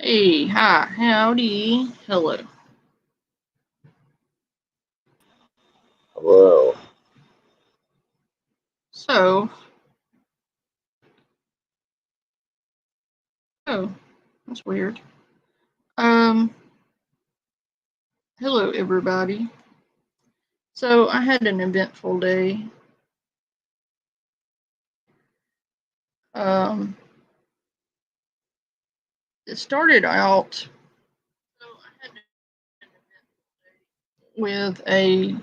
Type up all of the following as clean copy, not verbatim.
Hey, hi, howdy, hello. Hello. So, oh, that's weird. Um, Hello everybody. So I had an eventful day. Um, it started out with a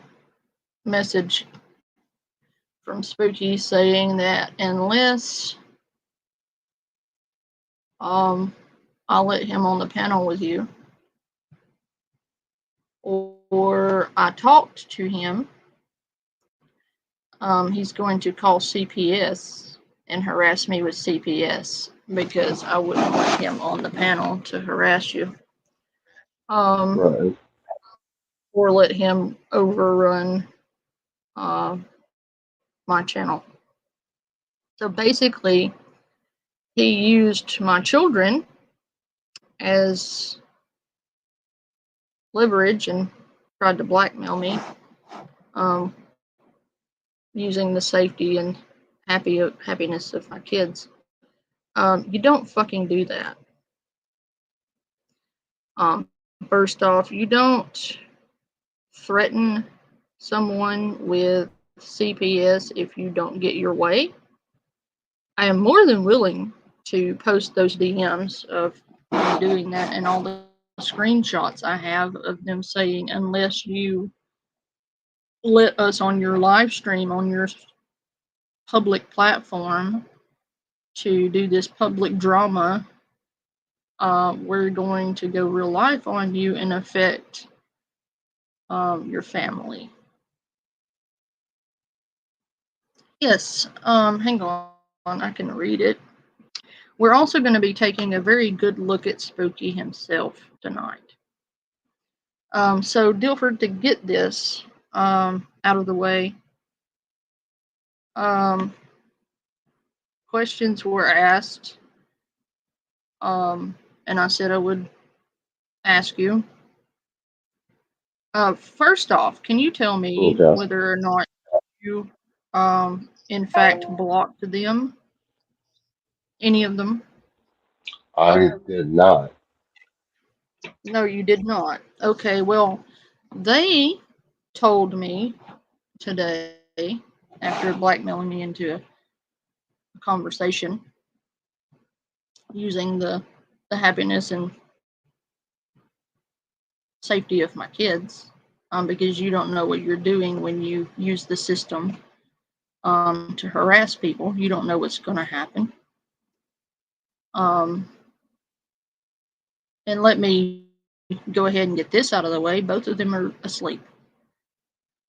message from Spooky saying that unless I'll let him on the panel with you, or I talked to him, he's going to call CPS and harass me with CPS because I wouldn't let him on the panel to harass you. Right. Or let him overrun my channel. So basically, he used my children as leverage and tried to blackmail me, um, using the safety and happiness of my kids. You don't fucking do that. Um, First off, you don't threaten someone with CPS if you don't get your way. I am more than willing to post those DMs of me doing that and all the screenshots I have of them saying, unless you let us on your live stream on your public platform to do this public drama, we're going to go real life on you and affect your family. Yes, hang on, I can read it. We're also going to be taking a very good look at Spooky himself tonight. So, Dilford, to get this out of the way, questions were asked, and I said I would ask you. First off, can you tell me Okay. whether or not you, in fact, blocked them? Any of them? I did not. No, you did not. Okay, well, they told me today, after blackmailing me into a conversation using the happiness and safety of my kids, because you don't know what you're doing when you use the system to harass people. You don't know what's going to happen. Um, and let me go ahead and get this out of the way. Both of them are asleep,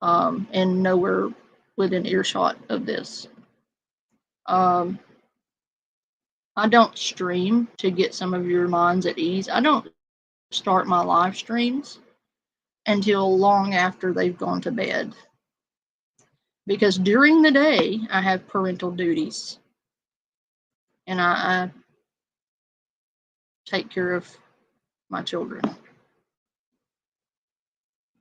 and nowhere within earshot of this. Um, I don't stream to get some of your minds at ease. I don't start my live streams until long after they've gone to bed. Because during the day, I have parental duties. And I take care of my children.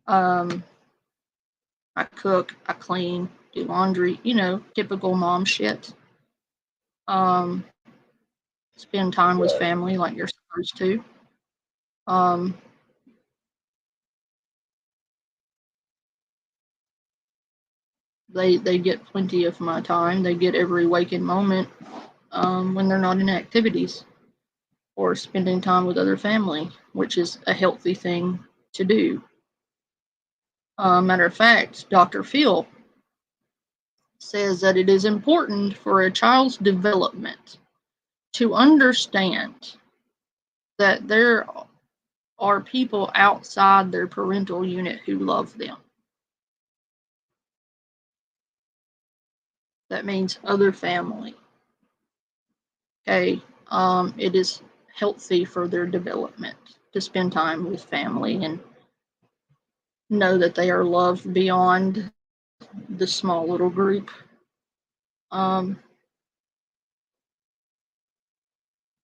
I cook, I clean, do laundry, typical mom shit. Spend time with Right. family like you're supposed to. Um, they get plenty of my time. They get every waking moment when they're not in activities or spending time with other family, which is a healthy thing to do. Matter of fact, Dr. Phil says that it is important for a child's development to understand that there are people outside their parental unit who love them. That means other family. Okay, it is healthy for their development to spend time with family and know that they are loved beyond the small little group.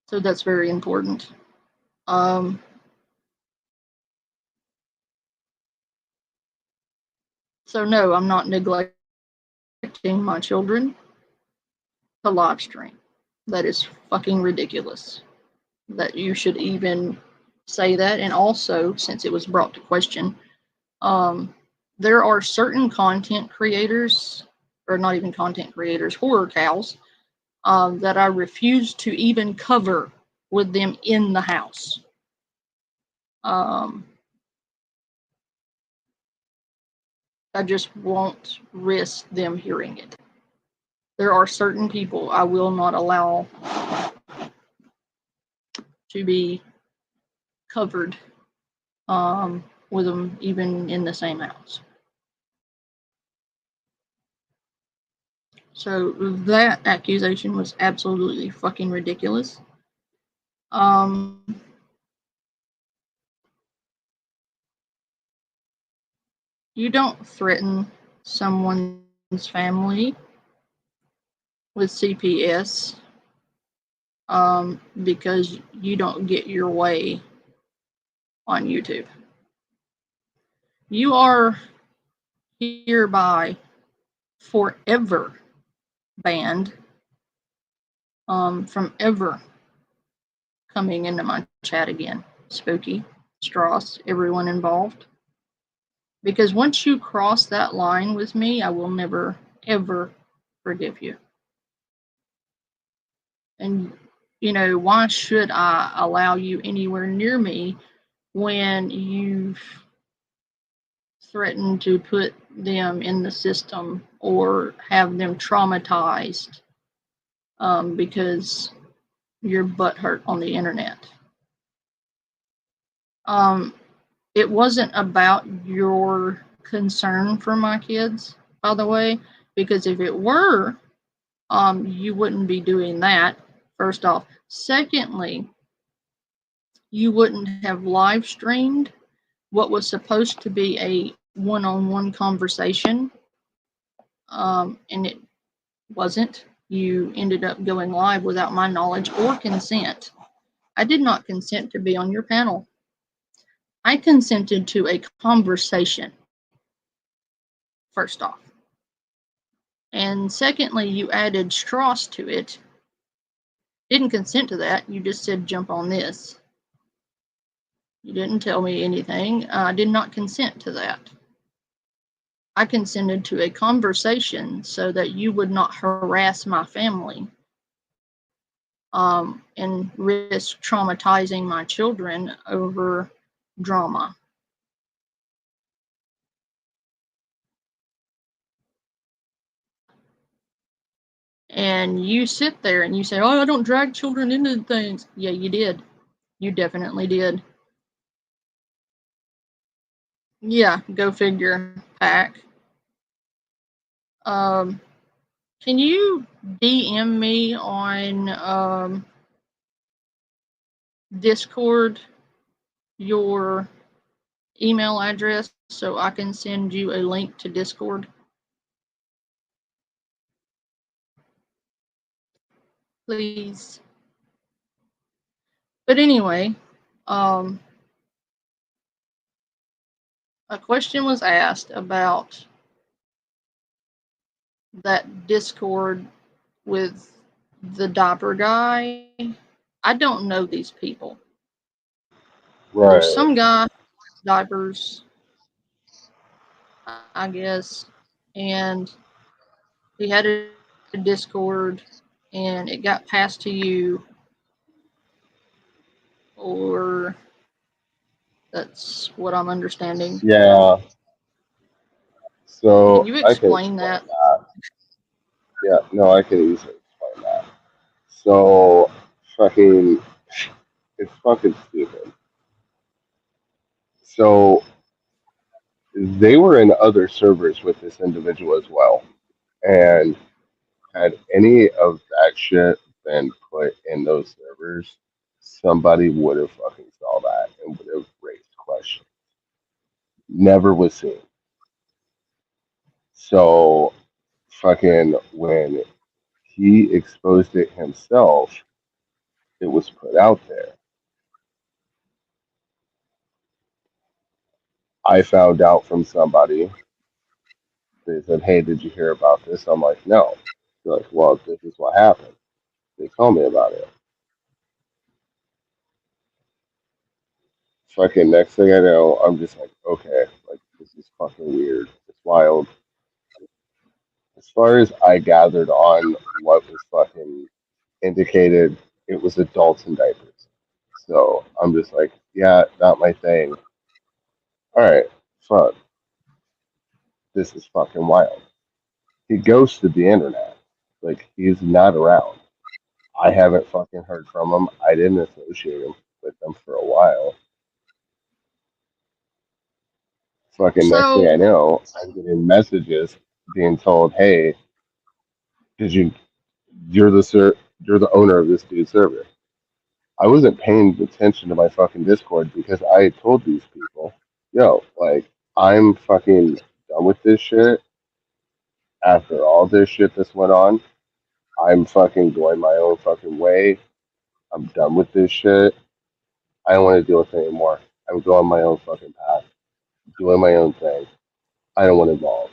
So that's very important. So no, I'm not neglecting my children to live stream. That is fucking ridiculous. That you should even say that. And also, since it was brought to question, there are certain content creators, or not even content creators, horror cows, that I refuse to even cover with them in the house. I just won't risk them hearing it. There are certain people I will not allow to be covered with them even in the same house. So that accusation was absolutely fucking ridiculous. You don't threaten someone's family with CPS because you don't get your way on YouTube. You are hereby forever banned from ever coming into my chat again. Spooky, Strauss, everyone involved. Because once you cross that line with me, I will never, ever forgive you. And, you know, why should I allow you anywhere near me when you've threatened to put them in the system or have them traumatized because you're butthurt on the internet? It wasn't about your concern for my kids, by the way, because if it were, you wouldn't be doing that, first off. Secondly, you wouldn't have live streamed what was supposed to be a one-on-one conversation, and it wasn't. You ended up going live without my knowledge or consent. I did not consent to be on your panel. I consented to a conversation, first off. And secondly, you added Strauss to it. Didn't consent to that. You just said jump on this. You didn't tell me anything. I did not consent to that. I consented to a conversation so that you would not harass my family and risk traumatizing my children over drama. And you sit there and you say, oh, I don't drag children into things. Yeah, you did. You definitely did. Yeah, go figure, Pack. Can you DM me on Discord your email address so I can send you a link to Discord? Please. But anyway, a question was asked about that Discord with the diaper guy. I don't know these people. Right. There's some guy with diapers, I guess, and he had a Discord and it got passed to you, or that's what I'm understanding. Yeah. So Can you explain that? Yeah, no, I can easily explain that. So fucking, it's fucking stupid. So they were in other servers with this individual as well, and had any of that shit been put in those servers, somebody would have fucking saw that and would have raised questions. Never was seen. So fucking when he exposed it himself, it was put out there. I found out from somebody. They said, "Hey, did you hear about this?" I'm like, "No." They're like, "Well, this is what happened." They told me about it. Fucking next thing I know, I'm just like, okay, like this is fucking weird. It's wild. As far as I gathered on what was fucking indicated, it was adults in diapers. So I'm just like, yeah, not my thing. All right, fuck, this is fucking wild. He ghosted the internet. Like he's not around. I haven't fucking heard from him. I didn't associate him with them for a while. Fucking next thing I So, know, I'm getting messages being told, "Hey, did you? You're the owner of this dude's server." I wasn't paying attention to my fucking Discord because I had told these people, "Yo, like I'm fucking done with this shit. After all this shit that's went on, I'm fucking going my own fucking way. I'm done with this shit. I don't want to deal with it anymore. I'm going my own fucking path, doing my own thing. I don't want to involve."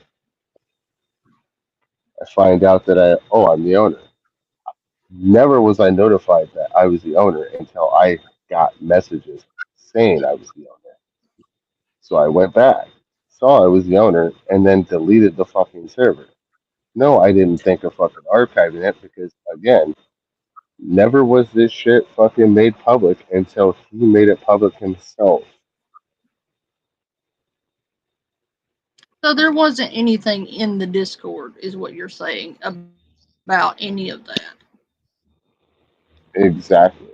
I find out that I'm the owner. Never was I notified that I was the owner until I got messages saying I was the owner. So I went back, saw I was the owner, and then deleted the fucking server. No, I didn't think of fucking archiving it because, again, never was this shit fucking made public until he made it public himself. so there wasn't anything in the Discord, is what you're saying about any of that. Exactly.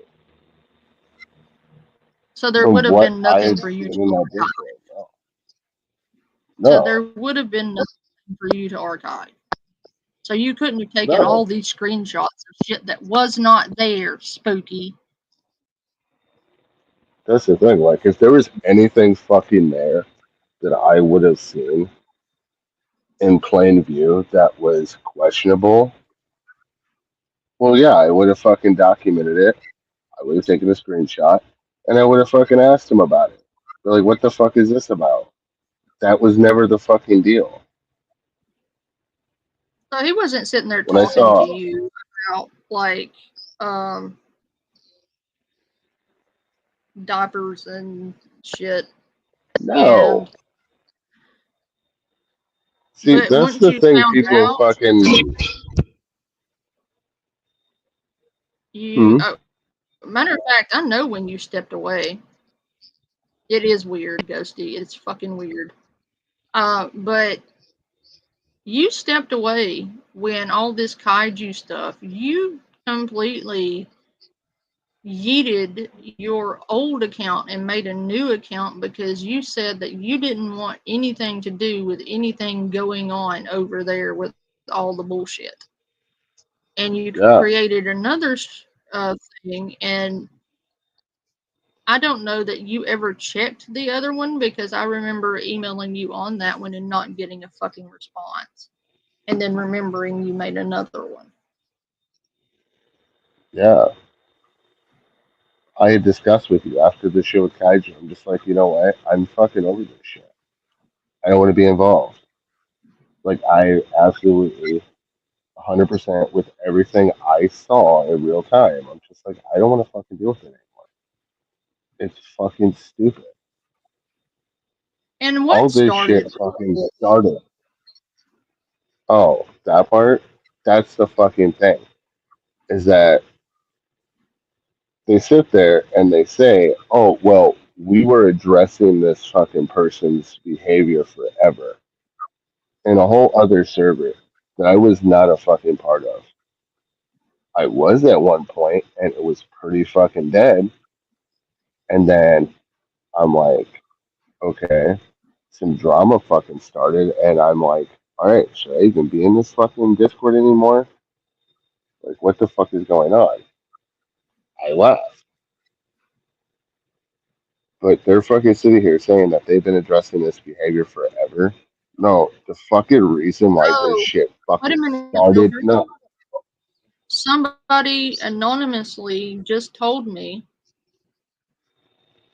So there From would have what been I nothing had for you seen to in that archive. Discord, no. So there No, would have been nothing for you to archive. So you couldn't have taken no. all these screenshots of shit that was not there, Spooky. That's the thing. Like, if there was anything fucking there that I would have seen in plain view that was questionable, well, yeah, I would have fucking documented it. I would have taken a screenshot, and I would have fucking asked him about it. They're like, what the fuck is this about? That was never the fucking deal. So he wasn't sitting there When I talking to saw, you about like um, diapers and shit. no. And See, but that's once the you thing found people out, fucking. you Hmm? matter of fact, I know when you stepped away. It is weird, Ghosty. It's fucking weird. But you stepped away when all this kaiju stuff. You completely yeeted your old account and made a new account because you said that you didn't want anything to do with anything going on over there with all the bullshit. And you Yeah. created another thing, and I don't know that you ever checked the other one because I remember emailing you on that one and not getting a fucking response. And then remembering you made another one. Yeah. I had discussed with you after the show with Kaiju. I'm just like, you know what? I'm fucking over this shit. I don't want to be involved. Like, I absolutely 100% with everything I saw in real time. I'm just like, I don't want to fucking deal with it anymore. It's fucking stupid. And All what this started shit fucking started. Oh, that part? That's the fucking thing. Is that they sit there and they say, oh, well, we were addressing this fucking person's behavior forever in a whole other server that I was not a fucking part of. I was at one point and it was pretty fucking dead. And then I'm like, okay, some drama fucking started. And I'm like, all right, should I even be in this fucking Discord anymore? Like, what the fuck is going on? I left. But they're fucking sitting here saying that they've been addressing this behavior forever. No, the fucking reason why this oh, shit wait a fucking minute, started. Filter. No, Somebody anonymously just told me,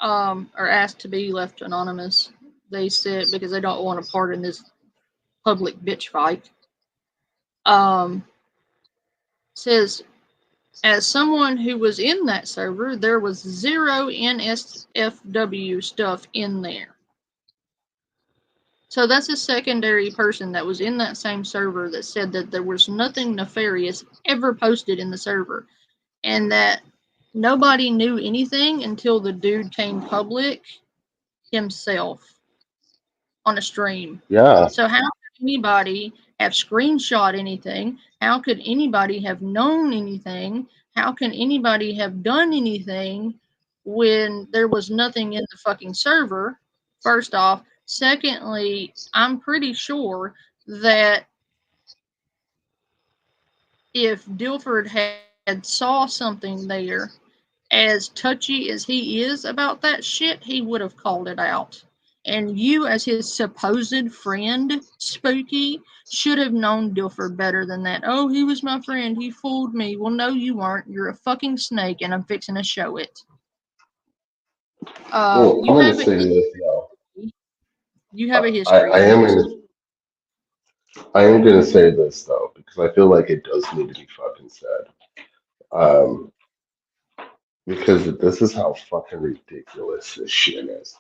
or asked to be left anonymous, They said because they don't want to part in this public bitch fight. Says, as someone who was in that server, there was zero NSFW stuff in there. So that's a secondary person that was in that same server that said that there was nothing nefarious ever posted in the server, and that nobody knew anything until the dude came public himself on a stream. Yeah. So how could anybody have screenshot anything? How could anybody have known anything? How can anybody have done anything when there was nothing in the fucking server? First off. Secondly, I'm pretty sure that if Dilford had saw something there, as touchy as he is about that shit, he would have called it out. And you, as his supposed friend, Spooky, should have known Dilford better than that. Oh, he was my friend. He fooled me. Well, no, you weren't. You're a fucking snake, and I'm fixing to show it. Well, I'm You going to have a say this now. you have a I, history I of am this. going to I am going to say this though because I feel like it does need to be fucking said. Um, because this is how fucking ridiculous this shit is.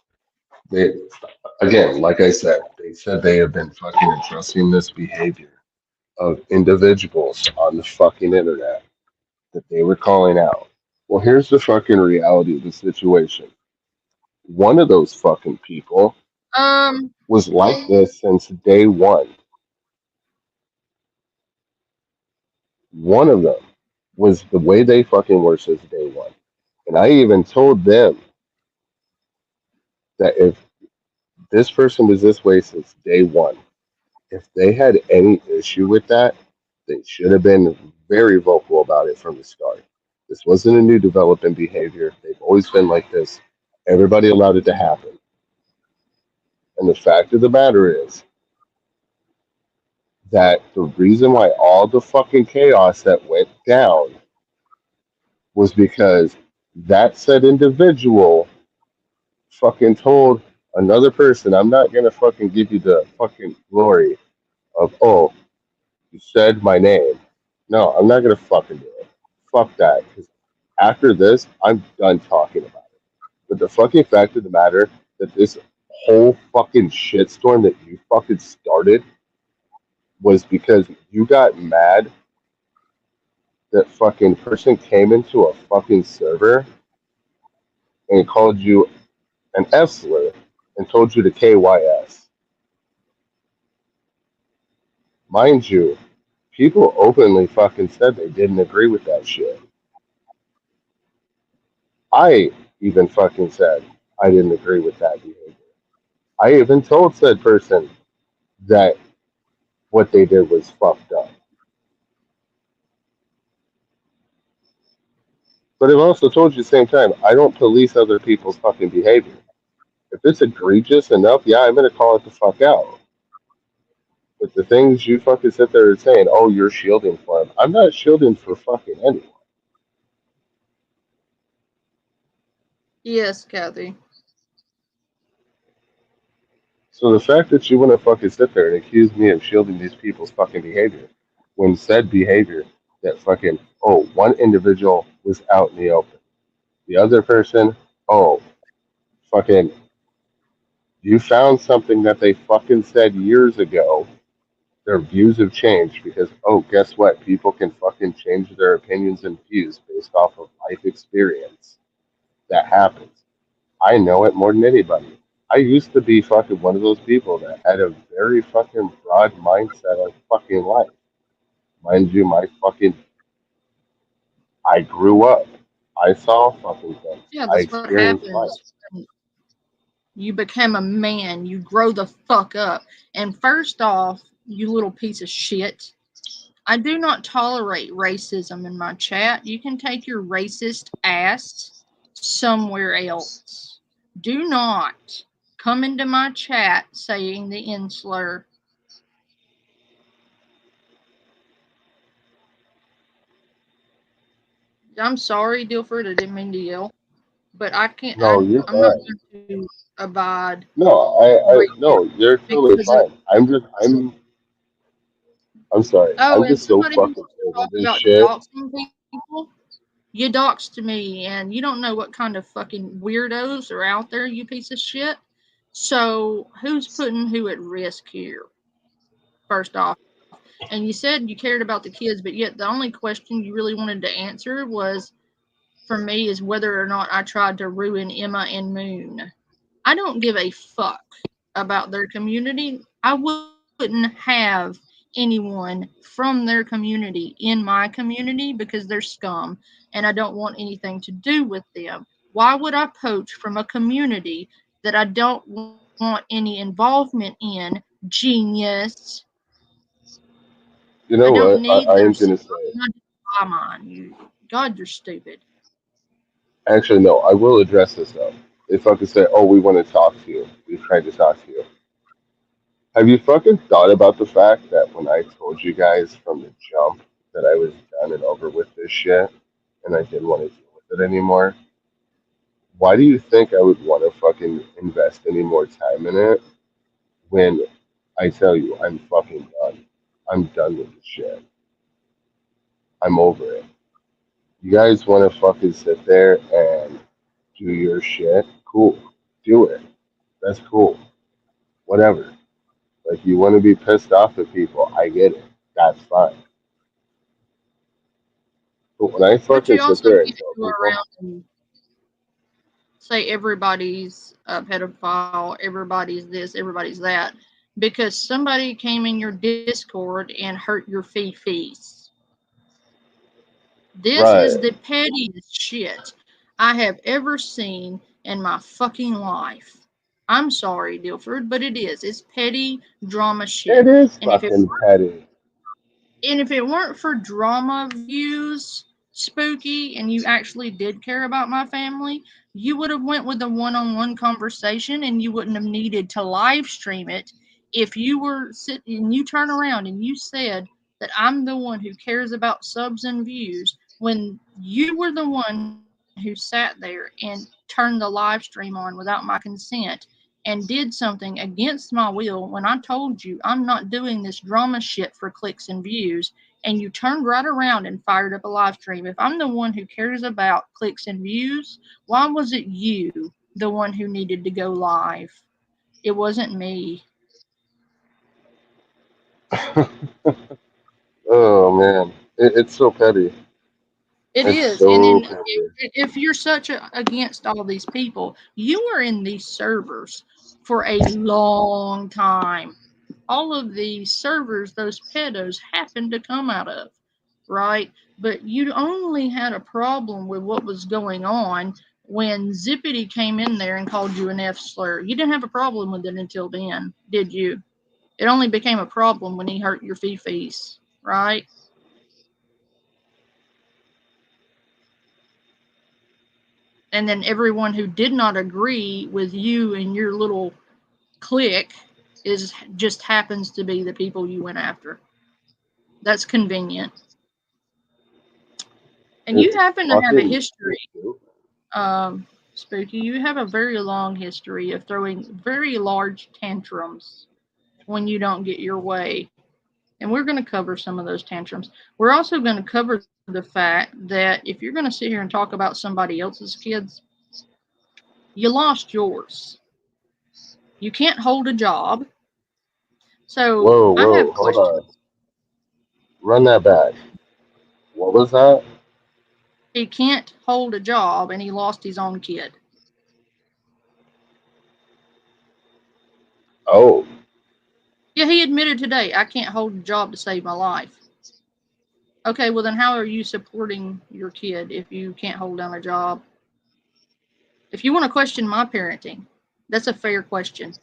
They, again, like I said, they said they have been fucking addressing this behavior of individuals on the fucking internet that they were calling out. Well, here's the fucking reality of the situation. One of those fucking people was like this since day one. One of them was the way they fucking were since day one. And I even told them that if this person was this way since day one, if they had any issue with that, they should have been very vocal about it from the start. This wasn't a new developing behavior. They've always been like this. Everybody allowed it to happen. And the fact of the matter is that the reason why all the fucking chaos that went down was because that said individual fucking told another person, I'm not gonna fucking give you the fucking glory of, oh, you said my name. No, I'm not gonna fucking do it. Fuck that. Because after this, I'm done talking about it. But the fucking fact of the matter that this whole fucking shitstorm that you fucking started was because you got mad that fucking person came into a fucking server and called you an F slur and told you to KYS. Mind you, people openly fucking said they didn't agree with that shit. I even fucking said I didn't agree with that behavior. I even told said person that what they did was fucked up. But I've also told you at the same time, I don't police other people's fucking behavior. If it's egregious enough, yeah, I'm gonna call it the fuck out. But the things you fucking sit there and saying, oh, you're shielding for him. I'm not shielding for fucking anyone. Yes, Kathy. So the fact that you want to fucking sit there and accuse me of shielding these people's fucking behavior, when said behavior that fucking, oh, one individual was out in the open, the other person, oh, fucking, you found something that they fucking said years ago. Their views have changed because, oh, guess what? People can fucking change their opinions and views based off of life experience. That happens. I know it more than anybody. I used to be fucking one of those people that had a very fucking broad mindset of fucking life. Mind you, I grew up. I saw fucking things. Yeah, I that's what experienced life. happens. You become a man. You grow the fuck up. And first off, you little piece of shit, I do not tolerate racism in my chat. You can take your racist ass somewhere else. Do not come into my chat saying the N slur. I'm sorry, Dilford. I didn't mean to yell. but I can't. No, you're I'm not fine. going to abide No, rigid no, you're totally because of. fine. I'm sorry. Oh, I'm and just so somebody who fucking wants to over talk this about shit. doxing people, you doxed me, and you don't know what kind of fucking weirdos are out there, you piece of shit. So, who's putting who at risk here? First off. And you said you cared about the kids, but yet the only question you really wanted to answer was, for me, is whether or not I tried to ruin Emma and Moon. I don't give a fuck about their community. I wouldn't have anyone from their community in my community because they're scum and I don't want anything to do with them. Why would I poach from a community that I don't want any involvement in? Genius. You I know don't what? need I their am stuff. gonna say. I'm not buy mine. God, you're stupid. Actually, no. I will address this though. They fucking say, "Oh, we want to talk to you. We've tried to talk to you." Have you fucking thought about the fact that when I told you guys from the jump that I was done and over with this shit and I didn't want to deal with it anymore? Why do you think I would want to fucking invest any more time in it when I tell you I'm fucking done? I'm done with this shit. I'm over it. You guys want to fucking sit there and do your shit? Cool. Do it. That's cool. Whatever. Like, you want to be pissed off at people. I get it. That's fine. But when I But fucking you sit also there and can't tell go people, around and say everybody's a pedophile, everybody's this, everybody's that, because somebody came in your Discord and hurt your fees. This is right, the pettiest shit I have ever seen in my fucking life. I'm sorry, Dilford, but it is. It's petty drama it shit. is And if it fucking petty. And if it weren't for drama views, Spooky, and you actually did care about my family, you would have went with a one-on-one conversation and you wouldn't have needed to live stream it. If you were sitting and you turn around and you said that I'm the one who cares about subs and views when you were the one who sat there and turned the live stream on without my consent and did something against my will when I told you I'm not doing this drama shit for clicks and views, and you turned right around and fired up a live stream. If I'm the one who cares about clicks and views, why was it you, the one who needed to go live? It wasn't me. Oh man, it's so petty. It It's is. And so then petty. if you're against all these people, you were in these servers for a long time. All of these servers those pedos happened to come out of, right? But you only had a problem with what was going on when Zippity came in there and called you an F slur. You didn't have a problem with it until then, did you? It only became a problem when he hurt your fifis, right? And then everyone who did not agree with you and your little clique is just happens to be the people you went after. That's convenient. And you It's happen to have a fucking history, stupid. Spooky. You have a very long history of throwing very large tantrums when you don't get your way. And we're going to cover some of those tantrums. We're also going to cover the fact that if you're going to sit here and talk about somebody else's kids, you lost yours. You can't hold a job. So Whoa, I have whoa, hold questions. on. Run that back. What was that? He can't hold a job and he lost his own kid. Oh, Yeah, he admitted today, I can't hold a job to save my life. Okay, well then how are you supporting your kid if you can't hold down a job? If you want to question my parenting, that's a fair question.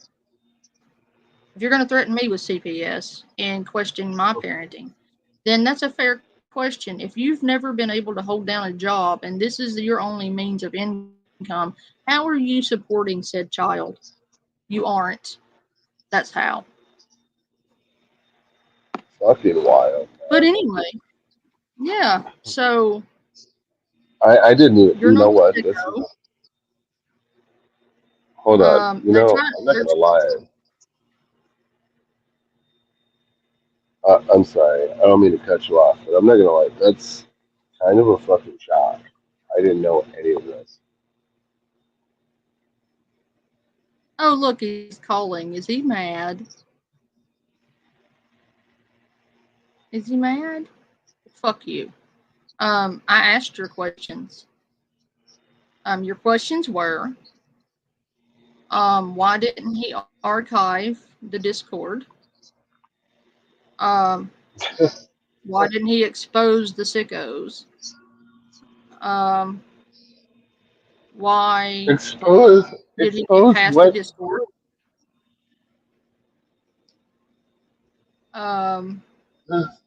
If you're going to threaten me with CPS and question my parenting, then that's a fair question. If you've never been able to hold down a job and this is your only means of income, how are you supporting said child? You aren't. That's how. fucking wild, But man. anyway, yeah. So I didn't even. you're You not know the what? This is sicko. Hold on. You They know, try. I'm not gonna lie. I'm sorry. I don't mean to cut you off, but I'm not gonna lie. That's kind of a fucking shock. I didn't know any of this. Oh, look, he's calling. Is he mad? Is he mad? Fuck you. I asked your questions. Your questions were, why didn't he archive the Discord? Why didn't he expose the sickos? Why Expose, did he get expose past the what? Discord?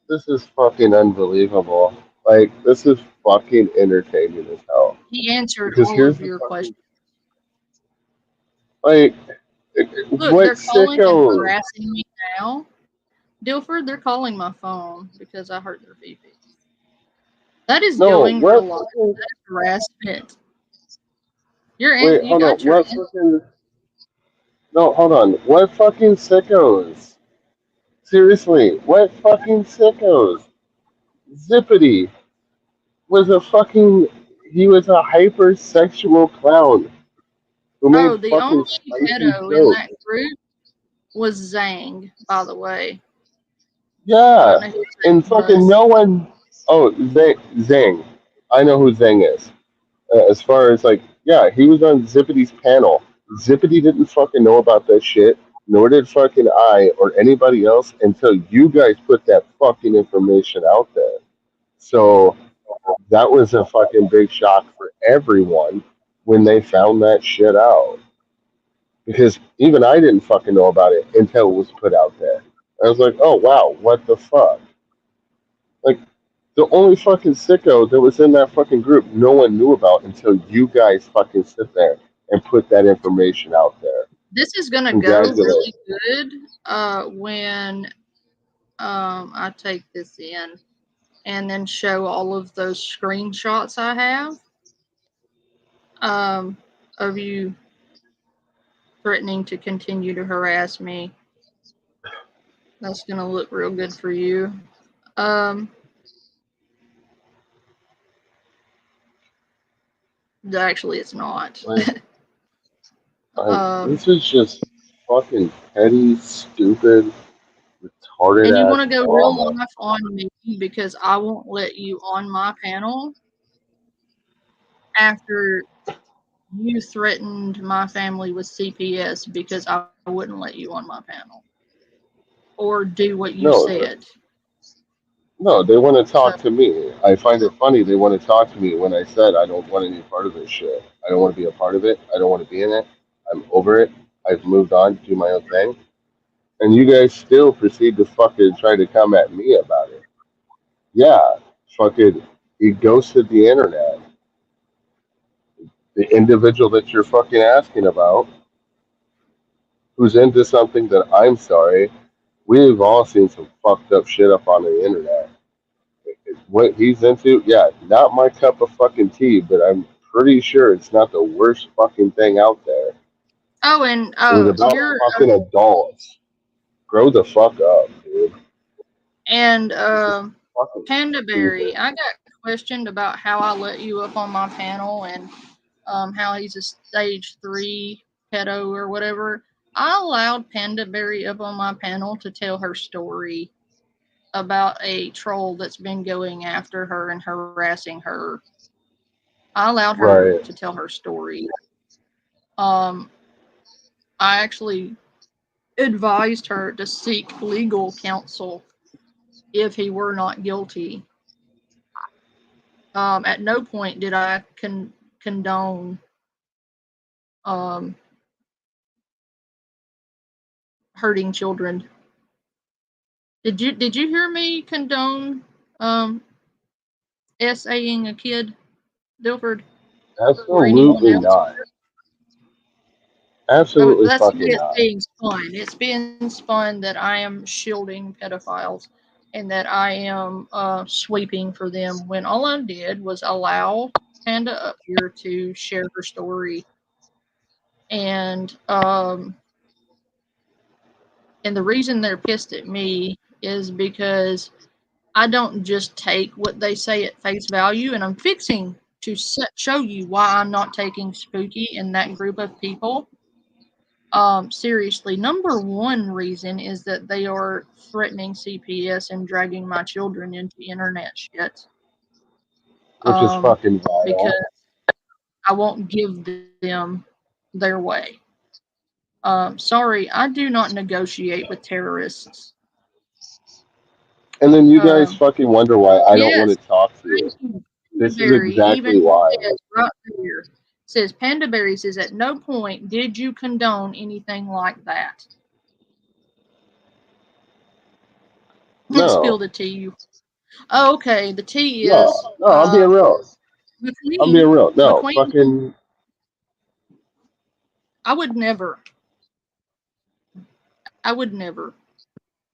This is fucking unbelievable. Like, this is fucking entertaining as hell. He answered Because all here's of the your fucking, questions. like, Look, what they're calling and sickos? harassing me now. Dilford, they're calling my phone because I hurt their feet. That is No, going for what life. fucking, That is harassment. You're in. wait, You hold on. got your. What fucking, no, hold on. What fucking sickos? Seriously, what fucking sickos? Zippity was a fucking, he was a hypersexual clown who made Oh, the only fucking spicy pedo in jokes. that group was Zang. By the way, I Yeah, don't know who and Zang fucking was. no one. Oh, Zang. I know who Zang is. As far as like, yeah, he was on Zippity's panel. Zippity didn't fucking know about that shit, nor did fucking I or anybody else until you guys put that fucking information out there. So that was a fucking big shock for everyone when they found that shit out. Because even I didn't fucking know about it until it was put out there. I was like, oh wow, what the fuck? Like, the only fucking sicko that was in that fucking group no one knew about until you guys fucking sit there and put that information out there. This is gonna go really Congratulations. good when I take this in and then show all of those screenshots I have of you threatening to continue to harass me. That's gonna look real good for you. Actually, it's not. This is just fucking petty, stupid, retarded And you ass want to go real drama. life on me because I won't let you on my panel after you threatened my family with CPS because I wouldn't let you on my panel or do what you No, said. no, they want to So, talk to me. I find it funny they want to talk to me when I said I don't want any part of this shit. I don't want to be a part of it. I don't want to be in it. I'm over it. I've moved on, do my own thing. And you guys still proceed to fucking try to come at me about it. Yeah, fucking, he ghosted the internet. The individual that you're fucking asking about, who's into something that I'm sorry, we've all seen some fucked up shit up on the internet. What he's into, yeah, not my cup of fucking tea, but I'm pretty sure it's not the worst fucking thing out there. oh, and It was about you're fucking adults. Grow the fuck up, dude. and This is fucking Panda stupid. Berry. I got questioned about how I let you up on my panel and how he's a stage 3 pedo or whatever. I allowed Panda Berry up on my panel to tell her story about a troll that's been going after her and harassing her. I allowed her Right. to tell her story. Um, I actually advised her to seek legal counsel if he were not guilty. At no point did I condone um, hurting children. Did you hear me condone SAing a kid, Dilford, or anyone Absolutely else? not. Absolutely That's the way fucking it's not. being spun. It's being spun that I am shielding pedophiles and that I am sweeping for them when all I did was allow Panda up here to share her story And the reason they're pissed at me is because I don't just take what they say at face value, and I'm fixing to show you why I'm not taking Spooky and that group of people seriously. Number one reason is that they are threatening CPS and dragging my children into internet shit. Which is fucking vile. Because I won't give them their way. Sorry, I do not negotiate with terrorists. And then you guys fucking wonder why I don't want to talk to you. This is exactly why. Right there says Panda Berry says at no point did you condone anything like that. No. Spill the tea. Oh, okay, the tea is. No, I'm being real. I'm being real. No, McQueen, fucking. I would never.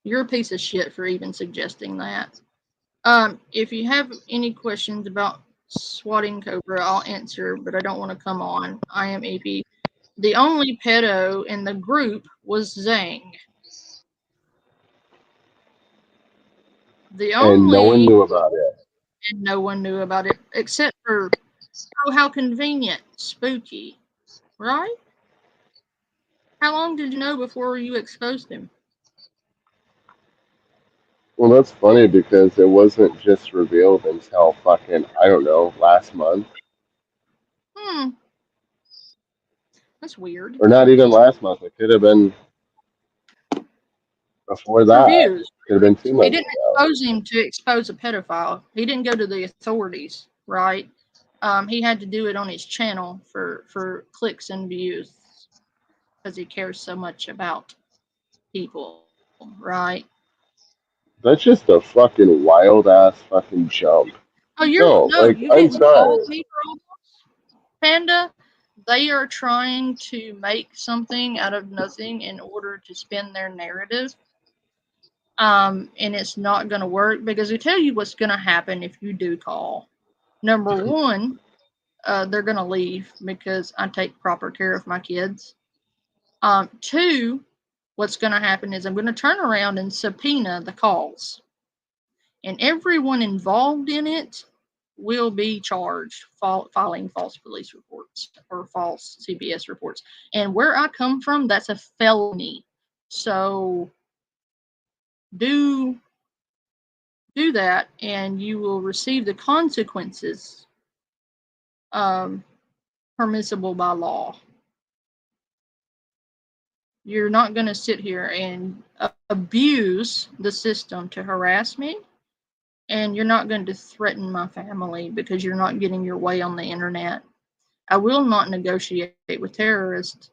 You're a piece of shit for even suggesting that. If you have any questions about swatting Cobra, I'll answer, but I don't want to come on. I am AP. The only pedo in the group was Zhang. And no one knew about it. And no one knew about it, except for, oh, how convenient, Spooky, right? How long did you know before you exposed him? Well, that's funny because it wasn't just revealed until fucking, I don't know, last month. That's weird. Or not even last month. It could have been before that. Reviews. Could have been 2 months. He didn't expose him to expose a pedophile. He didn't go to the authorities, right? He had to do it on his channel for clicks and views because he cares so much about people, right? That's just a fucking wild ass fucking jump. Oh, you I'm sorry. Panda. They are trying to make something out of nothing in order to spin their narrative. And it's not going to work because they tell you what's going to happen if you do call. Number one, they're going to leave because I take proper care of my kids. Two, what's going to happen is I'm going to turn around and subpoena the calls. And everyone involved in it will be charged filing false police reports or false CPS reports. And where I come from, that's a felony. So do that and you will receive the consequences permissible by law. You're not going to sit here and abuse the system to harass me, and you're not going to threaten my family because you're not getting your way on the internet. I will not negotiate with terrorists.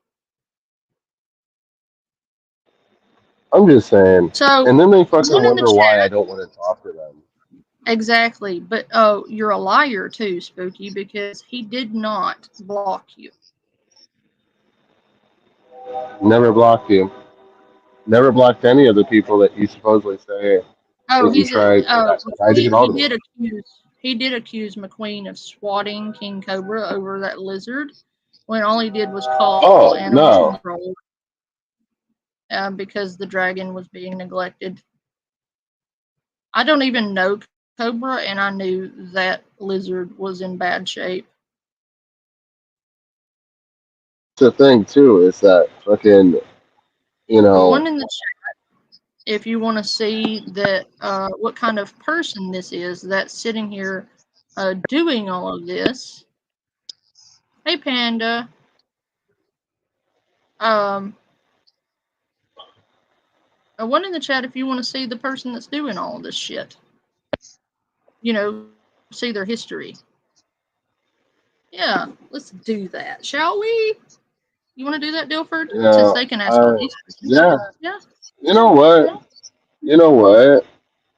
I'm just saying. So, and then they fucking wonder why I don't want to talk to them. Exactly. But you're a liar too, Spooky, because he did not block you. Never blocked you. Never blocked any of the people that you supposedly say. Oh, he did accuse McQueen of swatting King Cobra over that lizard when all he did was call animal control because the dragon was being neglected. I don't even know Cobra, and I knew that lizard was in bad shape. The thing too is that fucking, one in the chat, if you want to see that what kind of person this is that's sitting here doing all of this. Hey, Panda. One in the chat if you want to see the person that's doing all of this shit. See their history. Yeah, let's do that, shall we? You want to do that, Dilford? Yeah, since they can ask all these questions. Yeah. You know what?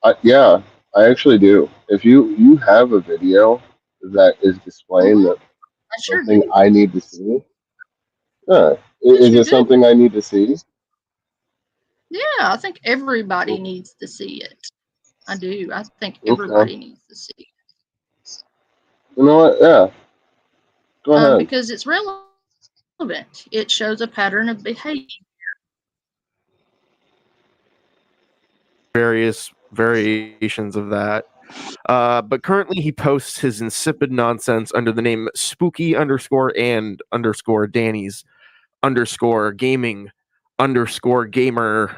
I actually do. If you have a video that is displaying that something I need to see, is it something I need to see? Yeah, I think everybody needs to see it. I do. I think everybody needs to see it. You know what? Yeah. Go ahead. Because it's relevant It shows a pattern of behavior. Various variations of that. But currently he posts his insipid nonsense under the name spooky _ Danny's _ gaming _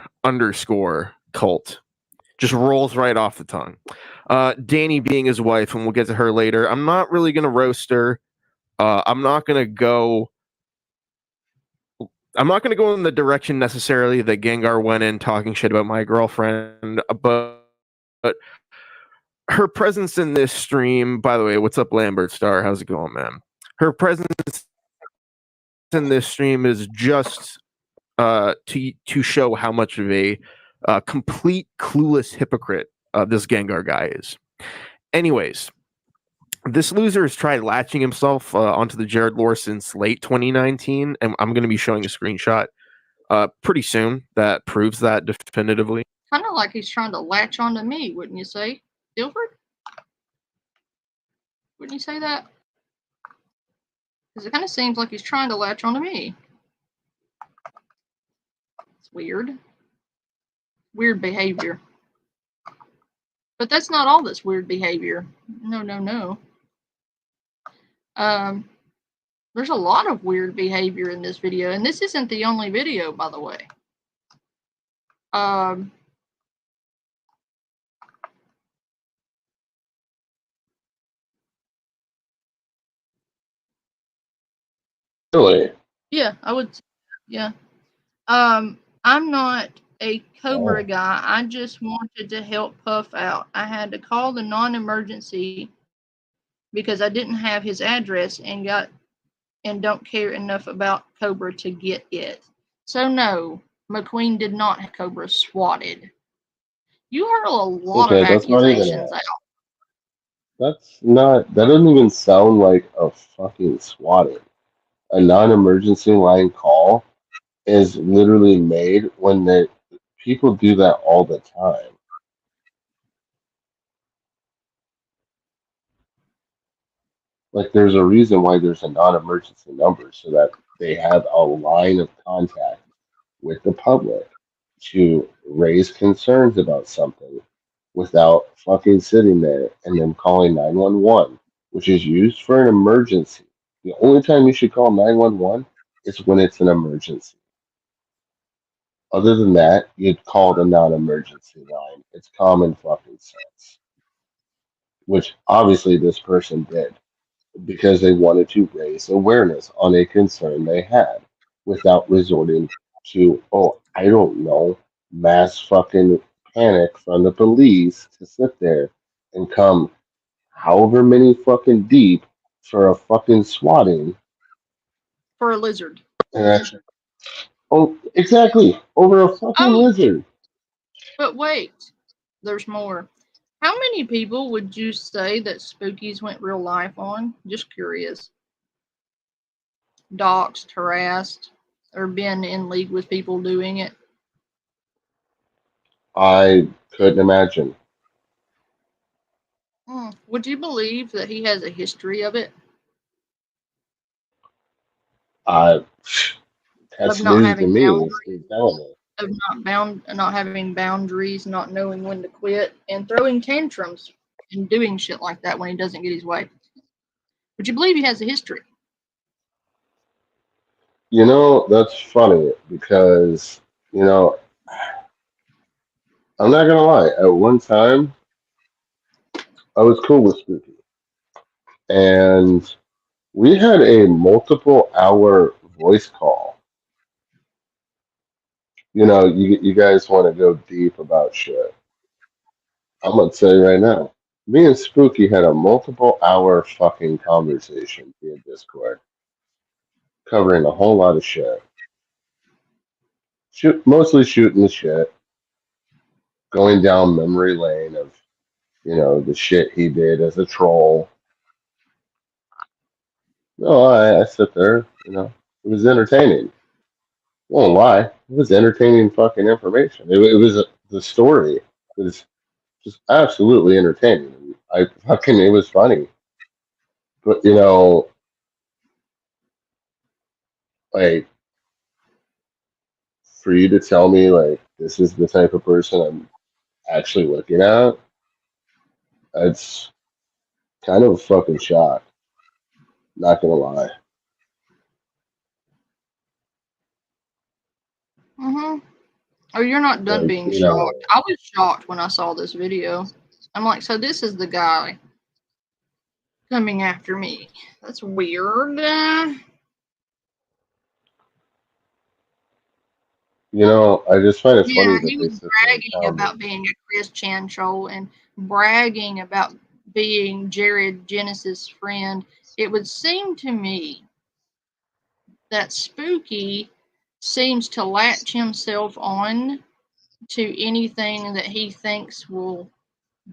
cult. Just rolls right off the tongue. Danny being his wife, and we'll get to her later. I'm not really going to roast her. I'm not going to go in the direction necessarily that Gengar went in talking shit about my girlfriend, but her presence in this stream, by the way, what's up, Lambert Star? How's it going, man? Her presence in this stream is just to show how much of a complete clueless hypocrite this Gengar guy is. Anyways, this loser has tried latching himself onto the Jared lore since late 2019, and I'm going to be showing a screenshot pretty soon that proves that definitively. Kind of like he's trying to latch onto me, wouldn't you say, Ilford? Wouldn't you say that? Because it kind of seems like he's trying to latch onto me. It's weird. Weird behavior. But that's not all that's weird behavior. No. There's a lot of weird behavior in this video, and this isn't the only video, by the way. Really? Yeah, I would. Yeah. I'm not a Cobra guy. I just wanted to help Puff out. I had to call the non-emergency because I didn't have his address and don't care enough about Cobra to get it. So no, McQueen did not have Cobra swatted. You hurl a lot of accusations out. That doesn't even sound like a fucking swatting. A non-emergency line call is literally made when people do that all the time. Like, there's a reason why there's a non-emergency number, so that they have a line of contact with the public to raise concerns about something without fucking sitting there and then calling 911, which is used for an emergency. The only time you should call 911 is when it's an emergency. Other than that, you'd call the non-emergency line. It's common fucking sense. Which obviously this person did, because they wanted to raise awareness on a concern they had without resorting to, oh, I don't know, mass fucking panic from the police to sit there and come however many fucking deep for a fucking swatting. For a lizard. Oh, exactly. Over a fucking lizard. But wait, there's more. How many people would you say that Spookies went real life on? Just curious. Doxed, harassed, or been in league with people doing it? I couldn't imagine. Would you believe that he has a history of it? That's news to me. Of not having boundaries, not knowing when to quit, and throwing tantrums and doing shit like that when he doesn't get his way. Would you believe he has a history? You know, that's funny because, I'm not gonna lie. At one time, I was cool with Spooky, and we had a multiple hour voice call. You guys want to go deep about shit. I'm gonna tell you right now. Me and Spooky had a multiple hour fucking conversation via Discord, covering a whole lot of shit. Mostly shooting the shit, going down memory lane of, the shit he did as a troll. No, I sit there, it was entertaining. Won't lie, it was entertaining fucking information. It was the story was just absolutely entertaining. It was funny. But, Like, for you to tell me, like, this is the type of person I'm actually looking at, it's kind of a fucking shock. Not gonna lie. Mm-hmm. Oh, you're not done Like, being shocked. I was shocked when I saw this video. I'm like, so this is the guy coming after me. That's weird. I just find it Yeah, funny that he they was sit there and bragging tell me. about being a Christian troll and bragging about being Jared Genesis' friend. It would seem to me that Spooky seems to latch himself on to anything that he thinks will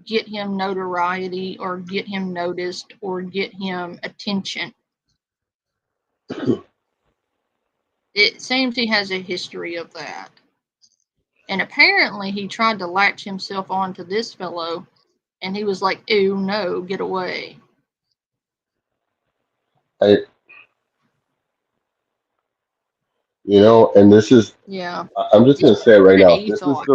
get him notoriety or get him noticed or get him attention. It seems he has a history of that. And apparently he tried to latch himself on to this fellow, and he was like, "Ew, no, get away." I, and this is, Yeah. I'm just gonna say it right now. He thought.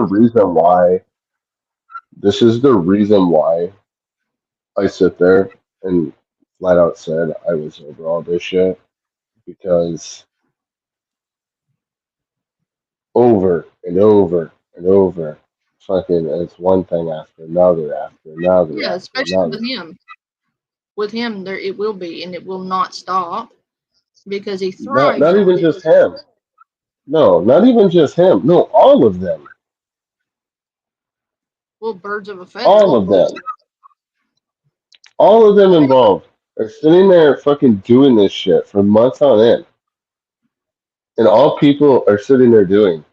This is the reason why I sit there and flat out said I was over all this shit, because over and over and over, fucking, it's one thing after another, after another, Yeah, after especially another. with him. With him, there it will be, and it will not stop because he Not thrives not on even this. just him. No, not even just him. No, all of them. Well, birds of a feather. All of them. All of them involved are sitting there fucking doing this shit for months on end. And all people are sitting there doing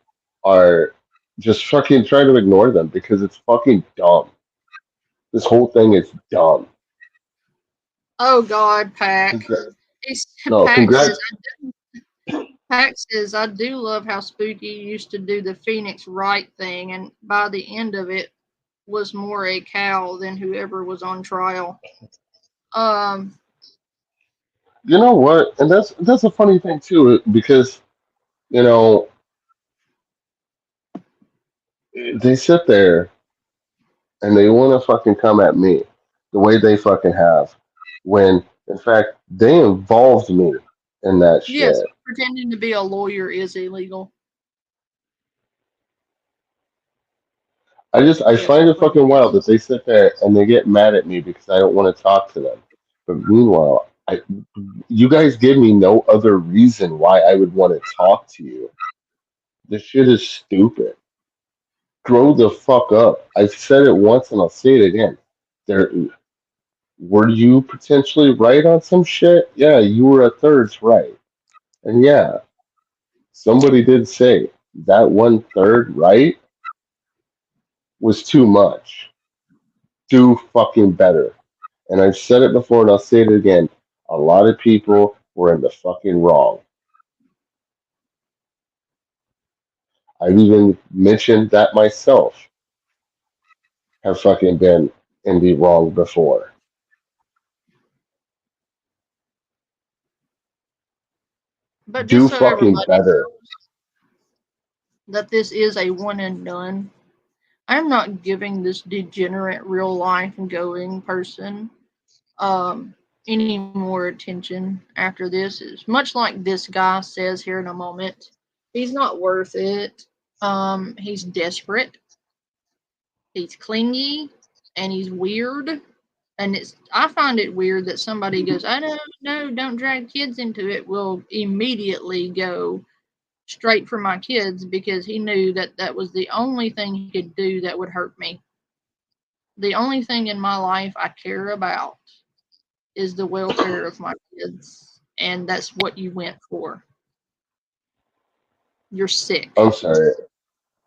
are just fucking trying to ignore them because it's fucking dumb. This whole thing is dumb. Oh God, Pack. No, Pack says, congrats. Pack says, I do love how Spooky used to do the Phoenix Wright thing, and by the end of it, was more a cow than whoever was on trial. You know what? And that's a funny thing too, because you know they sit there and they want to fucking come at me the way they fucking have, when in fact they involved me in that Yes, shit. pretending to be a lawyer is illegal. I Yes, find it fucking wild that they sit there and they get mad at me because I don't want to talk to them. But meanwhile, you guys give me no other reason why I would want to talk to you. This shit is stupid. Grow the fuck up. I've said it once and I'll say it again. There, were you potentially right on some shit? Yeah, you were a thirds right. And yeah, somebody did say that one third right was too much. Do fucking better. And I've said it before and I'll say it again. A lot of people were in the fucking wrong. I've even mentioned that myself have fucking been in the wrong before. But just Do so fucking everybody better. knows that this is a one and done. I'm not giving this degenerate real life going person any more attention after this. Is much like this guy says here in a moment. He's not worth it. He's desperate. He's clingy, and he's weird. And I find it weird that somebody goes, "I don't drag kids into it." Will immediately go straight for my kids because he knew that that was the only thing he could do that would hurt me. The only thing in my life I care about is the welfare of my kids, and that's what you went for. You're sick. I'm sorry.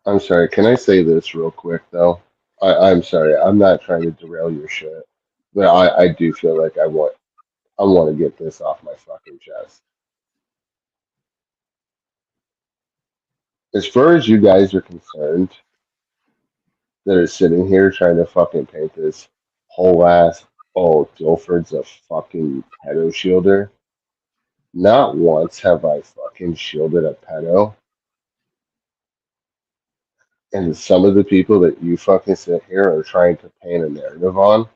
I'm sorry. Can I say this real quick though? I'm sorry. I'm not trying to derail your shit, but I do feel like I want to get this off my fucking chest. As far as you guys are concerned, that are sitting here trying to fucking paint this whole ass, oh, Guilford's a fucking pedo shielder. Not once have I fucking shielded a pedo. And some of the people that you fucking sit here are trying to paint a narrative on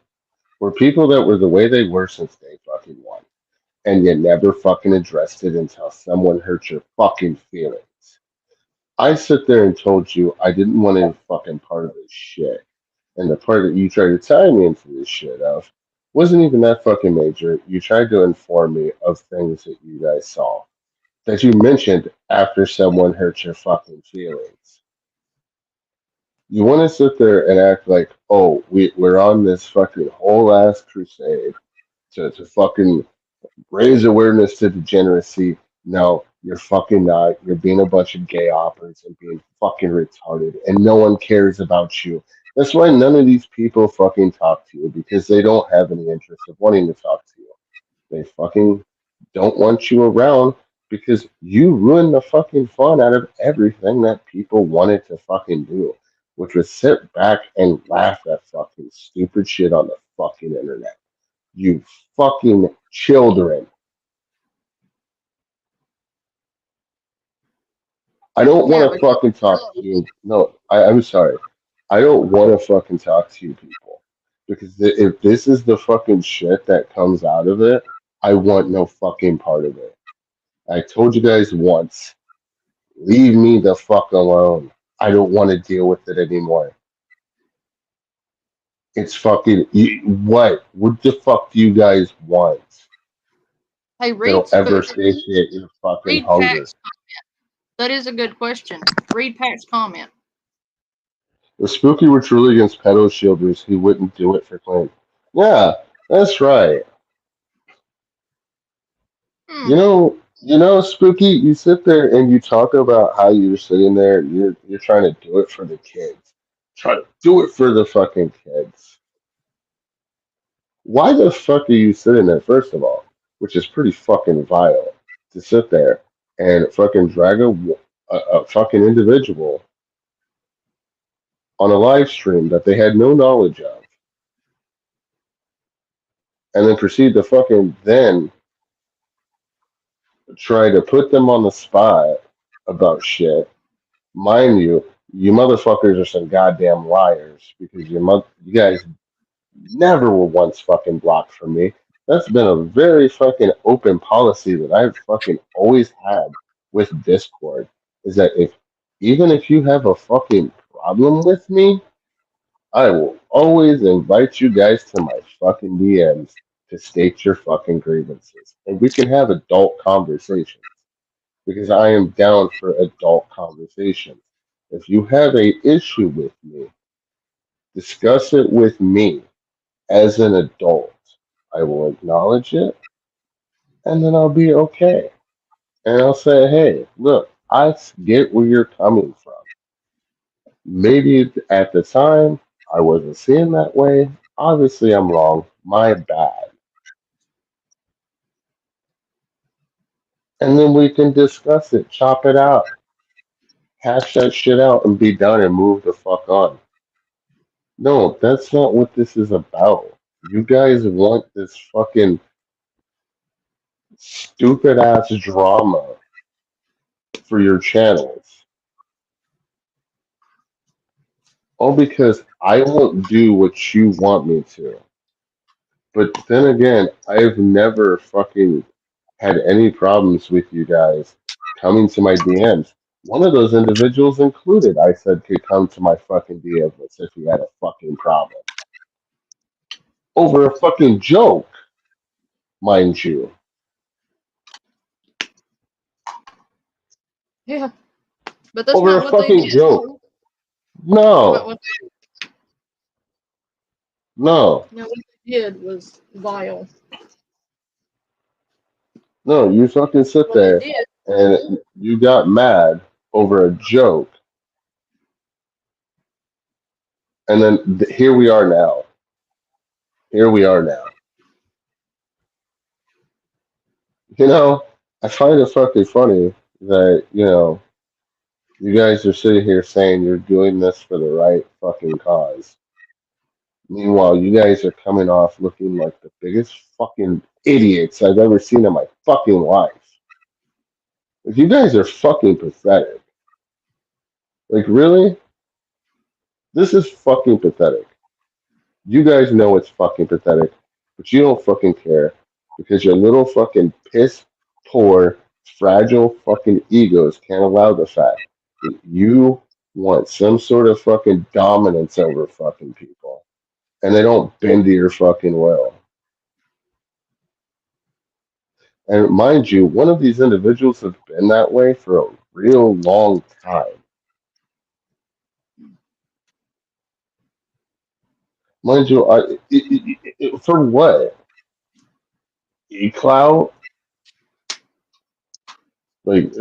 were people that were the way they were since day fucking one. And you never fucking addressed it until someone hurt your fucking feelings. I sit there and told you I didn't want any fucking part of this shit. And the part that you tried to tie me into this shit of wasn't even that fucking major. You tried to inform me of things that you guys saw that you mentioned after someone hurt your fucking feelings. You want to sit there and act like, oh, we're on this fucking whole ass crusade to fucking raise awareness to degeneracy. No, you're fucking not. You're being a bunch of gay operas and being fucking retarded, and no one cares about you. That's why none of these people fucking talk to you because they don't have any interest of wanting to talk to you. They fucking don't want you around because you ruined the fucking fun out of everything that people wanted to fucking do, which was sit back and laugh at fucking stupid shit on the fucking internet. You fucking children. I don't Yeah, want to but fucking talk to you. No, I'm sorry. I don't want to fucking talk to you people. Because if this is the fucking shit that comes out of it, I want no fucking part of it. I told you guys once, leave me the fuck alone. I don't want to deal with it anymore. It's fucking, what? What the fuck do you guys want? hey, That'll ever satiate your fucking read hunger. Pat's comment. That is a good question. Read Pat's comment. If Spooky were truly against pedo shielders, he wouldn't do it for Clint. Yeah, that's right. Hmm. Spooky, you sit there and you talk about how you're sitting there, you're trying to do it for the kids. Try to do it for the fucking kids. Why the fuck are you sitting there, first of all, which is pretty fucking vile, to sit there and fucking drag a fucking individual on a live stream that they had no knowledge of, and then proceed to fucking then try to put them on the spot about shit. Mind you, you motherfuckers are some goddamn liars because you guys never were once fucking blocked from me. That's been a very fucking open policy that I've fucking always had with Discord. Is that even if you have a fucking problem with me, I will always invite you guys to my fucking DMs to state your fucking grievances. And we can have adult conversations because I am down for adult conversations. If you have a issue with me, discuss it with me as an adult. I will acknowledge it and then I'll be okay. And I'll say, hey, look, I get where you're coming from. Maybe at the time I wasn't seeing that way. Obviously, I'm wrong. My bad. And then we can discuss it, chop it out, hash that shit out, and be done and move the fuck on. No, that's not what this is about. You guys want this fucking stupid ass drama for your channels. All because I won't do what you want me to. But then again, I've never fucking had any problems with you guys coming to my DMs. One of those individuals included, I said, could come to my fucking DMs if he had a fucking problem. Over a fucking joke, mind you. Yeah, but that's Over not a what they fucking did. joke. That's not No, what no, what they did was vile. no. You fucking sit What they there did. and you got mad over a joke. And then here we are now. Here we are now. I find it fucking funny that, you guys are sitting here saying you're doing this for the right fucking cause. Meanwhile, you guys are coming off looking like the biggest fucking idiots I've ever seen in my fucking life. Like, you guys are fucking pathetic. Like, really? This is fucking pathetic. You guys know it's fucking pathetic, but you don't fucking care because your little fucking piss poor, fragile fucking egos can't allow the fact that you want some sort of fucking dominance over fucking people and they don't bend to your fucking will. And mind you, one of these individuals has been that way for a real long time. Mind you, for what? E-cloud? Like,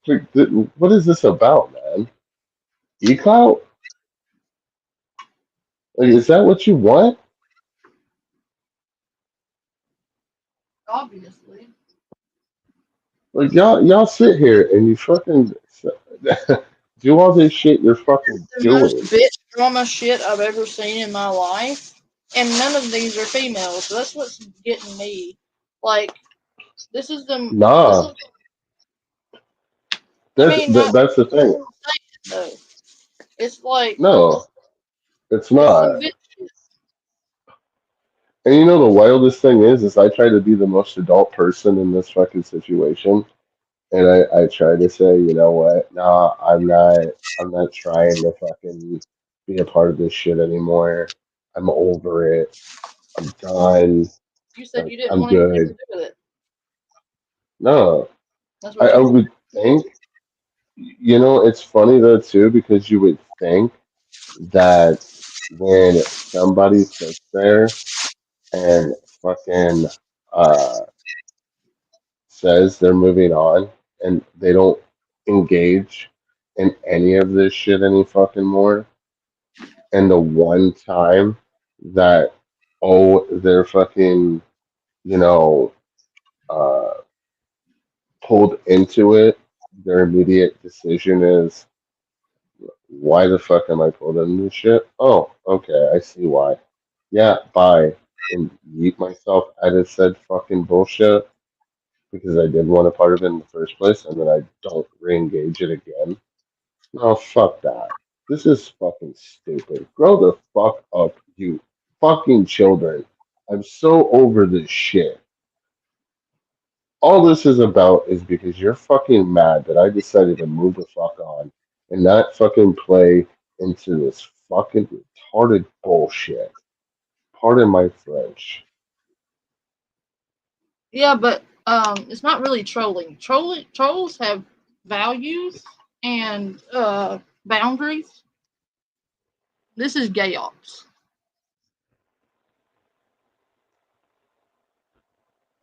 like, what is this about, man? E-cloud? Like, is that what you want? Obviously. Like, y'all sit here and you fucking do all this shit you're fucking The most doing. bitch drama shit I've ever seen in my life. And none of these are females. So that's what's getting me. Like, this is the. Nah, I mean, not that's the thing. though. It's like, No, it's it's some not. bitch shit. And you know the wildest thing is I try to be the most adult person in this fucking situation. And I try to say, you know what? Nah, I'm not trying to fucking be a part of this shit anymore. I'm over it. I'm done. You said Like, you didn't I'm want anything to good. do with it. No, That's what I you would think, you know, it's funny though too, because you would think that when somebody sits there and fucking uh says they're moving on and they don't engage in any of this shit any fucking more, and the one time that, oh, they're fucking, you know, uh pulled into it, their immediate decision is, why the fuck am I pulled into this shit? Oh, okay, I see why. Yeah, bye. And yeet myself out of said fucking bullshit because I did want a part of it in the first place, and then I don't re-engage it again. No, fuck that. This is fucking stupid. Grow the fuck up, you fucking children. I'm so over this shit. All this is about is because you're fucking mad that I decided to move the fuck on and not fucking play into this fucking retarded bullshit. Pardon my French. Yeah, but it's not really trolling. Trolls have values and boundaries. This is gay ops.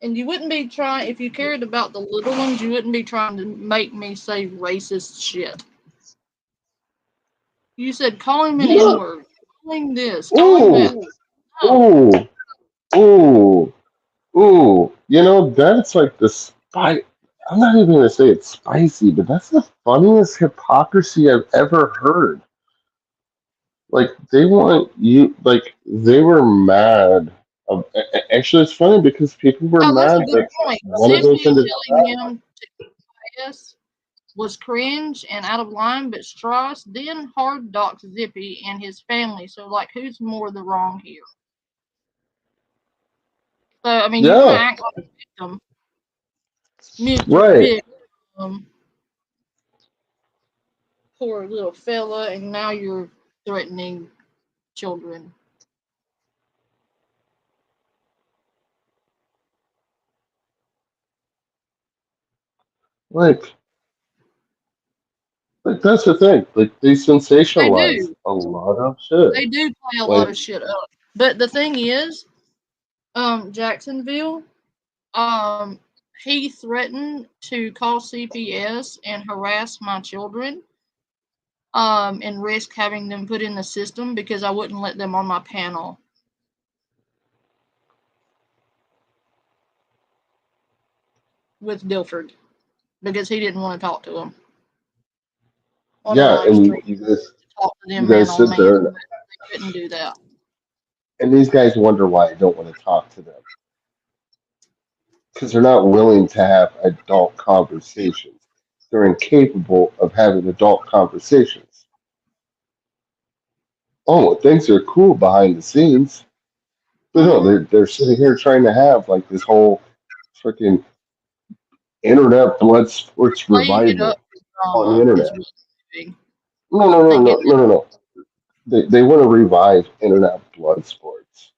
And you wouldn't be trying, if you cared about the little ones, you wouldn't be trying to make me say racist shit. You said call him an Yeah. N-word, calling this, calling that. Ooh, No. ooh, ooh, ooh. You know, that's like the spice. I'm not even gonna say it's spicy, but that's the funniest hypocrisy I've ever heard. Like, they want you, like, they were mad. Actually, it's funny because people were Oh, that's a mad good that point. one of those Zippy individuals. telling him to yes was cringe and out of line, but Strauss then hard docked Zippy and his family. So, like, who's more the wrong here? So, I mean, you want to Yeah, act like a victim, Mr. right. Victim, poor little fella, and now you're threatening children. Like, like that's the thing. Like, they They sensationalize do. a lot of shit. They do play a lot Like, of shit up. But the thing is, Jacksonville, um, he threatened to call CPS and harass my children, and risk having them put in the system because I wouldn't let them on my panel with Dilford because he didn't want to talk to him on a yeah, live and stream. Talk to you them man guys on sit man, there, but they couldn't do that. and these guys wonder why I don't want to talk to them. because they're not willing to have adult conversations. They're incapable of having adult conversations. Oh, things are cool behind the scenes. But no, they're sitting here trying to have like this whole freaking internet blood sports Playing it revival up for on the drama is internet. what they're doing. No, no, no, Thinking no, no, no, no. They want to revive internet blood sports.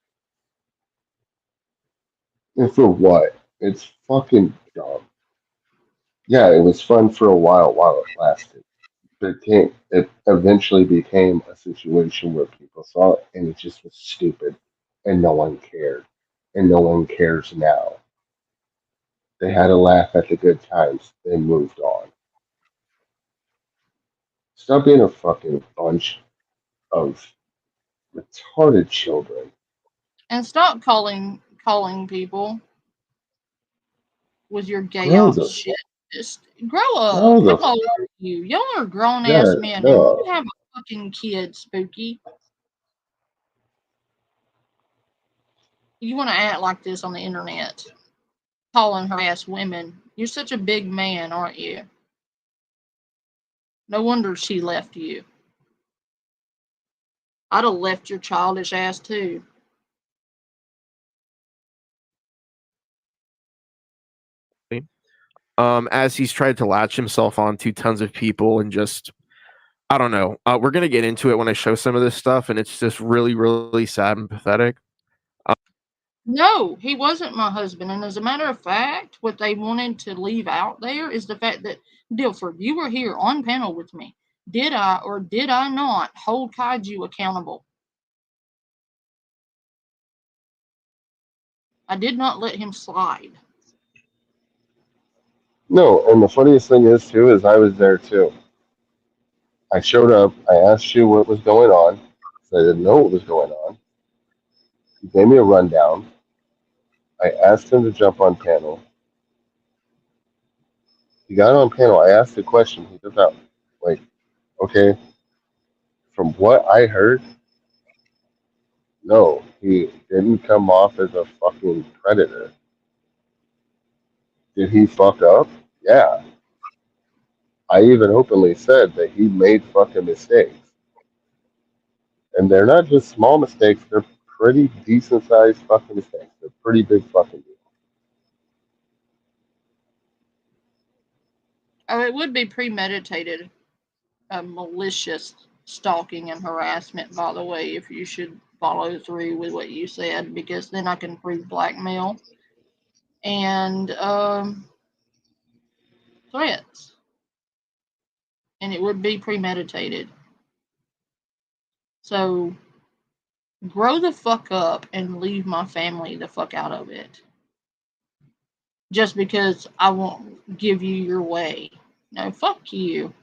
And for what? It's fucking dumb. Yeah, it was fun for a while it lasted. But it eventually became a situation where people saw it and it just was stupid and no one cared. And no one cares now. They had a laugh at the good times, they moved on. Stop being a fucking bunch of retarded children. and stop calling people with your gay Grow off the shit. Just grow up. grow How the old are you? Y'all are grown yeah, ass men, and you no. have a fucking kid, Spooky. You want to act like this on the internet, calling her ass women. You're such a big man, aren't you? No wonder she left you. I'd have left your childish ass too. As he's tried to latch himself onto tons of people and just I don't know. We're gonna get into it when I show some of this stuff, and it's just really, really sad and pathetic. No, he wasn't my husband. And as a matter of fact, what they wanted to leave out there is the fact that, Dilford, you were here on panel with me. Did I or did I not hold Kaiju accountable? I did not let him slide. No, and the funniest thing is too is I was there too. I showed up, I asked you what was going on, so I didn't know what was going on. He gave me a rundown. I asked him to jump on panel. He got on panel. I asked the question. He took out. Like, okay, from what I heard, no, he didn't come off as a fucking predator. Did he fuck up? Yeah. I even openly said that he made fucking mistakes. And they're not just small mistakes, they're pretty decent sized fucking mistakes. They're pretty big fucking deals. Oh, it would be premeditated, malicious stalking and harassment, by the way, if you should follow through with what you said, because then I can prove blackmail and threats. And it would be premeditated. So grow the fuck up and leave my family the fuck out of it. Just because I won't give you your way. No, fuck you.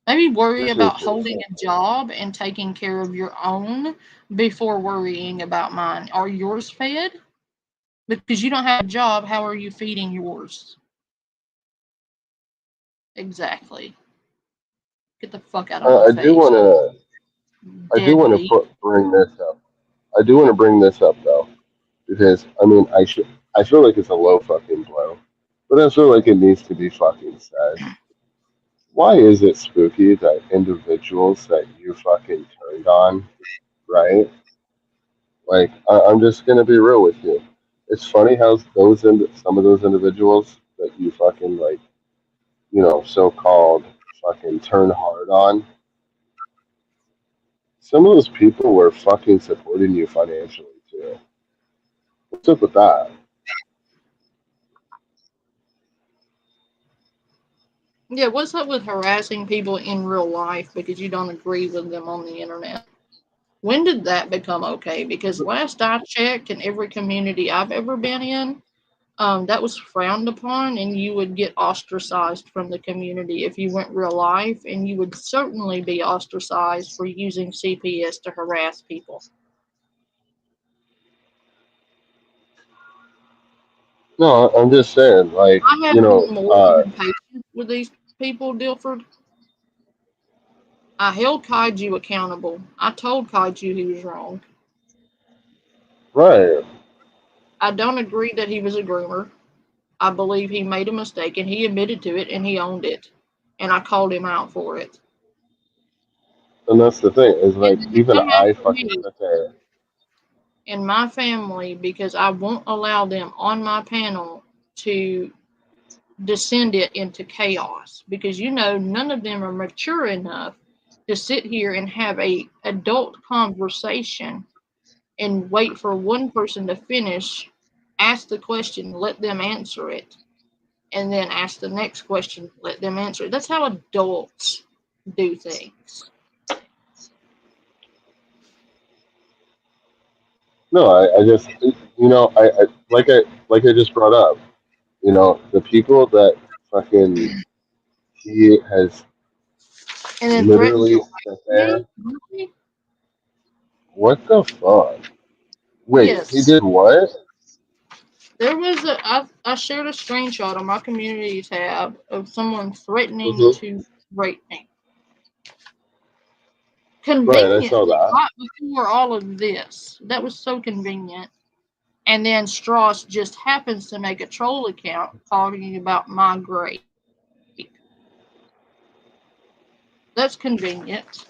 Maybe worry This is about holding a job and taking care of your own before worrying about mine. Are yours fed? Because you don't have a job, how are you feeding yours? Exactly. Get the fuck out of my I do face. want to. I do want to Deadbeat. bring this up. I do want to bring this up though, because I mean, I feel like it's a low fucking blow, but I feel like it needs to be fucking said. Why is it spooky that individuals that you fucking turned on, right? Like, I'm just gonna be real with you. It's funny how some of those individuals that you fucking like, so-called fucking turn hard on. Some of those people were fucking supporting you financially too. What's up with that? Yeah, what's up with harassing people in real life because you don't agree with them on the internet? When did that become okay? Because last I checked, in every community I've ever been in, that was frowned upon, and you would get ostracized from the community if you went real life, and you would certainly be ostracized for using CPS to harass people. No, I'm just saying, like, I have been more than patient with these people, Dilford. I held Kaiju accountable. I told Kaiju he was wrong. right. I don't agree that he was a groomer. I believe he made a mistake and he admitted to it and he owned it. And I called him out for it. And that's the thing, is like, And then even come I after fucking me sit there. and my family because I won't allow them on my panel to descend it into chaos because none of them are mature enough to sit here and have a adult conversation and wait for one person to finish, ask the question, let them answer it, and then ask the next question, let them answer it. That's how adults do things. No, I just, I like I just brought up, the people that fucking he has And then threaten to literally rape sat there. me? Really? What the fuck? Wait, he Yes. did what? There was I shared a screenshot on my community tab of someone threatening Mm-hmm. to rape me. Right, I saw Conveniently, that. right before all of this. That was so convenient. And then Strauss just happens to make a troll account talking about my grade. That's convenient,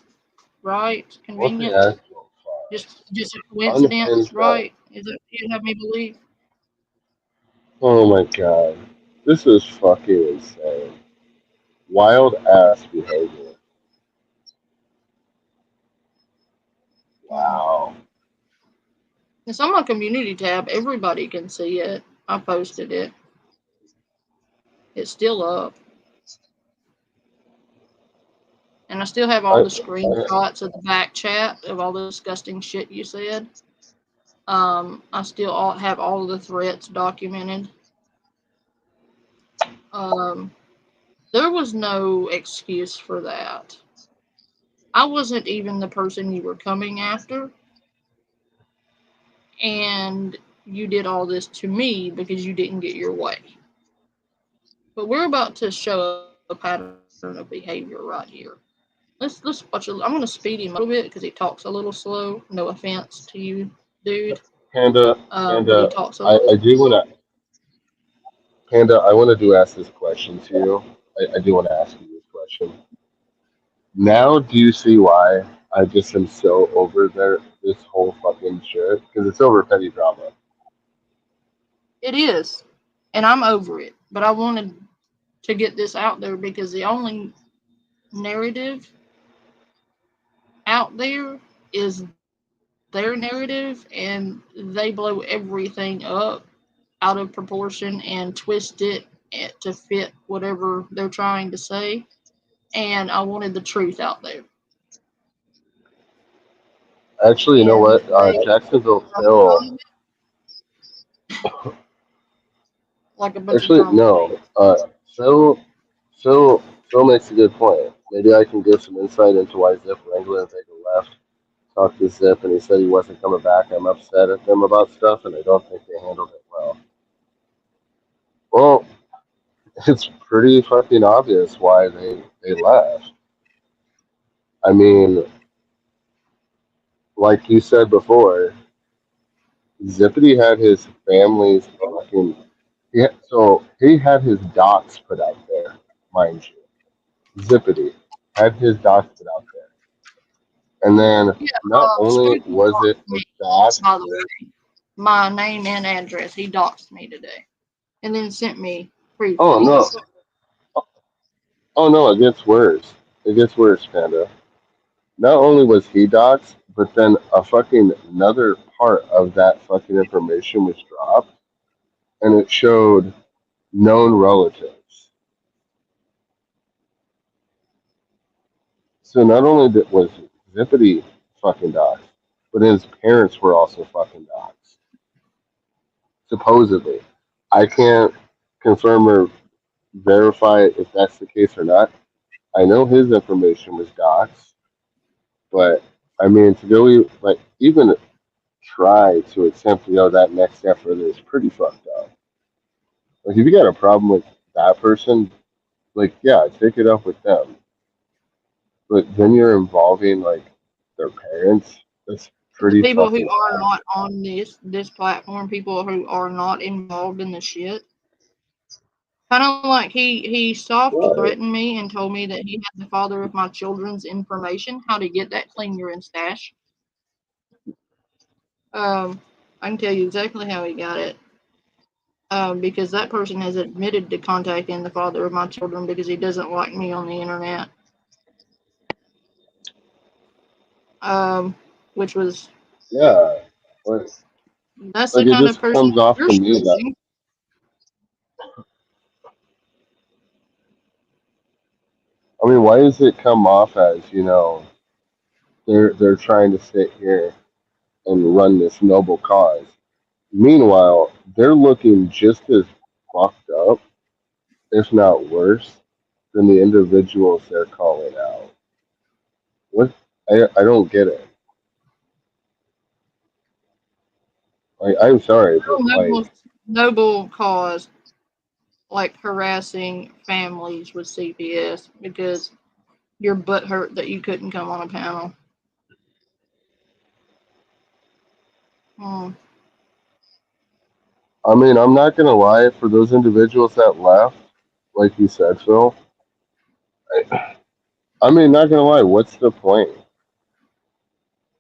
right? What the Convenient. actual fuck? Just a coincidence, Unhinged guy. right? Is it you have me believe? Oh my god. This is fucking insane. Wild ass behavior. Wow. It's on my community tab. Everybody can see it. I posted it. It's still up. And I still have all I, the screenshots of the back chat of all the disgusting shit you said. I still have all of the threats documented. There was no excuse for that. I wasn't even the person you were coming after. And you did all this to me because you didn't get your way. But we're about to show a pattern of behavior right here. Let's watch it. I'm gonna speed him a little bit because he talks a little slow. No offense to you, dude. Panda, But he Panda, talks a I little do want slow. to, Panda, I want to ask this question to you. I do want to ask you this question. Now, do you see why I just am so over this whole fucking shit? Because it's over petty drama. It is, and I'm over it. But I wanted to get this out there because the only narrative out there is their narrative, and they blow everything up out of proportion and twist it to fit whatever they're trying to say. And I wanted the truth out there. Actually, you know And what? they Jacksonville Phil. run like a bunch of Actually, drama no. queens. Phil, Phil, Phil makes a good point. Maybe I can give some insight into why Zip Wrangler and Vega left. Talked to Zip, and he said he wasn't coming back. I'm upset at them about stuff, and I don't think they handled it well. Well, it's pretty fucking obvious why they left. I mean, like you said before, Zippity had his family's fucking. So he had his docs put out there, mind you. Zippity had his docs put out there. And then Yeah, not only Spooky was it doxed the me, docs. by the way. My name and address. He doxed me today. And then sent me proof Oh, that he no. doxed me. Oh, no, it gets worse. It gets worse, Panda. Not only was he doxxed, but then a fucking another part of that fucking information was dropped, and it showed known relatives. So not only was Zippity fucking doxxed, but his parents were also fucking doxxed. Supposedly. I can't confirm or verify if that's the case or not. I know his information was doxxed, but I mean, to go like even try to attempt to go that next step further is pretty fucked up. Like if you got a problem with that person, like yeah, take it up with them. But then you're involving like their parents. That's pretty people fucking who are bad. not on this platform, people who are not involved in the shit. Kind of like he soft Right. threatened me and told me that he had the father of my children's information, how to get that, clean urine stash. I can tell you exactly how he got it. Because that person has admitted to contacting the father of my children because he doesn't like me on the internet. Which was Yeah. that's the Like it kind of just person comes off you're to me that, shooting. I mean, why does it come off as, you know, they're trying to sit here and run this noble cause? Meanwhile, they're looking just as fucked up, if not worse, than the individuals they're calling out. What? I don't get it. Like, I'm sorry, but like, Noble cause like harassing families with CPS because your butt hurt that you couldn't come on a panel. I mean, I'm not gonna lie. For those individuals that left, like you said, Phil. I mean, not gonna lie. What's the point?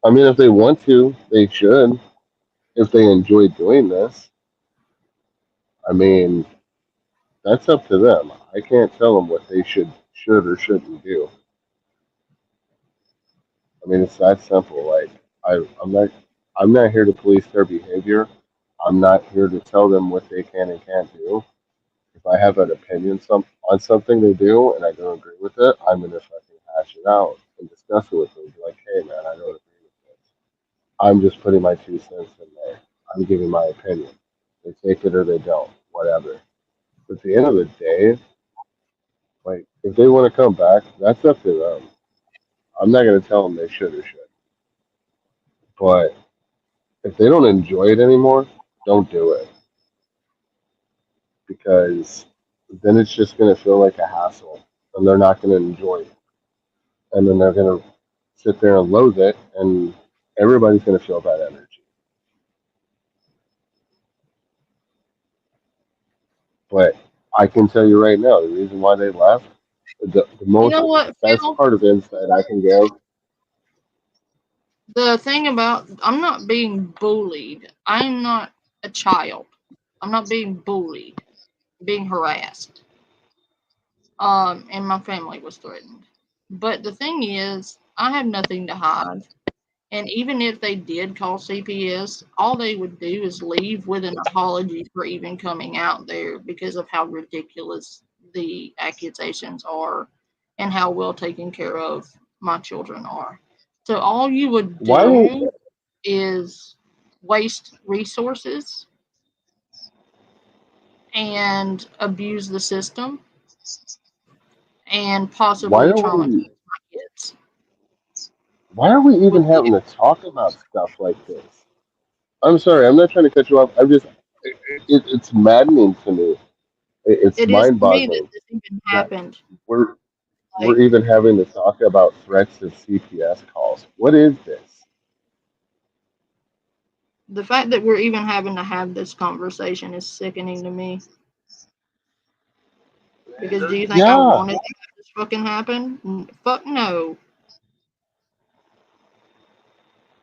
I mean, if they want to, they should. If they enjoy doing this, I mean, that's up to them. I can't tell them what they should or shouldn't do. I mean, it's that simple. Like, I'm not here to police their behavior. I'm not here to tell them what they can and can't do. If I have an opinion on something they do and I don't agree with it, I'm gonna fucking hash it out and discuss it with them. Be like, hey man, I don't agree with this. I'm just putting my 2 cents in there. I'm giving my opinion. They take it or they don't, whatever. But at the end of the day, like if they want to come back, that's up to them. I'm not gonna tell them they should or should. But if they don't enjoy it anymore, don't do it because then it's just gonna feel like a hassle, and they're not gonna enjoy it, and then they're gonna sit there and loathe it, and everybody's gonna feel that energy. But I can tell you right now, the reason why they left, the You most know what, best Phil? part of insight I can give. The thing about I'm not being bullied. I'm not a child. I'm not being bullied. I'm being harassed. And my family was threatened. But the thing is, I have nothing to hide. And even if they did call CPS, all they would do is leave with an apology for even coming out there because of how ridiculous the accusations are and how well taken care of my children are. So all you would Why? do is waste resources and abuse the system and Why possibly are traumatize we? my kids Why are we even with the having to talk about stuff like this? I'm sorry, I'm not trying to cut you off. I'm just, it's maddening to me. It's it is to me that mind-boggling this even that happened. we're Like we're even having to talk about threats of CPS calls. What is this? the fact that we're even having to have this conversation is sickening to me. Because do you think I Yeah. wanted to have this fucking happen? Fuck no.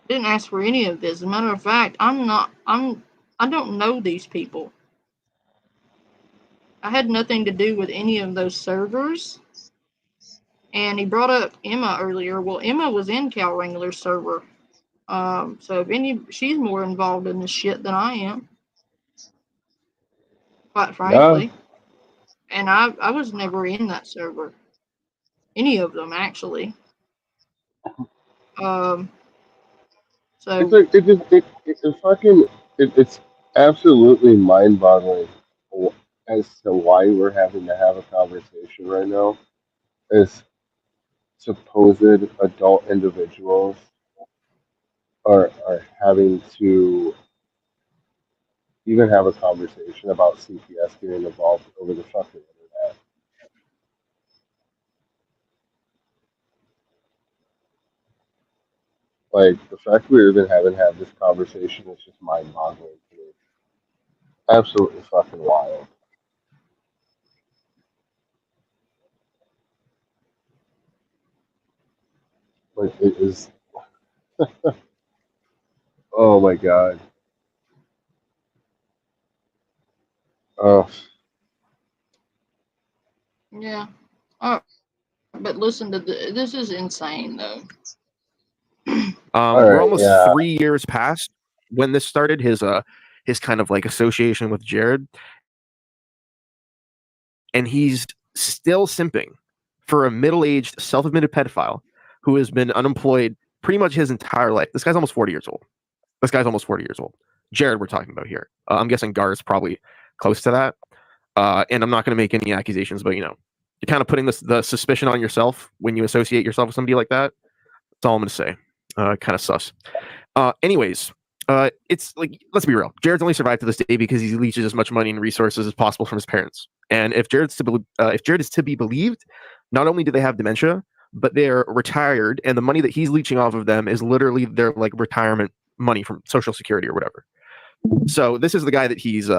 Didn't ask for any of this. As a matter of fact, I don't know these people. I had nothing to do with any of those servers. And he brought up Emma earlier. Well, Emma was in Cal Wrangler's server. So if she's more involved in this shit than I am, quite Yeah. frankly. And I was never in that server. Any of them actually. Um, It's so like it's fucking it's absolutely mind-boggling as to why we're having to have a conversation right now. As supposed adult individuals are having to even have a conversation about CPS getting involved over the fucking internet. Like, the fact we even haven't had this conversation is just mind-boggling to me. Absolutely fucking wild. Like, it is. Oh my god. Oh, Yeah. Oh, but listen to this is insane though. all We're right. almost Yeah. 3 years past when this started. His kind of like association with Jared, and he's still simping for a middle-aged, self-admitted pedophile who has been unemployed pretty much his entire life. This guy's almost 40 years old. Jared, we're talking about here. I'm guessing Gar is probably close to that. And I'm not going to make any accusations, but you're kind of putting the suspicion on yourself when you associate yourself with somebody like that. That's all I'm going to say. Kind of sus. Anyways, it's like, let's be real. Jared's only survived to this day because he leeches as much money and resources as possible from his parents. And if Jared is to be believed, not only do they have dementia, but they're retired, and the money that he's leeching off of them is literally their like retirement money from Social Security or whatever. So this is the guy that he's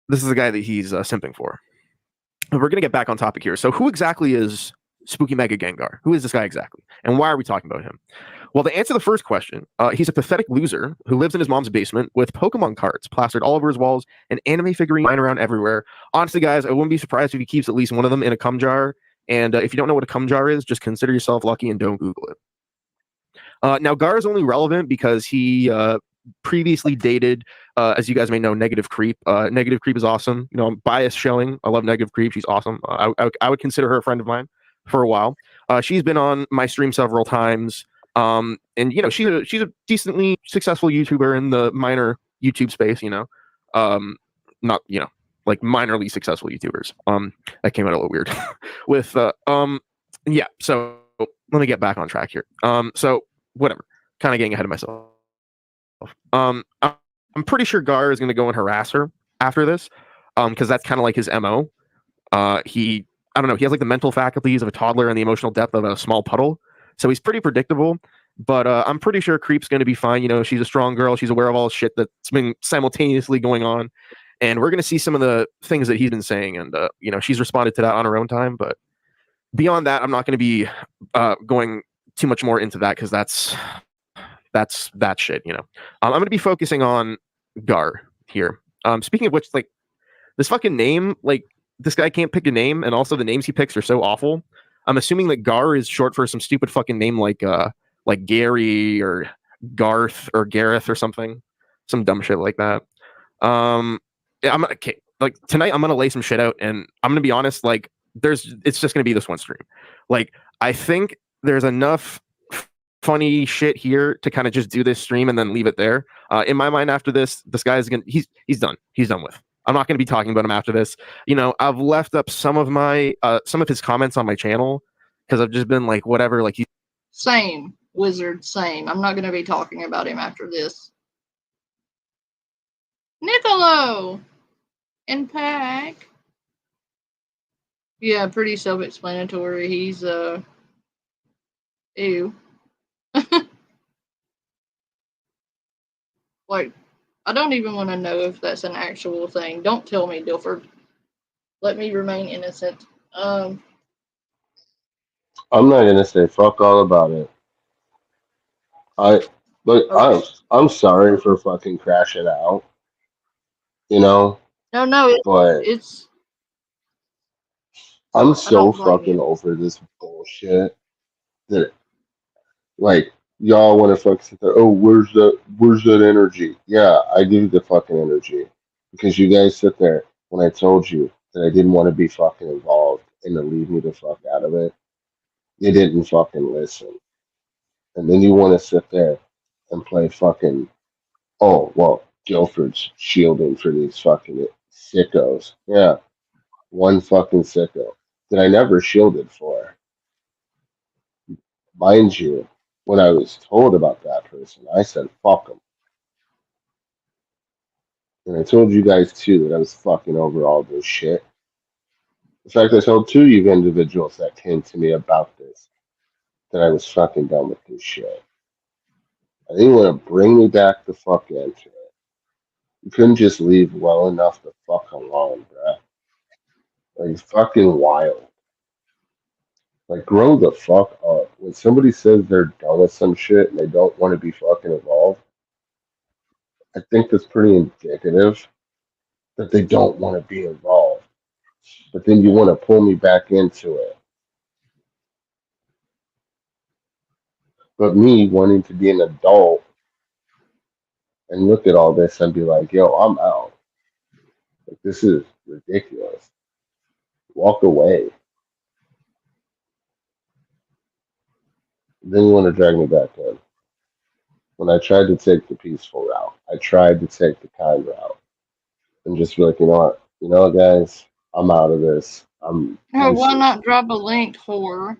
simping for. And we're gonna get back on topic here. So who exactly is Spooky Mega Gengar? Who is this guy exactly, and why are we talking about him? Well, to answer the first question, he's a pathetic loser who lives in his mom's basement with Pokemon cards plastered all over his walls and anime figurines lying around everywhere. Honestly, guys, I wouldn't be surprised if he keeps at least one of them in a cum jar. And if you don't know what a cum jar is, just consider yourself lucky and don't Google it. Now, Gar is only relevant because he previously dated, as you guys may know, Negative Creep. Negative Creep is awesome. I'm bias showing. I love Negative Creep. She's awesome. I would consider her a friend of mine for a while. She's been on my stream several times. And she's a decently successful YouTuber in the minor YouTube space. Not like minorly successful YouTubers. That came out a little weird. With yeah. So let me get back on track here. So whatever. Kind of getting ahead of myself. I'm pretty sure Gar is going to go and harass her after this, because that's kind of like his MO. I don't know. He has like the mental faculties of a toddler and the emotional depth of a small puddle. So he's pretty predictable, but I'm pretty sure Creep's going to be fine. She's a strong girl. She's aware of all the shit that's been simultaneously going on. And we're going to see some of the things that he's been saying. And, she's responded to that on her own time. But beyond that, I'm not going to be going too much more into that because that's that shit. I'm going to be focusing on Gar here. Speaking of which, like, this fucking name, like, this guy can't pick a name, and also the names he picks are so awful. I'm assuming that Gar is short for some stupid fucking name like Gary or Garth or Gareth or something, some dumb shit like that. Yeah, okay. Like, tonight I'm gonna lay some shit out, and I'm gonna be honest. Like, it's just gonna be this one stream. Like, I think there's enough funny shit here to kind of just do this stream and then leave it there. In my mind, after this guy's gonna he's done. He's done with. I'm not going to be talking about him after this. I've left up some of his comments on my channel because I've just been like, whatever. Like, Same, Wizard, same. I'm not going to be talking about him after this. Niccolo and Pack. Yeah, pretty self-explanatory. He's ew. Like, I don't even want to know if that's an actual thing. Don't tell me, Dilford. Let me remain innocent. I'm not gonna say fuck all about it. Okay. I'm sorry for fucking crashing out. No, But it's. I'm I so don't blame fucking you. over this bullshit that, like, y'all want to fucking sit there. Oh, where's that energy? Yeah, I give you the fucking energy because you guys sit there when I told you that I didn't want to be fucking involved and to leave me the fuck out of it. You didn't fucking listen, and then you want to sit there and play fucking. Oh well, Guilford's shielding for these fucking sickos. Yeah, one fucking sicko that I never shielded for. Mind you, when I was told about that person, I said, fuck him. And I told you guys too that I was fucking over all this shit. In fact, I told two of you individuals that came to me about this. that I was fucking done with this shit. I didn't want to bring me back the fuck into it. You couldn't just leave well enough to fuck alone, bruh. Like, it's fucking wild. Like, grow the fuck up. When somebody says they're done with some shit and they don't want to be fucking involved, I think that's pretty indicative that they don't want to be involved. But then you want to pull me back into it. But me wanting to be an adult and look at all this and be like, yo, I'm out. Like, this is ridiculous. Walk away. Then you want to drag me back in. When I tried to take the peaceful route, I tried to take the kind route and just be like, you know what, guys, I'm out of this. I'm Oh, why deuces. not drop a link, whore?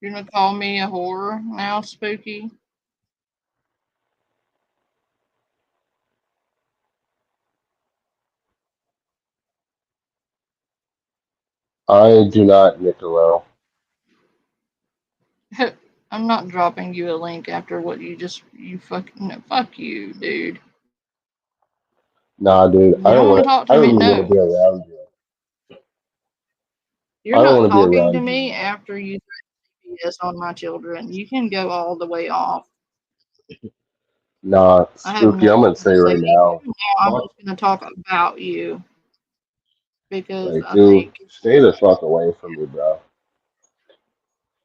You're gonna call me a whore now, Spooky? I do not, Niccolo. I'm not dropping you a link after what you fucking, no, fuck you, dude. Nah, dude, You don't want to talk I to don't me? even want to No. be around you. You're I don't not want to be talking to around me you. after you threatened CPS on my children. You can go all the way off. Nah, I have Spooky, I'm nothing gonna to say say right to you. now, Now I'm fuck, just going to talk about you because like, I dude, think stay the fuck away from me, bro.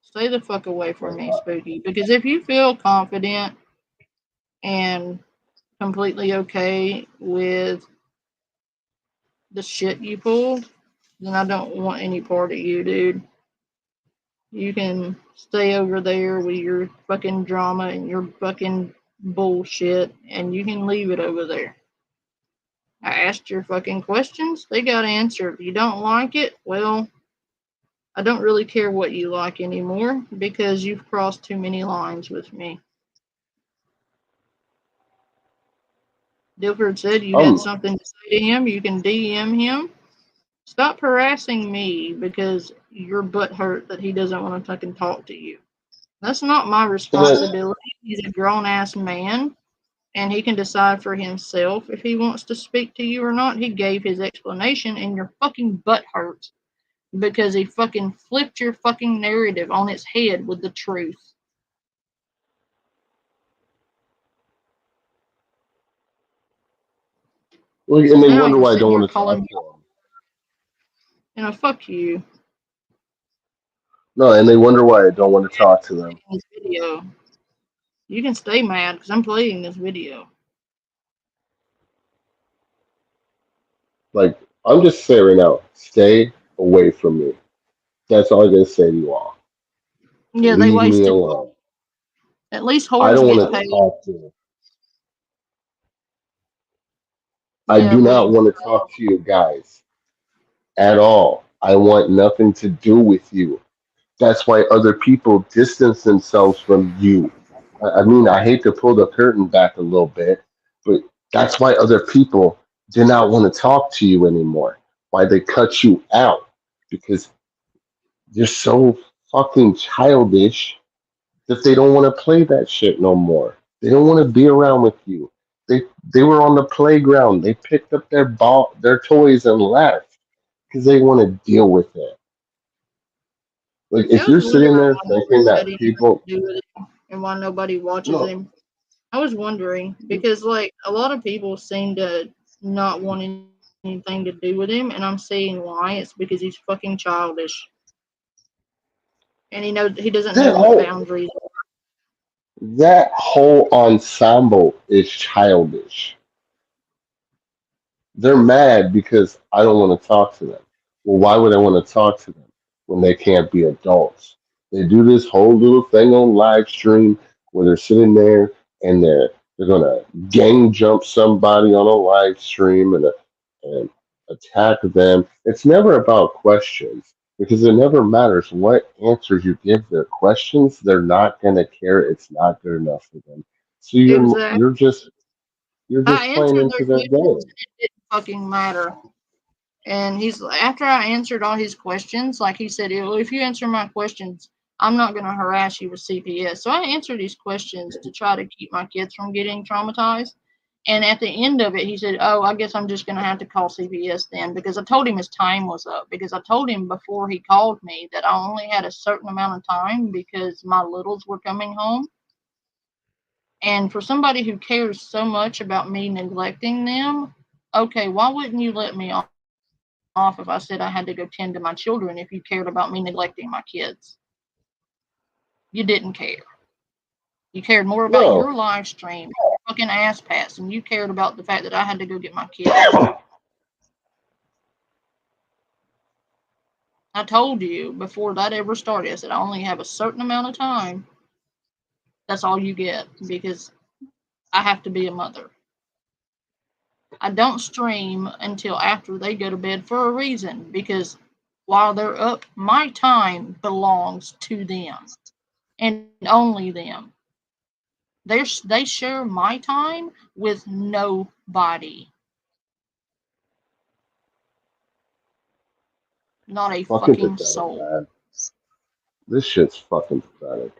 stay the fuck away from Like, me, Spooky. Because if you feel confident and completely okay with the shit you pulled, then I don't want any part of you, dude. You can stay over there with your fucking drama and your fucking bullshit, and you can leave it over there. I asked your fucking questions, they got answered. If you don't like it, well, I don't really care what you like anymore because you've crossed too many lines with me. Dilford said you had I'm, something to say to him, you can DM him. Stop harassing me because your butt hurt that he doesn't want to fucking talk to you. That's not my and then, responsibility. He's a grown ass man and he can decide for himself if he wants to speak to you or not. He gave his explanation and your fucking butt hurts because he fucking flipped your fucking narrative on its head with the truth. like, So and they now wonder you're why I sitting don't here want to calling talk me, to them. fuck you. No, and they wonder why I don't want to talk to them. This video. You can stay mad because I'm playing this video. Like, I'm just saying right now, stay away from me. That's all I'm gonna say to you all. Yeah, they Leave me wasted. alone. At least I whores don't get want to paid. talk to you. I Yeah, do but not want to talk to you guys at all. I want nothing to do with you. That's why other people distance themselves from you. I mean, I hate to pull the curtain back a little bit, but that's why other people do not want to talk to you anymore. Why they cut you out because you're so fucking childish that they don't want to play that shit no more. They don't want to be around with you. They were on the playground. They picked up their toys and left because they want to deal with it. Like I if was you're wondering sitting there why thinking nobody had that anything people to do with it and why nobody watches no, him. I was wondering because, like, a lot of people seem to not want anything to do with him, and I'm saying why. It's because he's fucking childish, and he doesn't that know what whole boundaries are. that whole ensemble is childish. They're mad because I don't want to talk to them. Well, why would I want to talk to them when they can't be adults? They do this whole little thing on live stream where they're sitting there and they're gonna gang jump somebody on a live stream and attack them. It's never about questions because it never matters what answers you give their questions. They're not gonna care. It's not good enough for them. So Exactly. you're I just playing answered into their their questions, game. and it didn't fucking matter. And he's after I answered all his questions, like he said, well, if you answer my questions, I'm not going to harass you with CPS. So I answered these questions to try to keep my kids from getting traumatized. And at the end of it, he said, oh, I guess I'm just going to have to call CPS then, because I told him his time was up, because I told him before he called me that I only had a certain amount of time because my littles were coming home. And for somebody who cares so much about me neglecting them, okay, why wouldn't you let me off if I said I had to go tend to my children if you cared about me neglecting my kids? You didn't care. You cared more about No. your live stream, your fucking ass pats, and you cared about the fact that I had to go get my kids. I told you before that ever started, I said I only have a certain amount of time. That's all you get, because I have to be a mother. I don't stream until after they go to bed for a reason, because while they're up, my time belongs to them and only them. They share my time with nobody. Not a Fucking fucking pathetic, soul. man. This shit's fucking pathetic.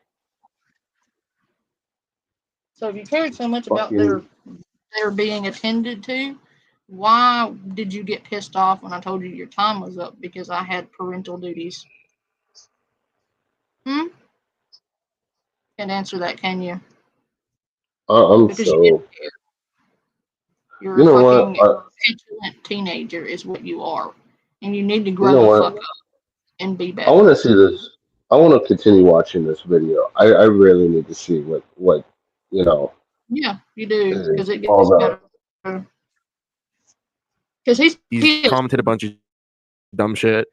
So if you cared so much about Fucking their being attended to, why did you get pissed off when I told you your time was up because I had parental duties? Can't answer that, can you? I'm Because you so. didn't care. You're You a know fucking what? petulant teenager is what you are. And you need to You grow know the what? fuck up and be I want better. to see this. I want to continue watching this video. I really need to see what you know Yeah, you do, because it all gets about. better. Because he's He's commented a bunch of dumb shit.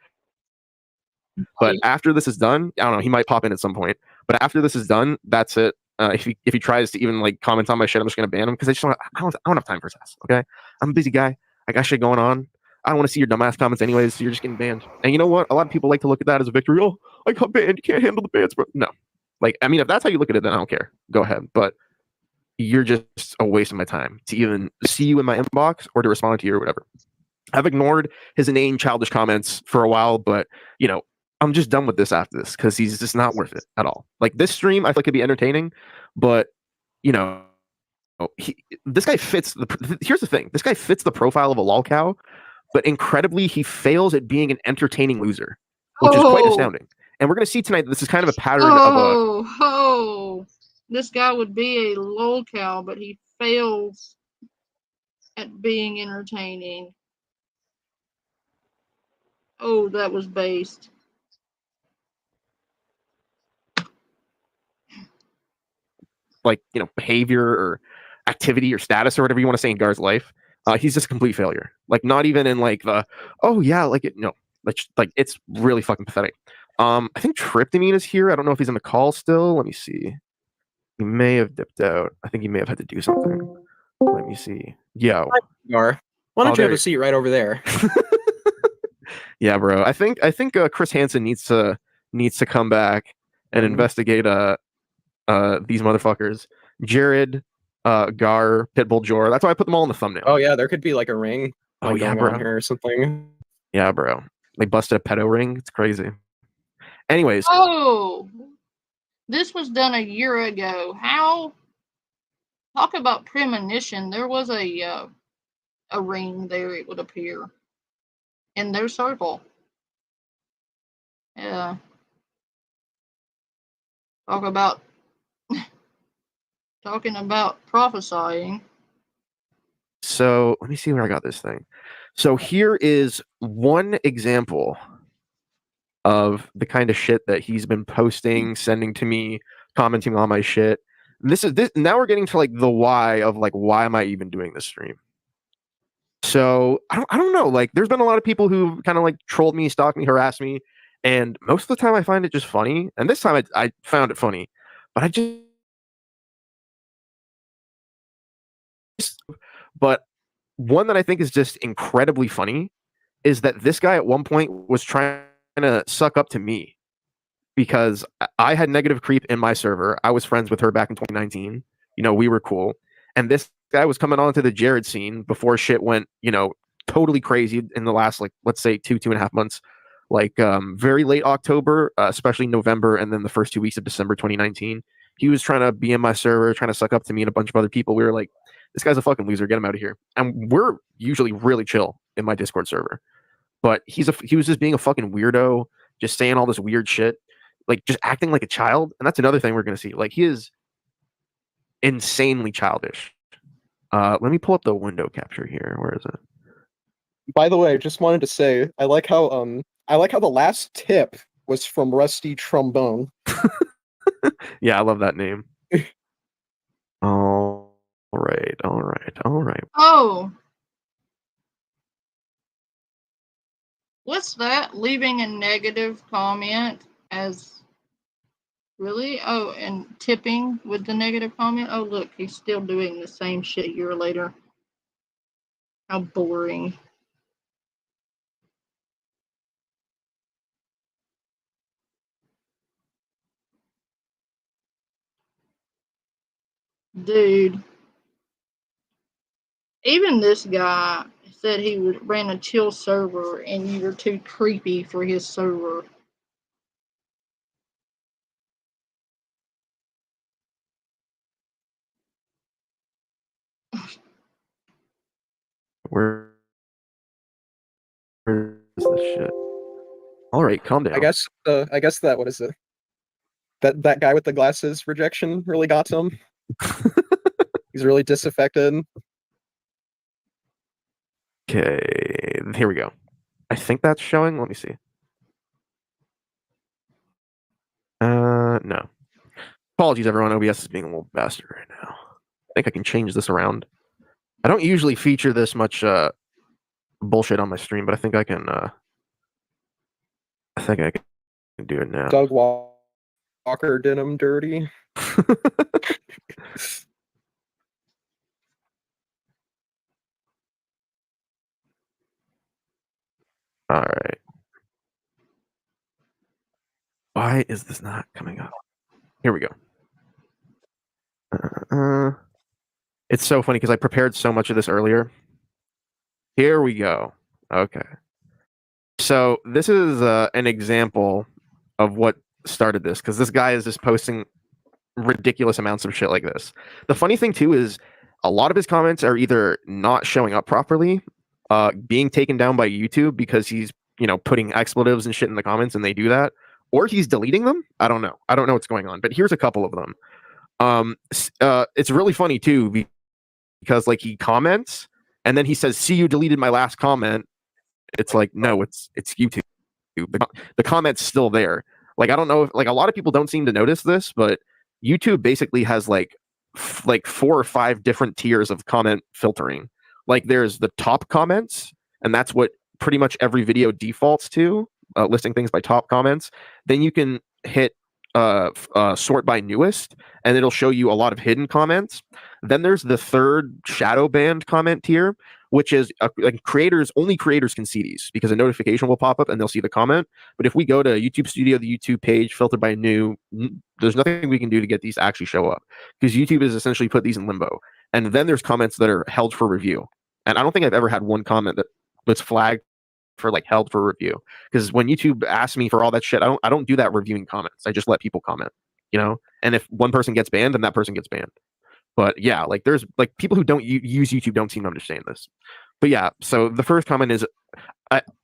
But after this is done, I don't know, he might pop in at some point. But after this is done, that's it. If he tries to even like comment on my shit, I'm just gonna ban him, because I don't have time for his ass. Okay, I'm a busy guy. I got shit going on. I don't want to see your dumbass comments anyways. So you're just getting banned. And you know what? A lot of people like to look at that as a victory. Oh, I got banned. You can't handle the bans, bro. No, like, I mean, if that's how you look at it, then I don't care. Go ahead. But you're just a waste of my time to even see you in my inbox or to respond to you or whatever. I've ignored his inane childish comments for a while, but you know, I'm just done with this after this, because he's just not worth it at all. Like, this stream, I feel like it'd be entertaining, but you know, this guy fits here's the thing. This guy fits the profile of a lol cow, but incredibly, he fails at being an entertaining loser, which is quite astounding. And we're going to see tonight that this is kind of a pattern of this guy would be a lol cow, but he fails at being entertaining. Oh, that was based. like, you know, behavior or activity or status or whatever you want to say in Gar's life. He's just a complete failure. Like, not even in like the, oh yeah, like it, no, like it's really fucking pathetic. I think Tryptamine is here. I don't know if he's in the call still. Let me see. He may have dipped out. I think he may have had to do something. Let me see. Yo, Gar, why don't you have a seat right over there? Yeah, bro. I think Chris Hansen needs to come back and investigate these motherfuckers. Jared, Gar, Pitbull, Jor. That's why I put them all in the thumbnail. Oh yeah, there could be like a ring yeah, going bro. on here or something. Yeah, bro. They busted a pedo ring. It's crazy. Anyways. Oh, this was done a year ago. How? Talk about premonition. There was a ring there, it would appear, in their circle. Yeah. Talking about prophesying. So let me see where I got this thing. So here is one example of the kind of shit that he's been posting, sending to me, commenting on my shit. This now we're getting to like the why of like, why am I even doing this stream? So I don't know. Like, there's been a lot of people who kind of like trolled me, stalked me, harassed me, and most of the time I find it just funny. And this time I found it funny, but but one that I think is just incredibly funny is that this guy at one point was trying to suck up to me because I had negative creep in my server. I was friends with her back in 2019. You know, we were cool. And this guy was coming onto the Jared scene before shit went, you know, totally crazy in the last, like, let's say 2.5 months like very late October, especially November, and then the first 2 weeks of December 2019. He was trying to be in my server, trying to suck up to me and a bunch of other people. We were like, this guy's a fucking loser. Get him out of here. And we're usually really chill in my Discord server. But he was just being a fucking weirdo, just saying all this weird shit, like just acting like a child. And that's another thing we're going to see. Like, he is insanely childish. Let me pull up the window capture here. Where is it? By the way, just wanted to say, I like how the last tip was from Rusty Trombone. Yeah, I love that name. All right. Oh. What's that? Leaving a negative comment as... Really? Oh, and tipping with the negative comment? Oh, look, he's still doing the same shit a year later. How boring. Dude. Even this guy said he ran a chill server and you're too creepy for his server. Where is this shit? All right, calm down. I guess that, what is it? That guy with the glasses rejection really got to him. He's really disaffected. Okay, here we go. I think that's showing. Let me see. No. Apologies, everyone. OBS is being a little bastard right now. I think I can change this around. I don't usually feature this much bullshit on my stream, but I think I can. I think I can do it now. Doug Walker did him dirty. All right. Why is this not coming up? Here we go. It's so funny because I prepared so much of this earlier. Here we go. Okay. So this is an example of what started this, because this guy is just posting ridiculous amounts of shit like this. The funny thing too is a lot of his comments are either not showing up properly, being taken down by YouTube because he's, putting expletives and shit in the comments and they do that, or he's deleting them. I don't know what's going on, but here's a couple of them. It's really funny too because like he comments and then he says, "See, you deleted my last comment." It's like, no, it's YouTube. The comment's still there. Like, I don't know if, like, a lot of people don't seem to notice this, but YouTube basically has like 4 or 5 different tiers of comment filtering. Like, there's the top comments, and that's what pretty much every video defaults to, listing things by top comments. Then you can hit sort by newest, and it'll show you a lot of hidden comments. Then there's the third shadow banned comment tier, which is like only creators can see these because a notification will pop up and they'll see the comment. But if we go to YouTube Studio, the YouTube page, filtered by new, there's nothing we can do to get these to actually show up because YouTube has essentially put these in limbo. And then there's comments that are held for review. And I don't think I've ever had one comment that's flagged for like held for review, because when YouTube asks me for all that shit, I don't do that reviewing comments. I just let people comment, and if one person gets banned, then that person gets banned. But yeah, like there's like people who don't use YouTube don't seem to understand this. But yeah, so the first comment is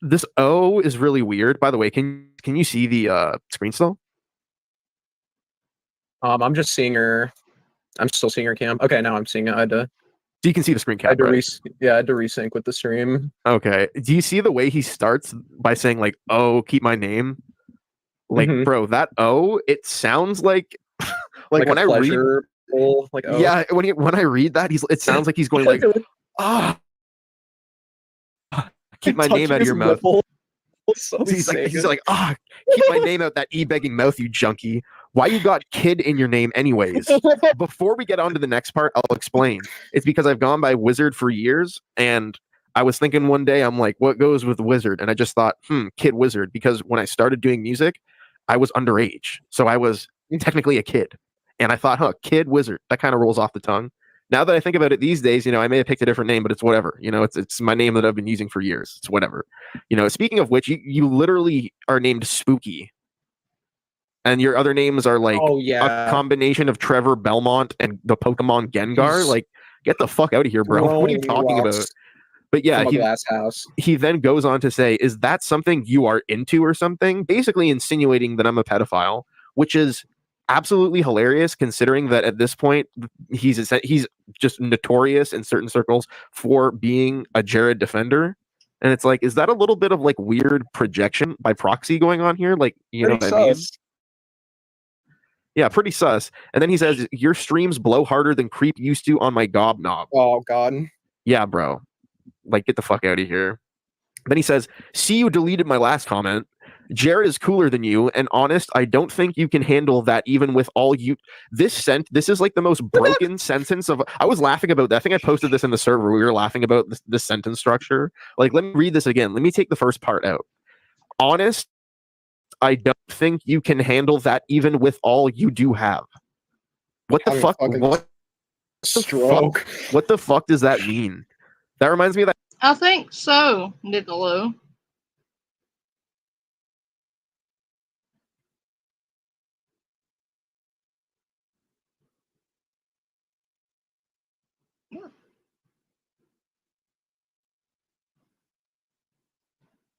this O is really weird. By the way, can you see the screen still? I'm just seeing her. I'm still seeing her cam. Okay, now I'm seeing it. I had to. So you can see the screen cap. I had to resync with the stream. Okay. Do you see the way he starts by saying like, "Oh, keep my name"? Like, bro, that O, it sounds like like when I read, like, oh. Yeah, when I read that, it sounds like he's going like, keep my name out of your mouth. So he's like, keep my name out that e-begging mouth, you junkie. Why you got kid in your name anyways? Before we get on to the next part, I'll explain. It's because I've gone by Wizard for years, and I was thinking one day, I'm like, what goes with Wizard? And I just thought, Kid Wizard, because when I started doing music, I was underage. So I was technically a kid. And I thought, Kid Wizard, that kind of rolls off the tongue. Now that I think about it these days, I may have picked a different name, but it's whatever. It's my name that I've been using for years. It's whatever. Speaking of which, you literally are named Spooky. And your other names are like a combination of Trevor Belmont and the Pokemon Gengar. Like, get the fuck out of here, bro. What are you talking about? But yeah, from a glass house. He then goes on to say, is that something you are into or something? Basically insinuating that I'm a pedophile, which is absolutely hilarious considering that at this point, he's just notorious in certain circles for being a Jared defender. And it's like, is that a little bit of like weird projection by proxy going on here? Like, you know what I mean? Yeah, pretty sus. And then he says, your streams blow harder than Creep used to on my gob knob. Oh, God. Yeah, bro. Like, get the fuck out of here. Then he says, see, you deleted my last comment. Jared is cooler than you, and honest, I don't think you can handle that even with all you... This is like the most broken sentence of... I was laughing about that. I think I posted this in the server. We were laughing about this sentence structure. Like, let me read this again. Let me take the first part out. Honest, I don't think you can handle that even with all you do have. What the fuck? What stroke? What the fuck does that mean? That reminds me of that. I think so, Nicolo.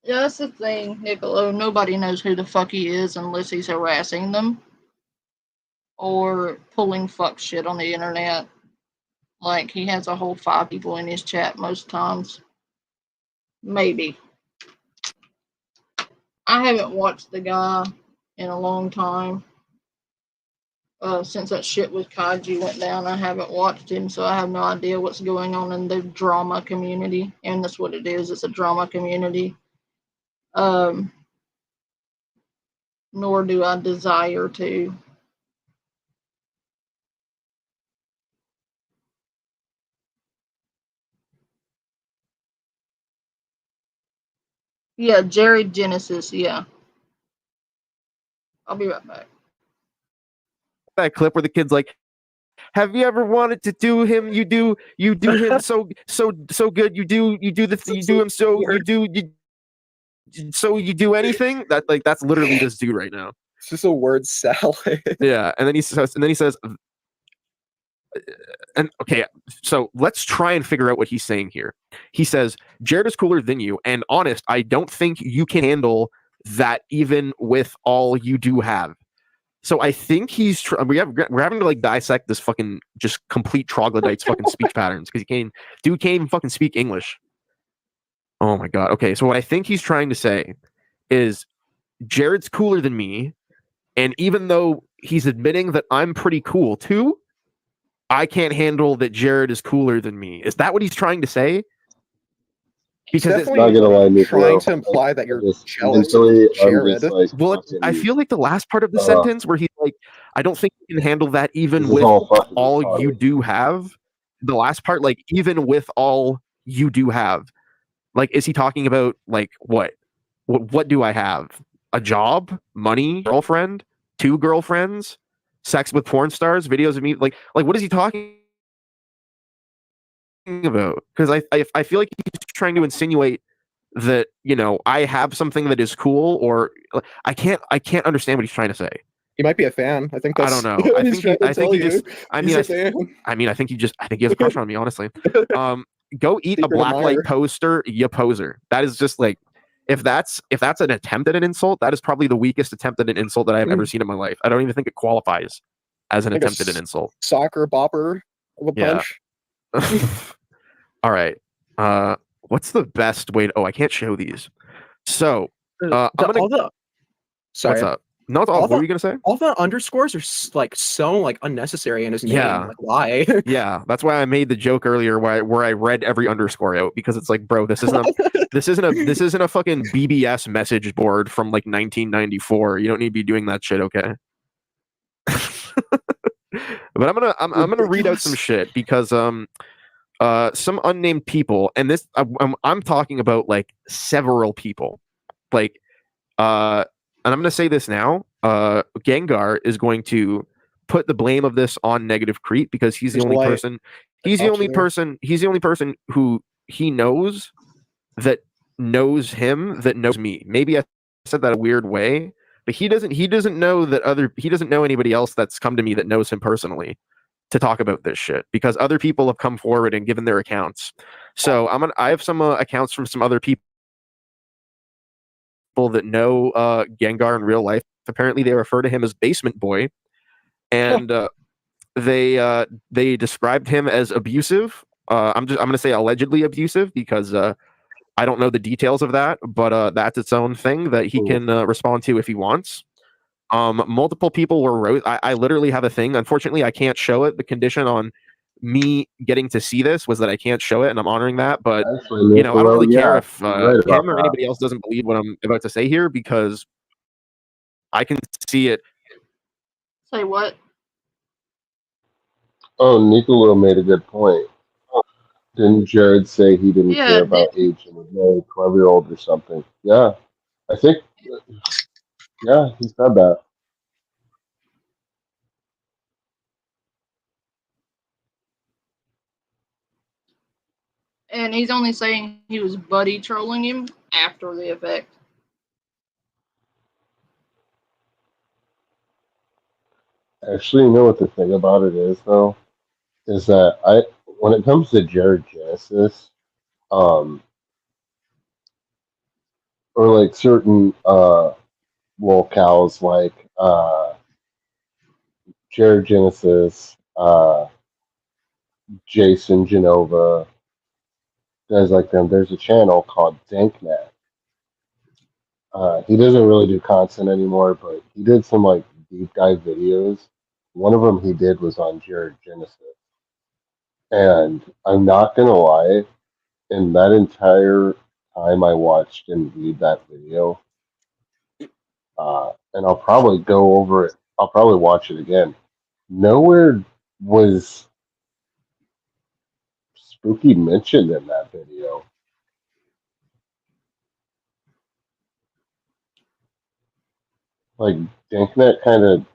Yeah, that's the thing, Nicolo. Nobody knows who the fuck he is unless he's harassing them or pulling fuck shit on the internet. Like, he has a whole 5 people in his chat most times. Maybe. I haven't watched the guy in a long time. Since that shit with Kaiji went down, I haven't watched him, so I have no idea what's going on in the drama community. And that's what it is. It's a drama community. Nor do I desire to. Yeah, Jared Genesis, yeah. I'll be right back. That clip where the kid's like, have you ever wanted to do him? You do him so good. You do him so you do anything? That's literally this dude right now. It's just a word salad. Yeah, and then he says, and okay, so let's try and figure out what he's saying here. He says, Jared is cooler than you, and honest, I don't think you can handle that even with all you do have. So I think we're having to like dissect this fucking just complete troglodyte's fucking speech patterns because dude can't even fucking speak English. Oh my god. Okay, so what I think he's trying to say is Jared's cooler than me, and even though he's admitting that I'm pretty cool too, I can't handle that Jared is cooler than me. Is that what he's trying to say? Because it's not gonna lie, me trying to imply that you're jealous of Jared. Well, I feel like the last part of the sentence where he's like, I don't think you can handle that even with all you do have. The last part, like, even with all you do have. Like, is he talking about, like, what? What do I have? A job? Money? Girlfriend? 2 girlfriends? Sex with porn stars? Videos of me? Like what is he talking about? Because I feel like he's trying to insinuate that, I have something that is cool, or I can't understand what he's trying to say. He might be a fan. I think that's... I don't know. I think he has a crush on me, honestly. Go eat a blacklight poster, you poser. That is just like, if that's an attempt at an insult, that is probably the weakest attempt at an insult that I've ever seen in my life. I don't even think it qualifies as an attempt at an insult. Soccer bopper of a punch. All right. What's the best way to... Oh, I can't show these. So, I'm gonna... Sorry. What's up? No, it's all. What were you gonna say? All the underscores are so unnecessary in his name. Yeah. Like, why? Yeah, that's why I made the joke earlier where I read every underscore out, because it's like, bro, this isn't a fucking BBS message board from like 1994. You don't need to be doing that shit, okay? But I'm gonna read out some shit because some unnamed people, and this I'm talking about like several people, like and I'm going to say this now. Gengar is going to put the blame of this on Negative Creep because he's the only person. He's the only Popular. person. He's the only person who he knows that knows him that knows me. Maybe I said that a weird way, but he doesn't. He doesn't know that other. He doesn't know anybody else that's come to me that knows him personally to talk about this shit, because other people have come forward and given their accounts. So I have some accounts from some other people that know Gengar in real life. Apparently, they refer to him as Basement Boy, and they described him as abusive. I'm gonna say allegedly abusive, because I don't know the details of that, but that's its own thing that he can respond to if he wants. Multiple people were I literally have a thing. Unfortunately, I can't show it. The condition on me getting to see this was that I can't show it, and I'm honoring that. But Actually, I don't really care yeah, if you're right about him or that. anybody else doesn't believe what I'm about to say here, because I can see it. Say what? Oh, Niccolo made a good point. Didn't Jared say he didn't Yeah, care about age and was married 12-year-old or something? Yeah, I think, yeah, he said that. and he's only saying he was buddy trolling him after the effect. Actually, you know what the thing about it is, though? Is that when it comes to Jared Genesis, or like certain, locales like, Jared Genesis, Jason Genova, guys like them, there's a channel called Danknet. He doesn't really do content anymore, but he did some like deep dive videos. One of them he did was on Jared Genesis. And I'm not gonna lie, in that entire time I watched and viewed that video, and I'll probably go over it. I'll probably watch it again. Nowhere was Spooky mentioned in that video. Like Danknet kind of,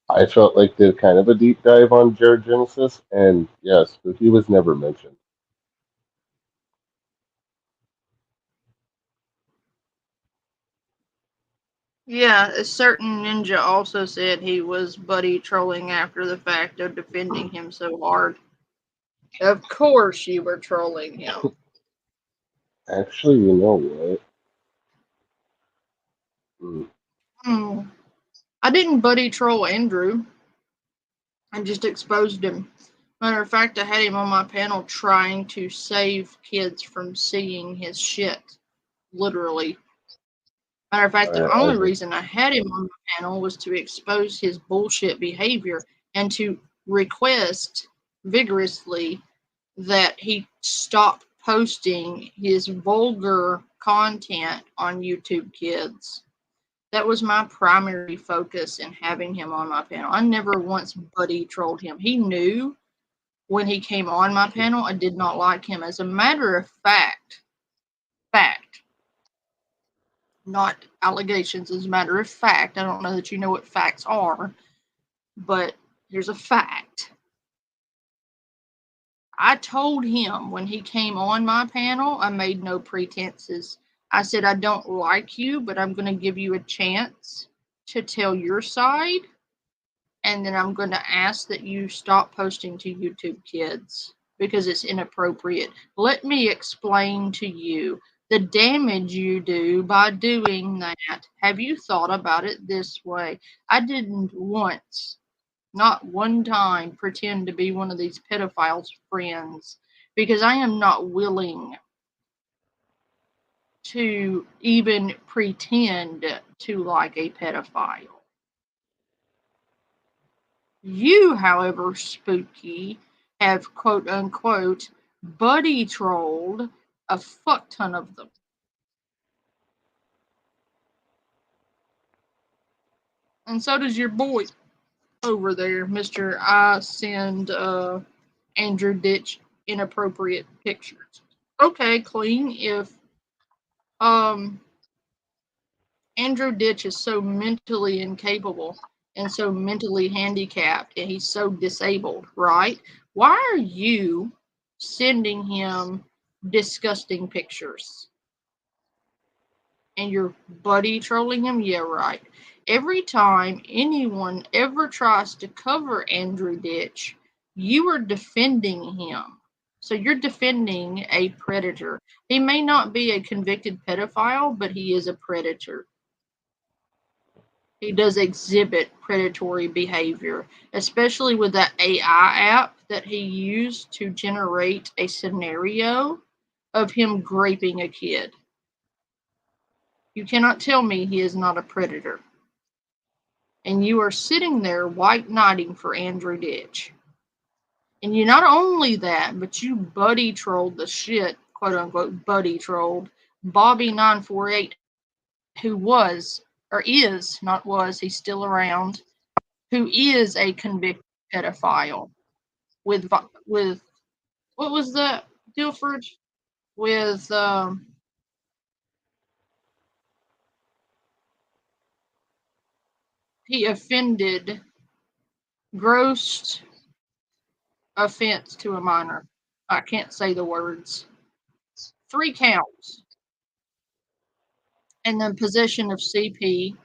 I felt like did kind of a deep dive on Jared Genesis, and yeah, Spooky was never mentioned. Yeah, a certain ninja also said he was buddy trolling after the fact of defending him so hard. Of course you were trolling him. Actually, you know what? Mm. Hmm. I didn't buddy troll Andrew. I just exposed him. Matter of fact, I had him on my panel trying to save kids from seeing his shit. Literally. Matter of fact, the I only just reason I had him on my panel was to expose his bullshit behavior and to request vigorously that he stop posting his vulgar content on YouTube Kids. That was my primary focus in having him on my panel. I never once buddy trolled him. He knew when he came on my panel I did not like him. As a matter of fact, not allegations, as a matter of fact, I don't know that you know what facts are, but here's a fact. I told him when he came on my panel, I made no pretenses. I said, I don't like you, but I'm going to give you a chance to tell your side. And then I'm going to ask that you stop posting to YouTube Kids because it's inappropriate. Let me explain to you the damage you do by doing that. Have you thought about it this way? I didn't once, not one time, pretend to be one of these pedophiles' friends because I am not willing to even pretend to like a pedophile. You, however, Spooky, have quote unquote buddy trolled a fuck ton of them. And so does your boy over there, Mr. I send Andrew Ditch inappropriate pictures. Okay, Clean, if um Andrew Ditch is so mentally incapable and so mentally handicapped and he's so disabled, right? Why are you sending him disgusting pictures? And you're buddy trolling him? Yeah, right. Every time anyone ever tries to cover Andrew Ditch, you are defending him. So you're defending a predator. He may not be a convicted pedophile, but he is a predator. He does exhibit predatory behavior, especially with that AI app that he used to generate a scenario of him raping a kid. You cannot tell me he is not a predator. And you are sitting there white knighting for Andrew Ditch. And you not only that, but you buddy trolled the shit, quote unquote, buddy trolled Bobby948, who was, or is, not was, he's still around, who is a convicted pedophile with what was that, Dilford? With, he offended gross offense to a minor. I can't say the words. 3 counts. And then possession of CP.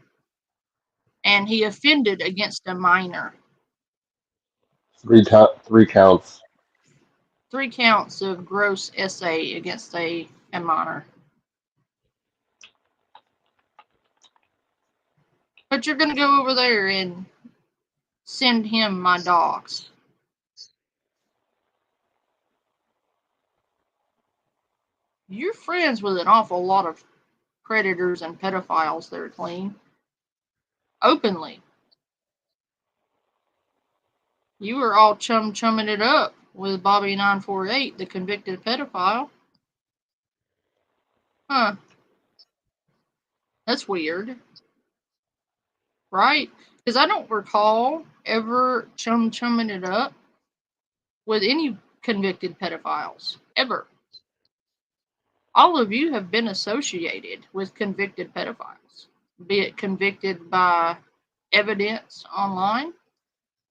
And he offended against a minor. 3 counts. 3 counts of gross SA against a minor. But you're going to go over there and send him my dogs. You're friends with an awful lot of predators and pedophiles there, Clean. Openly. You were all chumming it up with Bobby948, the convicted pedophile. Huh. That's weird. Right? Because I don't recall ever chumming it up with any convicted pedophiles. Ever. All of you have been associated with convicted pedophiles, be it convicted by evidence online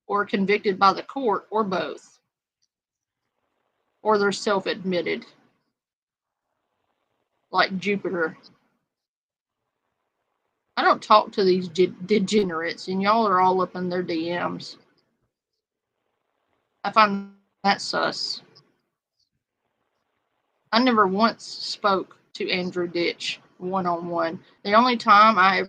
or convicted by the court or both. Or they're self-admitted. Like Jupiter. I don't talk to these degenerates, and y'all are all up in their DMs. I find that sus. I never once spoke to Andrew Ditch one-on-one. The only time I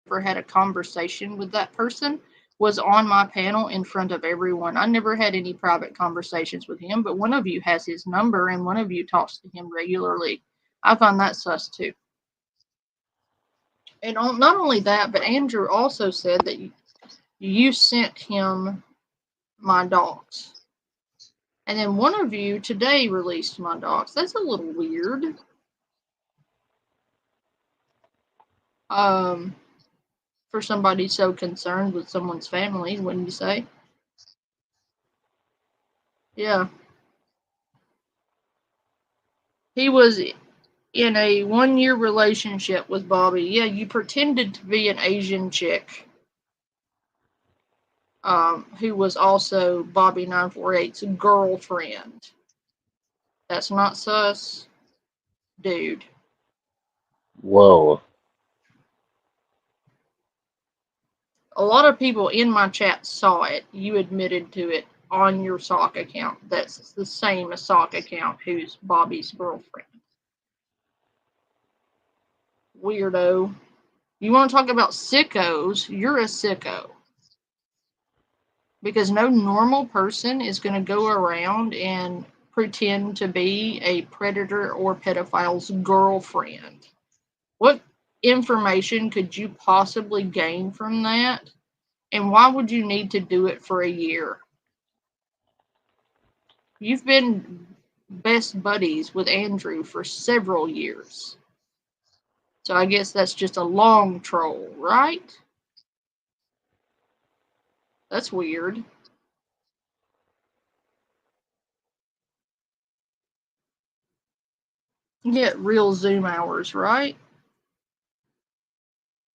ever had a conversation with that person was on my panel in front of everyone. I never had any private conversations with him, but one of you has his number, and one of you talks to him regularly. I find that sus too. And not only that, but Andrew also said that you sent him my dogs. And then one of you today released my dogs. That's a little weird. For somebody so concerned with someone's family, wouldn't you say? Yeah. He was in a 1-year relationship with Bobby. Yeah, you pretended to be an Asian chick. Who was also Bobby948's girlfriend. That's not sus, dude. Whoa. A lot of people in my chat saw it. You admitted to it on your sock account. That's the same as sock account who's Bobby's girlfriend. Weirdo. You want to talk about sickos? You're a sicko. Because no normal person is going to go around and pretend to be a predator or pedophile's girlfriend. What information could you possibly gain from that? And why would you need to do it for a year? You've been best buddies with Andrew for several years. So I guess that's just a long troll, right? That's weird. You get real Zoom hours, right?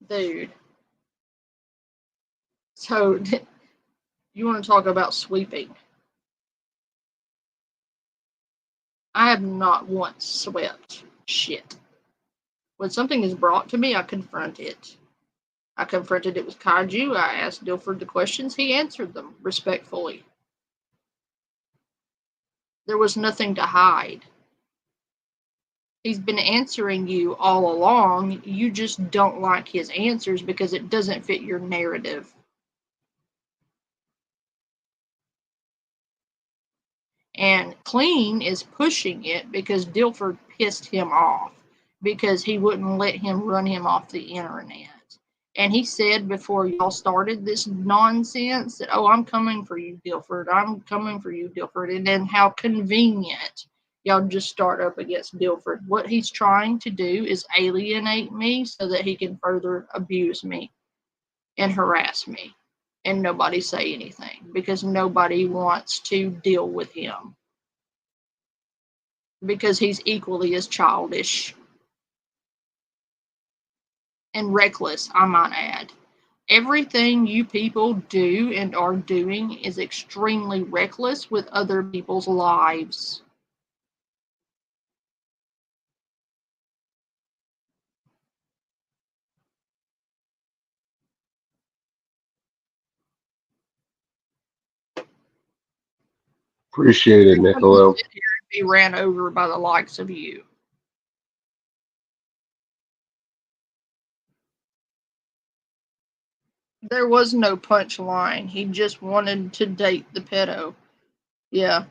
Dude. So, you want to talk about sweeping? I have not once swept shit. When something is brought to me, I confront it. I confronted it with Kaiju. I asked Dilford the questions. He answered them respectfully. There was nothing to hide. He's been answering you all along. You just don't like his answers because it doesn't fit your narrative. And Clean is pushing it because Dilford pissed him off because he wouldn't let him run him off the internet. And he said before y'all started this nonsense that, oh, I'm coming for you, Dilford. I'm coming for you, Dilford. And then how convenient y'all just start up against Dilford. What he's trying to do is alienate me so that he can further abuse me and harass me. And nobody say anything because nobody wants to deal with him. Because he's equally as childish and reckless, I might add. Everything you people do and are doing is extremely reckless with other people's lives. Appreciate it, Niccolo. Sit here and be ran over by the likes of you. There was no punchline. He just wanted to date the pedo. Yeah.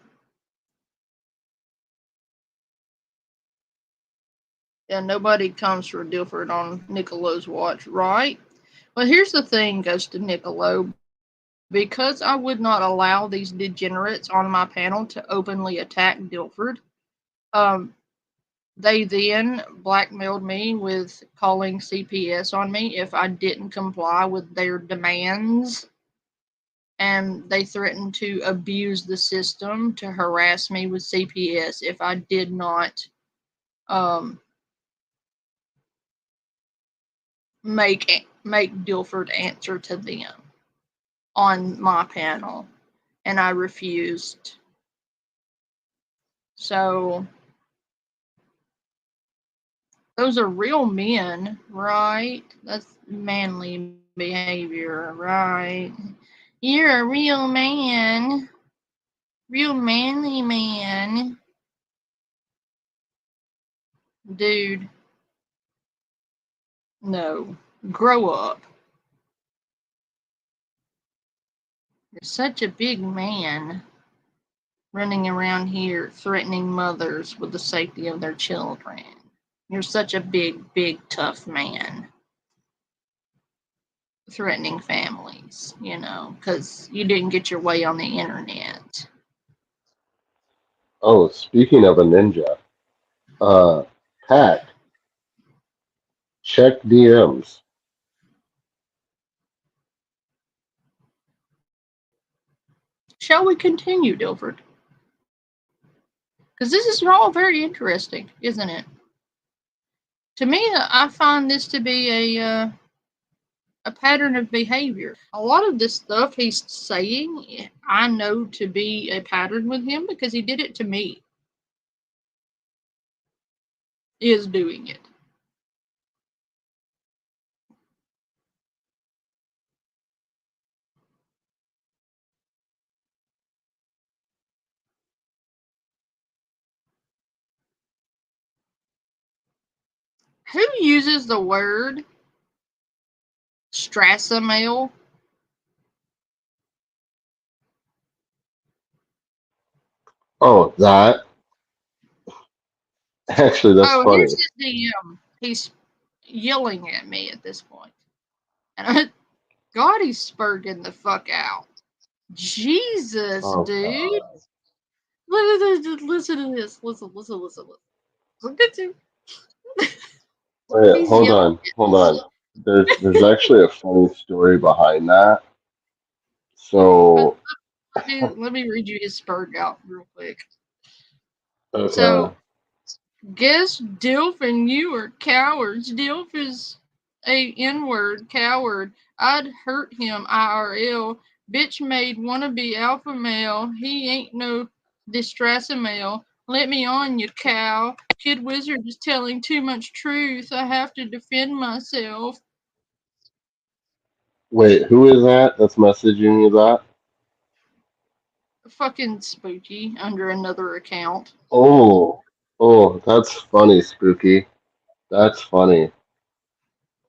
Yeah, nobody comes for Dilford on Niccolo's watch, right? Well, here's the thing, goes to Niccolo. Because I would not allow these degenerates on my panel to openly attack Dilford, they then blackmailed me with calling CPS on me if I didn't comply with their demands. And they threatened to abuse the system to harass me with CPS if I did not make Dilford answer to them on my panel. And I refused. So those are real men, right? That's manly behavior, right? You're a real man. Real manly man. Dude. No. Grow up. You're such a big man running around here threatening mothers with the safety of their children. You're such a big, tough man. Threatening families, because you didn't get your way on the internet. Oh, speaking of a ninja, Pat, check DMs. Shall we continue, Dilford? Because this is all very interesting, isn't it? To me, I find this to be a pattern of behavior. A lot of this stuff he's saying, I know to be a pattern with him because he did it to me. He is doing it. Who uses the word Strassamale? Oh, that. Actually, that's funny. Here's his DM. He's yelling at me at this point. And God, he's spurting the fuck out. Jesus, dude. God. Listen to this. Listen. Look at you. Wait, hold on. There's actually a funny story behind that. So, Let me read you his spurg out real quick. okay. So, guess Dilf and you are cowards. Dilf is a N-word coward. I'd hurt him IRL. Bitch made wannabe alpha male. He ain't no distressing male. Let me on, you cow. Kid Wizard is telling too much truth. I have to defend myself. Wait, who is that that's messaging you that? Fucking Spooky under another account. Oh, that's funny, Spooky. That's funny.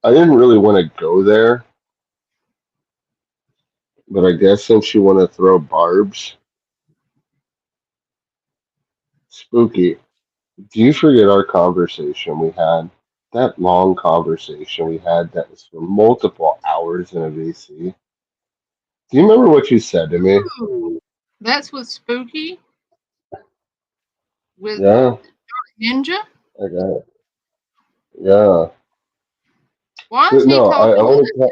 I didn't really want to go there, but I guess since you want to throw barbs, Spooky, do you forget our conversation we had? That long conversation we had that was for multiple hours in a VC. Do you remember what you said to me? Ooh, that's with Spooky? With Yeah, Ninja? I got it. Yeah. Why is But he no, I talking? want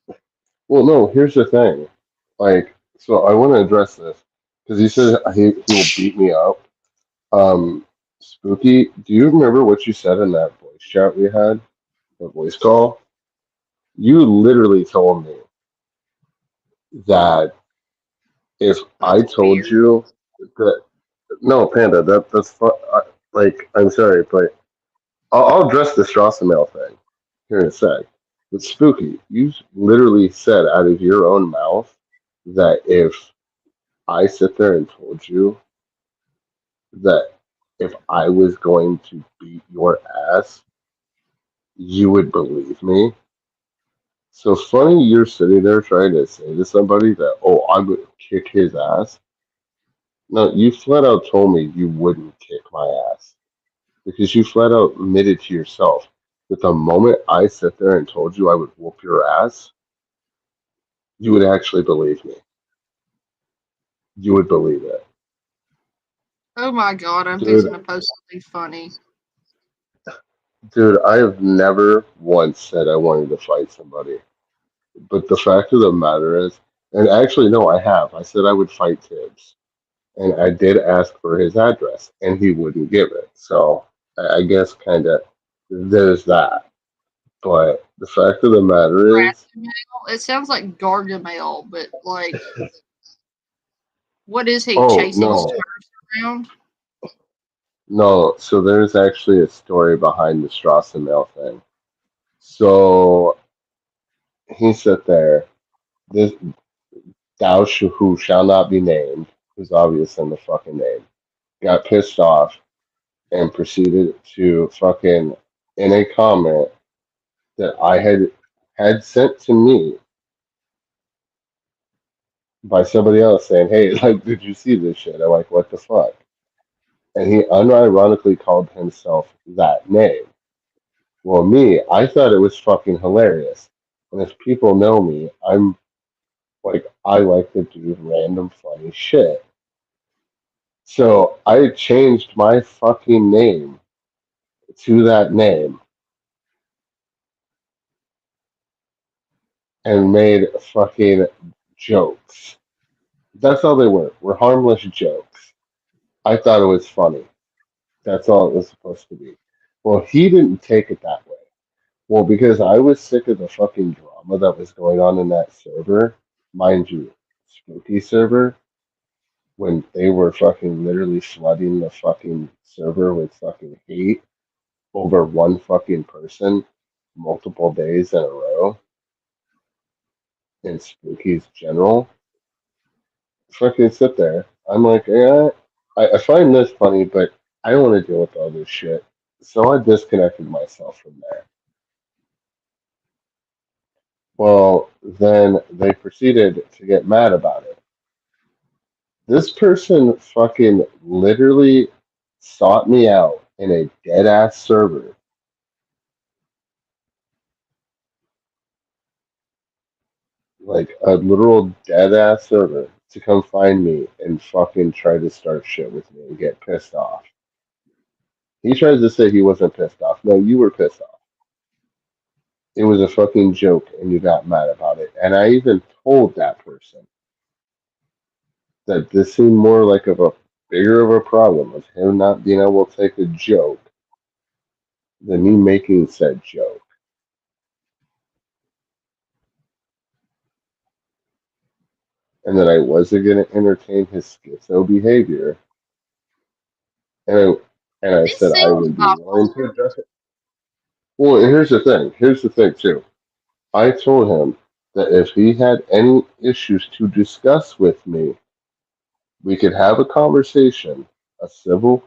to. Well, no, here's the thing. Like, so I want to address this because he said he will beat me up. Spooky, do you remember what you said in that voice chat we had, the voice call? You literally told me that if I That's told weird. you that no, Panda, like I'm sorry, but I'll address the Strassenmail thing here in a sec. But Spooky, you literally said out of your own mouth that if I sit there and told you that if I was going to beat your ass, you would believe me. So funny you're sitting there trying to say to somebody that, oh, I would kick his ass. No, you flat out told me you wouldn't kick my ass because you flat out admitted to yourself that the moment I sit there and told you I would whoop your ass, you would actually believe me. You would believe it. Oh my god, I'm Dude, fixing to post something funny. dude, I have never once said I wanted to fight somebody. But the fact of the matter is, and actually, no, I have. I said I would fight Tibbs. And I did ask for his address, and he wouldn't give it. So I guess kind of there's that. But the fact of the matter is, Gargamel? It sounds like Gargamel, but like, what is he oh chasing no, stars around? no. So there's actually a story behind the Strassenmail thing. So he sat there. This who shall not be named, who's obvious in the fucking name, got pissed off and proceeded to fucking in a comment that I had sent to me by somebody else saying, "Hey, like, did you see this shit?" I'm like, "What the fuck?" And he unironically called himself that name. Well, me, I thought it was fucking hilarious. And if people know me, I'm like, I like to do random funny shit. So I changed my fucking name to that name and made fucking jokes. That's all they were harmless jokes. I thought it was funny. That's all it was supposed to be. Well, he didn't take it that way. Well, because I was sick of the fucking drama that was going on in that server, mind you, spooky server, when they were fucking literally flooding the fucking server with fucking hate over one fucking person multiple days in a row in Spooky's general. Fucking sit there. I'm like, yeah, I find this funny, but I don't want to deal with all this shit. So I disconnected myself from there. Well, then they proceeded to get mad about it. This person fucking literally sought me out in a dead ass server. Like a literal dead ass server to come find me and fucking try to start shit with me and get pissed off. He tries to say he wasn't pissed off. No, you were pissed off. It was a fucking joke and you got mad about it. And I even told that person that this seemed more like of a bigger of a problem of him not being able to take a joke than me making said joke. And that I wasn't going to entertain his schizo behavior And I This said I seems would be willing to bipolar. address it. Well, and here's the thing. Here's the thing too. I told him that if he had any issues to discuss with me, we could have a conversation, a civil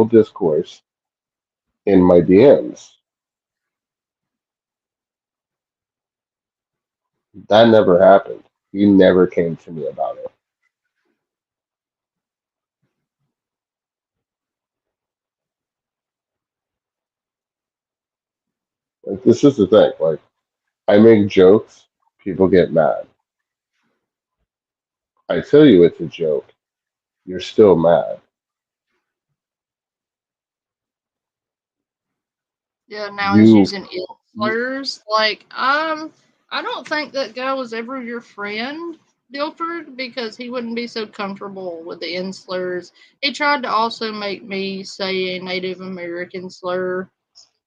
discourse in my DMs. That never happened. He never came to me about it. Like this is the thing. Like I make jokes, people get mad. I tell you it's a joke, you're still mad. Yeah, now he's You, using it you slurs. Like, I don't think that guy was ever your friend, Dilford, because he wouldn't be so comfortable with the N slurs. He tried to also make me say a Native American slur,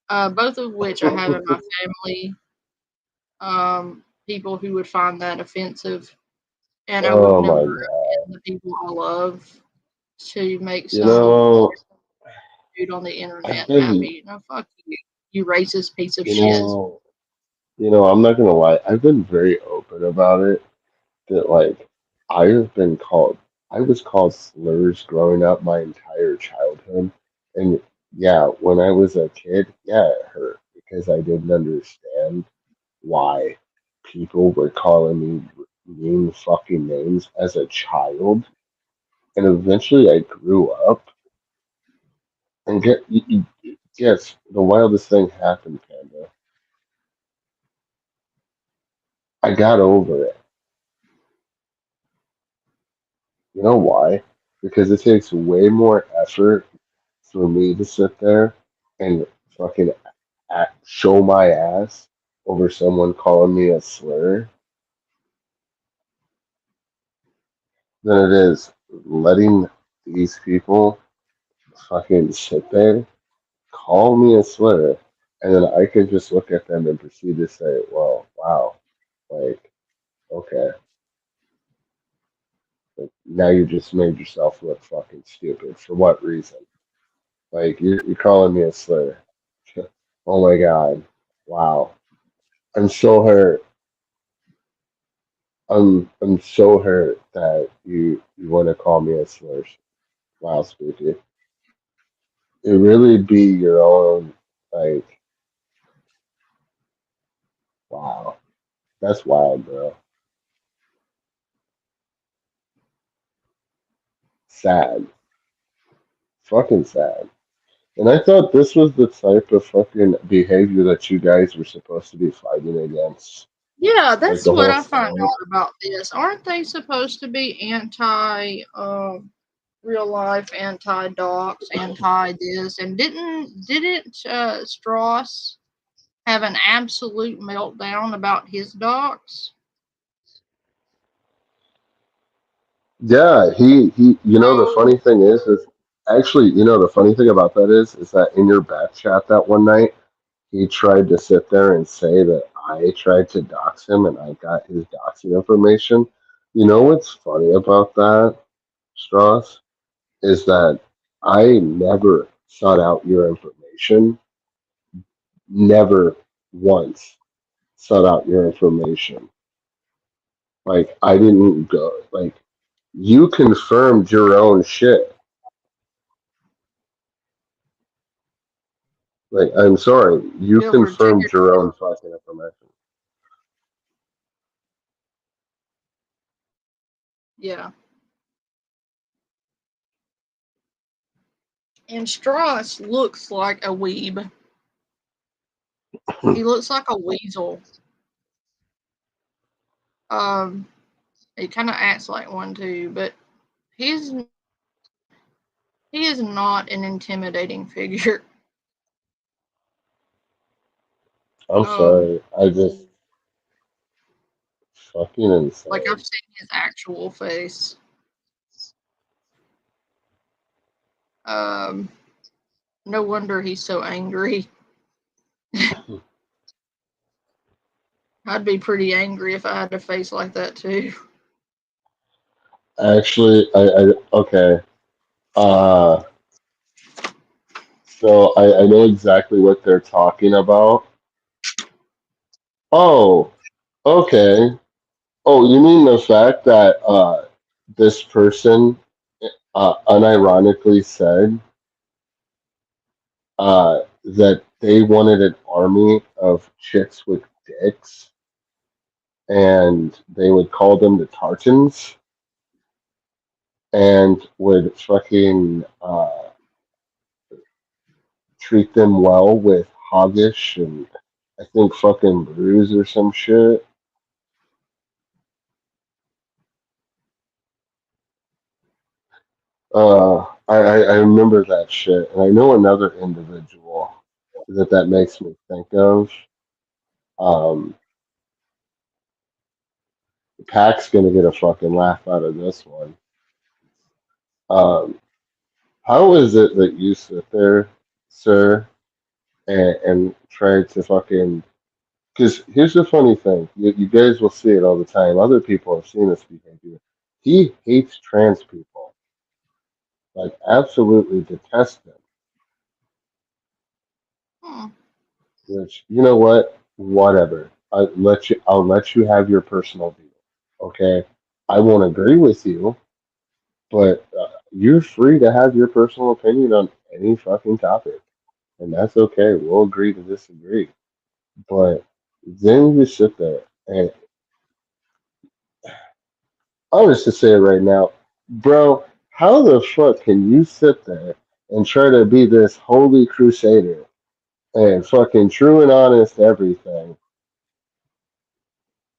both of which I have in my family. People who would find that offensive, and I would oh never my god. offend the people I love to make You some know, dude on the I've internet been happy. No, fuck you, you racist piece of you shit. know I'm not gonna lie, I've been very open about it that like I have been called I was called slurs growing up my entire childhood. And yeah, when I was a kid, yeah, it hurt because I didn't understand why people were calling me mean fucking names as a child. And eventually I grew up and yes, the wildest thing happened, Panda. I got over it. You know why? Because it takes way more effort for me to sit there and fucking show my ass over someone calling me a slur than it is letting these people fucking sit there, call me a slur, and then I can just look at them and proceed to say, well, wow, like, okay, like, now you just made yourself look fucking stupid. For what reason? Like, you're calling me a slur. Oh my god. Wow. I'm so hurt. I'm so hurt that you want to call me a slur. Wow, Spooky. It really be your own, like, wow. That's wild, bro. Sad. Fucking sad. And I thought this was the type of fucking behavior that you guys were supposed to be fighting against. Yeah, Like that's the what whole I find silent. out about this. Aren't they supposed to be anti real life, anti docs, anti this? And didn't Strauss have an absolute meltdown about his docs? Yeah, you know, the funny So thing is actually, you know, the funny thing about that is that in your back chat that one night, he tried to sit there and say that I tried to dox him and I got his doxing information. You know what's funny about that, Strauss, is that I never sought out your information, never once sought out your information. Like I didn't go like you confirmed your own shit. Like I'm sorry, you Guilford, check confirmed your your own fucking information. yeah. And Strauss looks like a weeb. He looks like a weasel. Um, he kind of acts like one too, but he's he is not an intimidating figure. I'm Um, sorry. I just fucking like I've insane. seen his actual face. Um, no wonder he's so angry. I'd be pretty angry if I had a face like that too. Actually, I okay. So I know exactly what they're talking about. Oh, okay. Oh, you mean the fact that this person unironically said that they wanted an army of chicks with dicks, and they would call them the Tartans, and would fucking treat them well with hoggish and I think fucking bruise or some shit. I remember that shit, and I know another individual that makes me think of. Um, Pac's gonna get a fucking laugh out of this one. Um, how is it that you sit there, sir, and try to fucking? Because here's the funny thing: you guys will see it all the time. Other people have seen this behavior. He hates trans people, like absolutely detests them. Hmm. Which you know what? Whatever. I'll let you have your personal view. Okay. I won't agree with you, but you're free to have your personal opinion on any fucking topic, and that's okay. We'll agree to disagree. But then you sit there, and I'll just say it right now, bro. How the fuck can you sit there and try to be this holy crusader and fucking true and honest everything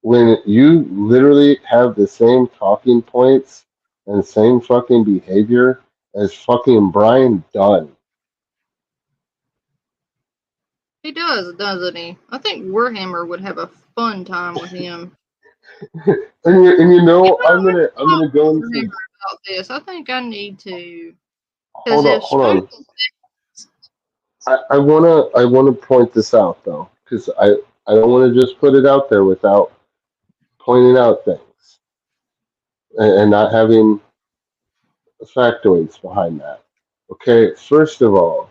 when you literally have the same talking points and same fucking behavior as fucking Brian Dunn? He does, doesn't he? I think Warhammer would have a fun time with him. And you You know, know, I'm gonna go into Warhammer about this. I think I need to, because hold on, if hold straight, on. I wanna point this out though, because I don't want to just put it out there without pointing out things and not having factoids behind that. Okay, first of all,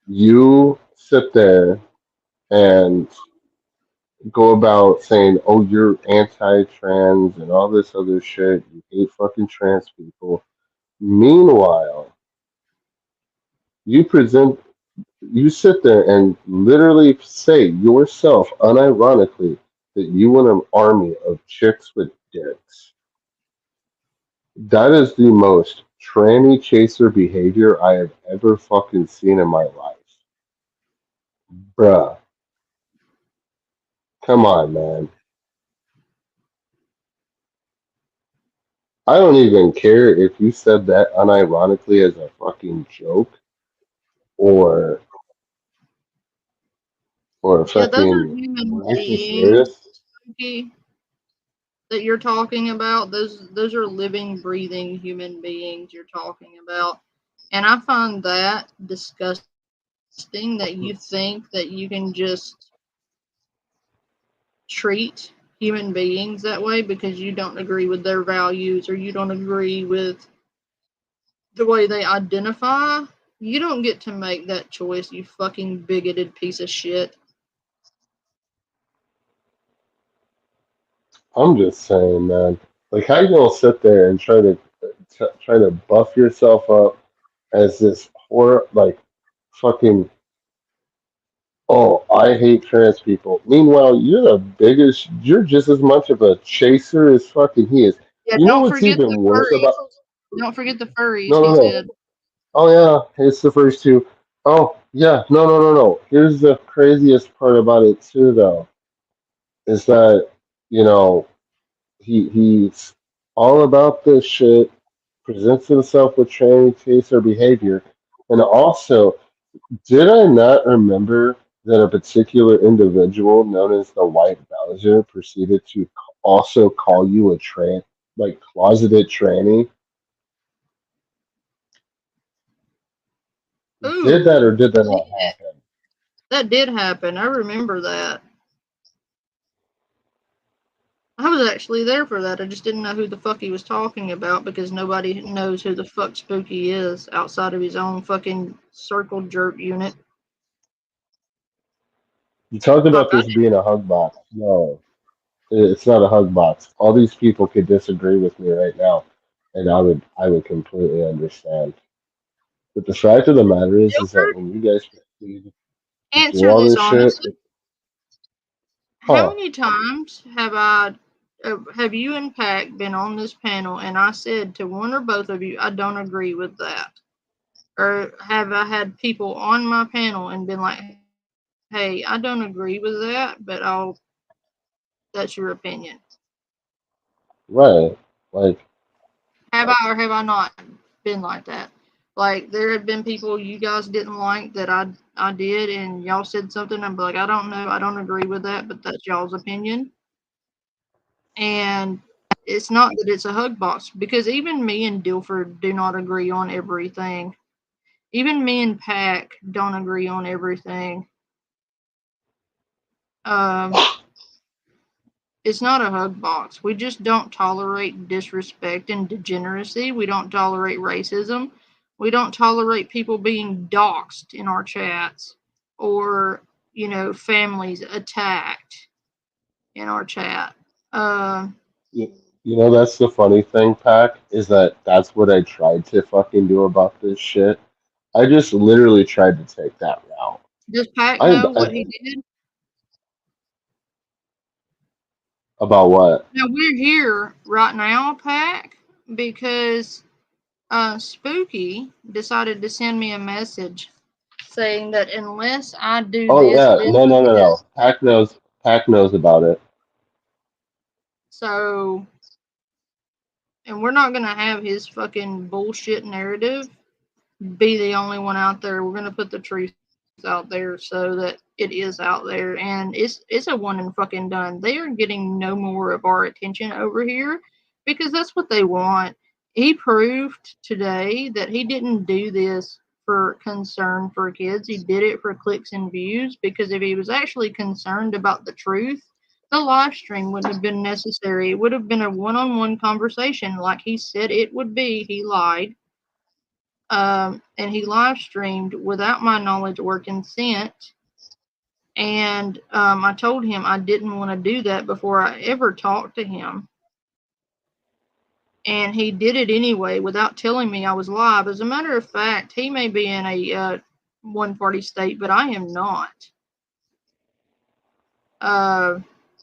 you sit there and go about saying, "Oh, you're anti-trans and all this other shit. You hate fucking trans people." Meanwhile, you present, you sit there and literally say yourself, unironically, that you want an army of chicks with dicks. That is the most tranny chaser behavior I have ever fucking seen in my life, bruh. Come on, man. I don't even care if you said that unironically as a fucking joke or yeah, those are fucking human actually beings serious. Smokey, that you're talking about. Those are living, breathing human beings you're talking about, and I find that disgusting that you think that you can just treat human beings that way because you don't agree with their values or you don't agree with the way they identify. You don't get to make that choice, you fucking bigoted piece of shit. I'm just saying, man. Like, how you gonna sit there and try to buff yourself up as this horror, like, fucking, oh, I hate trans people. Meanwhile, you're the biggest. You're just as much of a chaser as fucking he is. Yeah, You know don't what's forget the even worse about? furries. Don't forget the furries, No, no, he no. said. Oh yeah, it's the first two. Oh yeah, no, no, no, no. Here's the craziest part about it too, though, is that you know he's all about this shit, presents himself with tranny chaser behavior, and also, did I not remember that a particular individual known as the White Bowser proceeded to also call you a like closeted tranny? Did that or Ooh, did that not happen? that did happen. I remember that. I was actually there for that. I just didn't know who the fuck he was talking about because nobody knows who the fuck Spooky is outside of his own fucking circle jerk unit. You talked about Fuck, I this being a hug box. No, it's not a hug box. All these people could disagree with me right now, and I would completely understand. But the fact of the matter is that when you guys proceed to do answer all this this shit, honestly. How huh? many times have you and Pac been on this panel and I said to one or both of you, I don't agree with that? Or have I had people on my panel and been like, hey, I don't agree with that, but that's your opinion. Right? Like, Have I or have I not been like that? Like there have been people you guys didn't like that I did and y'all said something, I'm like, I don't know, I don't agree with that, but that's y'all's opinion. And it's not that it's a hug box because even me and Dilford do not agree on everything. Even me and Pac don't agree on everything. Um, it's not a hug box. We just don't tolerate disrespect and degeneracy. We don't tolerate racism. We don't tolerate people being doxxed in our chats or, families attacked in our chat. Um, you, you know, that's the funny thing, Pac, is that that's what I tried to fucking do about this shit. I just literally tried to take that route. does Pac I, know what I he did? about what? Now we're here right now, Pac, because Spooky decided to send me a message saying that unless I do Oh this, yeah, this, no, no, and no, this, no. Pac knows. Pac knows about it. so, and we're not going to have his fucking bullshit narrative be the only one out there. We're going to put the truth out there so that it is out there, and it's a one and fucking done. They are getting no more of our attention over here because that's what they want. He proved today that he didn't do this for concern for kids. He did it for clicks and views because if he was actually concerned about the truth, the live stream wouldn't have been necessary. It would have been a one-on-one conversation like he said it would be. He lied, and he live streamed without my knowledge or consent. And I told him I didn't want to do that before I ever talked to him. And he did it anyway without telling me I was live. As a matter of fact, he may be in a one-party state, but I am not.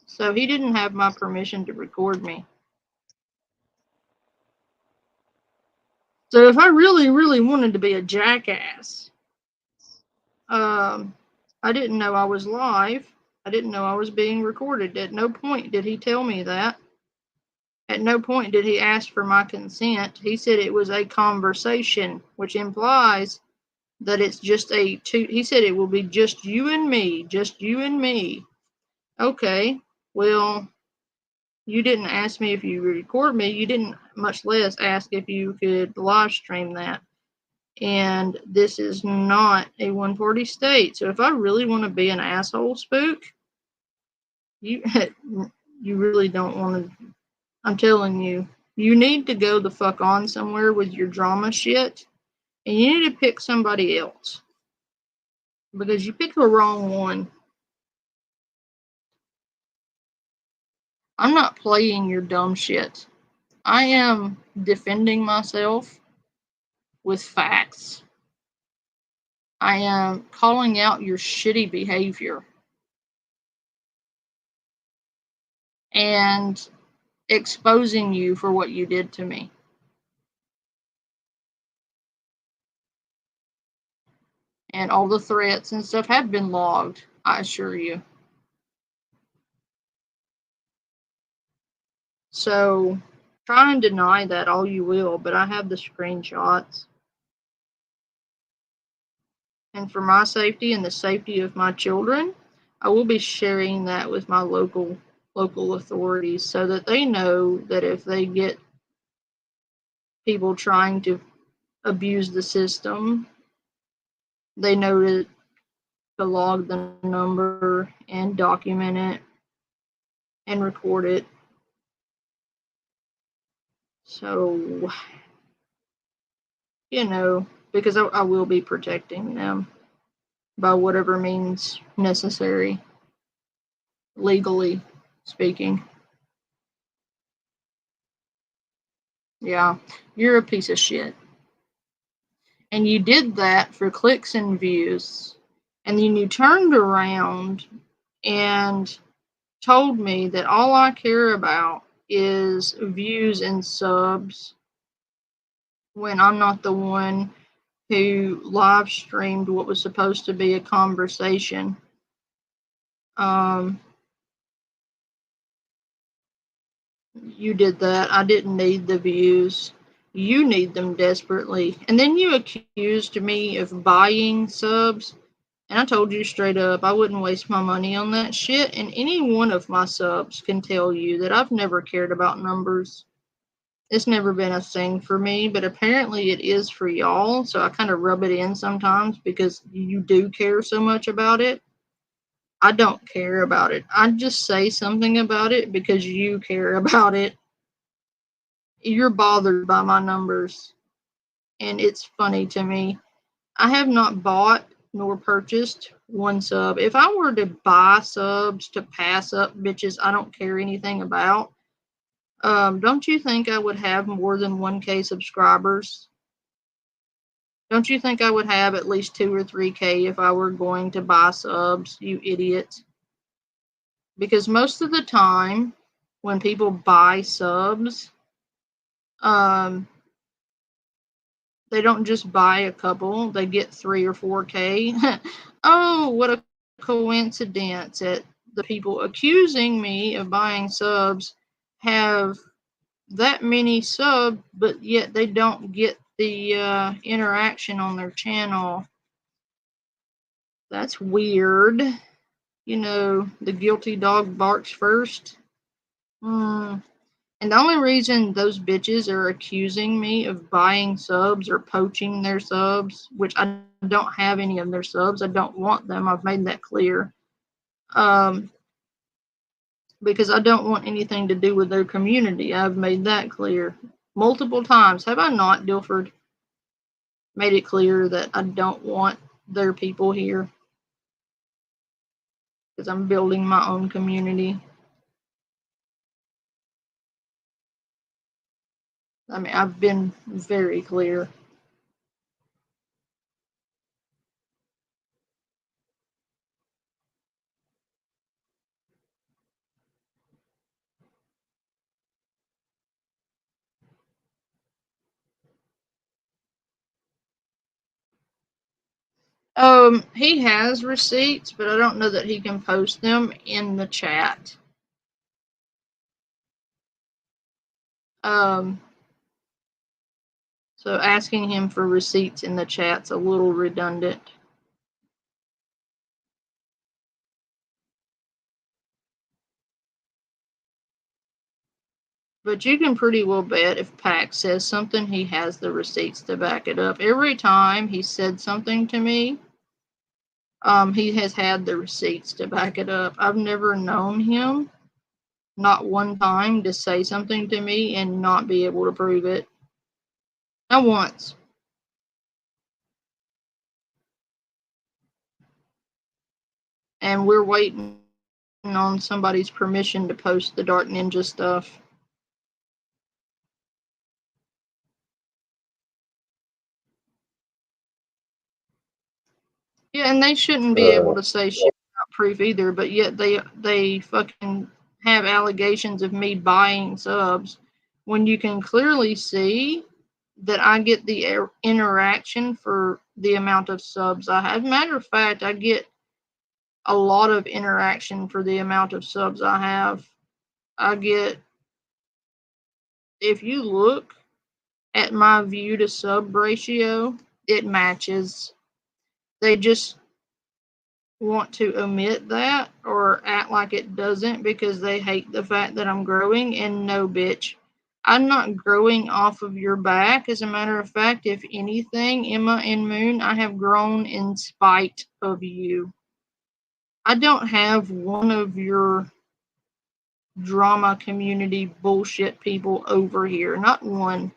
So he didn't have my permission to record me. So if I really, really wanted to be a jackass, I didn't know I was live. I didn't know I was being recorded. At no point did he tell me that. At no point did he ask for my consent. He said it was a conversation, which implies that it's just he said it will be just you and me, just you and me. Okay, well, you didn't ask me if you record me. You didn't much less ask if you could live stream that. And this is not a 140 state. So if I really want to be an asshole spook, you you really don't want to. I'm telling you, you need to go the fuck on somewhere with your drama shit, and you need to pick somebody else because you picked the wrong one. I'm not playing your dumb shit. I am defending myself with facts. I am calling out your shitty behavior and exposing you for what you did to me. And all the threats and stuff have been logged, I assure you. So try and deny that all you will, but I have the screenshots. And for my safety and the safety of my children, I will be sharing that with my local authorities so that they know that if they get people trying to abuse the system, they know to log the number and document it and record it So, because I will be protecting them by whatever means necessary, legally speaking. Yeah, you're a piece of shit. And you did that for clicks and views. And then you turned around and told me that all I care about is views and subs when I'm not the one who live streamed what was supposed to be a conversation. You did that. I didn't need the views. You need them desperately. And then you accused me of buying subs. And I told you straight up, I wouldn't waste my money on that shit. And any one of my subs can tell you that I've never cared about numbers. It's never been a thing for me, but apparently it is for y'all. So I kind of rub it in sometimes because you do care so much about it. I don't care about it. I just say something about it because you care about it. You're bothered by my numbers. And it's funny to me. I have not bought nor purchased one sub. If I were to buy subs to pass up bitches I don't care anything about, don't you think I would have more than 1K subscribers? Don't you think I would have at least 2 or 3K if I were going to buy subs, you idiot? Because most of the time, when people buy subs, they don't just buy a couple, they get 3 or 4K. Oh, what a coincidence that the people accusing me of buying subs have that many subs, but yet they don't get the interaction on their channel. That's weird. The guilty dog barks first. And the only reason those bitches are accusing me of buying subs or poaching their subs, which I don't have any of their subs, I don't want them, I've made that clear. Because I don't want anything to do with their community. I've made that clear multiple times. Have I not, Dilford? Made it clear that I don't want their people here. Because I'm building my own community. I mean, I've been very clear. He has receipts, but I don't know that he can post them in the chat. So asking him for receipts in the chat's a little redundant. But you can pretty well bet if Pac says something, he has the receipts to back it up. Every time he said something to me, he has had the receipts to back it up. I've never known him, not one time, to say something to me and not be able to prove it. Not once. And we're waiting on somebody's permission to post the Dark Ninja stuff. Yeah, and they shouldn't be able to say shit without proof either, but yet they fucking have allegations of me buying subs when you can clearly see that I get the interaction for the amount of subs I have. Matter of fact, I get a lot of interaction for the amount of subs I have. If you look at my view to sub ratio, it matches. They just want to omit that or act like it doesn't because they hate the fact that I'm growing. And no, bitch, I'm not growing off of your back. As a matter of fact, if anything, Emma and Moon, I have grown in spite of you. I don't have one of your drama community bullshit people over here. Not one.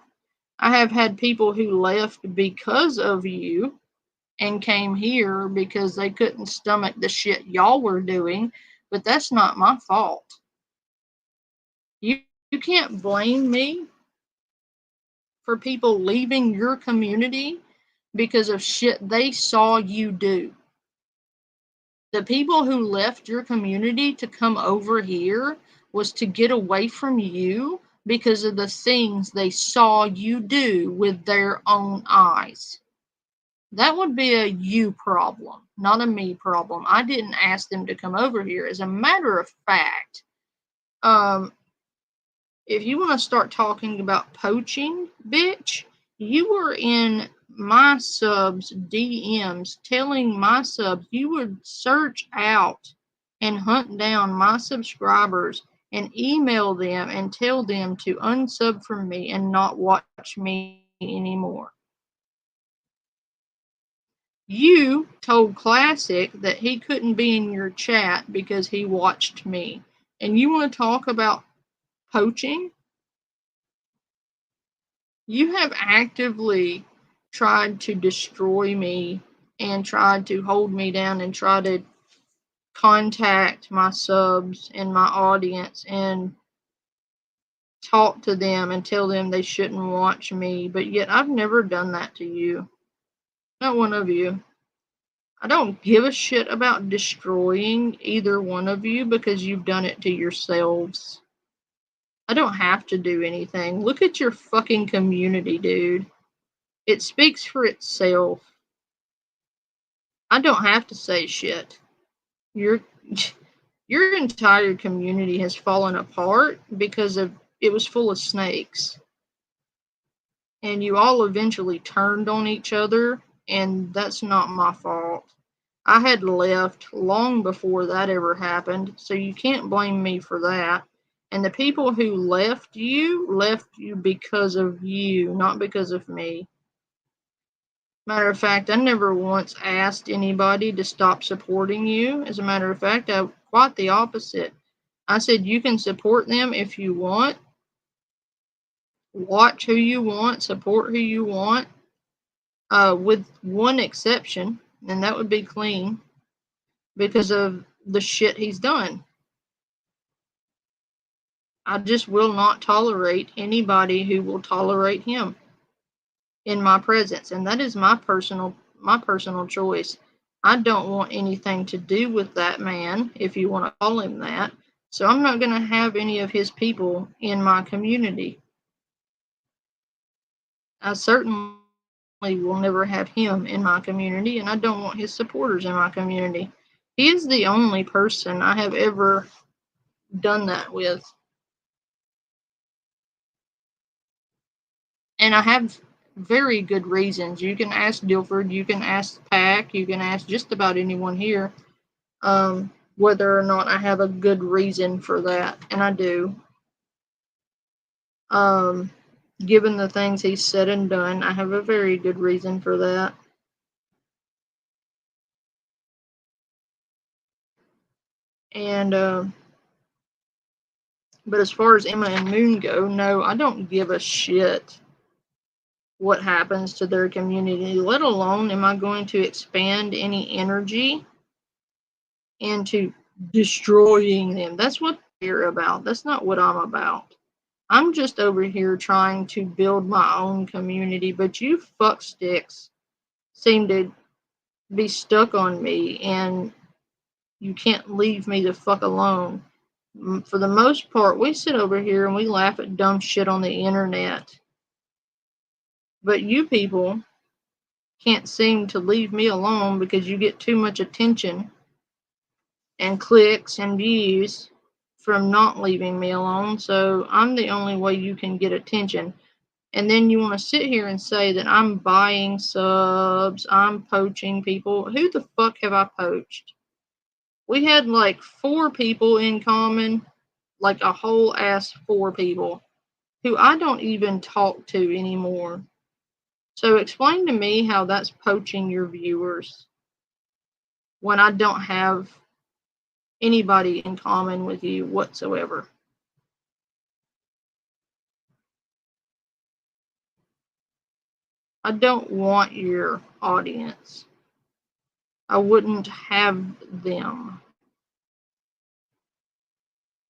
I have had people who left because of you and came here because they couldn't stomach the shit y'all were doing, but that's not my fault. You can't blame me for people leaving your community because of shit they saw you do. The people who left your community to come over here was to get away from you because of the things they saw you do with their own eyes. That would be a you problem, not a me problem. I didn't ask them to come over here. As a matter of fact, if you want to start talking about poaching, bitch, you were in my subs' DMs telling my subs you would search out and hunt down my subscribers and email them and tell them to unsub from me and not watch me anymore. You told Classic that he couldn't be in your chat because he watched me. And you want to talk about poaching? You have actively tried to destroy me and tried to hold me down and try to contact my subs and my audience and talk to them and tell them they shouldn't watch me. But yet I've never done that to you. Not one of you. I don't give a shit about destroying either one of you because you've done it to yourselves. I don't have to do anything. Look at your fucking community, dude. It speaks for itself. I don't have to say shit. Your entire community has fallen apart because of it was full of snakes. And you all eventually turned on each other, and that's not my fault. I had left long before that ever happened, so you can't blame me for that. And the people who left you because of you, not because of me. Matter of fact, I never once asked anybody to stop supporting you. As a matter of fact, quite the opposite. I said you can support them if you want. Watch who you want, support who you want, with one exception, and that would be Clean, because of the shit he's done. I just will not tolerate anybody who will tolerate him in my presence, and that is my personal choice. I don't want anything to do with that man, if you want to call him that. So I'm not going to have any of his people in my community. I certainly will never have him in my community, and I don't want his supporters in my community. He is the only person I have ever done that with. And I have very good reasons. You can ask Dilford, you can ask Pack, you can ask just about anyone here whether or not I have a good reason for that. And I do. Given the things he's said and done, I have a very good reason for that. And but as far as Emma and Moon go, no, I don't give a shit what happens to their community, let alone am I going to expand any energy into destroying them. That's what they're about. That's not what I'm about. I'm just over here trying to build my own community, but you fucksticks seem to be stuck on me and you can't leave me the fuck alone. For the most part, we sit over here and we laugh at dumb shit on the internet. But you people can't seem to leave me alone because you get too much attention and clicks and views from not leaving me alone. So I'm the only way you can get attention. And then you want to sit here and say that I'm buying subs, I'm poaching people. Who the fuck have I poached? We had like 4 people in common, like a whole ass 4 people who I don't even talk to anymore. So explain to me how that's poaching your viewers when I don't have anybody in common with you whatsoever. I don't want your audience. I wouldn't have them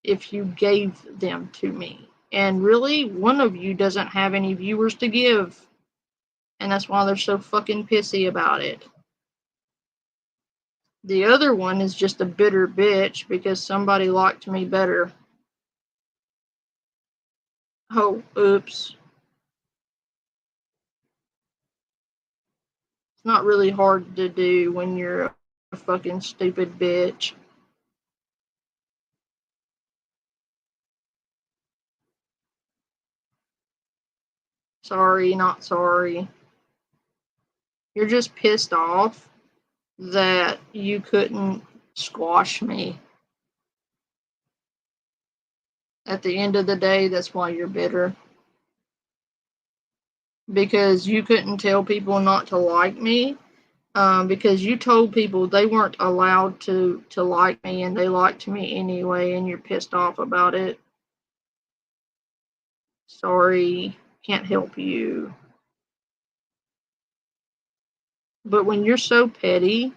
if you gave them to me. And really, one of you doesn't have any viewers to give. And that's why they're so fucking pissy about it. The other one is just a bitter bitch because somebody liked me better. Oh, oops. It's not really hard to do when you're a fucking stupid bitch. Sorry, not sorry. You're just pissed off that you couldn't squash me. At the end of the day, that's why you're bitter. Because you couldn't tell people not to like me. Because you told people they weren't allowed to like me, and they liked me anyway, and you're pissed off about it. Sorry, can't help you. But when you're so petty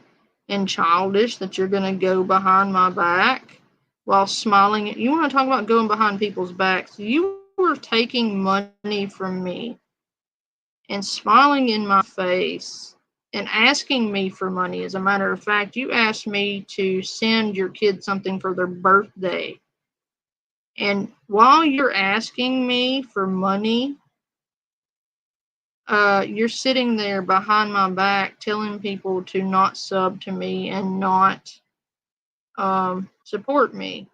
and childish that you're going to go behind my back while smiling at you, want to talk about going behind people's backs? You were taking money from me and smiling in my face and asking me for money. As a matter of fact, you asked me to send your kid something for their birthday. And while you're asking me for money, you're sitting there behind my back telling people to not sub to me and not support me.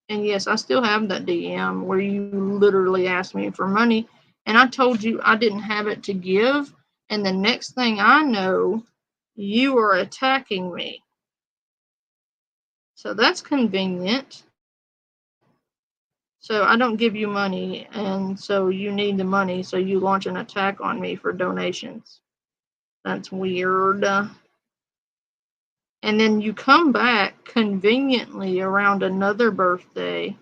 And yes, I still have that DM where you literally asked me for money, and I told you I didn't have it to give. And the next thing I know, you are attacking me. So that's convenient. So I don't give you money, and so you need the money, so you launch an attack on me for donations. That's weird. And then you come back conveniently around another birthday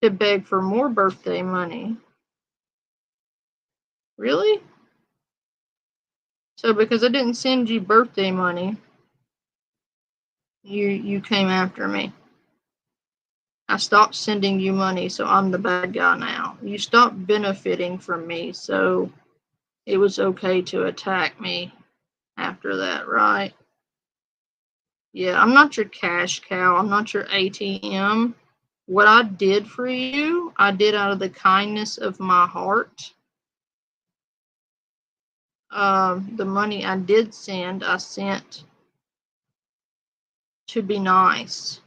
to beg for more birthday money. Really? So because I didn't send you birthday money, you came after me. I stopped sending you money, so I'm the bad guy now. You stopped benefiting from me, so it was okay to attack me after that, right? Yeah, I'm not your cash cow. I'm not your ATM. What I did for you, I did out of the kindness of my heart. The money I did send, I sent to be nice.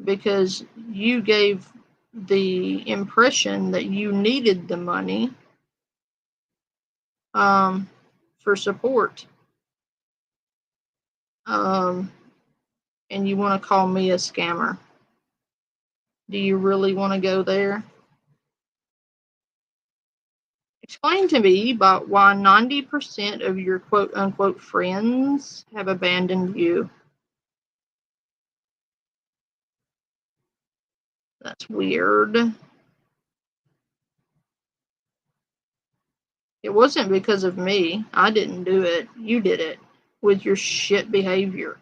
Because you gave the impression that you needed the money for support. And you want to call me a scammer. Do you really want to go there? Explain to me about why 90% of your quote unquote friends have abandoned you. That's weird. It wasn't because of me. I didn't do it. You did it with your shit behavior.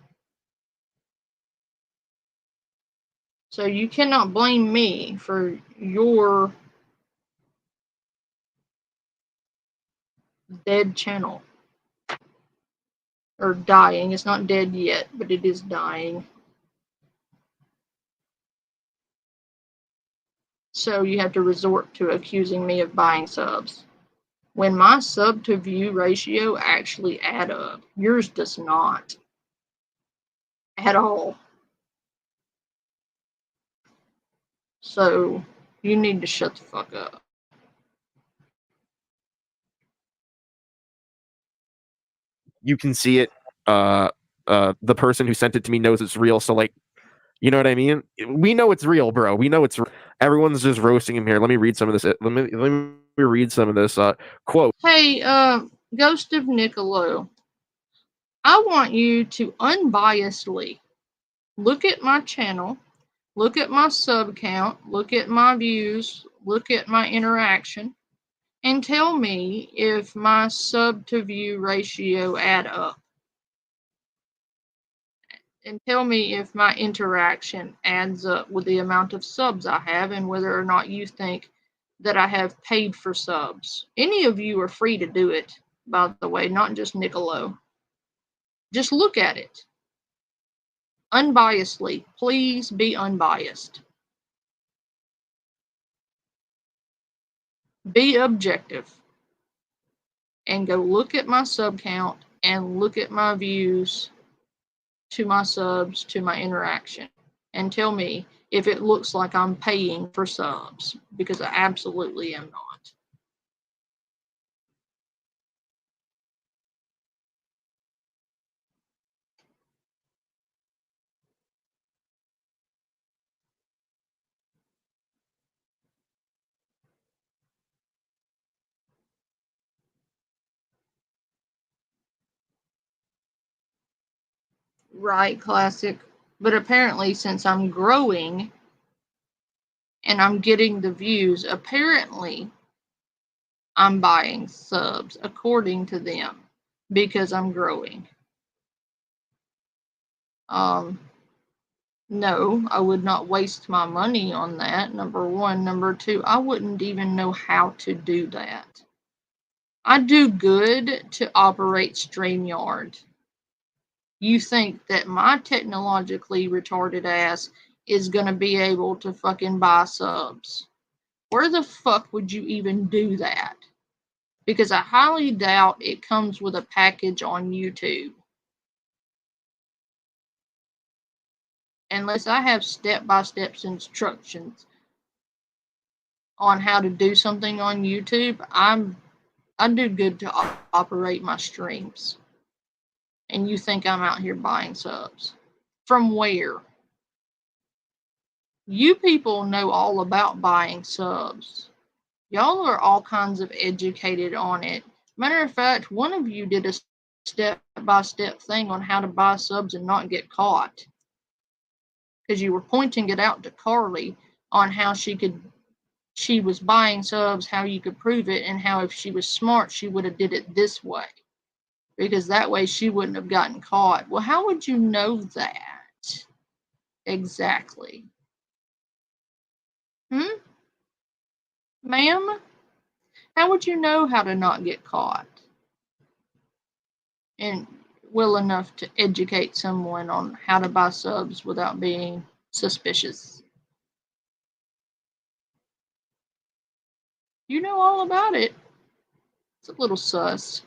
So you cannot blame me for your dead channel. Or dying. It's not dead yet, but it is dying. So you have to resort to accusing me of buying subs. When my sub to view ratio actually add up, yours does not. At all. So you need to shut the fuck up. You can see it. The person who sent it to me knows it's real. So, like, you know what I mean? We know it's real, bro. We know it's real. Everyone's just roasting him here. Let me read some of this. Let me read some of this quote. Hey, Ghost of Niccolo, I want you to unbiasedly look at my channel, look at my sub count, look at my views, look at my interaction, and tell me if my sub to view ratio add up. And tell me if my interaction adds up with the amount of subs I have and whether or not you think that I have paid for subs. Any of you are free to do it, by the way, not just Nicolo. Just look at it. Unbiasedly. Please be unbiased. Be objective. And go look at my sub count and look at my views to my subs, to my interaction, and tell me if it looks like I'm paying for subs, because I absolutely am not. Right, classic. But apparently, since I'm growing and I'm getting the views, apparently I'm buying subs according to them because I'm growing. No, I would not waste my money on that, number one. Number two, I wouldn't even know how to do that. I do good to operate StreamYard. You think that my technologically retarded ass is gonna be able to fucking buy subs? Where the fuck would you even do that? Because I highly doubt it comes with a package on YouTube. Unless I have step-by-step instructions on how to do something on YouTube, I do good to operate my streams. And you think I'm out here buying subs. From where? You people know all about buying subs. Y'all are all kinds of educated on it. Matter of fact, one of you did a step-by-step thing on how to buy subs and not get caught. Because you were pointing it out to Carly on how she was buying subs, how you could prove it, and how if she was smart, she would have did it this way. Because that way she wouldn't have gotten caught. Well, how would you know that? Exactly. Ma'am? How would you know how to not get caught? And well enough to educate someone on how to buy subs without being suspicious. You know all about it. It's a little sus.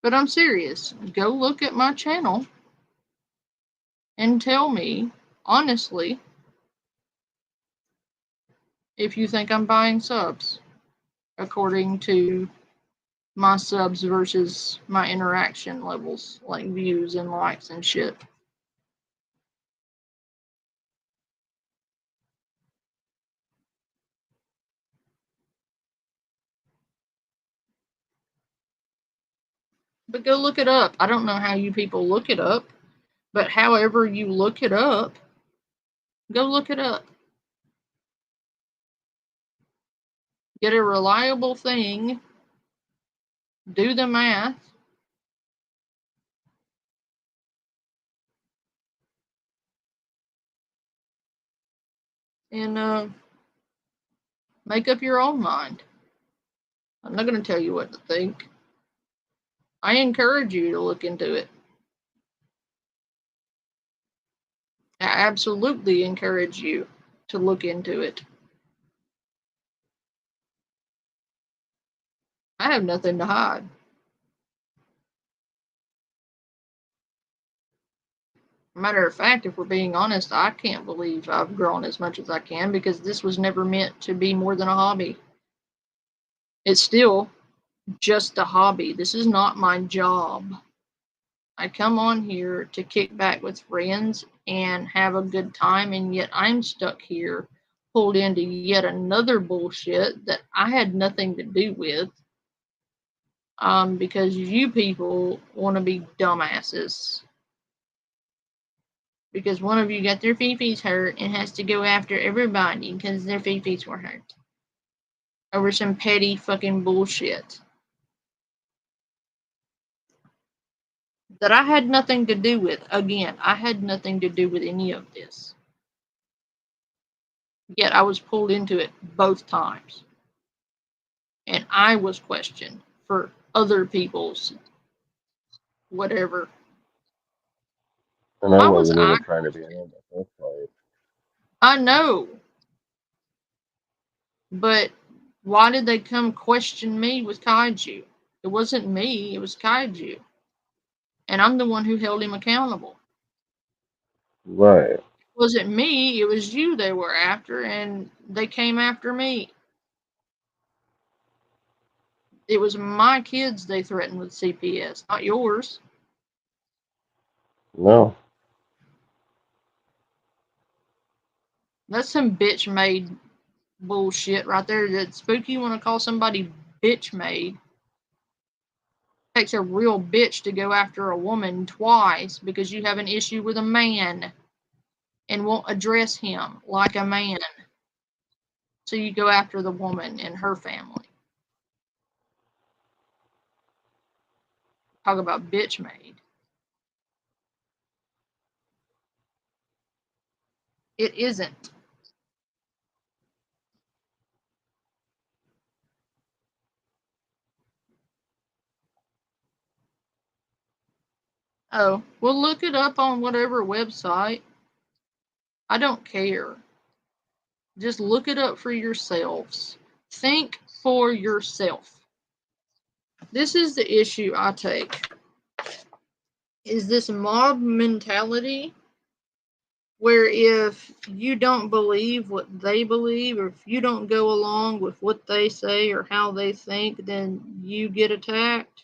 But I'm serious. Go look at my channel and tell me, honestly, if you think I'm buying subs according to my subs versus my interaction levels, like views and likes and shit. But go look it up. I don't know how you people look it up, but however you look it up, go look it up. Get a reliable thing, do the math, and make up your own mind. I'm not going to tell you what to think. I encourage you to look into it. I absolutely encourage you to look into it. I have nothing to hide. Matter of fact, if we're being honest, I can't believe I've grown as much as I can because this was never meant to be more than a hobby. It's still just a hobby. This is not my job. I come on here to kick back with friends and have a good time, and yet I'm stuck here pulled into yet another bullshit that I had nothing to do with because you people want to be dumbasses. because one of you got their feet hurt and has to go after everybody because their feet were hurt over some petty fucking bullshit that I had nothing to do with. Again, I had nothing to do with any of this. Yet I was pulled into it both times. And I was questioned for other people's whatever. And I Why was wasn't I? even trying to be in the first place. I know. But why did they come question me with Kaiju? It wasn't me, it was Kaiju. And I'm the one who held him accountable. Right. It wasn't me, it was you they were after, and they came after me. It was my kids they threatened with CPS, not yours. No. That's some bitch made bullshit right there. That Spooky want to call somebody bitch made. Takes a real bitch to go after a woman twice because you have an issue with a man and won't address him like a man. So you go after the woman and her family. Talk about bitch made. It isn't. Oh, well, look it up on whatever website. I don't care. Just look it up for yourselves. Think for yourself. This is the issue I take. Is this mob mentality where if you don't believe what they believe, or if you don't go along with what they say or how they think, then you get attacked.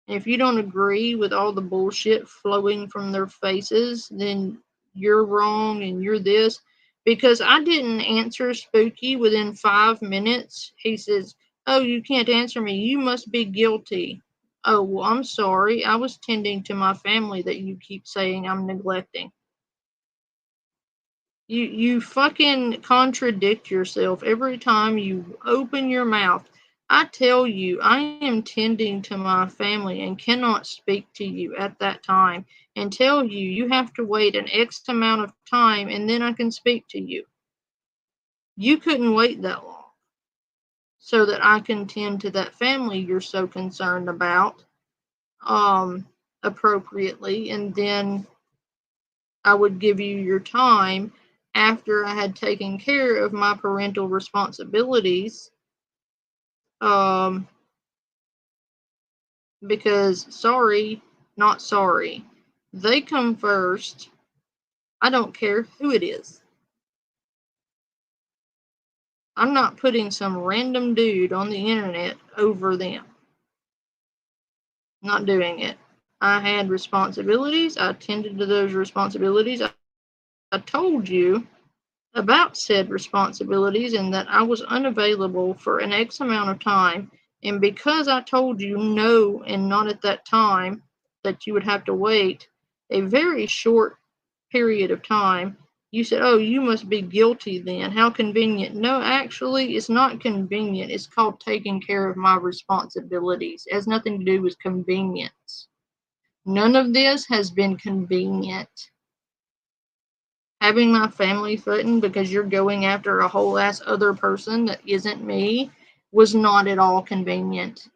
And if you don't agree with all the bullshit flowing from their faces, then you're wrong and you're this. Because I didn't answer Spooky within 5 minutes. He says, "Oh, you can't answer me. You must be guilty." Oh, well, I'm sorry. I was tending to my family that you keep saying I'm neglecting. You fucking contradict yourself every time you open your mouth. I tell you, I am tending to my family and cannot speak to you at that time, and tell you you have to wait an X amount of time and then I can speak to you. You couldn't wait that long so that I can tend to that family you're so concerned about appropriately, and then I would give you your time after I had taken care of my parental responsibilities. Because sorry, not sorry. They come first. I don't care who it is. I'm not putting some random dude on the internet over them. Not doing it. I had responsibilities. I attended to those responsibilities. I told you about said responsibilities and that I was unavailable for an X amount of time. And because I told you no and not at that time, that you would have to wait a very short period of time, you said, "Oh, you must be guilty then. How convenient." No, actually, it's not convenient. It's called taking care of my responsibilities. It has nothing to do with convenience. None of this has been convenient. Having my family threatened because you're going after a whole ass other person that isn't me was not at all convenient.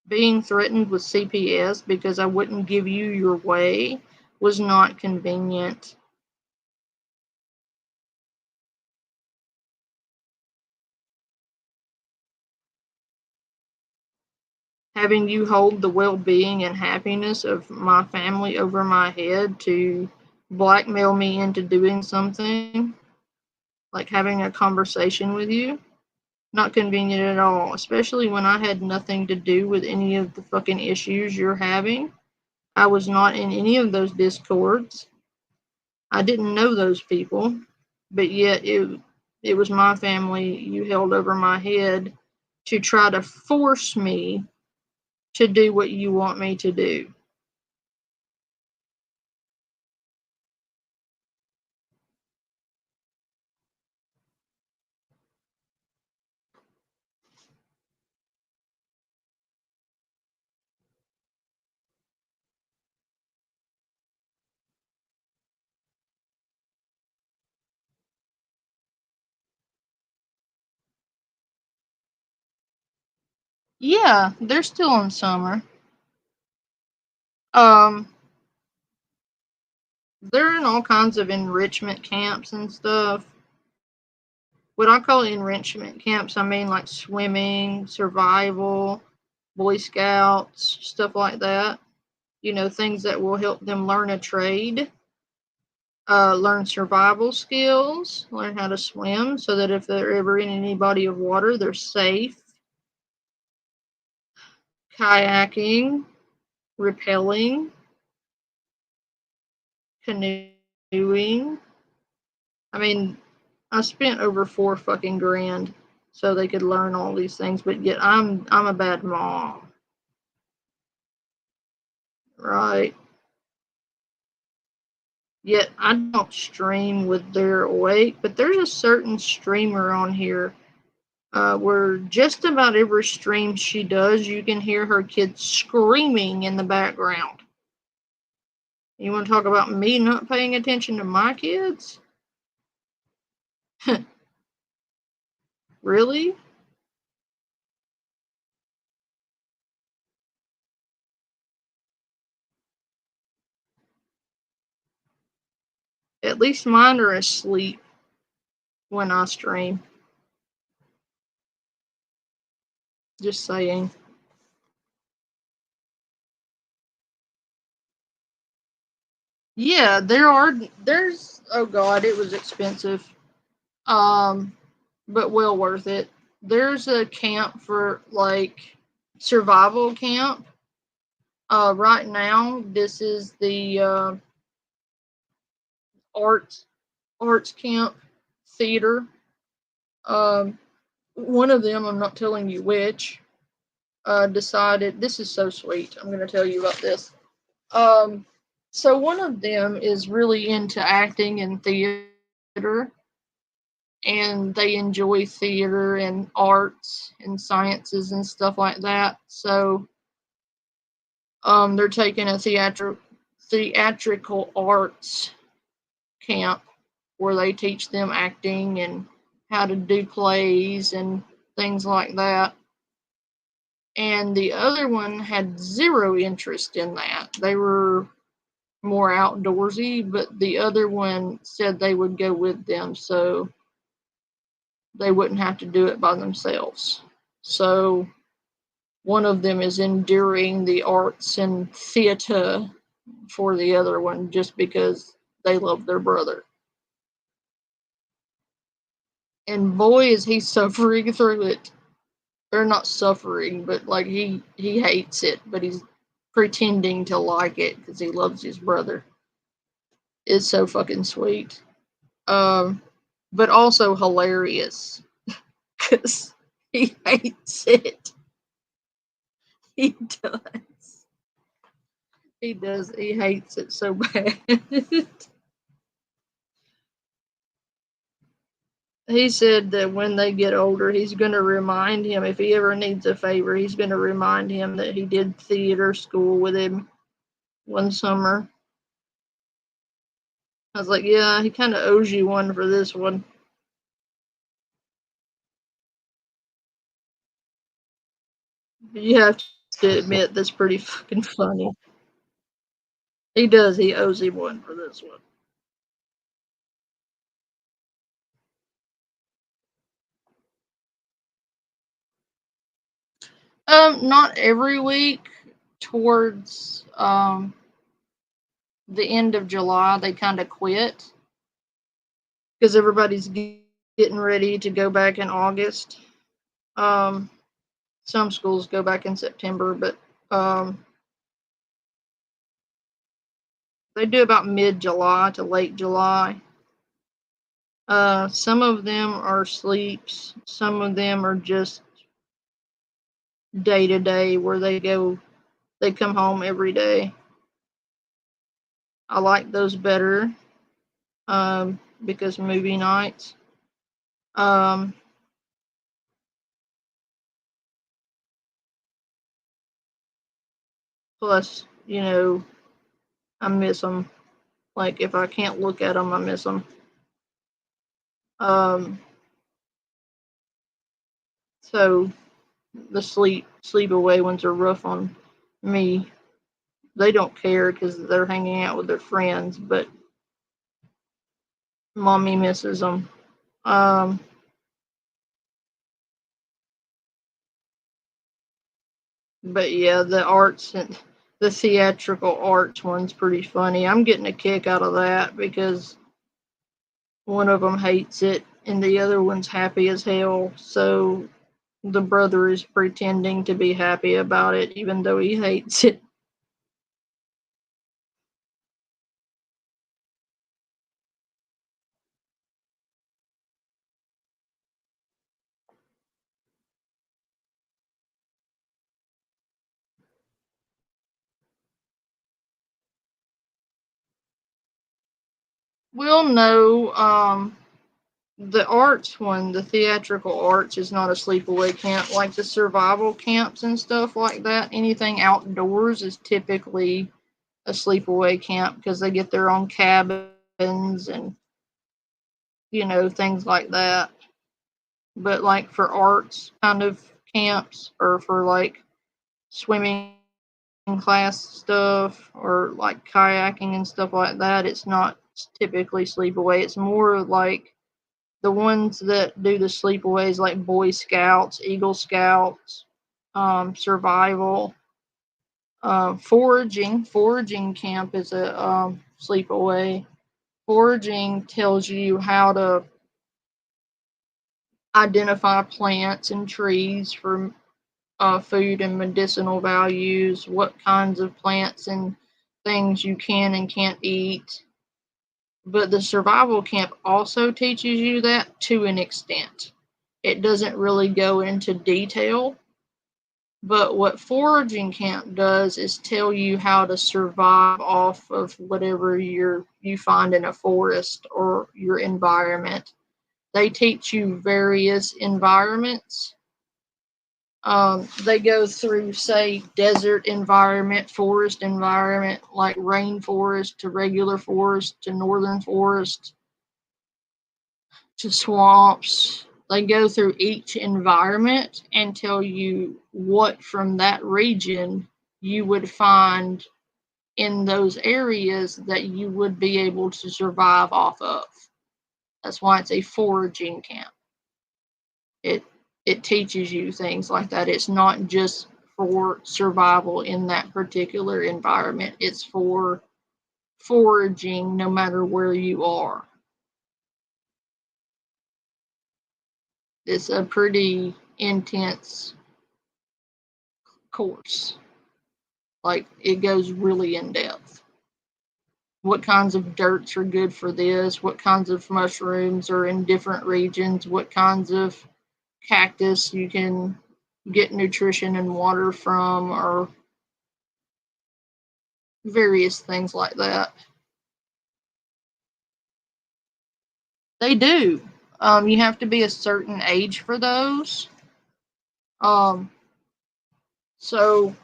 Being threatened with CPS because I wouldn't give you your way was not convenient. Having you hold the well-being and happiness of my family over my head to blackmail me into doing something, like having a conversation with you, not convenient at all, especially when I had nothing to do with any of the fucking issues you're having. I was not in any of those discords. I didn't know those people, but yet it was my family you held over my head to try to force me to do what you want me to do. Yeah, they're still in summer. They're in all kinds of enrichment camps and stuff. What I call enrichment camps, I mean like swimming, survival, Boy Scouts, stuff like that. You know, things that will help them learn a trade, learn survival skills, learn how to swim so that if they're ever in any body of water, they're safe. Kayaking, rappelling, canoeing. I mean, I spent over $4 fucking grand so they could learn all these things, but yet I'm a bad mom. Right. Yet I don't stream with their awake, but there's a certain streamer on here where just about every stream she does, you can hear her kids screaming in the background. You want to talk about me not paying attention to my kids? Really? At least mine are asleep when I stream. Just saying. Yeah, there's oh god, it was expensive. But well worth it. There's a camp for like survival camp. Right now this is the arts camp theater. One of them, I'm not telling you which, decided this is so sweet. I'm going to tell you about this. So one of them is really into acting and theater, and they enjoy theater and arts and sciences and stuff like that. So they're taking a theatrical arts camp where they teach them acting and how to do plays and things like that. And the other one had zero interest in that. They were more outdoorsy, but the other one said they would go with them so they wouldn't have to do it by themselves. So one of them is enduring the arts and theater for the other one just because they love their brother. And boy, is he suffering through it. Or not suffering, but like he hates it, but he's pretending to like it because he loves his brother. It's so fucking sweet. But also hilarious because he hates it. He does. He does. He hates it so bad. He said that when they get older, he's going to remind him, if he ever needs a favor, he's going to remind him that he did theater school with him one summer. I was like, yeah, he kind of owes you one for this one. But you have to admit, that's pretty fucking funny. He does. He owes him one for this one. Not every week. Towards the end of July, they kind of quit because everybody's getting ready to go back in August. Some schools go back in September, but they do about mid-July to late July. Some of them are sleeps. Some of them are just day to day where they come home every day. I like those better because movie nights. Plus, you know, I miss them. Like if I can't look at them, I miss them. So The sleepaway ones are rough on me. They don't care because they're hanging out with their friends, but mommy misses them. But yeah, the arts and the theatrical arts one's pretty funny. I'm getting a kick out of that because one of them hates it and the other one's happy as hell. So the brother is pretending to be happy about it even though he hates it. Well, no, the arts one, the theatrical arts, is not a sleepaway camp. Like the survival camps and stuff like that, anything outdoors is typically a sleepaway camp because they get their own cabins and, things like that. But like for arts kind of camps or for like swimming class stuff or like kayaking and stuff like that, it's not typically sleepaway. It's more like the ones that do the sleepaways, like Boy Scouts, Eagle Scouts, survival, foraging. Foraging camp is a sleepaway. Foraging tells you how to identify plants and trees for food and medicinal values, what kinds of plants and things you can and can't eat. But the survival camp also teaches you that to an extent. It doesn't really go into detail, but what foraging camp does is tell you how to survive off of whatever you find in a forest or your environment. They teach you various environments. They go through, say, desert environment, forest environment, like rainforest to regular forest to northern forest to swamps. They go through each environment and tell you what from that region you would find in those areas that you would be able to survive off of. That's why it's a foraging camp. It teaches you things like that. It's not just for survival in that particular environment. It's for foraging no matter where you are. It's a pretty intense course. Like, it goes really in depth. What kinds of dirts are good for this? What kinds of mushrooms are in different regions? What kinds of cactus you can get nutrition and water from, or various things like that. They do. You have to be a certain age for those. So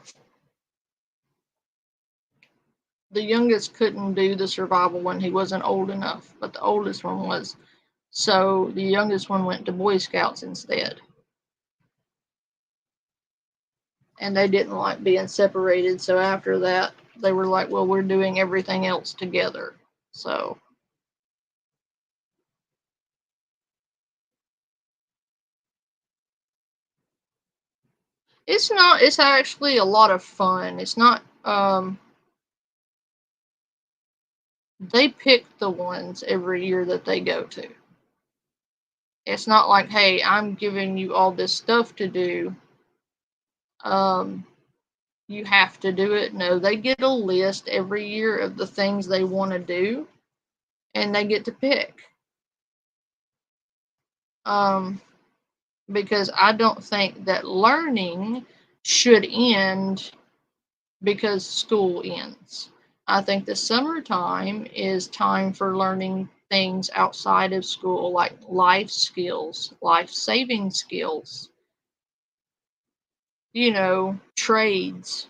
the youngest couldn't do the survival one. He wasn't old enough, but the oldest one was. So the youngest one went to Boy Scouts instead. And they didn't like being separated. So after that, they were like, well, we're doing everything else together. So it's not, it's actually a lot of fun. It's not, they pick the ones every year that they go to. It's not like, hey, I'm giving you all this stuff to do. You have to do it. No, they get a list every year of the things they want to do, and they get to pick. Because I don't think that learning should end because school ends. I think the summertime is time for learning things outside of school, like life skills, life-saving skills, trades,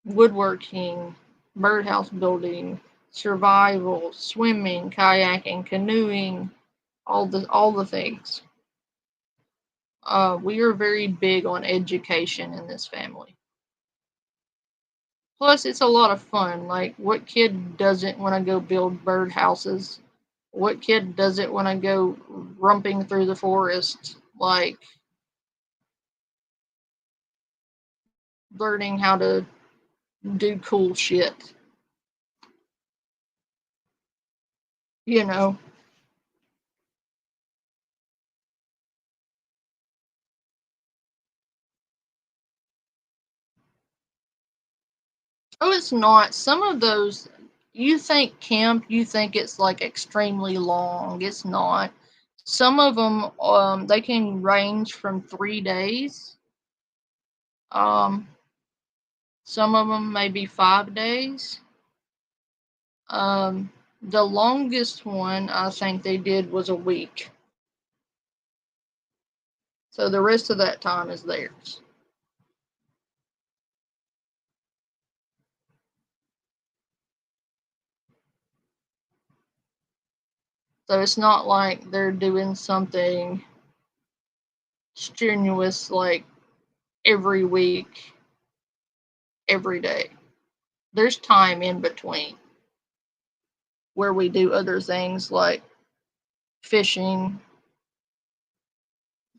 woodworking, birdhouse building, survival, swimming, kayaking, canoeing, all the things. We are very big on education in this family. Plus, it's a lot of fun. Like, what kid doesn't want to go build birdhouses? What kid doesn't want to go romping through the forest? Like, learning how to do cool shit. You know. Oh, it's not. Some of those, you think camp, you think it's like extremely long. It's not. Some of them, they can range from 3 days. Some of them maybe 5 days. The longest one I think they did was a week. So the rest of that time is theirs. So it's not like they're doing something strenuous like every week, every day. There's time in between where we do other things like fishing,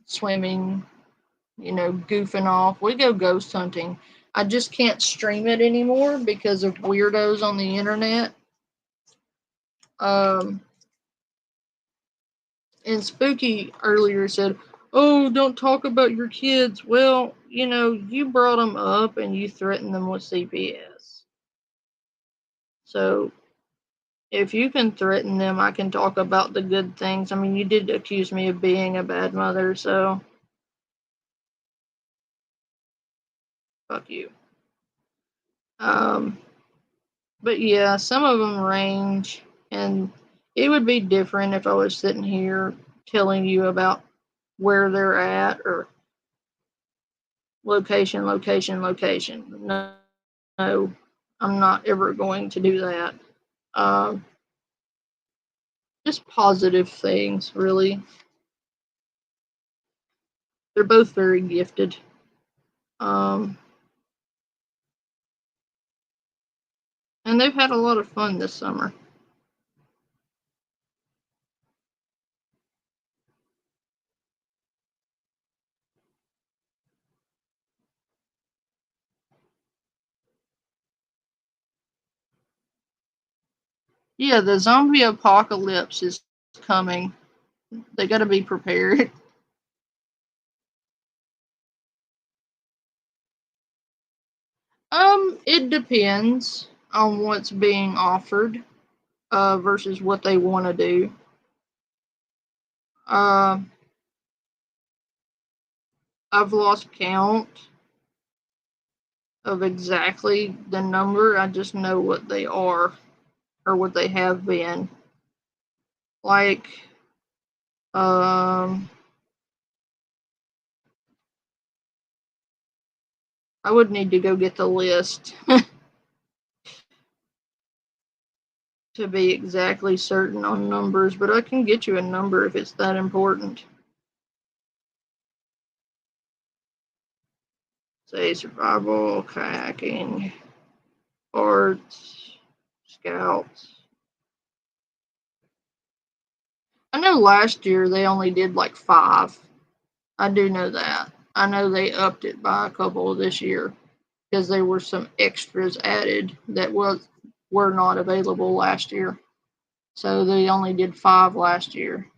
swimming, goofing off. We go ghost hunting. I just can't stream it anymore because of weirdos on the internet. And Spooky earlier said, "Oh, don't talk about your kids." Well, you brought them up and you threatened them with CPS. So if you can threaten them, I can talk about the good things. I mean, you did accuse me of being a bad mother, so fuck you. But yeah, some of them range, and it would be different if I was sitting here telling you about where they're at or location. No, I'm not ever going to do that. Just positive things, really. They're both very gifted. And they've had a lot of fun this summer. Yeah, the zombie apocalypse is coming. They got to be prepared. It depends on what's being offered, versus what they want to do. I've lost count of exactly the number. I just know what they are or what they have been. Like, I would need to go get the list to be exactly certain on numbers, but I can get you a number if it's that important. Say survival, kayaking, arts, scouts. I know last year they only did like 5. I do know that. I know they upped it by a couple this year because there were some extras added that were not available last year. So they only did 5 last year.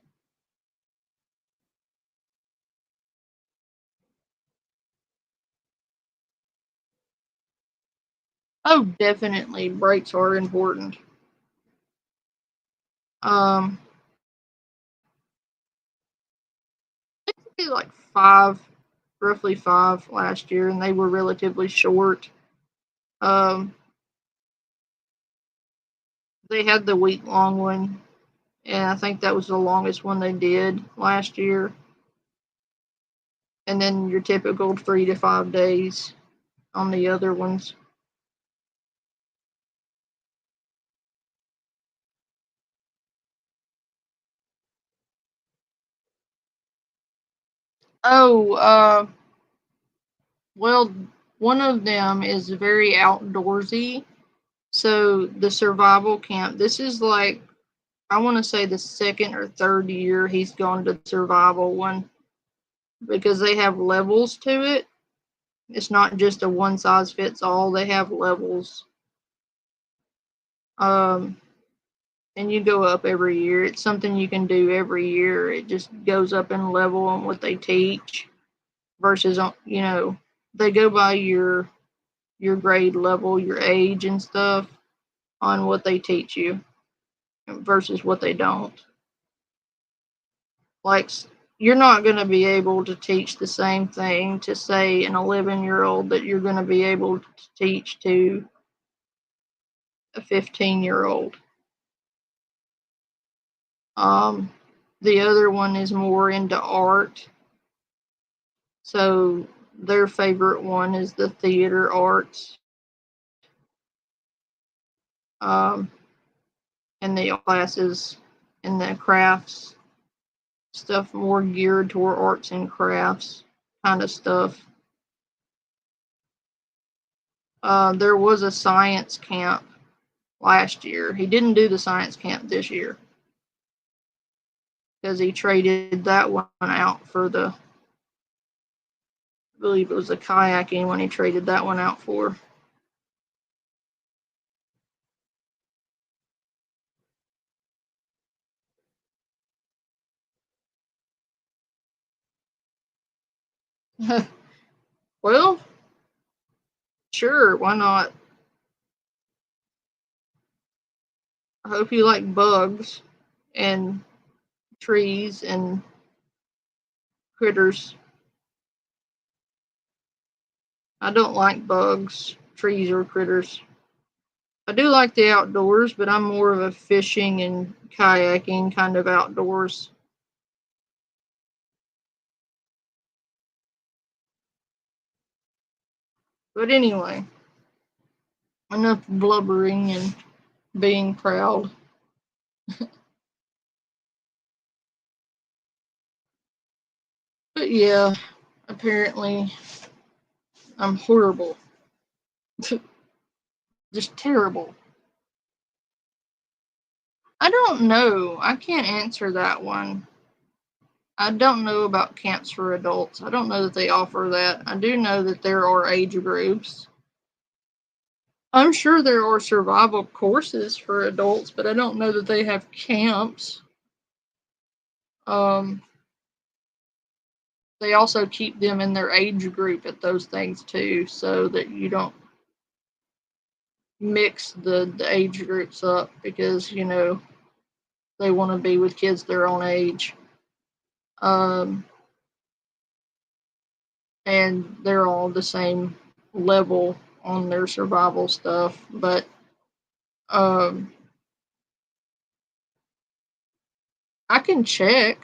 Oh, definitely. Breaks are important. I think they did like 5, roughly 5 last year, and they were relatively short. They had the week-long one, and I think that was the longest one they did last year. And then your typical 3 to 5 days on the other ones. Oh, well, one of them is very outdoorsy. So the survival camp, this is like, I want to say the second or third year he's gone to the survival one, because they have levels to it. It's not just a one size fits all. They have levels. And you go up every year. It's something you can do every year. It just goes up in level on what they teach versus, they go by your grade level, your age and stuff on what they teach you versus what they don't. Like, you're not going to be able to teach the same thing to, say, an 11-year-old that you're going to be able to teach to a 15-year-old. The other one is more into art. So their favorite one is the theater arts. And the classes and the crafts stuff more geared toward arts and crafts kind of stuff. There was a science camp last year. He didn't do the science camp this year because he traded that one out for I believe it was the kayaking when he traded that one out for. Well, sure, why not? I hope you like bugs and trees and critters. I don't like bugs, trees, or critters. I do like the outdoors, but I'm more of a fishing and kayaking kind of outdoors. But anyway, enough blubbering and being proud. But yeah, apparently I'm horrible. Just terrible. I don't know. I can't answer that one. I don't know about camps for adults. I don't know that they offer that. I do know that there are age groups. I'm sure there are survival courses for adults, but I don't know that they have camps. They also keep them in their age group at those things too, so that you don't mix the age groups up because, they want to be with kids their own age. And they're all the same level on their survival stuff, but I can check.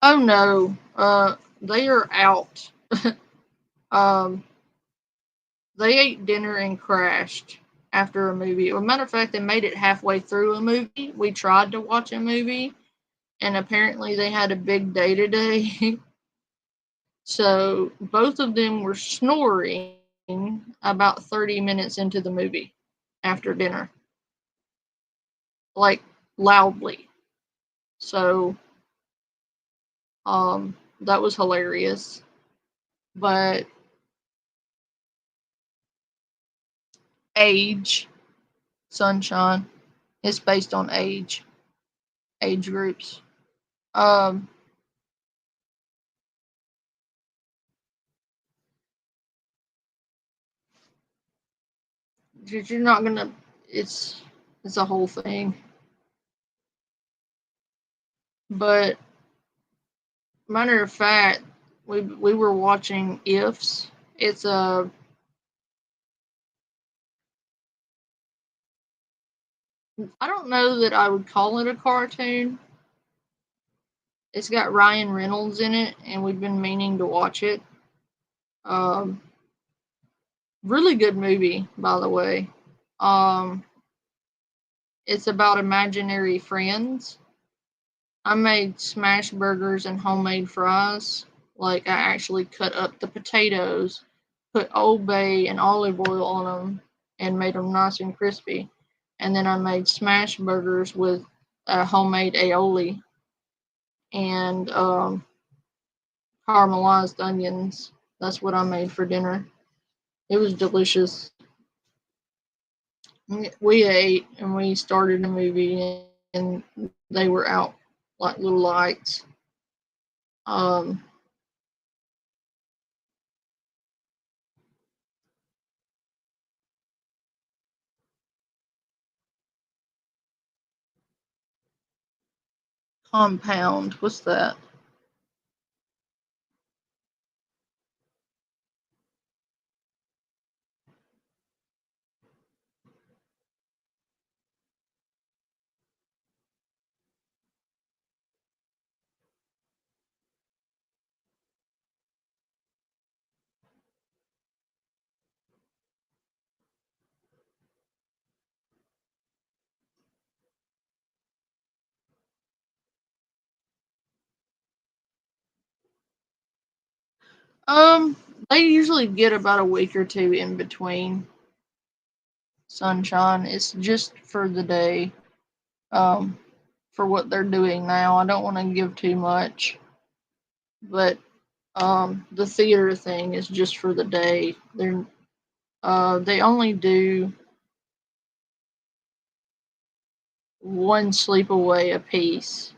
Oh no, they are out. They ate dinner and crashed after a movie. As a matter of fact, they made it halfway through a movie. We tried to watch a movie, and apparently they had a big day today. So both of them were snoring about 30 minutes into the movie after dinner, like loudly. So that was hilarious. But age, sunshine, it's based on age groups. You're not gonna. It's a whole thing. But matter of fact, we were watching Ifs. It's a I don't know that I would call it a cartoon. It's got Ryan Reynolds in it, and we've been meaning to watch it. Really good movie, by the way. It's about imaginary friends. I made smash burgers and homemade fries. Like, I actually cut up the potatoes, put Old Bay and olive oil on them, and made them nice and crispy. And then I made smash burgers with homemade aioli and caramelized onions. That's what I made for dinner. It was delicious. We ate and we started a movie, and they were out like little lights. Compound. What's that? They usually get about a week or two in between. Sunshine. It's just for the day. For what they're doing now. I don't want to give too much, but the theater thing is just for the day. They only do one sleepaway a piece.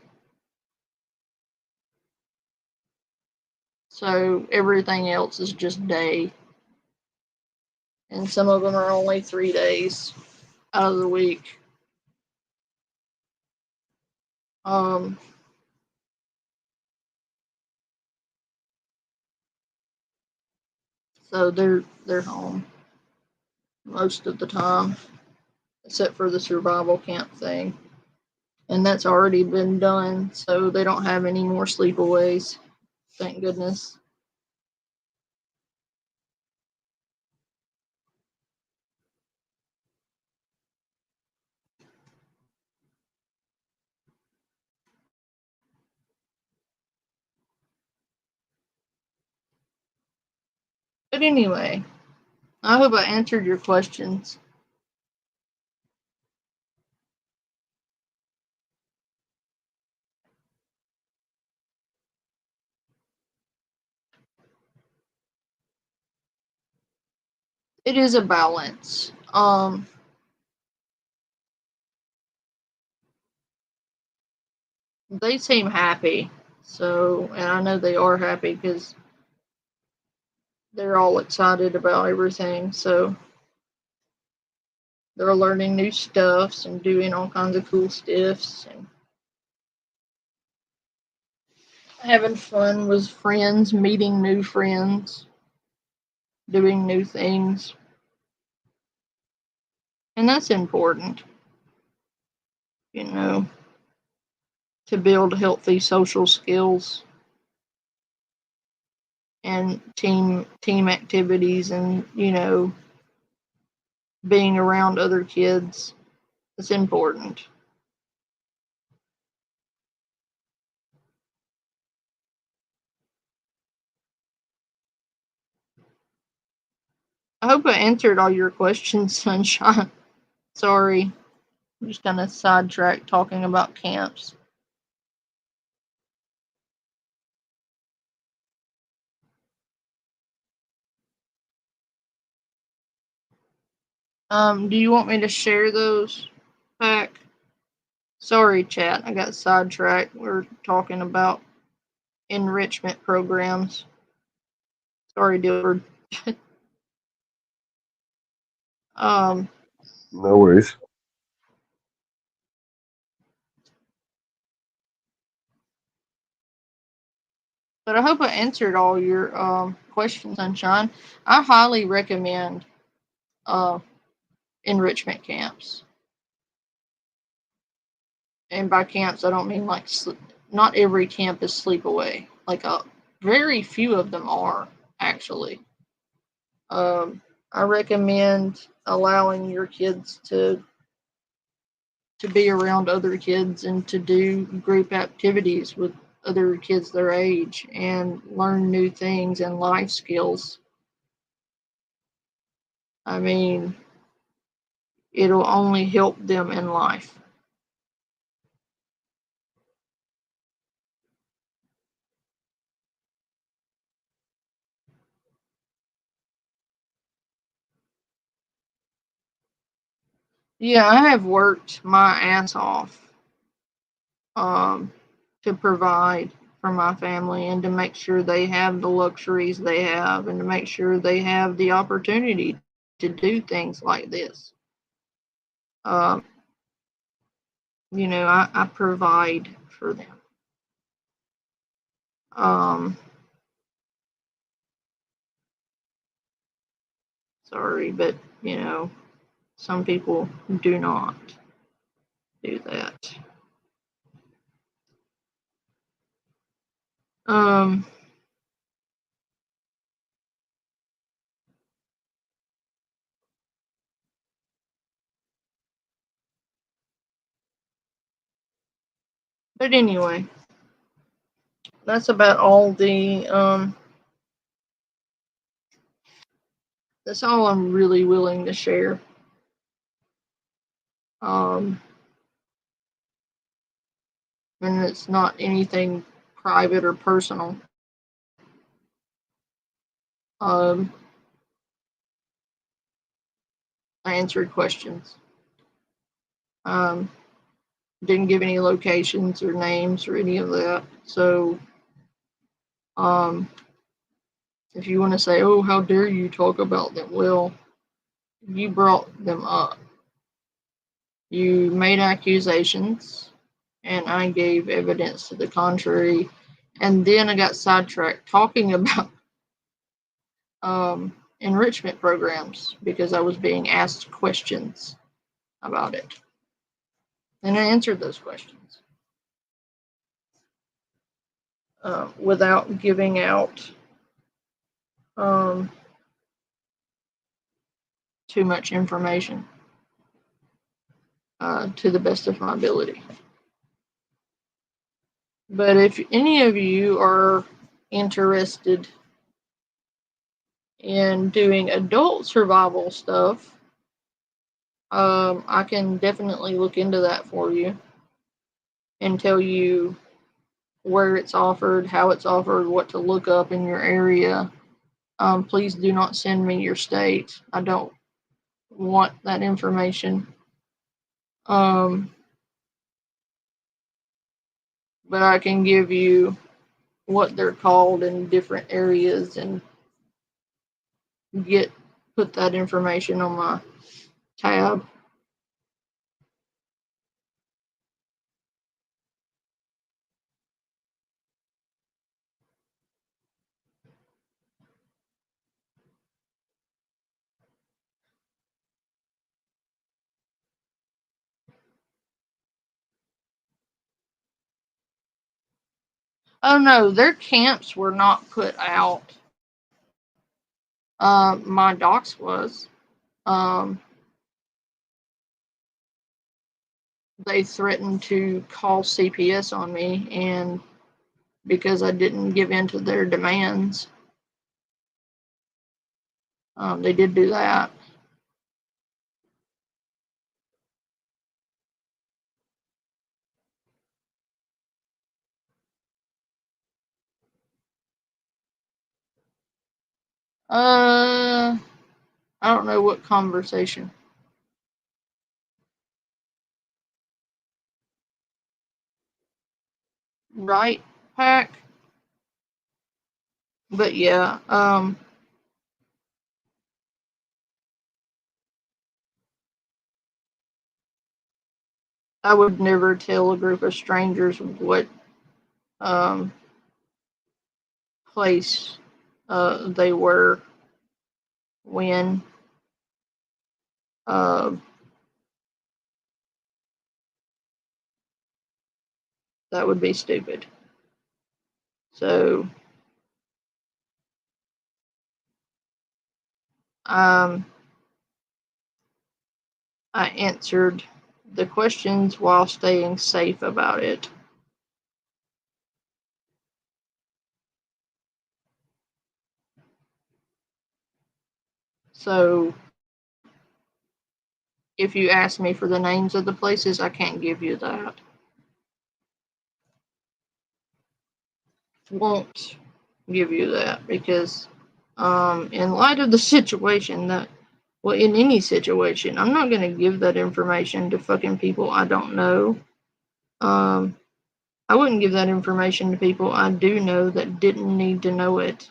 So everything else is just day. And some of them are only 3 days out of the week. So they're home most of the time, except for the survival camp thing. And that's already been done, so they don't have any more sleepaways. Thank goodness. But anyway, I hope I answered your questions. It is a balance. They seem happy, so, and I know they are happy because they're all excited about everything, so they're learning new stuffs and doing all kinds of cool stuffs and having fun with friends, meeting new friends, doing new things. And that's important, you know, to build healthy social skills and team activities, and, you know, being around other kids. It's important. I hope I answered all your questions, Sunshine. Sorry, I'm just kind of sidetracked talking about camps. Do you want me to share those back? Sorry, chat. I got sidetracked. We're talking about enrichment programs. Sorry, Dillard. No worries. But I hope I answered all your questions, Sunshine. I highly recommend enrichment camps. And by camps, I don't mean like not every camp is sleepaway. Like very few of them are actually. I recommend allowing your kids to to be around other kids and to do group activities with other kids their age and learn new things and life skills. I mean, it'll only help them in life. Yeah, I have worked my ass off to provide for my family and to make sure they have the luxuries they have and to make sure they have the opportunity to do things like this. You know, I provide for them. Sorry, but you know, some people do not do that. But anyway, that's about all that's all I'm really willing to share. And it's not anything private or personal. I answered questions. Didn't give any locations or names or any of that. So, if you want to say, "Oh, how dare you talk about them?" Well, you brought them up. You made accusations, and I gave evidence to the contrary. And then I got sidetracked talking about enrichment programs because I was being asked questions about it. And I answered those questions without giving out too much information to the best of my ability. But if any of you are interested in doing adult survival stuff, I can definitely look into that for you and tell you where it's offered, how it's offered, what to look up in your area. Please do not send me your state. I don't want that information. But I can give you what they're called in different areas and put that information on my tab. Oh no, their camps were not put out. My docs was. They threatened to call CPS on me, and because I didn't give in to their demands, they did do that. I don't know what conversation. Right, Pack? But yeah, I would never tell a group of strangers what place they were when that would be stupid. So I answered the questions while staying safe about it. So if you ask me for the names of the places, I can't give you that. Won't give you that because in light of the situation in any situation, I'm not going to give that information to fucking people I don't know. I wouldn't give that information to people I do know that didn't need to know it.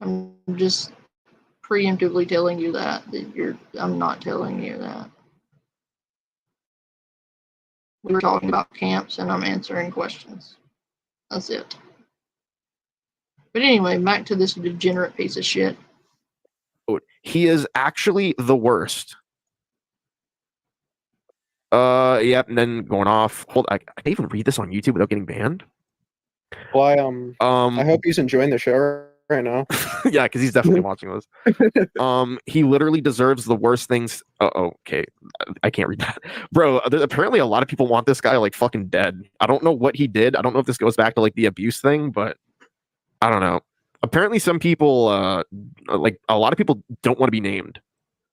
I'm just preemptively telling you that I'm not telling you that. We were talking about camps and I'm answering questions. That's it. But anyway, back to this degenerate piece of shit. He is actually the worst. Yep, and then going off. I can't even read this on YouTube without getting banned. Well, I hope he's enjoying the show right now. Yeah, because he's definitely watching this. He literally deserves the worst things. Okay, I can't read that, bro. Apparently, a lot of people want this guy like fucking dead. I don't know what he did. I don't know if this goes back to like the abuse thing, but I don't know. Apparently, some people, like a lot of people, don't want to be named.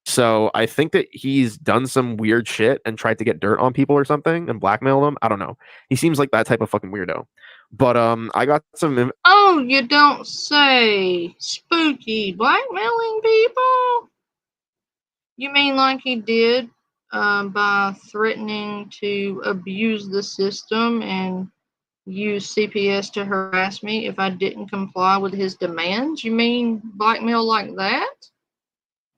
So I think that he's done some weird shit and tried to get dirt on people or something and blackmail them. I don't know. He seems like that type of fucking weirdo. But I got some. Oh, you don't say. Spooky blackmailing people? You mean like he did by threatening to abuse the system and use CPS to harass me if I didn't comply with his demands? You mean blackmail like that?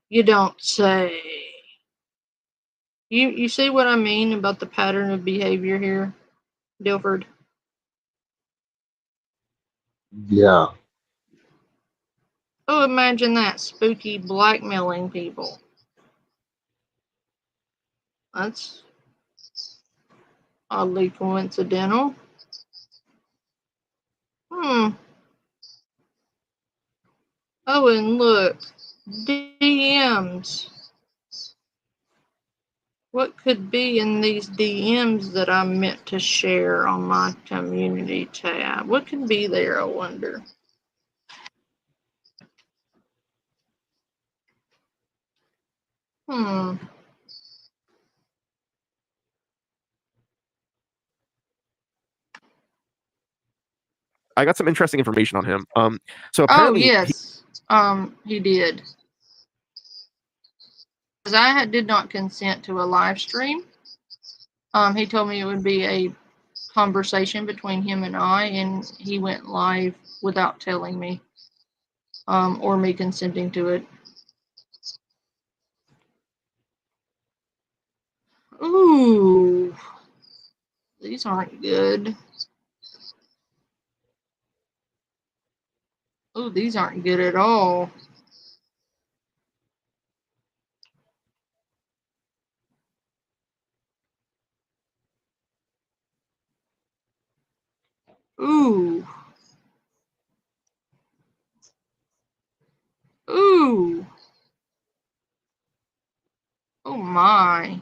You don't say. You see what I mean about the pattern of behavior here, Dilford? Yeah. Oh, imagine that. Spooky blackmailing people. That's oddly coincidental. Oh, and look. DMs. What could be in these DMs that I meant to share on my community tab? What could be there, I wonder? Hmm. I got some interesting information on him. So Oh, apparently, yes. He did. Because I did not consent to a live stream. He told me it would be a conversation between him and I, and he went live without telling me, or me consenting to it. Ooh, these aren't good. Ooh, these aren't good at all. Ooh. Ooh. Oh my.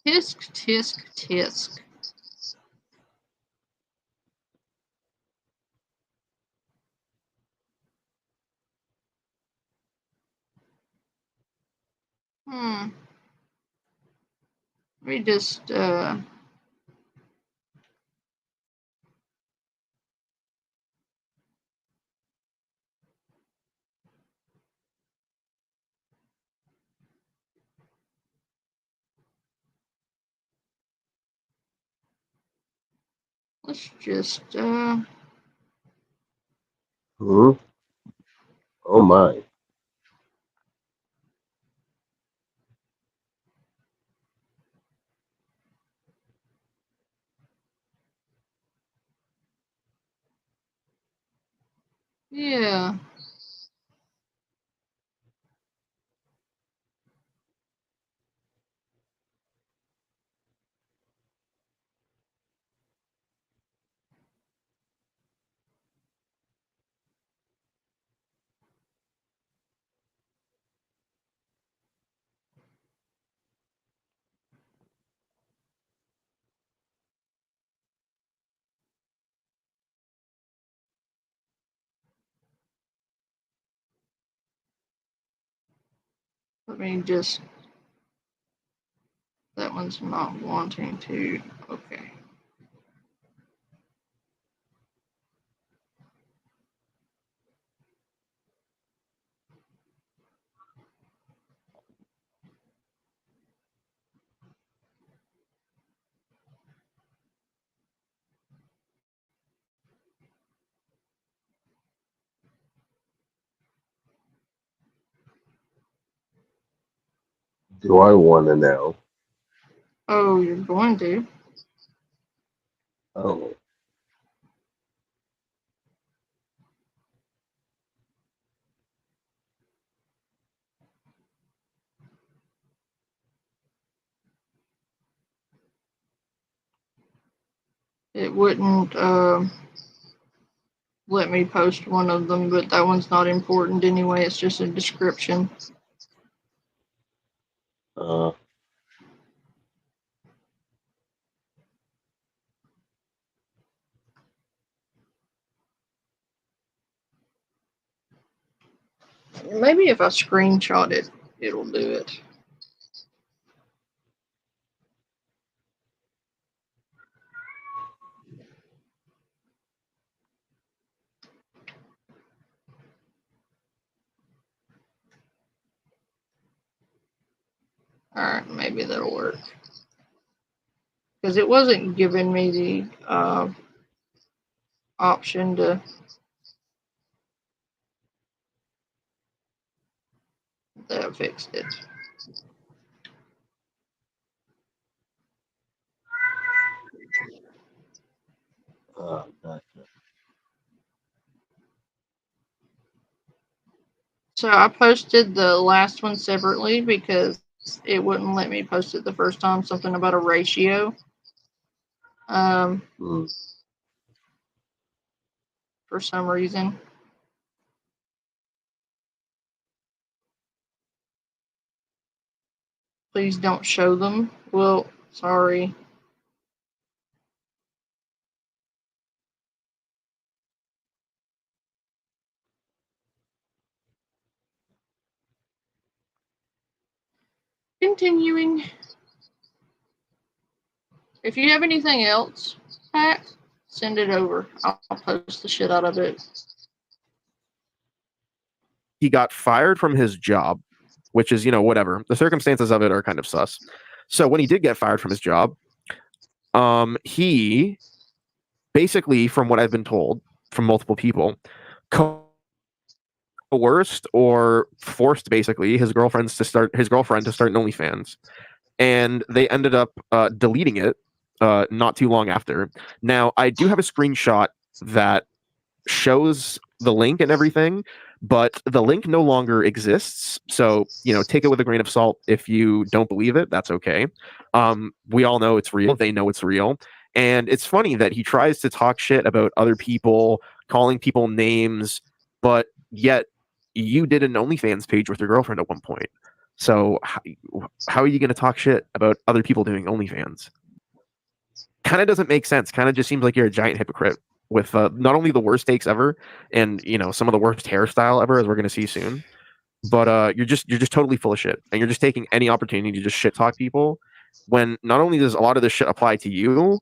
Tisk, tisk, tisk. Let me just, let's just, Hmm? Oh my. yeah. Let me just. That one's not wanting to. Okay. Do I want to know? Oh, you're going to. Oh, It wouldn't let me post one of them, but that one's not important anyway. It's just a description. uh, Maybe if I screenshot it, it'll do it. Alright, maybe that'll work. Because it wasn't giving me the option to. That fixed it. gotcha. So I posted the last one separately because it wouldn't let me post it the first time. Something about a ratio. Hmm. For some reason. Please don't show them. Well, sorry. Continuing. If you have anything else, Pat, send it over. I'll post the shit out of it. He got fired from his job, which is, whatever. The circumstances of it are kind of sus. So when he did get fired from his job, he basically, from what I've been told from multiple people, coerced or forced basically his girlfriend to start an OnlyFans, and they ended up deleting it not too long after. Now, I do have a screenshot that shows the link and everything, but the link no longer exists. So, take it with a grain of salt. If you don't believe it, that's okay. We all know it's real. They know it's real. And it's funny that he tries to talk shit about other people, calling people names, but yet you did an OnlyFans page with your girlfriend at one point. So how are you going to talk shit about other people doing OnlyFans? Kind of doesn't make sense. Kind of just seems like you're a giant hypocrite with not only the worst takes ever and some of the worst hairstyle ever, as we're going to see soon, but you're just totally full of shit, and you're just taking any opportunity to just shit talk people when not only does a lot of this shit apply to you,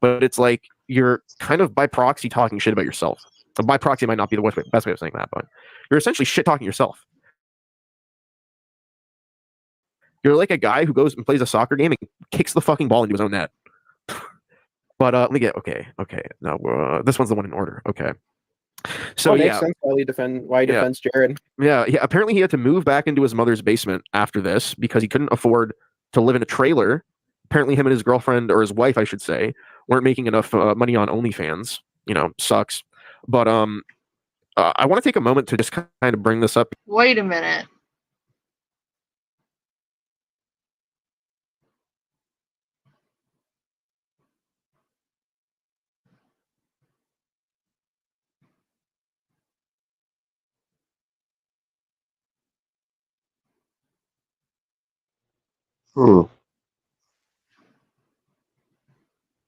but it's like you're kind of by proxy talking shit about yourself. By proxy might not be the best way of saying that, but you're essentially shit talking yourself. You're like a guy who goes and plays a soccer game and kicks the fucking ball into his own net. But let me get okay. No, this one's the one in order. Okay. So makes sense why he defends Jared. Yeah. Apparently, he had to move back into his mother's basement after this because he couldn't afford to live in a trailer. Apparently, him and his girlfriend, or his wife, I should say, weren't making enough money on OnlyFans. Sucks. But I want to take a moment to just kind of bring this up. Wait a minute.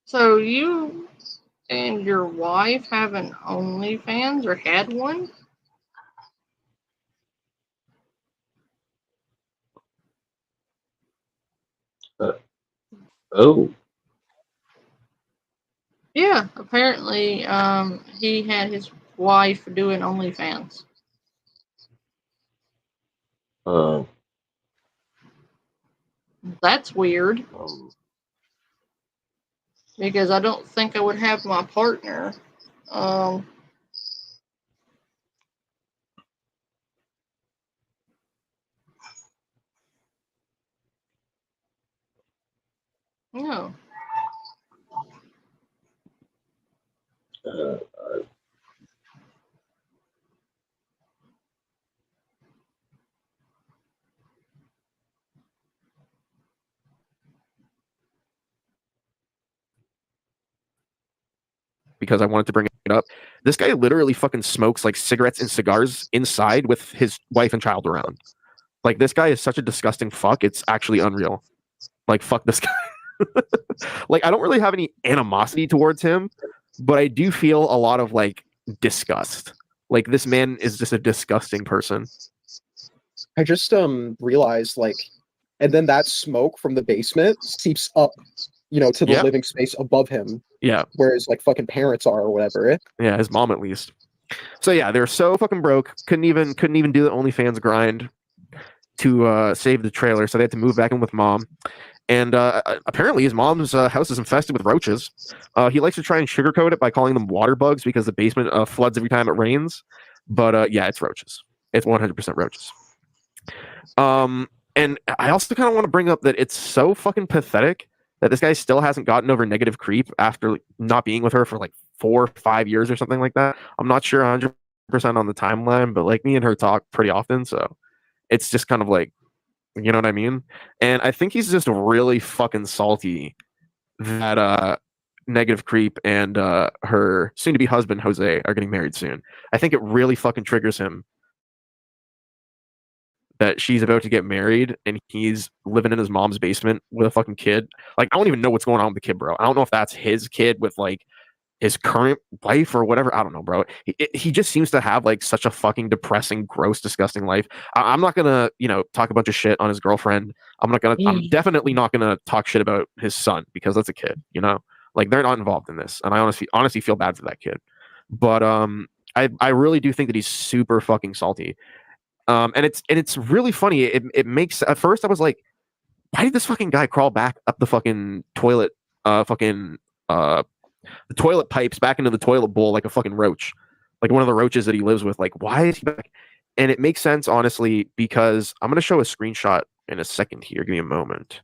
So you and your wife have an OnlyFans or had one? Oh, Yeah, apparently he had his wife doing OnlyFans. uh, That's weird um, because I don't think I would have my partner. No. uh, because I wanted to bring it up. This guy literally fucking smokes like cigarettes and cigars inside with his wife and child around. Like this guy is such a disgusting fuck. It's actually unreal. Like fuck this guy. Like I don't really have any animosity towards him, but I do feel a lot of like disgust. Like this man is just a disgusting person. I just realized like, and then that smoke from the basement seeps up, to the Yeah. living space above him, Yeah. where his like fucking parents are or whatever. Yeah, his mom at least. So yeah, they're so fucking broke. Couldn't even do the OnlyFans grind to save the trailer, so they had to move back in with mom. And apparently his mom's house is infested with roaches. He likes to try and sugarcoat it by calling them water bugs because the basement floods every time it rains. But yeah, it's roaches. It's 100% roaches. And I also kind of want to bring up that it's so fucking pathetic that this guy still hasn't gotten over negative creep after not being with her for like 4 or 5 years or something like that. I'm not sure 100% on the timeline, but like me and her talk pretty often, so it's just kind of like, you know what I mean? And I think he's just really fucking salty that negative creep and her soon-to-be husband Jose are getting married soon. I think it really fucking triggers him that she's about to get married and he's living in his mom's basement with a fucking kid. Like I don't even know what's going on with the kid, bro. I don't know if that's his kid with like his current wife or whatever. I don't know, bro. He just seems to have like such a fucking depressing, gross, disgusting life. I'm not gonna, talk a bunch of shit on his girlfriend. I'm definitely not gonna talk shit about his son because that's a kid, like they're not involved in this. And I honestly feel bad for that kid. But I really do think that he's super fucking salty. And it's really funny. It makes, at first I was like, why did this fucking guy crawl back up the fucking toilet, the toilet pipes back into the toilet bowl like a fucking roach, like one of the roaches that he lives with? Like, why is he back? And it makes sense, honestly, because I'm going to show a screenshot in a second here. Give me a moment.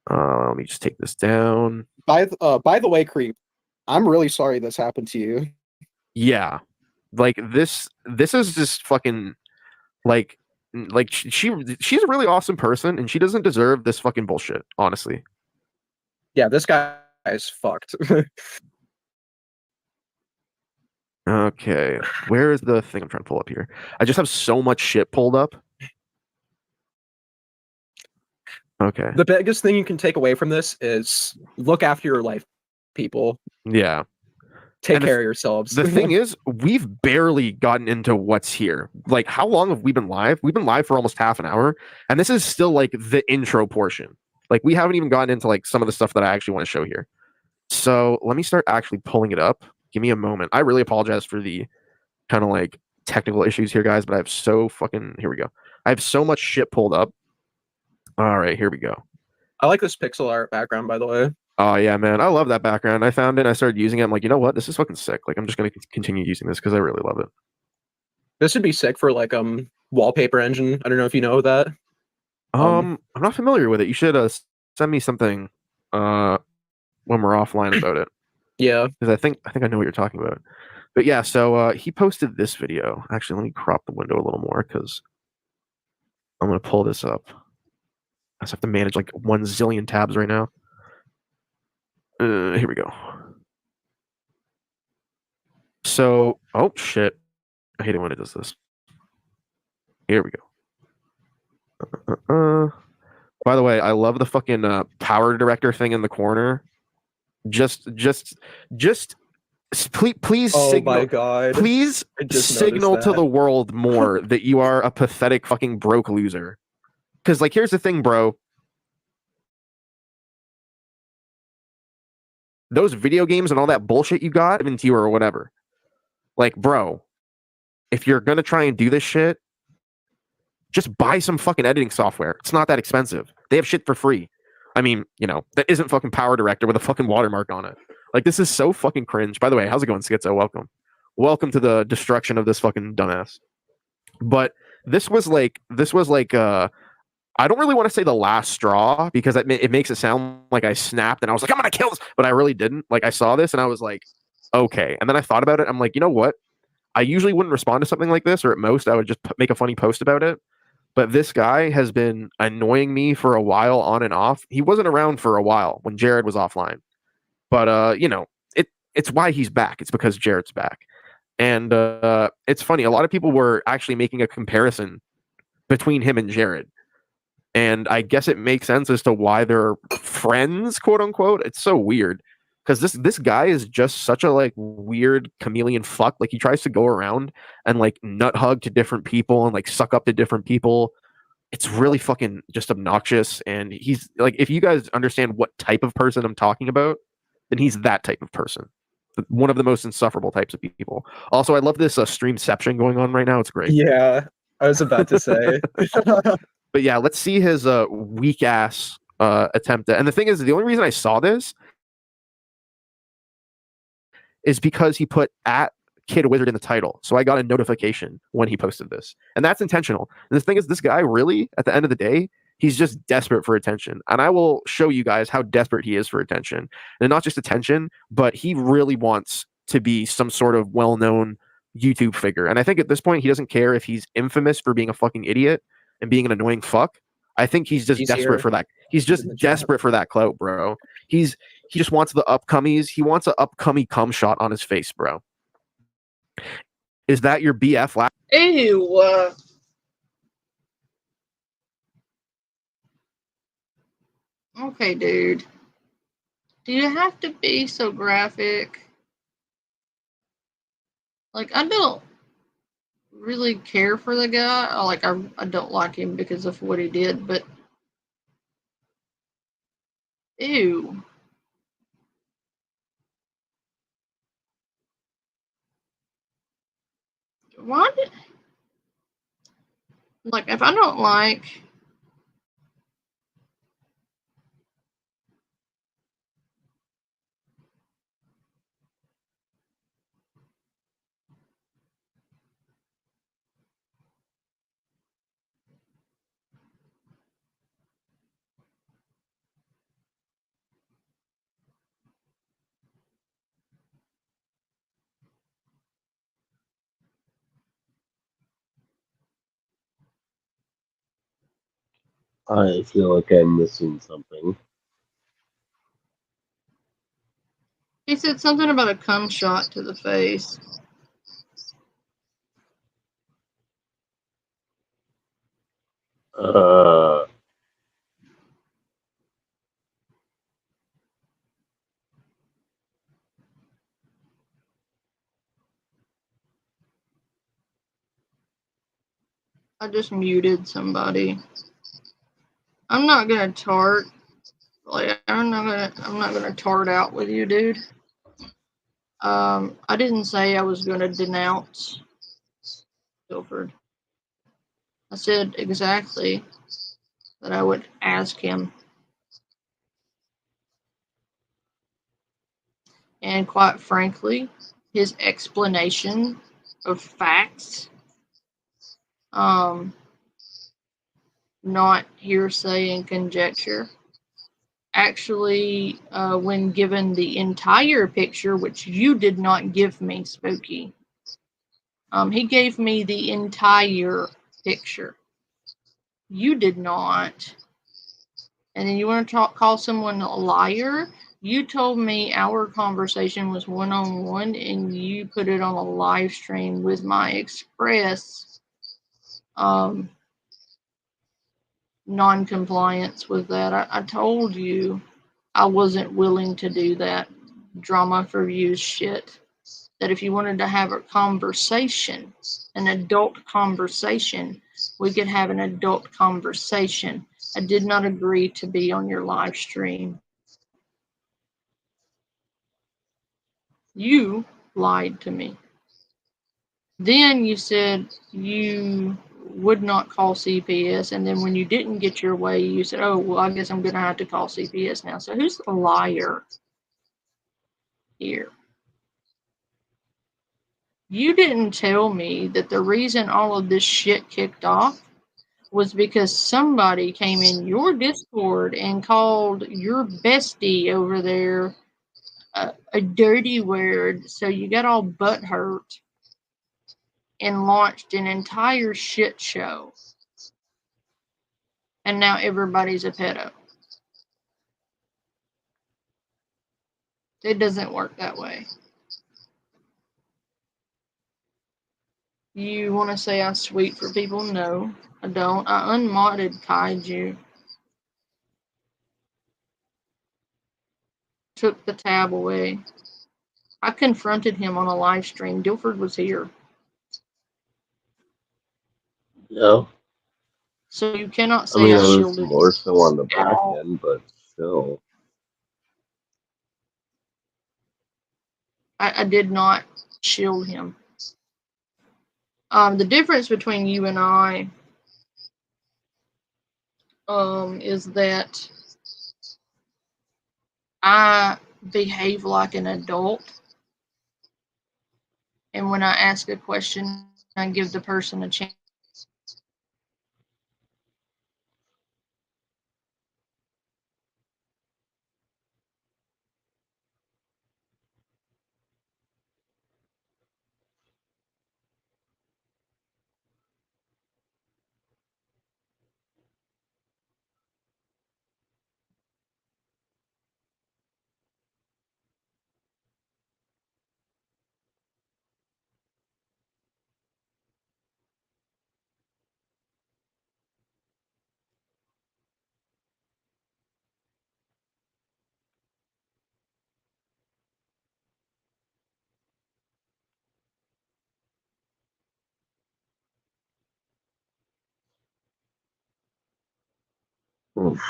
Let me just take this down. By the way, creep, I'm really sorry this happened to you. Yeah. Like this is just fucking like she's a really awesome person and she doesn't deserve this fucking bullshit, honestly. Yeah, this guy is fucked. Okay, where is the thing I'm trying to pull up here? I just have so much shit pulled up. Okay. The biggest thing you can take away from this is look after your life, people. Yeah. Take care of yourselves. The thing is, we've barely gotten into what's here. Like, how long have we been live? We've been live for almost half an hour, and this is still like the intro portion. Like, we haven't even gotten into like some of the stuff that I actually want to show here. So let me start actually pulling it up. Give me a moment. I really apologize for the kind of like technical issues here, guys, but I have here we go. I have so much shit pulled up. All right, here we go. I like this pixel art background, by the way. Oh yeah, man, I love that background. I found it, I started using it. I'm like, you know what? This is fucking sick. Like, I'm just gonna continue using this because I really love it. This would be sick for like wallpaper engine. I don't know if you know that. I'm not familiar with it. You should send me something when we're offline about it. Yeah, because I think I know what you're talking about. But yeah, so he posted this video. Actually, let me crop the window a little more because I'm gonna pull this up. I just have to manage like 1 zillion tabs right now. Here we go. So, oh shit, I hate it when it does this. Here we go. By the way, I love the fucking power director thing in the corner. Just please oh signal. My God. Please signal to the world more that you are a pathetic fucking broke loser. Because like, here's the thing, bro. those video games and all that bullshit you got given to you or whatever. Like, bro, if you're gonna try and do this shit, just buy some fucking editing software. It's not that expensive. They have shit for free. I mean, that isn't fucking Power Director with a fucking watermark on it. Like, this is so fucking cringe. By the way, how's it going, Schizo? Welcome to the destruction of this fucking dumbass. But this was like I don't really want to say the last straw because it makes it sound like I snapped and I was like, I'm gonna kill this, but I really didn't. Like, I saw this and I was like, okay. And then I thought about it. I'm like, you know what? I usually wouldn't respond to something like this, or at most I would just make a funny post about it. But this guy has been annoying me for a while on and off. He wasn't around for a while when Jared was offline. But it's why he's back. It's because Jared's back. And it's funny. A lot of people were actually making a comparison between him and Jared. And I guess it makes sense as to why they're friends, quote unquote. It's so weird because this guy is just such a like weird chameleon fuck. Like, he tries to go around and like nut hug to different people and like suck up to different people. It's really fucking just obnoxious. And he's like, if you guys understand what type of person I'm talking about, then he's that type of person. One of the most insufferable types of people. Also, I love this streamception going on right now. It's great. Yeah, I was about to say. But yeah, let's see his weak ass attempt at. And the thing is, the only reason I saw this is because he put at Kid Wizard in the title. So I got a notification when he posted this. And that's intentional. And the thing is, this guy really, at the end of the day, he's just desperate for attention. And I will show you guys how desperate he is for attention. And not just attention, but he really wants to be some sort of well-known YouTube figure. And I think at this point, he doesn't care if he's infamous for being a fucking idiot and being an annoying fuck. I think he's just desperate for that. He's just desperate for that clout, bro. He just wants the upcomies. He wants an upcoming cum shot on his face, bro. Is that your BF? Ew. Okay, dude. Do you have to be so graphic? Like, I don't really care for the guy. Like, I don't like him because of what he did, but ew. Why did, like, if I don't like I feel like I'm missing something. he said something about a cum shot to the face. I just muted somebody. I'm not gonna tart. Like, I'm not gonna tart out with you, dude. I didn't say I was gonna denounce Guilford. I said exactly that I would ask him. And quite frankly, his explanation of facts, not hearsay and conjecture, actually, when given the entire picture, which you did not give me, Spooky, he gave me the entire picture. You did not. And then you want to call someone a liar? You told me our conversation was one-on-one, and you put it on a live stream with my express non-compliance with that. I told you I wasn't willing to do that drama for views shit. That if you wanted to have a conversation, an adult conversation, we could have an adult conversation. I did not agree to be on your live stream. You lied to me. Then you said you would not call CPS, and then when you didn't get your way, you said, oh, well, I guess I'm going to have to call CPS now. So who's the liar here? You didn't tell me that the reason all of this shit kicked off was because somebody came in your Discord and called your bestie over there a dirty word, so you got all butthurt and launched an entire shit show. And now everybody's a pedo. It doesn't work that way. You want to say I sweet for people? No, I don't. I unmodded Kaiju. Took the tab away. I confronted him on a live stream. Dilford was here. Yeah. So you cannot I say mean, I it was shielded more so on the at back all. end, but still. I did not shield him. The difference between you and I is that I behave like an adult, and when I ask a question, I give the person a chance. Oof.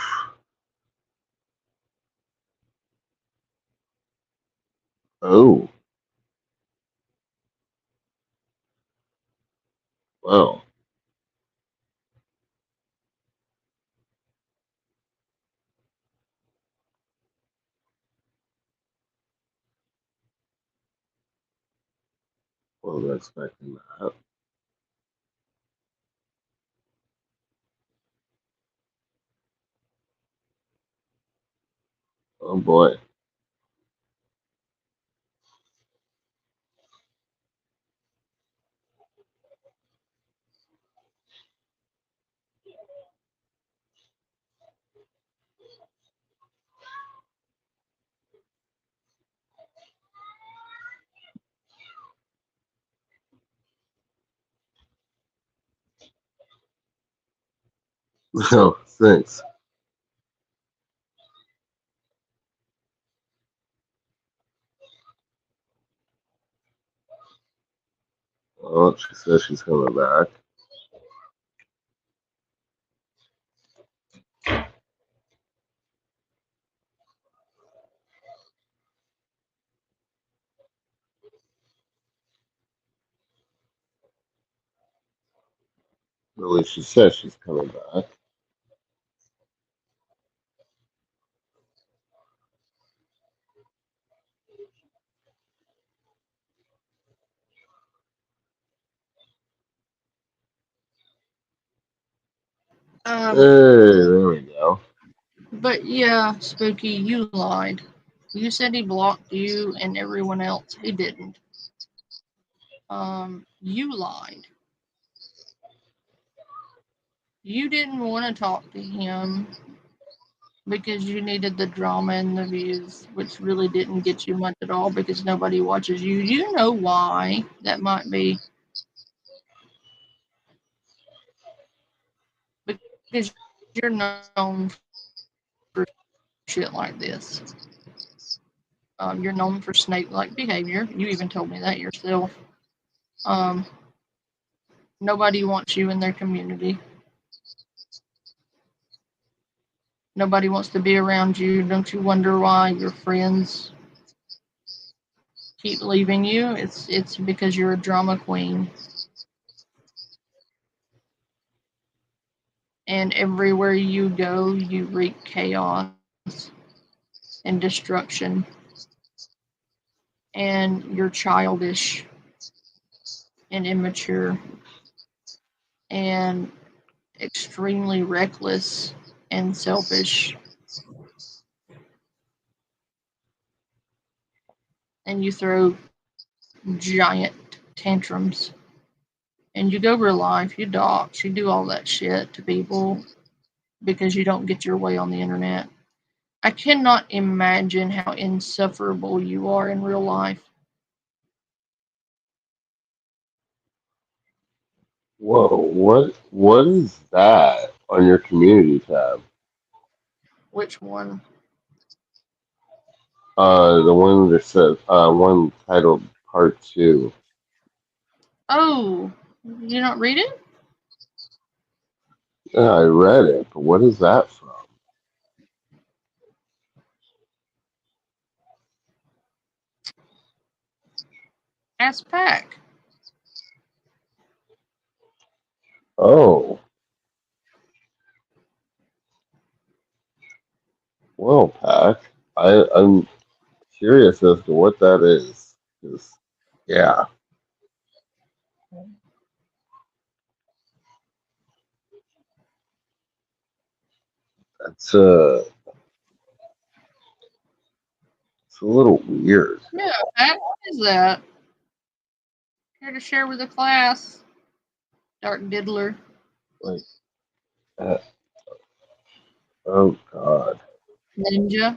Oh. Well. Wasn't expecting that. Oh boy. Oh, thanks. Oh, she says she's coming back. At least she says she's coming back. Hey, there we go. But yeah, Spooky, you lied. You said he blocked you and everyone else. He didn't. You lied. You didn't want to talk to him because you needed the drama and the views, which really didn't get you much at all because nobody watches you. You know why that might be. Because you're known for shit like this. You're known for snake-like behavior. You even told me that yourself. Nobody wants you in their community. Nobody wants to be around you. Don't you wonder why your friends keep leaving you, it's because you're a drama queen. And everywhere you go, you wreak chaos and destruction. And you're childish and immature and extremely reckless and selfish. And you throw giant tantrums. And you go real life, you dox, you do all that shit to people because you don't get your way on the internet. I cannot imagine how insufferable you are in real life. Whoa, what is that on your community tab? Which one? The one that says one titled Part 2. Oh, did you not read it? Yeah, I read it, but what is that from? Ask Pack. Oh, well, Pac, I'm curious as to what that is. 'Cause, yeah, that's it's a little weird. Yeah, Pack, what is that? Here to share with the class. Dark Diddler. Like, uh, oh God, Ninja.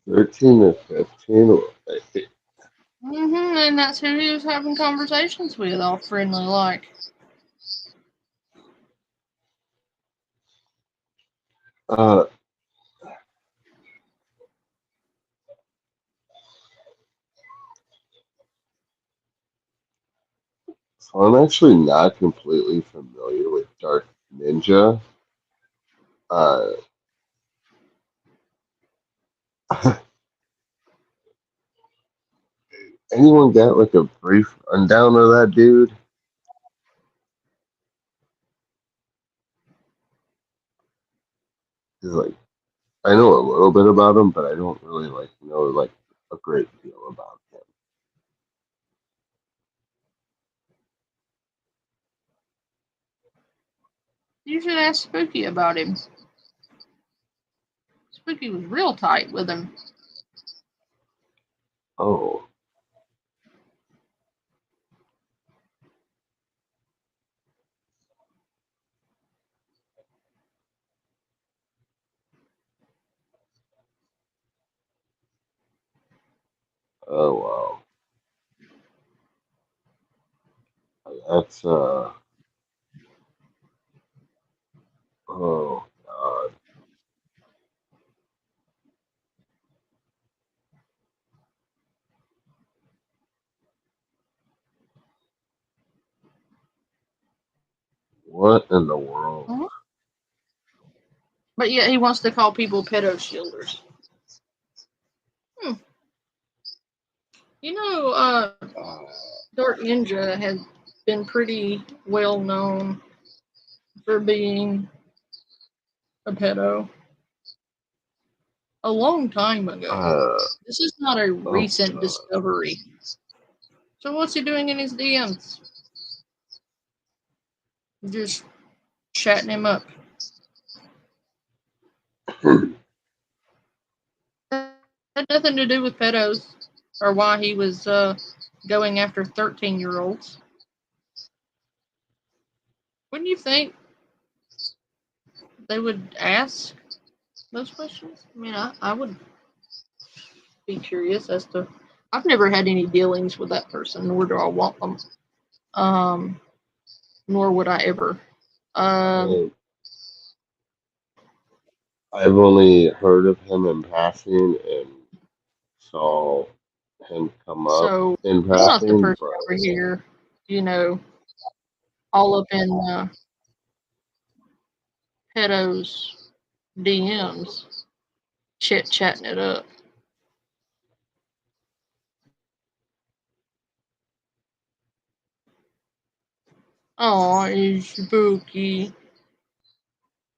13 to 15. And that's who he was having conversations with, all friendly like. Uh, so I'm actually not completely familiar with Dark Ninja. Uh, anyone got like a brief rundown of that dude? He's like, I know a little bit about him, but I don't really like know like a great deal about him. You should ask Spooky about him. Spooky was real tight with him. Oh, oh wow, that's oh God, what in the world? Uh-huh. But yet he wants to call people pedo shielders. You know, Dark Ninja has been pretty well known for being a pedo a long time ago. This is not a recent discovery. So what's he doing in his DMs? Just chatting him up. Had nothing to do with pedos or why he was going after 13-year-olds. Wouldn't you think they would ask those questions? I mean, I would be curious as to. I've never had any dealings with that person, nor do I want them. Nor would I ever. I've only heard of him in passing and saw him come up So in I'm not the passing, person but over here, all up in pedos DMs, chit chatting it up. Oh, he's spooky.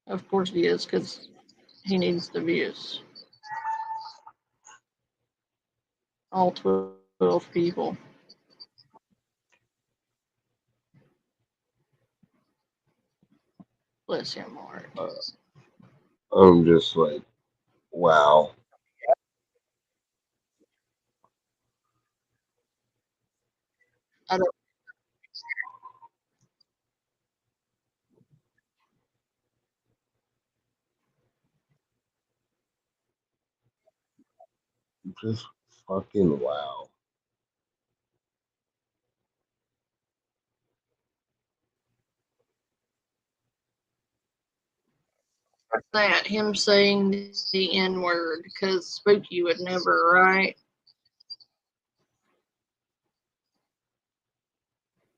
Of course he is, because he needs the views. All 12 people. Bless him, Mark. I'm just like, wow. I don't. Just fucking wow. That him saying the N word, because Spooky would never, right?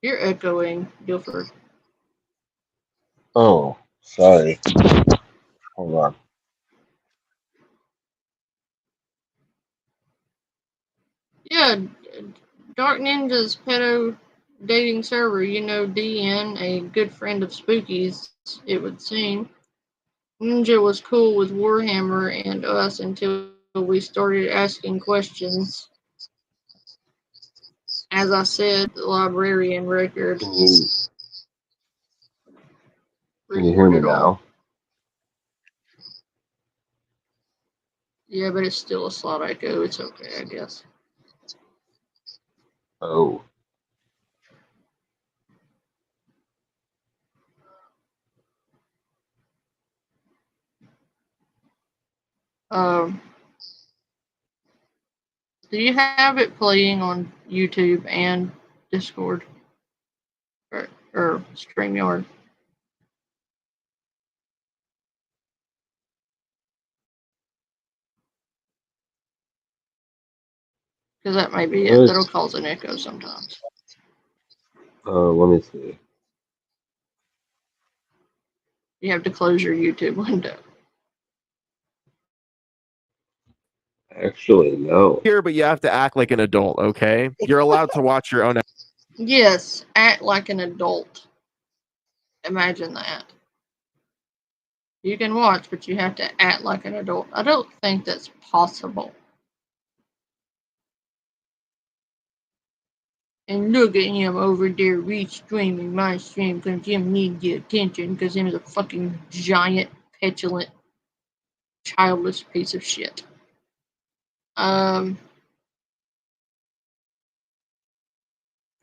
You're echoing, Guilford. Oh, sorry. Hold on. Yeah, Dark Ninja's pedo dating server. You know, DN, a good friend of Spooky's, it would seem. Ninja was cool with Warhammer and us until we started asking questions. As I said, the librarian record Can you hear me recorded all. now? Yeah, but it's still a slot echo. It's okay, I guess. Oh. Do you have it playing on YouTube and Discord or StreamYard? Because that might be it. That'll cause an echo sometimes. Let me see. You have to close your YouTube window. Actually, no. Here, but you have to act like an adult, okay? You're allowed to watch your own. Yes, act like an adult. Imagine that. You can watch, but you have to act like an adult. I don't think that's possible. And look at him over there restreaming my stream because him needs the attention because him is a fucking giant, petulant, childless piece of shit. Oh,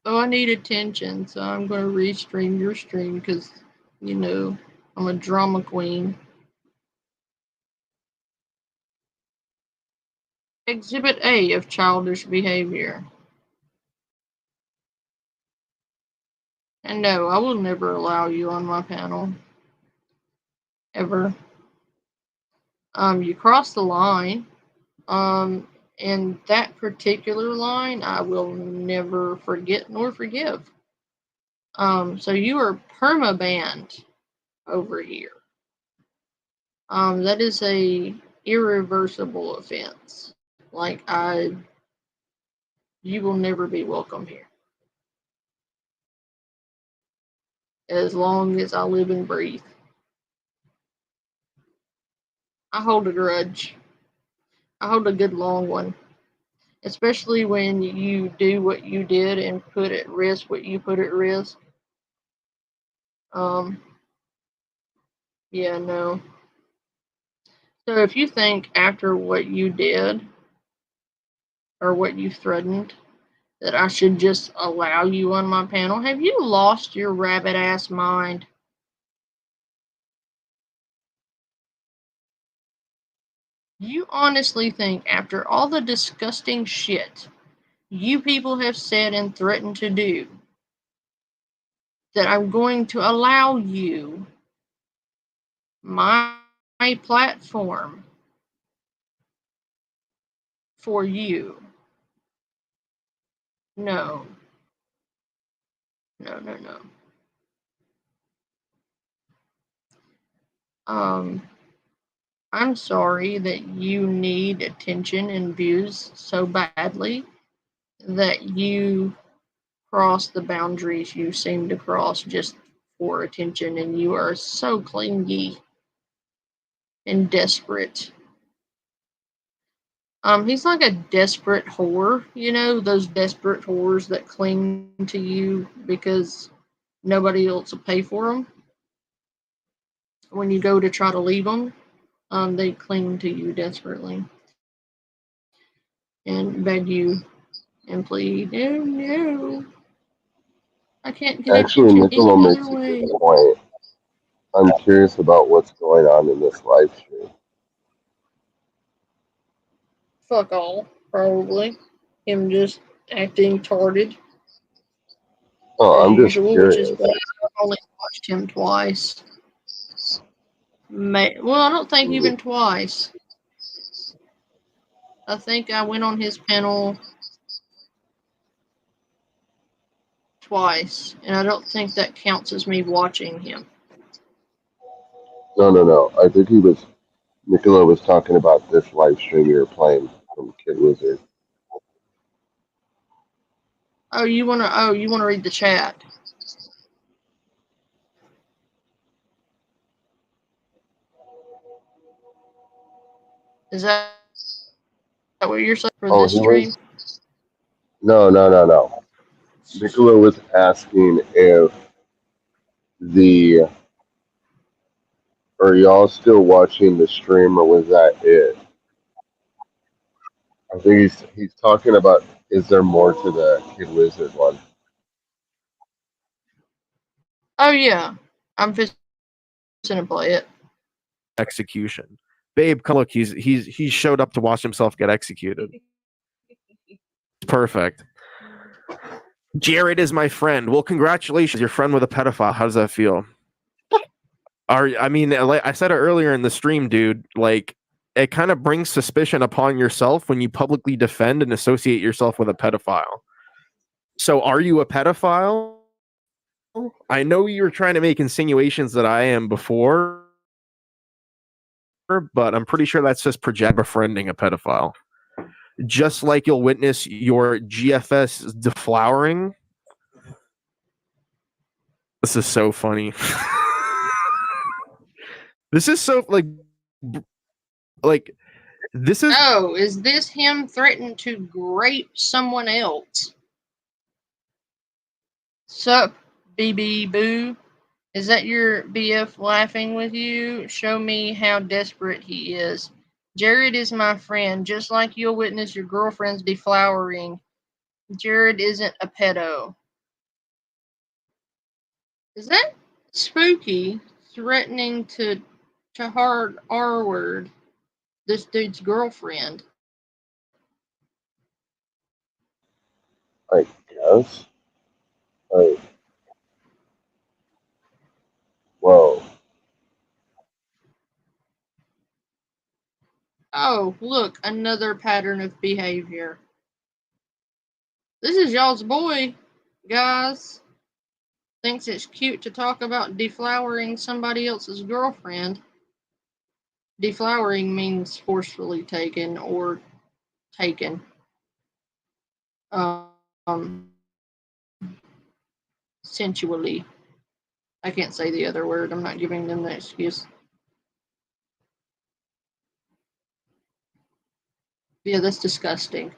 I need attention, so I'm going to restream your stream because, you know, I'm a drama queen. Exhibit A of childish behavior. And no, I will never allow you on my panel. Ever. You cross the line. And that particular line, I will never forget nor forgive. So you are perma-banned over here. That is a irreversible offense. Like, you will never be welcome here. As long as I live and breathe. I hold a grudge. I hold a good long one. Especially when you do what you did and put at risk what you put at risk. Yeah, no. So if you think after what you did or what you threatened that I should just allow you on my panel, have you lost your rabbit ass mind? You honestly think after all the disgusting shit you people have said and threatened to do that I'm going to allow you my platform for you? No. No, no, no. I'm sorry that you need attention and views so badly that you cross the boundaries you seem to cross just for attention, and you are so clingy and desperate. He's like a desperate whore, you know, those desperate whores that cling to you because nobody else will pay for them. When you go to try to leave them, they cling to you desperately and beg you and plead, "No, no, I can't get Actually, attention any Nicola other makes a way." good point. I'm curious about what's going on in this live stream. Fuck all, probably. Him just acting tarded Oh, as I'm just usual, which is curious. why I've only watched him twice. Well, I don't think Mhm. even twice. I think I went on his panel twice, and I don't think that counts as me watching him. No. I think Nicola was talking about this live stream you were playing from Kid Wizard. Oh, you wanna read the chat? Is that what you're saying for Oh, this he stream? was? No. Nicola was asking if are y'all still watching the stream or was that it? I think he's talking about is there more to the Kid Wizard one? Oh yeah, I'm just gonna play it. Execution. Babe, come look, he showed up to watch himself get executed. Perfect. Jared is my friend. Well, congratulations, your friend with a pedophile. How does that feel? I mean, like I said it earlier in the stream, dude, like it kind of brings suspicion upon yourself when you publicly defend and associate yourself with a pedophile. So are you a pedophile? I know you were trying to make insinuations that I am before, but I'm pretty sure that's just befriending a pedophile. Just like you'll witness your GFS deflowering. This is so funny. This is so like this is. Oh, is this him threatening to grape someone else? Sup, BB Boo? Is that your BF laughing with you? Show me how desperate he is. Jared is my friend, just like you'll witness your girlfriend's deflowering. Jared isn't a pedo. Is that spooky? Threatening to hard R word this dude's girlfriend. I guess. Like, whoa. Oh, look, another pattern of behavior. This is y'all's boy, guys. Thinks it's cute to talk about deflowering somebody else's girlfriend. Deflowering means forcefully taken or taken. Sensually. I can't say the other word. I'm not giving them the excuse. Yeah, that's disgusting.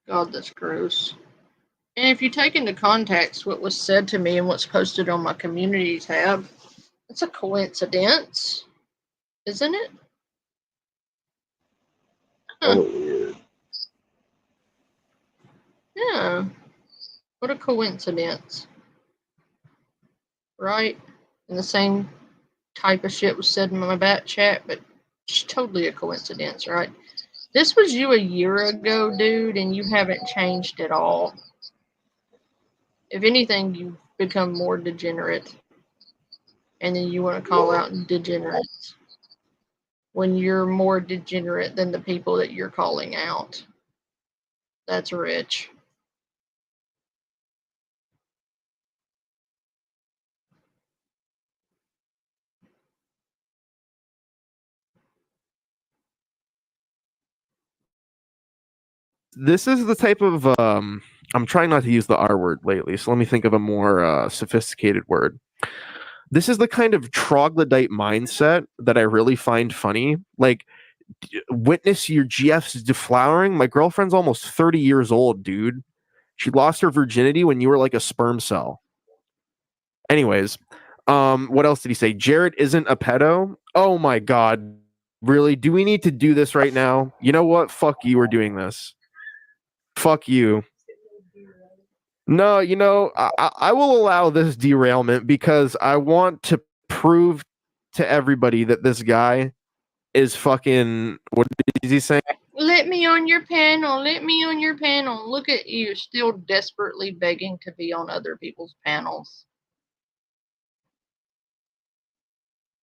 God, that's gross. And if you take into context what was said to me and what's posted on my community tab, it's a coincidence, isn't it? Kind of weird. Yeah. What a coincidence. Right? And the same type of shit was said in my back chat, but it's totally a coincidence, right? This was you a year ago, dude, and you haven't changed at all. If anything, you've become more degenerate. And then you want to call out degenerates when you're more degenerate than the people that you're calling out. That's rich. this is the type of I'm trying not to use the R word lately, so let me think of a more sophisticated word. This is the kind of troglodyte mindset that I really find funny. Like, witness your GF's deflowering. My girlfriend's almost 30 years old, dude. She lost her virginity when you were like a sperm cell. Anyways, what else did he say? Jared isn't a pedo. Oh my god. Really? Do we need to do this right now? You know what? Fuck you, we're doing this. Fuck you. No, I will allow this derailment because I want to prove to everybody that this guy is fucking. What is he saying? Let me on your panel. Let me on your panel. Look at you, still desperately begging to be on other people's panels.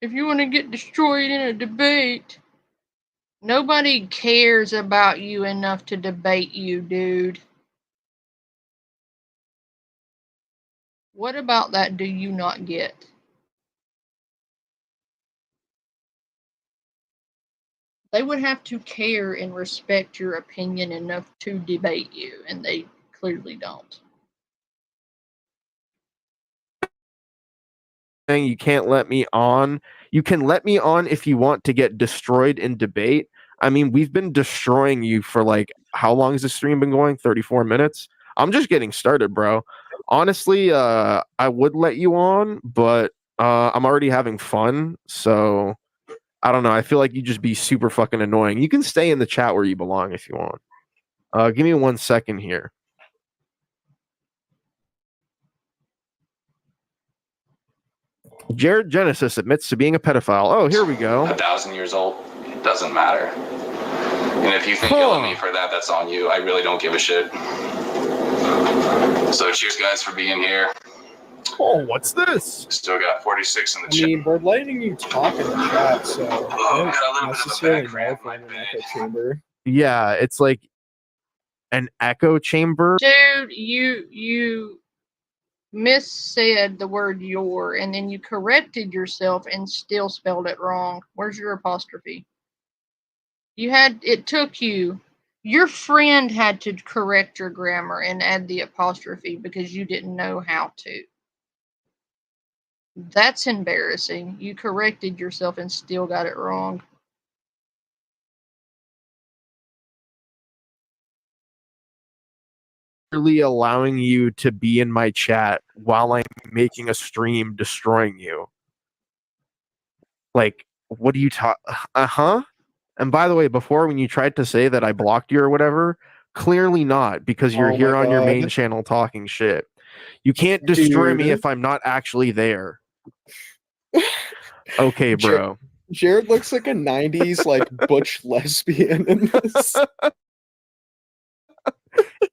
If you want to get destroyed in a debate, nobody cares about you enough to debate you, dude. What about that do you not get? They would have to care and respect your opinion enough to debate you, and they clearly don't. You can't let me on. You can let me on if you want to get destroyed in debate. I mean, we've been destroying you for like, how long has the stream been going? 34 minutes? I'm just getting started, bro. Honestly, I would let you on, but I'm already having fun, so I don't know. I feel like you'd just be super fucking annoying. You can stay in the chat where you belong if you want. Give me 1 second here. Jared Genesis admits to being a pedophile. Oh, here we go. 1,000 years old. It doesn't matter. And if you think killing me for that, that's on you. I really don't give a shit. So cheers, guys, for being here. Oh, what's this? Still got 46 in the chat. I mean, we're letting you talk in the chat, so got a little bit of a necessarily back know cramp if we're in in an my echo bed. chamber. Yeah, it's like an echo chamber. Dude, you missaid the word your, and then you corrected yourself and still spelled it wrong. Where's your apostrophe? It took you. Your friend had to correct your grammar and add the apostrophe because you didn't know how to. That's embarrassing. You corrected yourself and still got it wrong. Really allowing you to be in my chat while I'm making a stream destroying you. Like, what do you talk? Uh-huh. And by the way, before when you tried to say that I blocked you or whatever, clearly not, because you're Oh here my on your God. main channel talking shit. You can't destroy me Dude. if I'm not actually there. Okay, bro. Jared looks like a 90s like butch lesbian in this.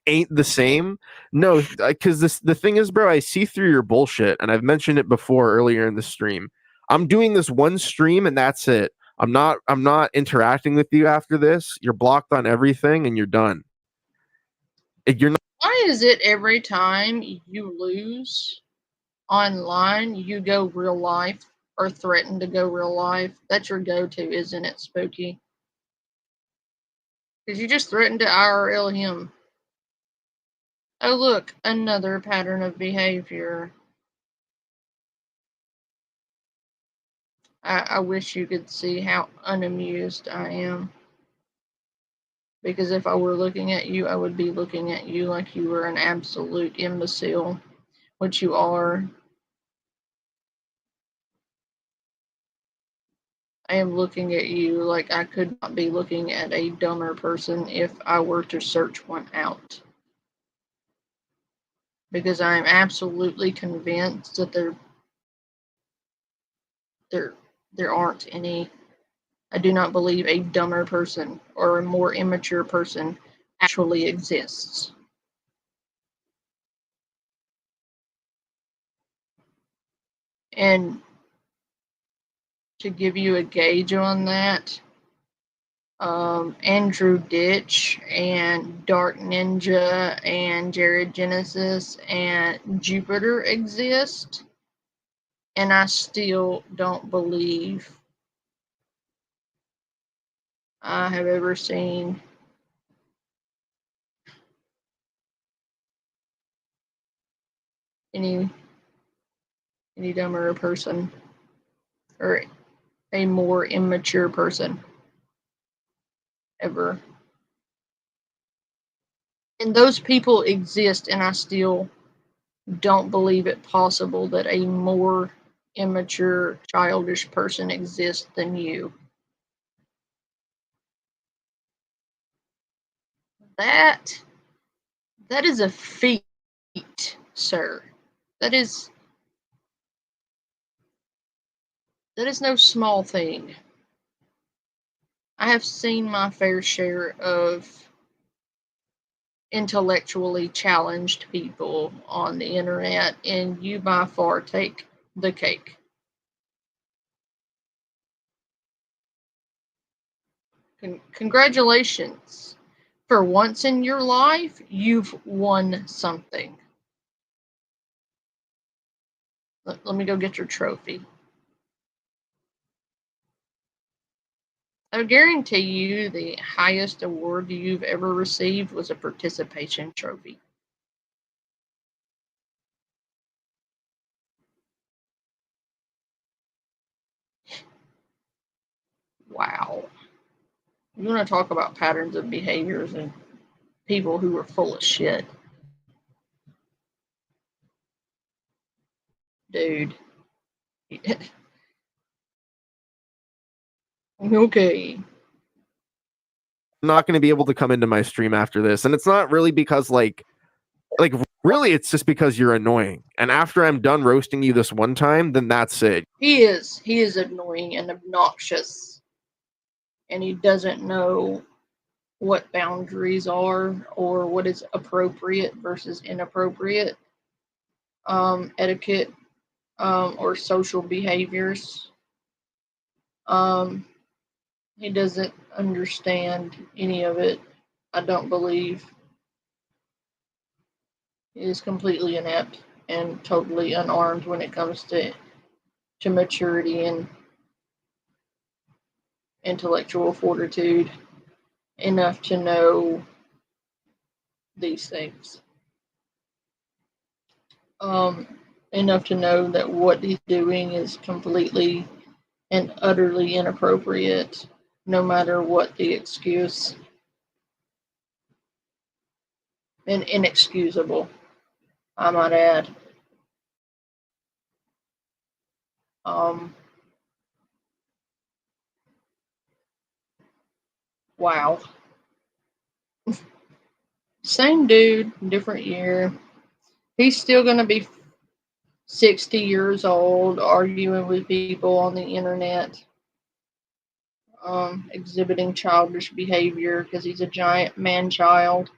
Ain't the same. No, because the thing is, bro, I see through your bullshit, and I've mentioned it before earlier in the stream. I'm doing this one stream and that's it. I'm not interacting with you after this. You're blocked on everything and you're done. You're not. Why is it every time you lose online, you go real life or threaten to go real life? That's your go-to, isn't it, Spooky? Because you just threatened to IRL him. Oh, look, another pattern of behavior. I wish you could see how unamused I am. Because if I were looking at you, I would be looking at you like you were an absolute imbecile, which you are. I am looking at you like I could not be looking at a dumber person if I were to search one out. Because I am absolutely convinced that there aren't any. I do not believe a dumber person or a more immature person actually exists. And to give you a gauge on that, Andrew Ditch and Dark Ninja and Jared Genesis and Jupiter exist, and I still don't believe I have ever seen any dumber person or a more immature person ever. And those people exist, and I still don't believe it possible that a more immature, childish person exists than you. That is a feat, sir. That is no small thing. I have seen my fair share of intellectually challenged people on the internet, and you by far take the cake. Congratulations. For once in your life, you've won something. Let me go get your trophy. I guarantee you the highest award you've ever received was a participation trophy. Wow. You want to talk about patterns of behaviors and people who are full of shit. Dude. Okay. I'm not going to be able to come into my stream after this. And it's not really because like really it's just because you're annoying. And after I'm done roasting you this one time, then that's it. He is annoying and obnoxious. And he doesn't know what boundaries are or what is appropriate versus inappropriate etiquette or social behaviors. He doesn't understand any of it, I don't believe. He is completely inept and totally unarmed when it comes to maturity and intellectual fortitude enough to know these things. Enough to know that what he's doing is completely and utterly inappropriate, no matter what the excuse, and inexcusable, I might add. Wow. Same dude, different year. He's still going to be 60 years old, arguing with people on the internet, exhibiting childish behavior because he's a giant man-child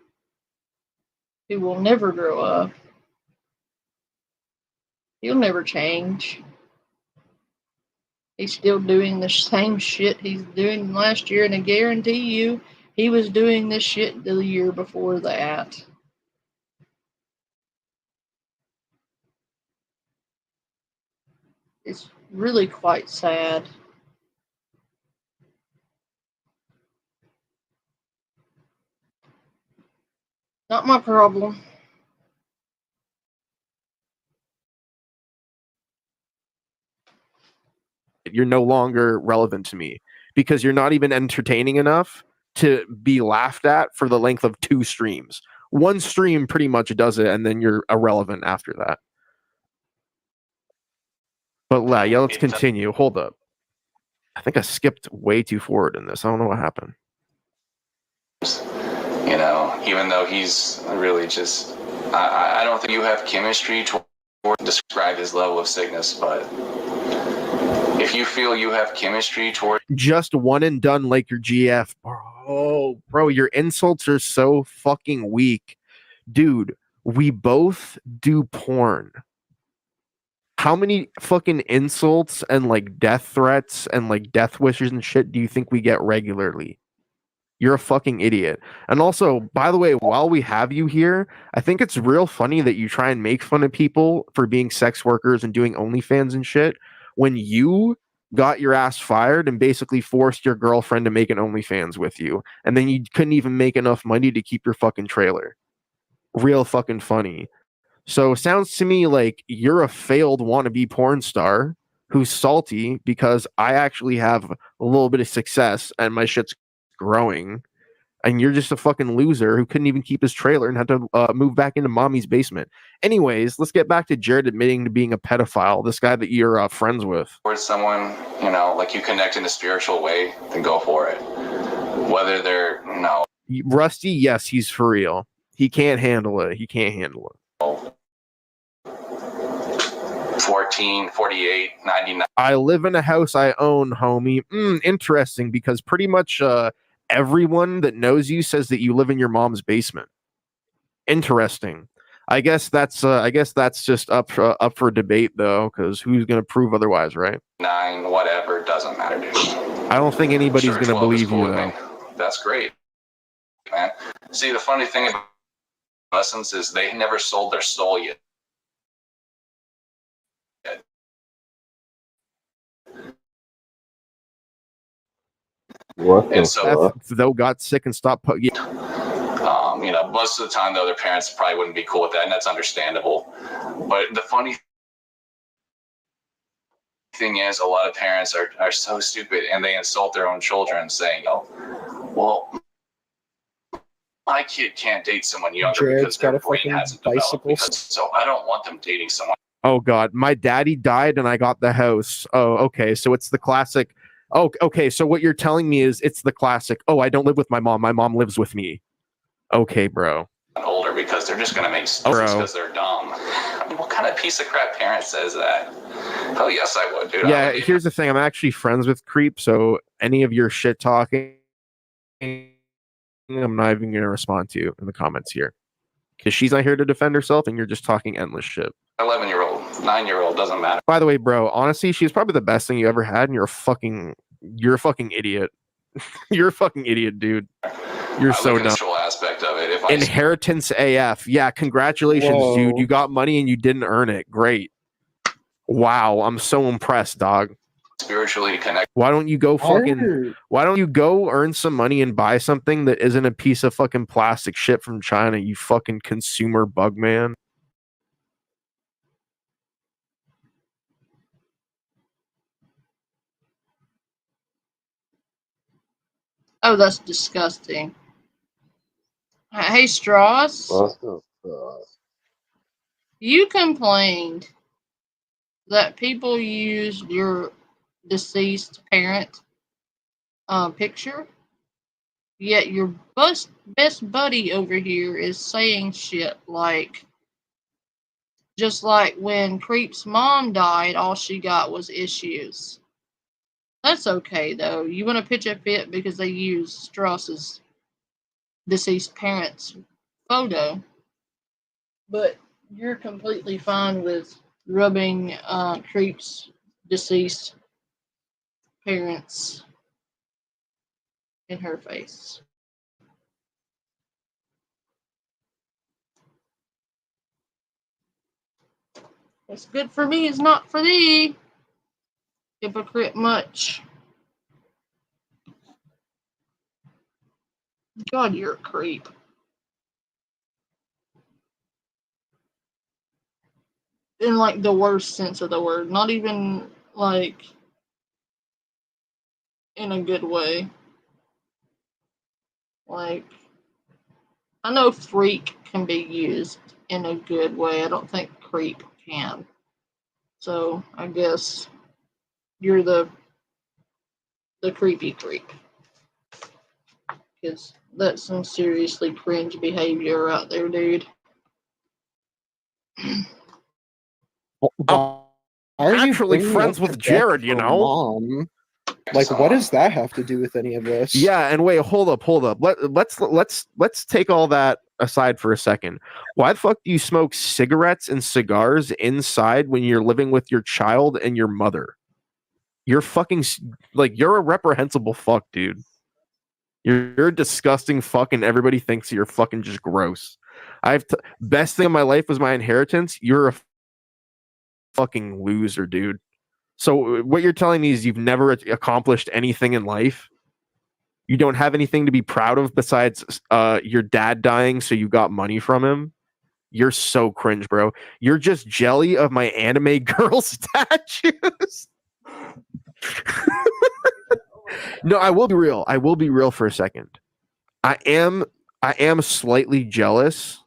who will never grow up. He'll never change. He's still doing the same shit he's doing last year, and I guarantee you he was doing this shit the year before that. It's really quite sad. Not my problem. You're no longer relevant to me because you're not even entertaining enough to be laughed at for the length of 2 streams. One stream pretty much does it, and then you're irrelevant after that. But yeah, let's continue. Hold up. I think I skipped way too forward in this. I don't know what happened. You know, even though he's really just, I don't think you have chemistry to describe his level of sickness, but if you feel you have chemistry toward just one and done like your GF, bro, your insults are so fucking weak. Dude, we both do porn. How many fucking insults and like death threats and like death wishes and shit do you think we get regularly? You're a fucking idiot. And also, by the way, while we have you here, I think it's real funny that you try and make fun of people for being sex workers and doing OnlyFans and shit when you got your ass fired and basically forced your girlfriend to make an OnlyFans with you. And then you couldn't even make enough money to keep your fucking trailer. Real fucking funny. So it sounds to me like you're a failed wannabe porn star who's salty because I actually have a little bit of success and my shit's growing. And you're just a fucking loser who couldn't even keep his trailer and had to move back into mommy's basement. Anyways, let's get back to Jared admitting to being a pedophile, this guy that you're friends with. Towards someone, like you connect in a spiritual way, then go for it. Whether they're, Rusty, yes, he's for real. He can't handle it. 14, 48, 99. I live in a house I own, homie. Interesting, because pretty much everyone that knows you says that you live in your mom's basement. Interesting. I guess that's just up for debate though, because who's gonna prove otherwise, right? 9, whatever, doesn't matter, dude. I don't think anybody's Church gonna love is believe cool you with though. me. That's great, man. See, the funny thing about lessons is they never sold their soul yet. What the And so, fuck? Though got sick and stopped. most of the time, though, their parents probably wouldn't be cool with that, and that's understandable. But the funny thing is, a lot of parents are so stupid, and they insult their own children, saying, well, my kid can't date someone younger Jared's because their got a brain fucking hasn't developed. bicycle. So I don't want them dating someone. Oh God, my daddy died and I got the house. Oh, okay. So it's the classic. Oh, okay. So what you're telling me is it's the classic. Oh, I don't live with my mom. My mom lives with me. Okay, bro. Older because they're just going to make excuses because they're dumb. I mean, what kind of piece of crap parent says that? Oh, yes, I would, dude. Yeah, here's the thing. I'm actually friends with Creep, so any of your shit talking, I'm not even going to respond to you in the comments here. Because she's not here to defend herself, and you're just talking endless shit. 11-year-old, 9-year-old, doesn't matter. By the way, bro, honestly, she's probably the best thing you ever had, and you're a fucking idiot. You're a fucking idiot, dude. You're so dumb. Aspect of it. Inheritance AF. Yeah, congratulations, Whoa. dude. You got money and you didn't earn it. Great. Wow, I'm so impressed, dog. Spiritually connect. Why don't you go earn some money and buy something that isn't a piece of fucking plastic shit from China, you fucking consumer bug man? Oh, that's disgusting. Hey, Strauss, What the fuck? you complained that people used your deceased parent picture, yet your best buddy over here is saying shit like, just like when Creep's mom died, all she got was issues. That's okay, though. You want to pitch a fit because they used Strauss's deceased parents' photo, but you're completely fine with rubbing Creep's deceased parents in her face. What's good for me is not for thee, hypocrite much. God, you're a creep. In like the worst sense of the word, not even like in a good way. Like, I know freak can be used in a good way. I don't think creep can. So I guess you're the creepy creep. Because that's some seriously cringe behavior out there, dude. Why are you Actually bringing friends up with the death Jared, of you her know? Mom? Like, what does that have to do with any of this? Yeah, and wait, hold up. Let's take all that aside for a second. Why the fuck do you smoke cigarettes and cigars inside when you're living with your child and your mother? You're fucking you're a reprehensible fuck, dude. You're a disgusting fuck, and everybody thinks you're fucking just gross. Best thing in my life was my inheritance. You're a fucking loser, dude. So what you're telling me is you've never accomplished anything in life? You don't have anything to be proud of besides your dad dying, so you got money from him? You're so cringe, bro. You're just jelly of my anime girl statues. No, I will be real. I will be real for a second. I am slightly jealous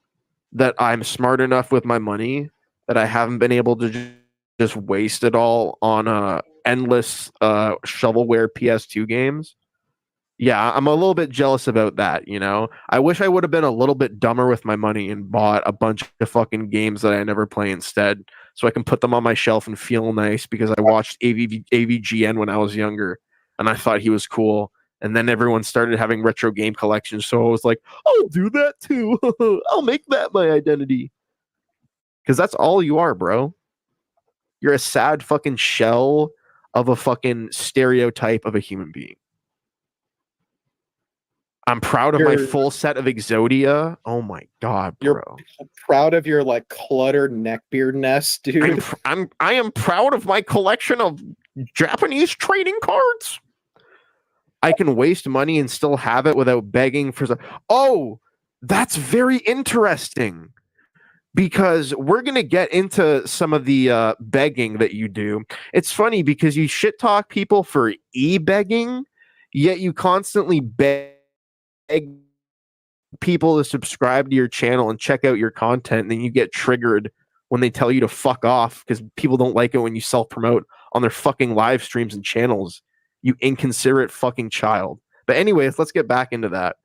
that I'm smart enough with my money that I haven't been able to just waste it all on endless shovelware PS2 games. Yeah, I'm a little bit jealous about that, you know? I wish I would have been a little bit dumber with my money and bought a bunch of fucking games that I never play instead so I can put them on my shelf and feel nice because I watched AVGN when I was younger and I thought he was cool. And then everyone started having retro game collections, so I was like, I'll do that too. I'll make that my identity. Because that's all you are, bro. You're a sad fucking shell of a fucking stereotype of a human being. I'm proud of my full set of Exodia. Oh my god, bro. You're proud of your like cluttered neckbeard nest, dude. I am proud of my collection of Japanese trading cards. I can waste money and still have it without begging for some. Oh, that's very interesting. Because we're going to get into some of the begging that you do. It's funny because you shit talk people for e-begging, yet you constantly beg people to subscribe to your channel and check out your content, and then you get triggered when they tell you to fuck off because people don't like it when you self-promote on their fucking live streams and channels. You inconsiderate fucking child. But anyways, let's get back into that.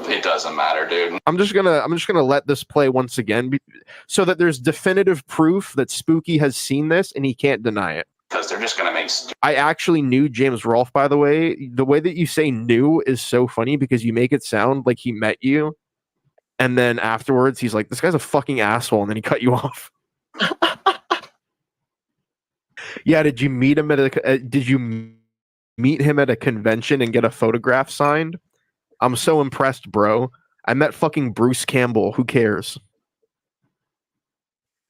It doesn't matter, dude. I'm just gonna let this play once again so that there's definitive proof that Spooky has seen this and he can't deny it. Because they're just gonna make. I actually knew James Rolfe, by the way. The way that you say "knew" is so funny because you make it sound like he met you, and then afterwards he's like, "This guy's a fucking asshole," and then he cut you off. Yeah, did you meet him at a convention and get a photograph signed? I'm so impressed, bro. I met fucking Bruce Campbell. Who cares?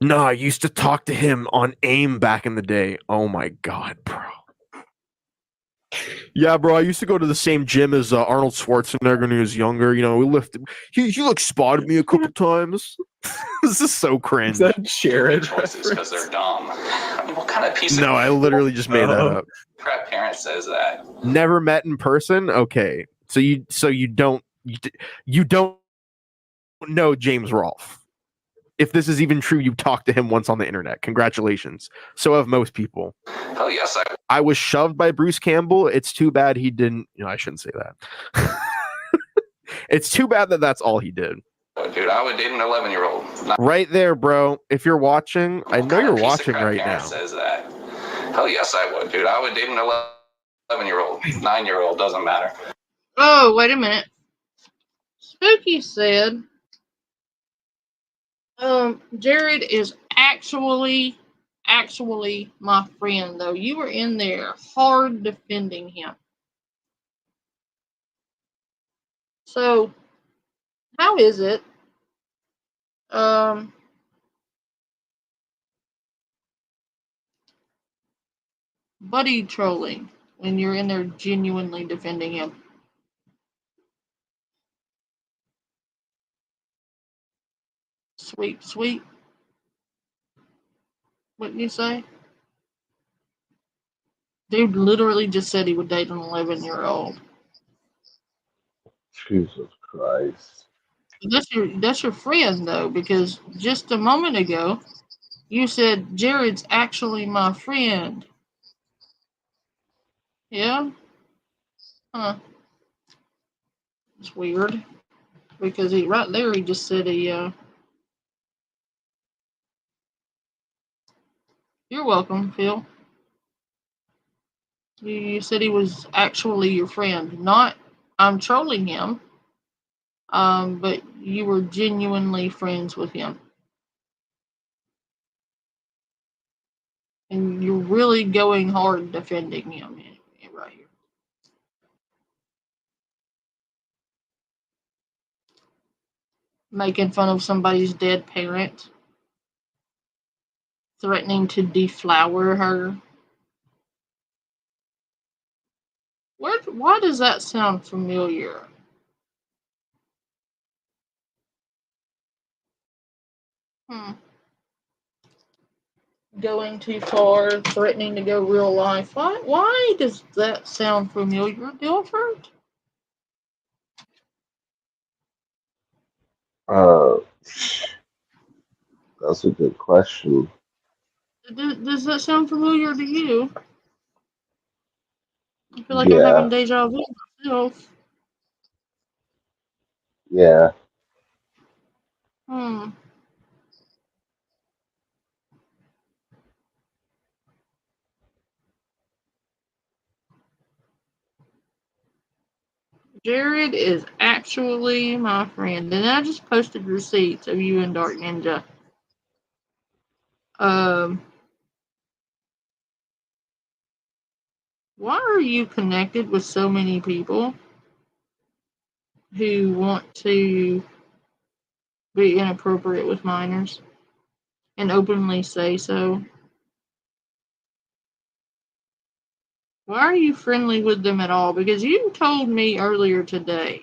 No, I used to talk to him on AIM back in the day. Oh my god, bro. Yeah, bro. I used to go to the same gym as Arnold Schwarzenegger when he was younger. You know, we lifted. He like spotted me a couple times. This is so cringe. Is that Jared? Because they're dumb. I mean, what kind of piece of No, I literally just made that up. crap parent says that? Never met in person. Okay, so you don't know James Rolfe. If this is even true, you talked to him once on the internet. Congratulations. So have most people. Hell yes, I was shoved by Bruce Campbell. It's too bad he didn't. You know, I shouldn't say that. It's too bad that that's all he did. Dude, I would date an 11-year-old. Right there, bro. If you're watching, I know you're watching right now. Says that. Hell yes, I would, dude. I would date an 11-year-old, 9-year-old, doesn't matter. Oh, wait a minute. Spooky said, Jared is actually my friend, though. You were in there hard defending him. So, how is it? Buddy trolling when you're in there genuinely defending him. Sweet. What did you say? Dude literally just said he would date an 11-year-old. Jesus Christ. That's your friend though, because just a moment ago you said Jared's actually my friend. Yeah? Huh. It's weird. Because he just said he You're welcome, Phil. You said he was actually your friend. Not I'm trolling him. But you were genuinely friends with him. And you're really going hard defending him right here. Making fun of somebody's dead parent. Threatening to deflower her. Why does that sound familiar? Going too far, threatening to go real life. Why does that sound familiar, Dilford? That's a good question. Does that sound familiar to you? I feel like I'm Yeah, having deja vu myself. yeah. Jared is actually my friend, and I just posted receipts of you and Dark Ninja. Why are you connected with so many people who want to be inappropriate with minors and openly say so? Why are you friendly with them at all? Because you told me earlier today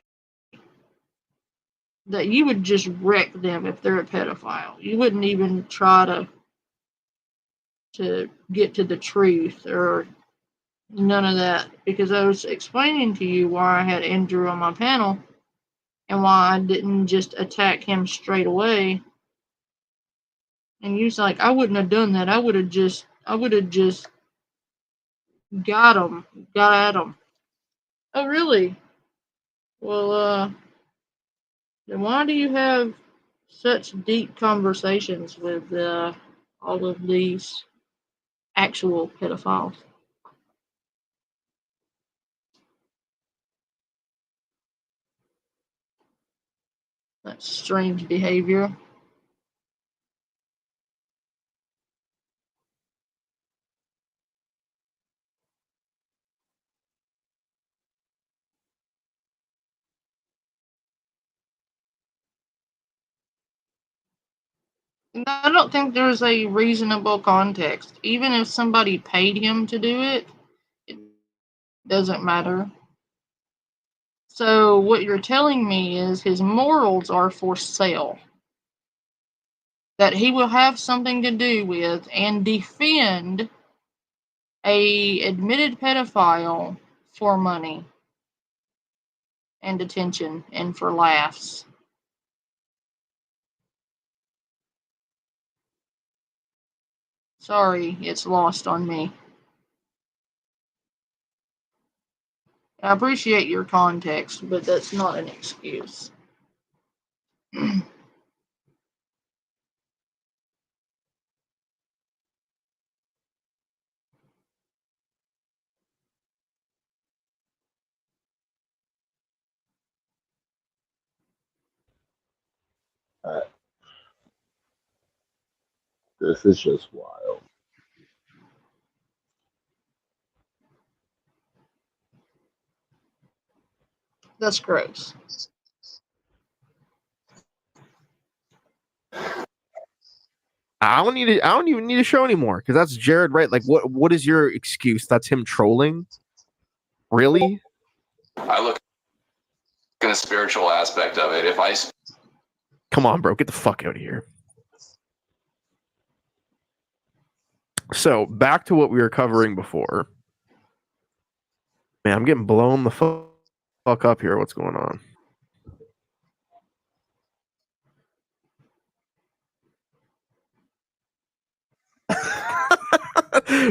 that you would just wreck them if they're a pedophile. You wouldn't even try to get to the truth or none of that, because I was explaining to you why I had Andrew on my panel and why I didn't just attack him straight away. And you was like, I wouldn't have done that. I would have just got at him. Oh, really? Well, then why do you have such deep conversations with all of these actual pedophiles? That's strange behavior. I don't think there's a reasonable context. Even if somebody paid him to do it, it doesn't matter. So what you're telling me is his morals are for sale. That he will have something to do with and defend a admitted pedophile for money and attention and for laughs. Sorry, it's lost on me. I appreciate your context, but that's not an excuse. This is just wild. That's gross. I don't even need to show anymore because that's Jared, right? Like, what is your excuse? That's him trolling. Really? I look in the spiritual aspect of it. If I Come on, bro, get the fuck out of here. So back to what we were covering before. Man, I'm getting blown the fuck up here. What's going on?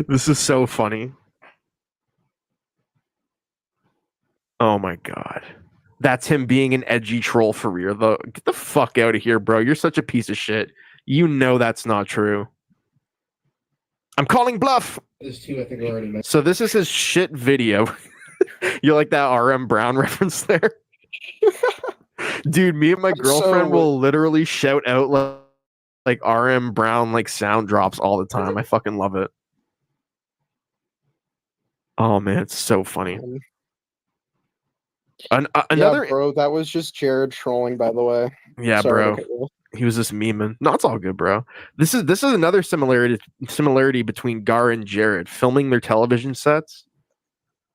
This is so funny. Oh my god. That's him being an edgy troll for real, though. Get the fuck out of here, bro. You're such a piece of shit. You know that's not true. I'm calling bluff. There's two I think I already mentioned. So this is his shit video. You like that RM Brown reference there? Dude, me and my girlfriend will literally shout out like RM Brown like sound drops all the time. I fucking love it. Oh man, it's so funny. Another yeah, bro, that was just Jared trolling, by the way. Yeah, Sorry bro. He was just memeing. No, it's all good, bro. This is another similarity between Gar and Jared filming their television sets.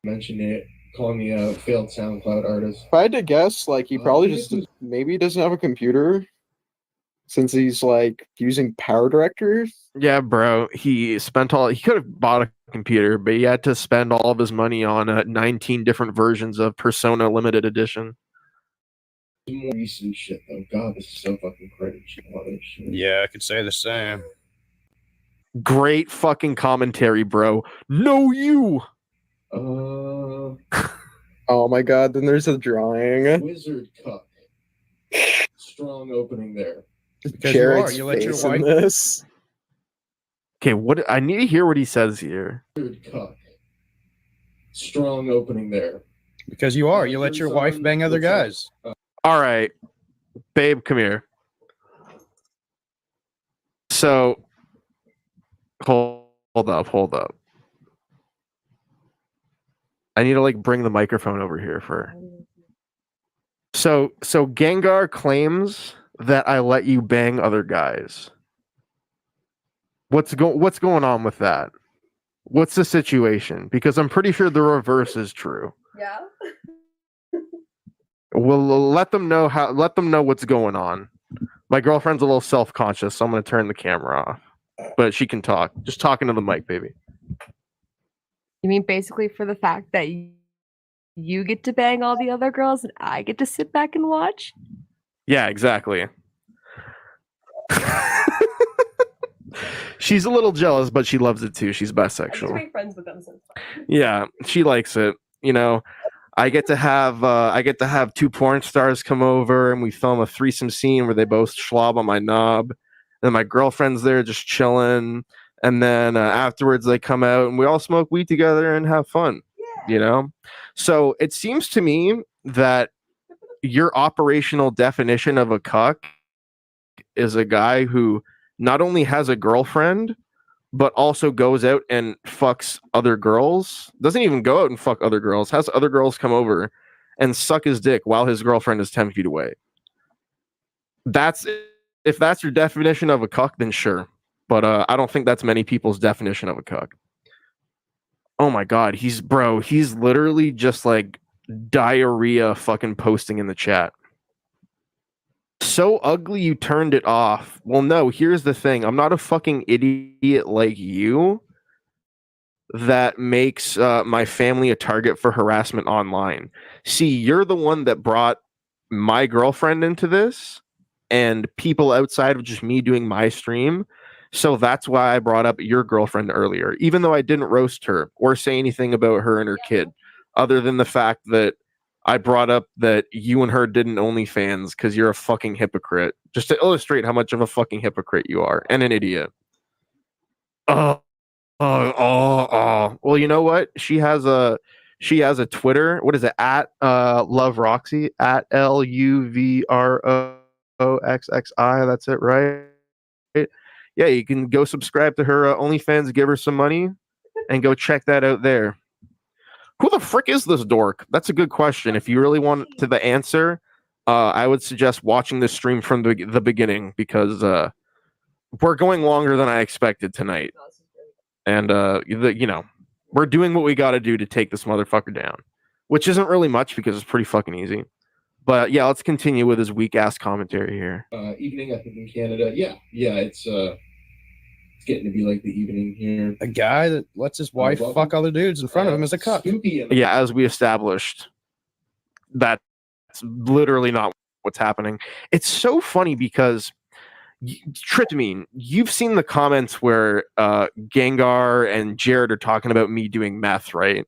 Mentioned it, calling me a failed SoundCloud artist. If I had to guess, like he probably just maybe doesn't have a computer. since he's like using power directors. Yeah, bro. He could have bought a computer, but he had to spend all of his money on 19 different versions of Persona Limited Edition. More recent shit though. God, this is so fucking cringe. All this shit. Yeah, I could say the same. Great fucking commentary, bro. No, you. Oh my god, then there's a drawing. Wizard cuck. Strong opening there. Because Jared's you let your face in wife. this. Okay, what I need to hear what he says here. Wizard cuck. Strong opening there. Because you let your wife bang other guys. All right, babe, come here. So, hold up. I need to like bring the microphone over here for. So Gengar claims that I let you bang other guys. What's going on with that? What's the situation? Because I'm pretty sure the reverse is true. Yeah. We'll let them know what's going on. My girlfriend's a little self-conscious, so I'm gonna turn the camera off. But she can talk. Just talking to the mic, baby. You mean basically for the fact that you get to bang all the other girls and I get to sit back and watch? Yeah, exactly. She's a little jealous, but she loves it too. She's I get to bisexual. make friends with them sometimes. Yeah, she likes it. You know, I get to have two porn stars come over and we film a threesome scene where they both schlob on my knob. And my girlfriend's there just chilling. And then afterwards they come out and we all smoke weed together and have fun. You know? So it seems to me that your operational definition of a cuck is a guy who not only has a girlfriend, but also goes out and fucks other girls. Doesn't even go out and fuck other girls. Has other girls come over and suck his dick while his girlfriend is 10 feet away. If that's your definition of a cuck, then sure. But I don't think that's many people's definition of a cuck. Oh my god, he's literally just like diarrhea fucking posting in the chat. So ugly you turned it off. Well, no, here's the thing. I'm not a fucking idiot like you that makes my family a target for harassment online. See, you're the one that brought my girlfriend into this and people outside of just me doing my stream. So that's why I brought up your girlfriend earlier, even though I didn't roast her or say anything about her and her kid, other than the fact that I brought up that you and her didn't OnlyFans because you're a fucking hypocrite, just to illustrate how much of a fucking hypocrite you are and an idiot. Well, you know what? She has a Twitter. What is it? At Love Roxy, at LUVROXXI. That's it, right? Yeah, you can go subscribe to her OnlyFans, give her some money, and go check that out there. Who the frick is this dork? That's a good question. If you really want to the answer, I would suggest watching this stream from the beginning because we're going longer than I expected tonight. And we're doing what we got to do to take this motherfucker down, which isn't really much because it's pretty fucking easy. But yeah, let's continue with his weak ass commentary here. Evening, I think in Canada. Yeah, it's getting to be like the evening here. A guy that lets his wife fuck other dudes in front of him is a cuck. Yeah, as we established, that's literally not what's happening. It's so funny because Trittamine, you've seen the comments where Gengar and Jared are talking about me doing meth, right?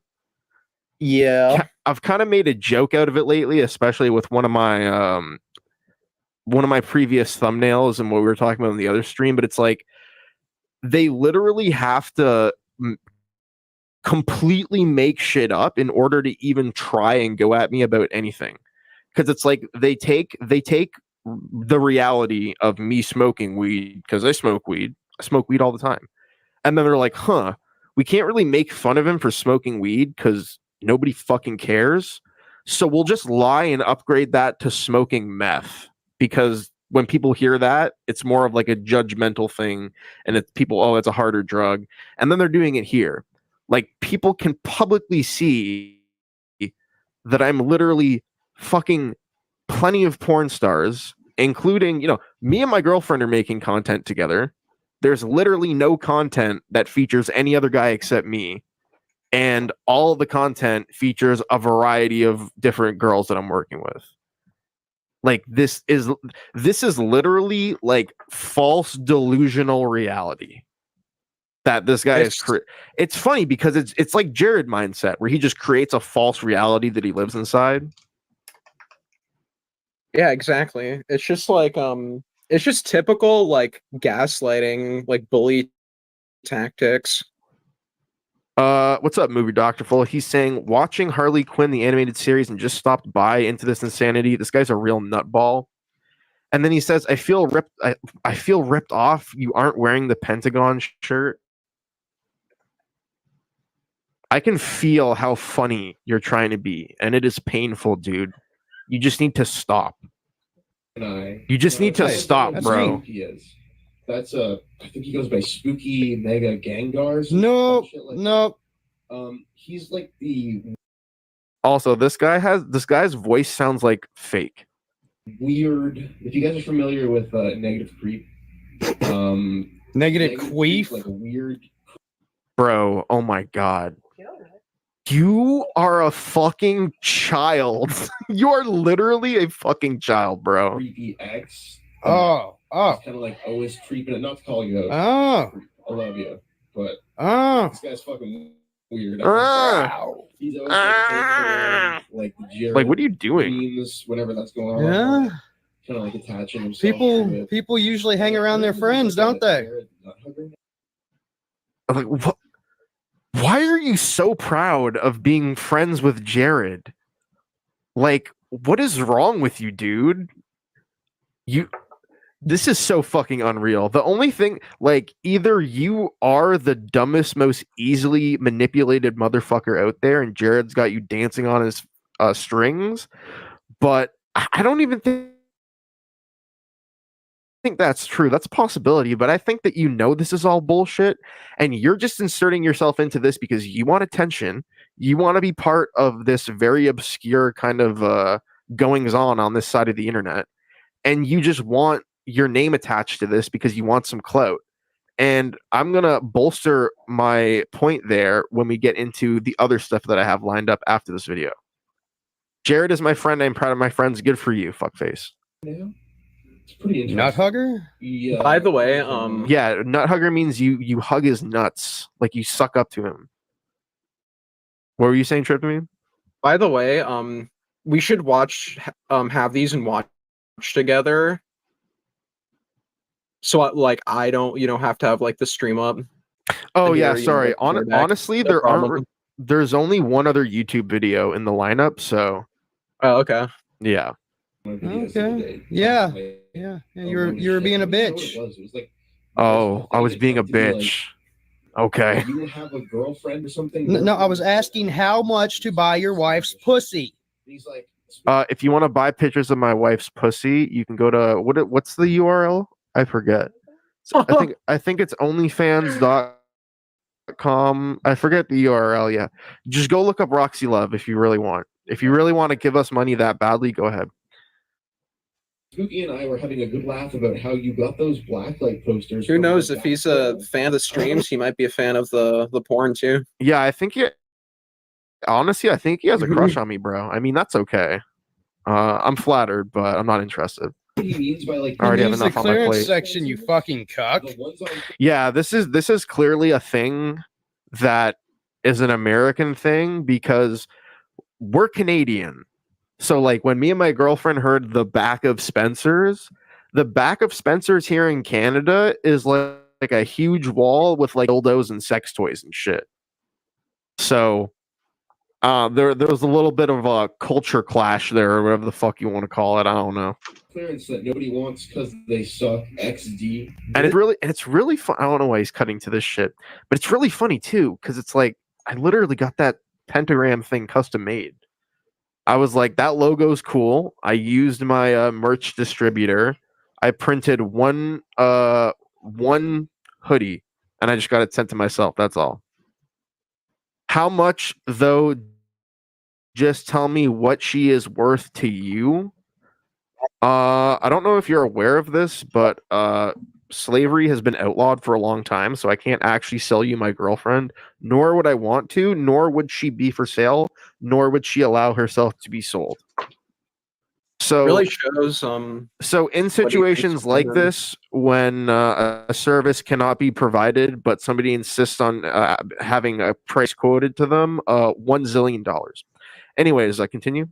Yeah. I've kind of made a joke out of it lately, especially with one of my previous thumbnails and what we were talking about in the other stream. But it's like they literally have to completely make shit up in order to even try and go at me about anything. Because it's like they take the reality of me smoking weed, because I smoke weed all the time, and then they're like, we can't really make fun of him for smoking weed because nobody fucking cares, so we'll just lie and upgrade that to smoking meth, because when people hear that, it's more of like a judgmental thing, and it's a harder drug. And then they're doing it here. Like, people can publicly see that I'm literally fucking plenty of porn stars including, me and my girlfriend are making content together. There's literally no content that features any other guy except me. And all of the content features a variety of different girls that I'm working with. Like this is literally like false delusional reality that this guy is. It's funny because it's like Jared mindset where he just creates a false reality that he lives inside. Yeah, exactly. It's just like it's just typical like gaslighting, like bully tactics. What's up, Movie Doctorful? He's saying watching Harley Quinn the animated series and just stopped by into this insanity. This guy's a real nutball. And then he says, I feel ripped off. You aren't wearing the Pentagon shirt. I can feel how funny you're trying to be, and it is painful, dude. You just need to stop. You just need to stop, bro. That's I think he goes by Spooky Mega Gengar. Nope. Like Nope. He's like the. Also, this guy's voice sounds like fake. Weird. If you guys are familiar with negative creep, Negative queef, like a weird. Bro, oh my god. You are a fucking child. You are literally a fucking child, bro. Creepy ex. Oh. Kind of like always creeping. Not to call you. Oh. I love you, but this guy's fucking weird. He's always like Jared. Like, what are you doing? Whenever that's going on. Yeah. Kind of like attaching himself. People usually hang around their friends, don't they? Like, what? Why are you so proud of being friends with Jared? Like, what is wrong with you, dude? This is so fucking unreal. The only thing, like, either you are the dumbest, most easily manipulated motherfucker out there, and Jared's got you dancing on his strings, but I don't even think that's true. That's a possibility, but I think that this is all bullshit, and you're just inserting yourself into this because you want attention. You want to be part of this very obscure kind of goings on this side of the internet, and you just want your name attached to this because you want some clout. And I'm gonna bolster my point there when we get into the other stuff that I have lined up after this video. Jared is my friend. I'm proud of my friends. Good for you, fuckface. Yeah. It's pretty interesting. Nut hugger? Yeah. By the way, yeah, nut hugger means you hug his nuts, like you suck up to him. What were you saying, Trip to me? By the way, we should have these and watch together. So like I don't, have to have like the stream up. Oh yeah, sorry. Honestly, there's only one other YouTube video in the lineup, so. Oh, okay. Yeah. Okay. Yeah. You were being a bitch. Oh, I was being a bitch. Okay. You have a girlfriend or something? No, I was asking how much to buy your wife's pussy. He's like, if you want to buy pictures of my wife's pussy, you can go to what's the URL? I forget. I think it's onlyfans.com. I forget the URL. Yeah, just go look up Roxy Love if you really want. If you really want to give us money that badly, go ahead. Spooky and I were having a good laugh about how you got those blacklight posters. Who knows if he's a fan of the streams, he might be a fan of the porn too. Yeah, I think honestly, I think he has a crush on me, bro. I mean, that's okay. I'm flattered, but I'm not interested. What he means by like I already have enough the on my clearance plate. section, you fucking cuck. Yeah, this is clearly a thing that is an American thing because we're Canadian. So like when me and my girlfriend heard the back of Spencer's here in Canada is like a huge wall with like dildos and sex toys and shit. So there was a little bit of a culture clash there, or whatever the fuck you want to call it. I don't know. Clearance that nobody wants because they suck. XD. And it's really fun. I don't know why he's cutting to this shit, but it's really funny too because it's like I literally got that pentagram thing custom made. I was like, that logo's cool. I used my merch distributor. I printed one hoodie, and I just got it sent to myself. That's all. How much though? Just tell me what she is worth to you. I don't know if you're aware of this, but slavery has been outlawed for a long time, so I can't actually sell you my girlfriend, nor would I want to, nor would she be for sale, nor would she allow herself to be sold. So Really shows so in what he thinks situations of like women. this, when a service cannot be provided, but somebody insists on having a price quoted to them, $1 zillion. Anyways, I continue.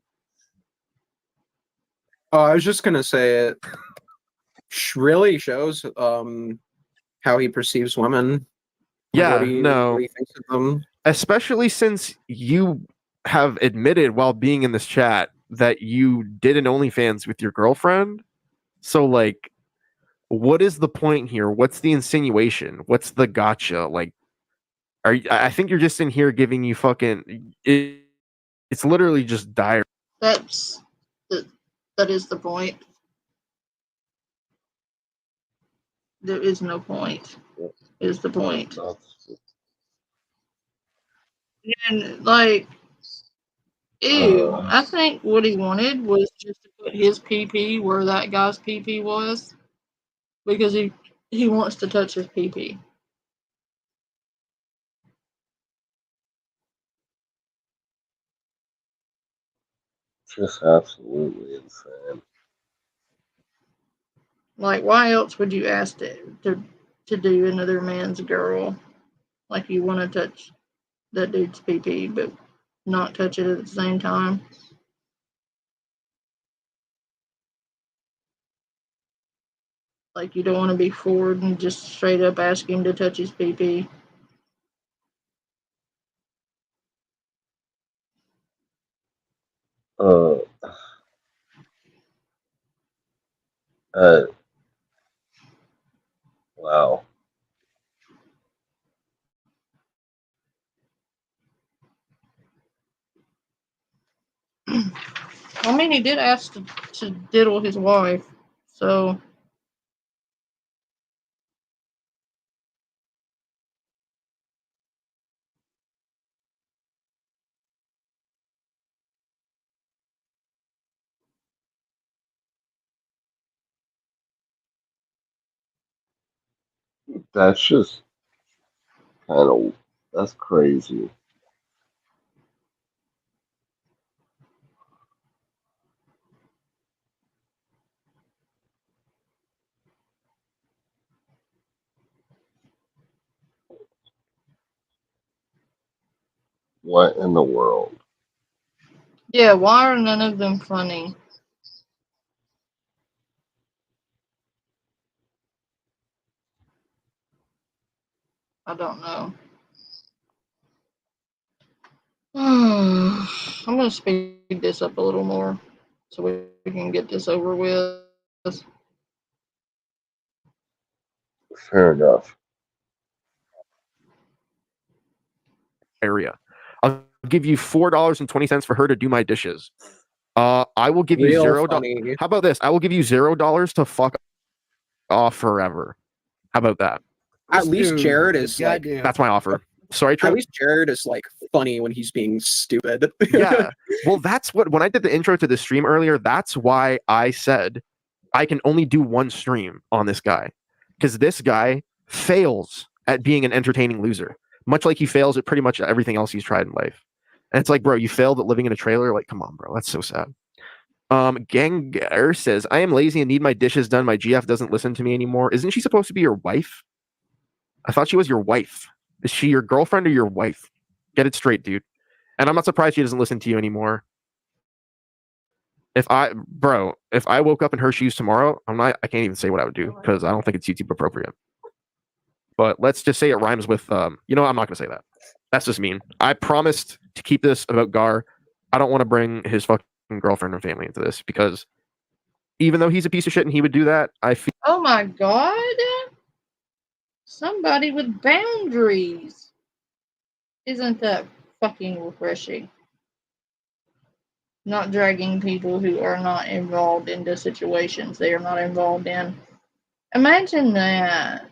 Oh, I was just gonna say it really shows how he perceives women. Like Yeah, what no. he thinks of them. Especially since you have admitted while being in this chat that you did an OnlyFans with your girlfriend. So, like, what is the point here? What's the insinuation? What's the gotcha? Like, I think you're just in here giving you fucking. It's literally just dire. That is the point. There is no point. Is the point. And like, ew, I think what he wanted was just to put his PP where that guy's PP was, because he wants to touch his PP. Just absolutely insane. Like, why else would you ask to do another man's girl? Like, you want to touch that dude's PP, but not touch it at the same time. Like, you don't want to be forward and just straight up ask him to touch his PP. Uh, wow. I mean, he did ask to diddle his wife, so. That's just kind of, that's crazy. What in the world? Yeah, why are none of them funny? I don't know. I'm going to speed this up a little more so we can get this over with. Fair enough. Area. I'll give you $4.20 for her to do my dishes. I will give you Real $0. funny. How about this? I will give you $0 to fuck off forever. How about that? At least Jared is like. goddamn. That's my offer. Sorry, At Trip. least Jared is like funny when he's being stupid. Yeah. Well, that's what, when I did the intro to the stream earlier, that's why I said I can only do one stream on this guy. Because this guy fails at being an entertaining loser, much like he fails at pretty much everything else he's tried in life. And it's like, bro, you failed at living in a trailer. Like, come on, bro. That's so sad. Gengar says, I am lazy and need my dishes done. My GF doesn't listen to me anymore. Isn't she supposed to be your wife? I thought she was your wife. Is she your girlfriend or your wife? Get it straight, dude. And I'm not surprised she doesn't listen to you anymore. If I woke up in her shoes tomorrow, I can't even say what I would do because I don't think it's YouTube appropriate. But let's just say it rhymes with, I'm not going to say that. That's just mean. I promised to keep this about Gar. I don't want to bring his fucking girlfriend and family into this because even though he's a piece of shit and he would do that, I feel. Oh my god! Somebody with boundaries! Isn't that fucking refreshing? Not dragging people who are not involved into situations they are not involved in. Imagine that.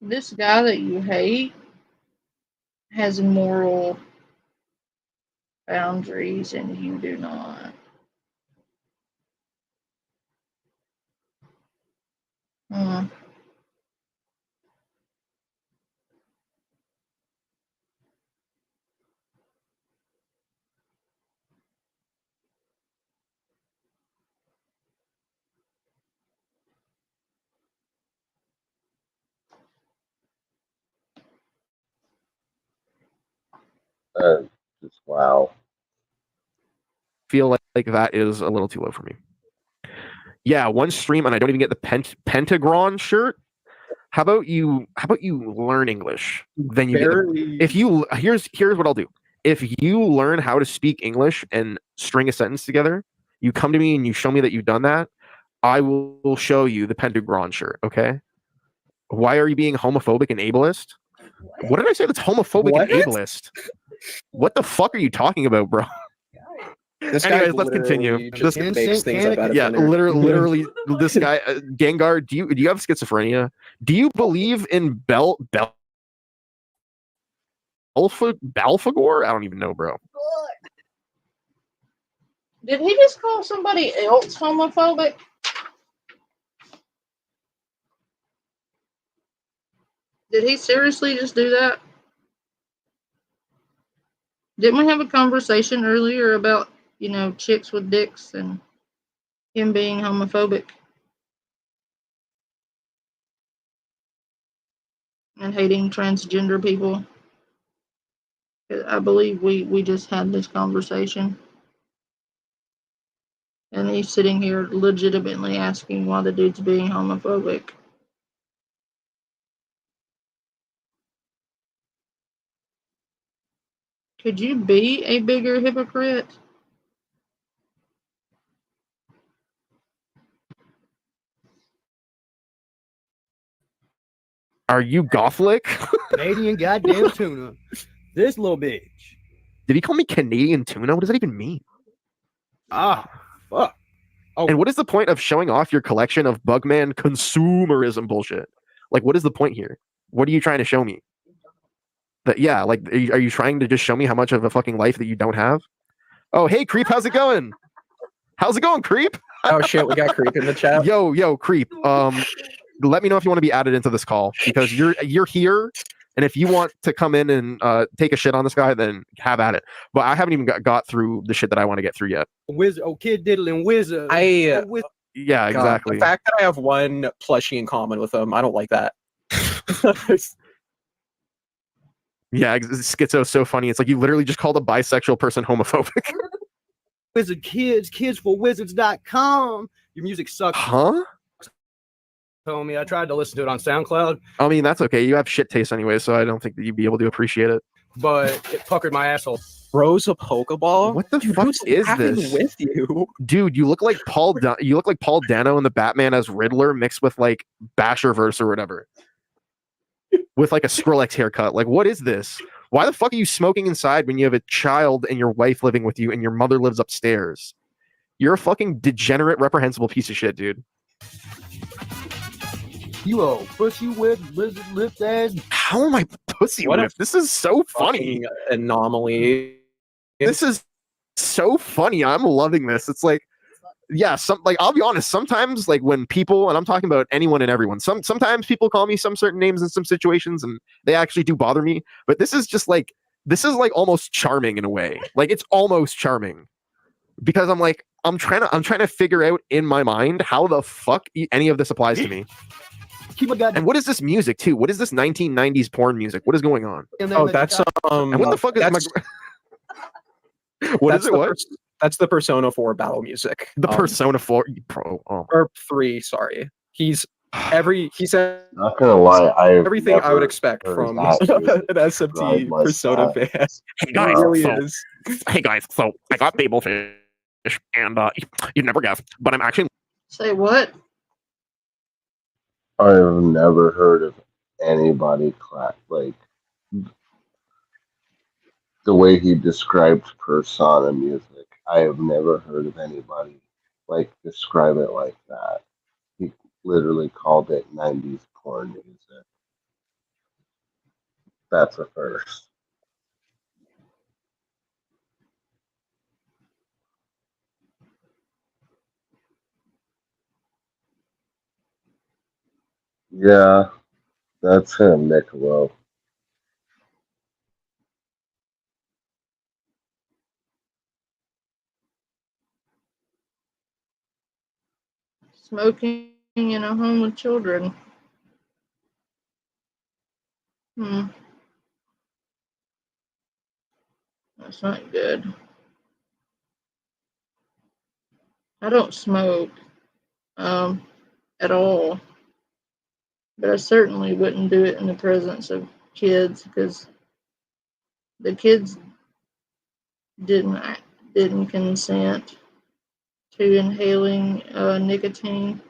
This guy that you hate has moral boundaries and you do not. Hmm. Just wow. Feel like that is a little too low for me. Yeah, one stream and I don't even get the pentagon shirt. How about you learn English? Then you Barely. if you here's what I'll do. If you learn how to speak English and string a sentence together, you come to me and you show me that you've done that, I will show you the pentagon shirt, okay? Why are you being homophobic and ableist? What did I say that's homophobic What? and ableist? What the fuck are you talking about, bro? This Anyways, guy let's continue. literally just This- makes things up out of Yeah, thin air. literally, this guy, Gengar. Do you have schizophrenia? Do you believe in Belphegor? I don't even know, bro. Did he just call somebody else homophobic? Did he seriously just do that? Didn't we have a conversation earlier about, chicks with dicks and him being homophobic? And hating transgender people? I believe we just had this conversation. And he's sitting here legitimately asking why the dude's being homophobic. Could you be a bigger hypocrite? Are you Gothlick? Canadian goddamn tuna. This little bitch. Did he call me Canadian tuna? What does that even mean? Ah, fuck. Oh. And what is the point of showing off your collection of Bugman consumerism bullshit? Like, what is the point here? What are you trying to show me? That are you trying to just show me how much of a fucking life that you don't have? Oh, hey, Creep, how's it going? How's it going, Creep? Oh shit, we got Creep in the chat. Yo, Creep. Let me know if you want to be added into this call because you're here, and if you want to come in and take a shit on this guy, then have at it. But I haven't even got through the shit that I want to get through yet. Wizard, kid diddling wizard. Yeah, God, exactly. the fact that I have one plushie in common with him, I don't like that. Yeah, schizo's so funny. It's like you literally just called a bisexual person homophobic. Wizard kidsforwizards.com. Your music sucks. Huh? Homie, I tried to listen to it on SoundCloud, I mean, that's okay. You have shit taste anyway, so I don't think that you'd be able to appreciate it. but it puckered my asshole. Rose a Pokeball? What the fuck who's is laughing this? with you? Dude, you look like you look like Paul Dano in the Batman as Riddler mixed with like Basherverse or whatever. With like a Skrillex haircut. Like, what is this? Why the fuck are you smoking inside when you have a child and your wife living with you and your mother lives upstairs? You're a fucking degenerate, reprehensible piece of shit, dude. You old pussy whip, lizard lipped ass. How am I pussy What a whipped? This is so funny. Fucking anomaly. This is so funny. I'm loving this. It's like, yeah, I'll be honest, sometimes like when people, and I'm talking about anyone and everyone, sometimes people call me some certain names in some situations and they actually do bother me, but this is almost charming in a way. Like, it's almost charming because I'm trying to figure out in my mind how the fuck any of this applies to me. And what is this music too? What is this 1990s porn music? What is going on? Oh, that's And what the fuck is what is it? What? That's the Persona 4 battle music. The Persona 4 Pro. Oh. Or 3, sorry. He said Not gonna lie, everything I would expect from an SMT Persona fan. Hey guys, Really so, is. hey guys, so I got Babelfish, and you'd never guess, but I'm actually. Say what? I've never heard of anybody like the way he described Persona music. I have never heard of anybody like describe it like that. He literally called it 90s porn music. That's a first. Yeah, that's him, Niccolo. Smoking in a home with children. That's not good. I don't smoke at all, but I certainly wouldn't do it in the presence of kids because the kids didn't consent to inhaling nicotine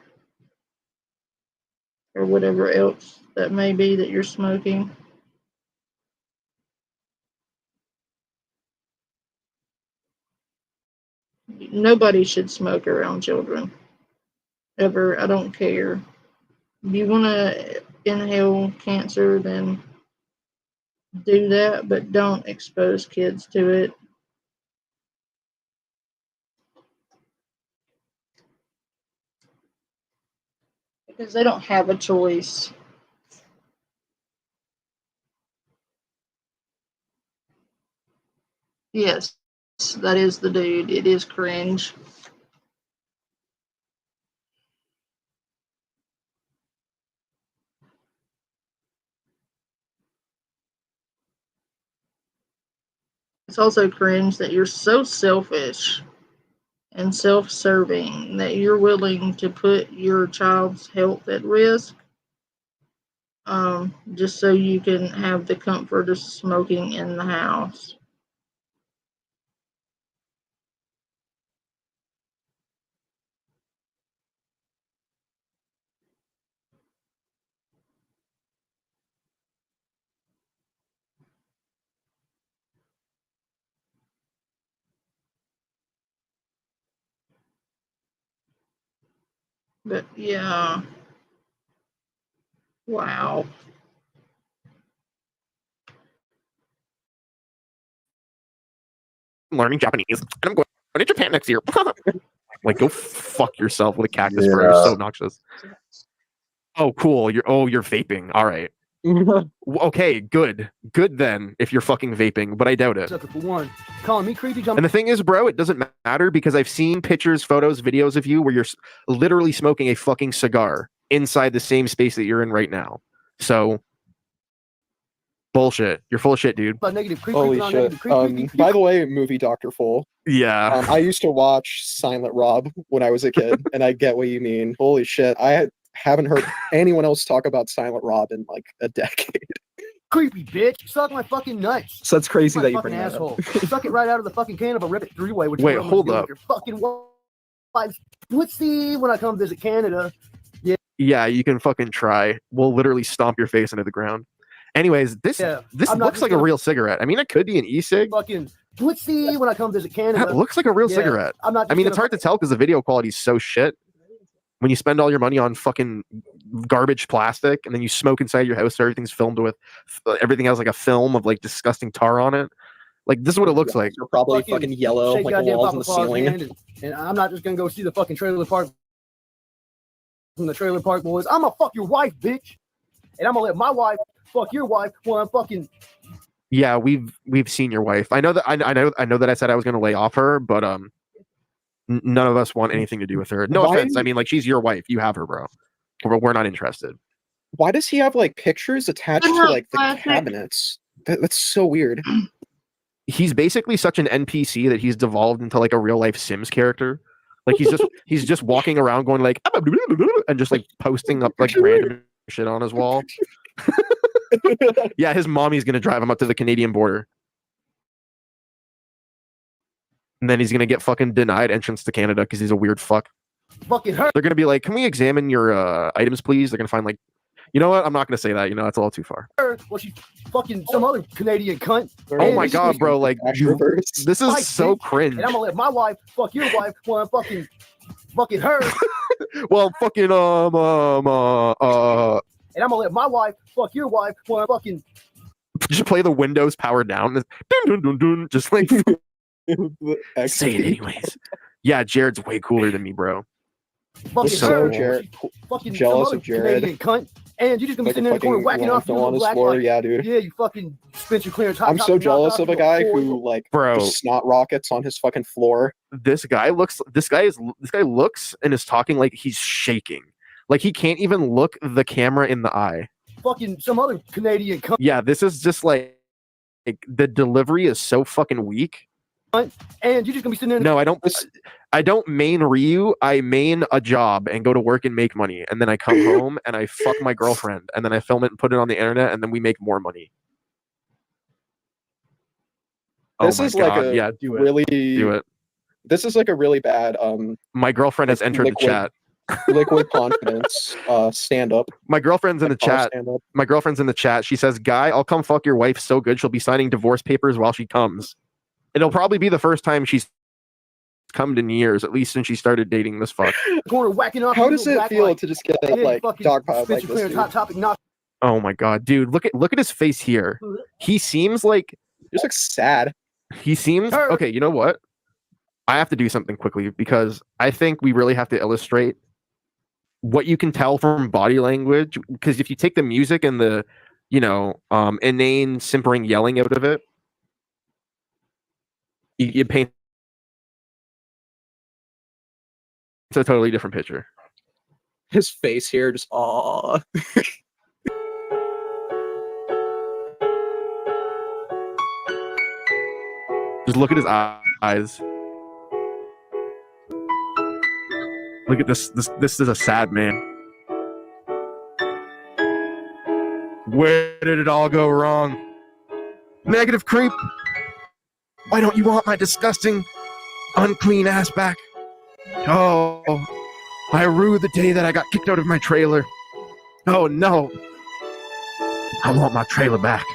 or whatever else that may be that you're smoking. Nobody should smoke around children ever. I don't care. If you want to inhale cancer, then do that, but don't expose kids to it. Because they don't have a choice. Yes, that is the dude. It is cringe. It's also cringe that you're so selfish and self-serving that you're willing to put your child's health at risk just so you can have the comfort of smoking in the house. But yeah, wow. I'm learning Japanese, and I'm going to Japan next year. Like, go fuck yourself with a cactus, bro. You're so obnoxious. Oh, cool. You're vaping. All right. Okay, good then. If you're fucking vaping, but I doubt it. For one, calling me creepy. And the thing is, bro, it doesn't matter because I've seen pictures, photos, videos of you where you're literally smoking a fucking cigar inside the same space that you're in right now. So, bullshit. You're full of shit, dude. Holy shit. By the way, movie Dr. Full. Yeah. I used to watch Silent Rob when I was a kid, and I get what you mean. Holy shit. I haven't heard anyone else talk about Silent Rob in like a decade. Creepy bitch, suck my fucking nuts. So that's crazy that you fucking bring that asshole. up. Suck it right out of the fucking can of a Ribbit three-way. Which Wait, hold up. Your fucking wife's pussy when I come visit Canada. Yeah, you can fucking try. We'll literally stomp your face into the ground. Anyways, this looks like a real cigarette. I mean, it could be an e-cig. Fucking pussy when I come visit Canada. That looks like a real cigarette. I mean, it's hard to tell because the video quality is so shit. When you spend all your money on fucking garbage plastic and then you smoke inside your house, so everything's filmed with, everything has like a film of like disgusting tar on it. Like, this is what it looks like. You're probably fucking yellow, like the walls on the ceiling. And I'm not just gonna go see the fucking trailer park from the trailer park boys. I'm gonna fuck your wife, bitch. And I'm gonna let my wife fuck your wife while I'm fucking. Yeah, we've seen your wife. I know that I know that I said I was gonna lay off her, but none of us want anything to do with her. No offense. I mean, like, she's your wife. You have her, bro. We're not interested. Why does he have like pictures attached to like the cabinets? That's so weird. He's basically such an NPC that he's devolved into like a real life Sims character. Like, he's just walking around going like and just like posting up like random shit on his wall. Yeah, his mommy's gonna drive him up to the Canadian border. And then he's gonna get fucking denied entrance to Canada because he's a weird fuck. Fucking her. They're gonna be like, "Can we examine your items, please?" They're gonna find like, you know what? I'm not gonna say that. You know, that's a little too far. Well, she's fucking some other Canadian cunt. Oh my god, bro! Like, this is so cringe. And I'm gonna let my wife fuck your wife while I'm fucking her. Well, fucking And I'm gonna let my wife fuck your wife while I'm fucking. Just play the Windows power down. Dun, dun, dun, dun, just like say it anyways. Yeah, Jared's way cooler than me, bro. Fucking so her. Jared, Fucking jealous of Jared. Canadian cunt. And you just gonna be Like a sitting in the corner fucking whacking off your landfill on little his black floor. light. Yeah, dude. Yeah, you fucking Spencer Clearance. Hot I'm so Topic, knock jealous off of a your guy boy. who like Bro. just snot rockets on his fucking floor. This guy looks and is talking like he's shaking. Like he can't even look the camera in the eye. Fucking some other Canadian cunt. Yeah, this is just like the delivery is so fucking weak. And you're just gonna be sitting there. No, I don't main Ryu. I main a job and go to work and make money, and then I come home and I fuck my girlfriend, and then I film it and put it on the internet, and then we make more money. This oh my is like God. a Yeah, do it. really Do it. This is like a really bad My girlfriend has entered the chat. liquid confidence stand up. My girlfriend's in the chat. My girlfriend's in the chat. She says, "Guy, I'll come fuck your wife so good she'll be signing divorce papers while she comes." It'll probably be the first time she's come in years, at least since she started dating this fuck. Corner whacking off. How does it feel to just get like dogpiled like Spencer this? Clearance, Dude? Hot Topic, knock. Oh my God, dude! Look at his face here. He seems like He just looks sad. he seems okay. You know what? I have to do something quickly because I think we really have to illustrate what you can tell from body language. Because if you take the music and the, inane, simpering yelling out of it, you paint it's a totally different picture. His face here, just aw. Just look at his eyes. Look at this. This is a sad man. Where did it all go wrong? Negative creep. Why don't you want my disgusting, unclean ass back? Oh, I rue the day that I got kicked out of my trailer. Oh no. I want my trailer back.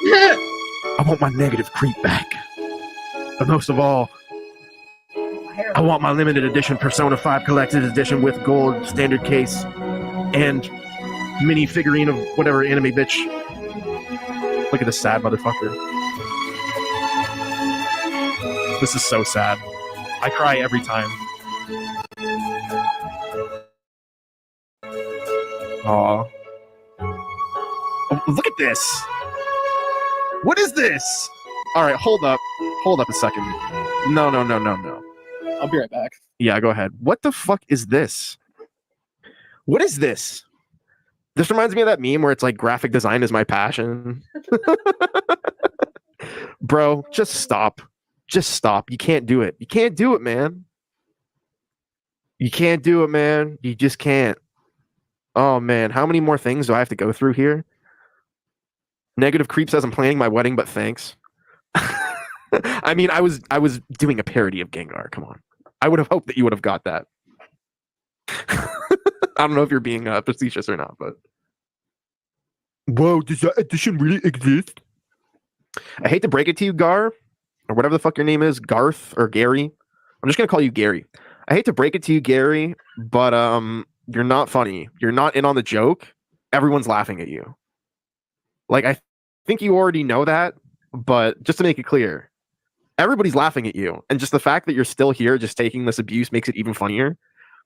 I want my negative creep back. But most of all, I want my limited edition Persona 5 collected edition with gold standard case and mini figurine of whatever anime bitch. Look at this sad motherfucker. This is so sad. I cry every time. Aw. Oh, look at this. What is this? All right, hold up. Hold up a second. No. I'll be right back. Yeah, go ahead. What the fuck is this? What is this? This reminds me of that meme where it's like graphic design is my passion. Bro, just stop. Just stop. You can't do it. You can't do it, man. You can't do it, man. You just can't. Oh, man. How many more things do I have to go through here? Negative creep says I'm planning my wedding, but thanks. I mean, I was doing a parody of Gengar. Come on. I would have hoped that you would have got that. I don't know if you're being facetious or not, but whoa, does that edition really exist? I hate to break it to you, Gar, or whatever the fuck your name is, Garth or Gary. I'm just gonna call you Gary. I hate to break it to you, Gary, but you're not funny. You're not in on the joke. Everyone's laughing at you. Like, I think you already know that, but just to make it clear, everybody's laughing at you. And just the fact that you're still here just taking this abuse makes it even funnier.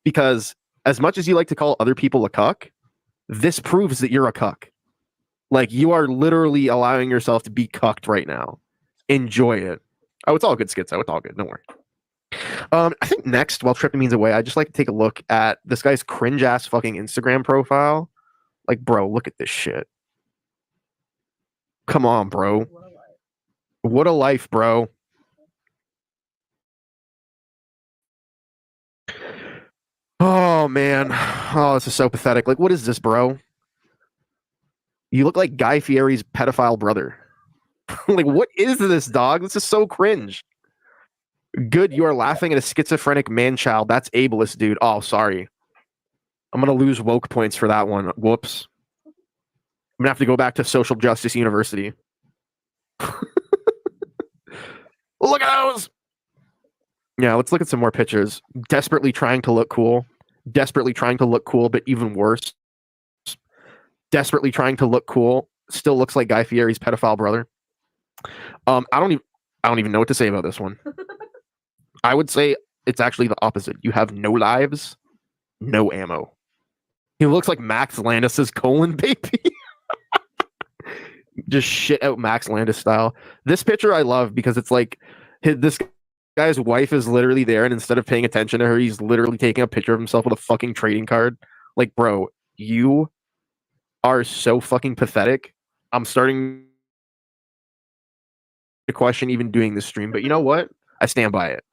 Because as much as you like to call other people a cuck, this proves that you're a cuck. Like, you are literally allowing yourself to be cucked right now. Enjoy it. Oh, it's all good, Schizo. It's all good. Don't worry. I think next, while Tryptamine's away, I'd just like to take a look at this guy's cringe-ass fucking Instagram profile. Like, bro, look at this shit. Come on, bro. What a life, bro. Oh, man. Oh, this is so pathetic. Like, what is this, bro? You look like Guy Fieri's pedophile brother. Like, what is this, dog? This is so cringe. Good, you are laughing at a schizophrenic man-child. That's ableist, dude. Oh, sorry. I'm going to lose woke points for that one. Whoops. I'm going to have to go back to Social Justice University. Look at those! Yeah, let's look at some more pictures. Desperately trying to look cool. Desperately trying to look cool, but even worse. Desperately trying to look cool. Still looks like Guy Fieri's pedophile brother. I don't even know what to say about this one. I would say it's actually the opposite. You have no lives, no ammo. He looks like Max Landis's colon baby. Just shit out Max Landis style. This picture I love because it's like this guy's wife is literally there, and instead of paying attention to her, he's literally taking a picture of himself with a fucking trading card. Like, bro, you are so fucking pathetic. I'm starting to question even doing this stream, but you know what? I stand by it.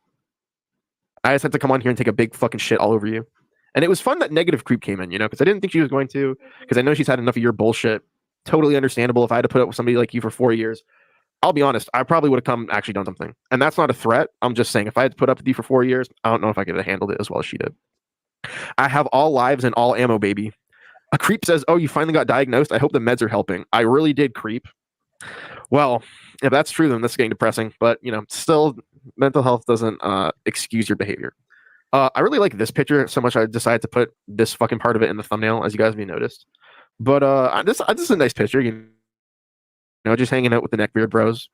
I just had to come on here and take a big fucking shit all over you. And it was fun that Negative Creep came in, because I didn't think she was going to, because I know she's had enough of your bullshit. Totally understandable. If I had to put up with somebody like you for 4 years, I'll be honest, I probably would have come actually done something. And that's not a threat. I'm just saying, if I had to put up with you for 4 years, I don't know if I could have handled it as well as she did. I have all lives and all ammo, baby. A Creep says, oh, you finally got diagnosed? I hope the meds are helping. I really did, Creep. Well, if that's true, then that's getting depressing. But, still, mental health doesn't excuse your behavior. I really like this picture so much I decided to put this fucking part of it in the thumbnail, as you guys may noticed. But this is a nice picture, just hanging out with the neckbeard bros,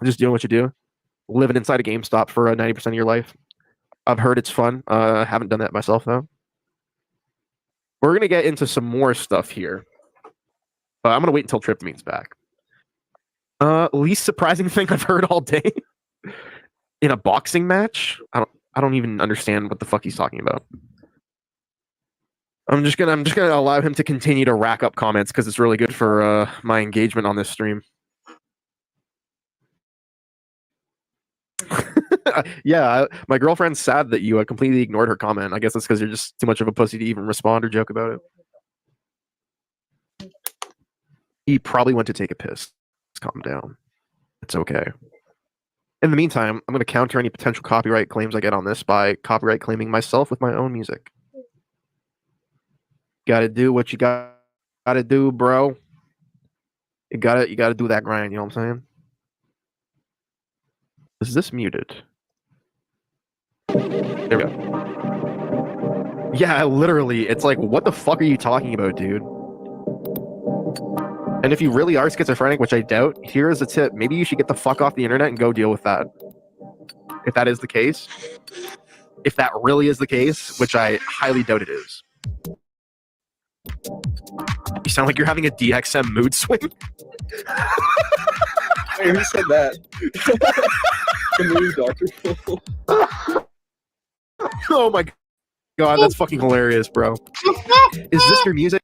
just doing what you do, living inside a GameStop for 90% of your life. I've heard it's fun. Haven't done that myself though. We're gonna get into some more stuff here. I'm gonna wait until Tryptamine's back. Least surprising thing I've heard all day in a boxing match. I don't even understand what the fuck he's talking about. I'm just gonna allow him to continue to rack up comments because it's really good for my engagement on this stream. Yeah, my girlfriend's sad that you completely ignored her comment. I guess it's because you're just too much of a pussy to even respond or joke about it. He probably went to take a piss. Calm down. It's okay. In the meantime, I'm going to counter any potential copyright claims I get on this by copyright claiming myself with my own music. Gotta do what you gotta do, bro. You gotta do that grind, you know what I'm saying? Is this muted? There we go. Yeah, literally, it's like, what the fuck are you talking about, dude? And if you really are schizophrenic, which I doubt, here is a tip. Maybe you should get the fuck off the internet and go deal with that. If that is the case. If that really is the case, which I highly doubt it is. You sound like you're having a DXM mood swing. Hey, who said that? The movie doctor. Oh my god, that's fucking hilarious, bro. Is this your music?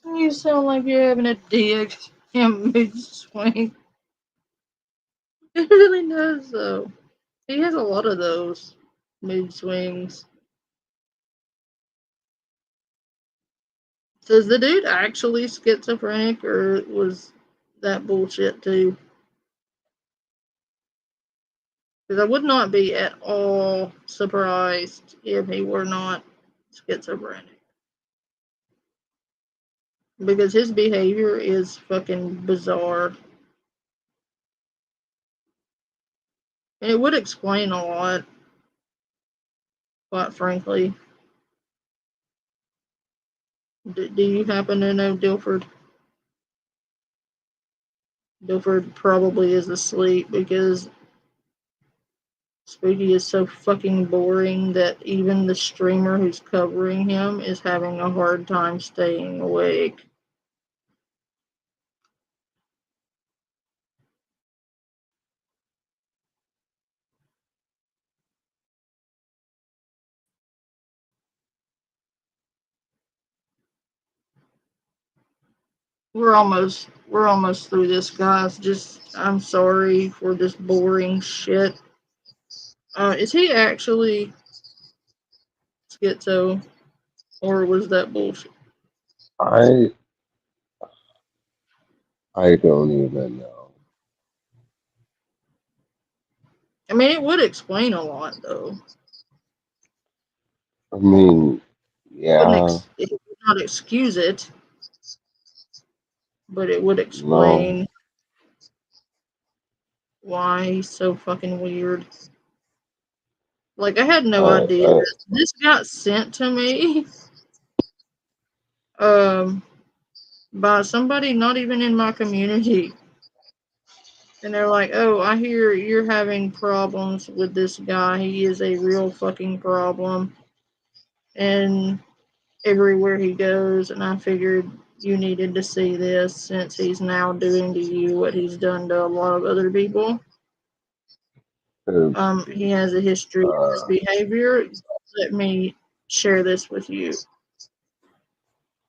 You sound like you're having a DXM mood swing. It really does, though. He has a lot of those mood swings. So is the dude actually schizophrenic, or was that bullshit too? Because I would not be at all surprised if he were not schizophrenic. Because his behavior is fucking bizarre. And it would explain a lot, quite frankly. Do you happen to know Dilford? Dilford probably is asleep because Spooky is so fucking boring that even the streamer who's covering him is having a hard time staying awake. We're almost through this, guys. I'm sorry for this boring shit. Is he actually schizo, or was that bullshit? I don't even know. I mean, it would explain a lot, though. I mean, yeah. It would not excuse it, but it would explain why he's so fucking weird. Like, I had no idea. This got sent to me by somebody not even in my community. And they're like, oh, I hear you're having problems with this guy. He is a real fucking problem. And everywhere he goes, and I figured you needed to see this since he's now doing to you what he's done to a lot of other people. He has a history of this behavior. Let me share this with you.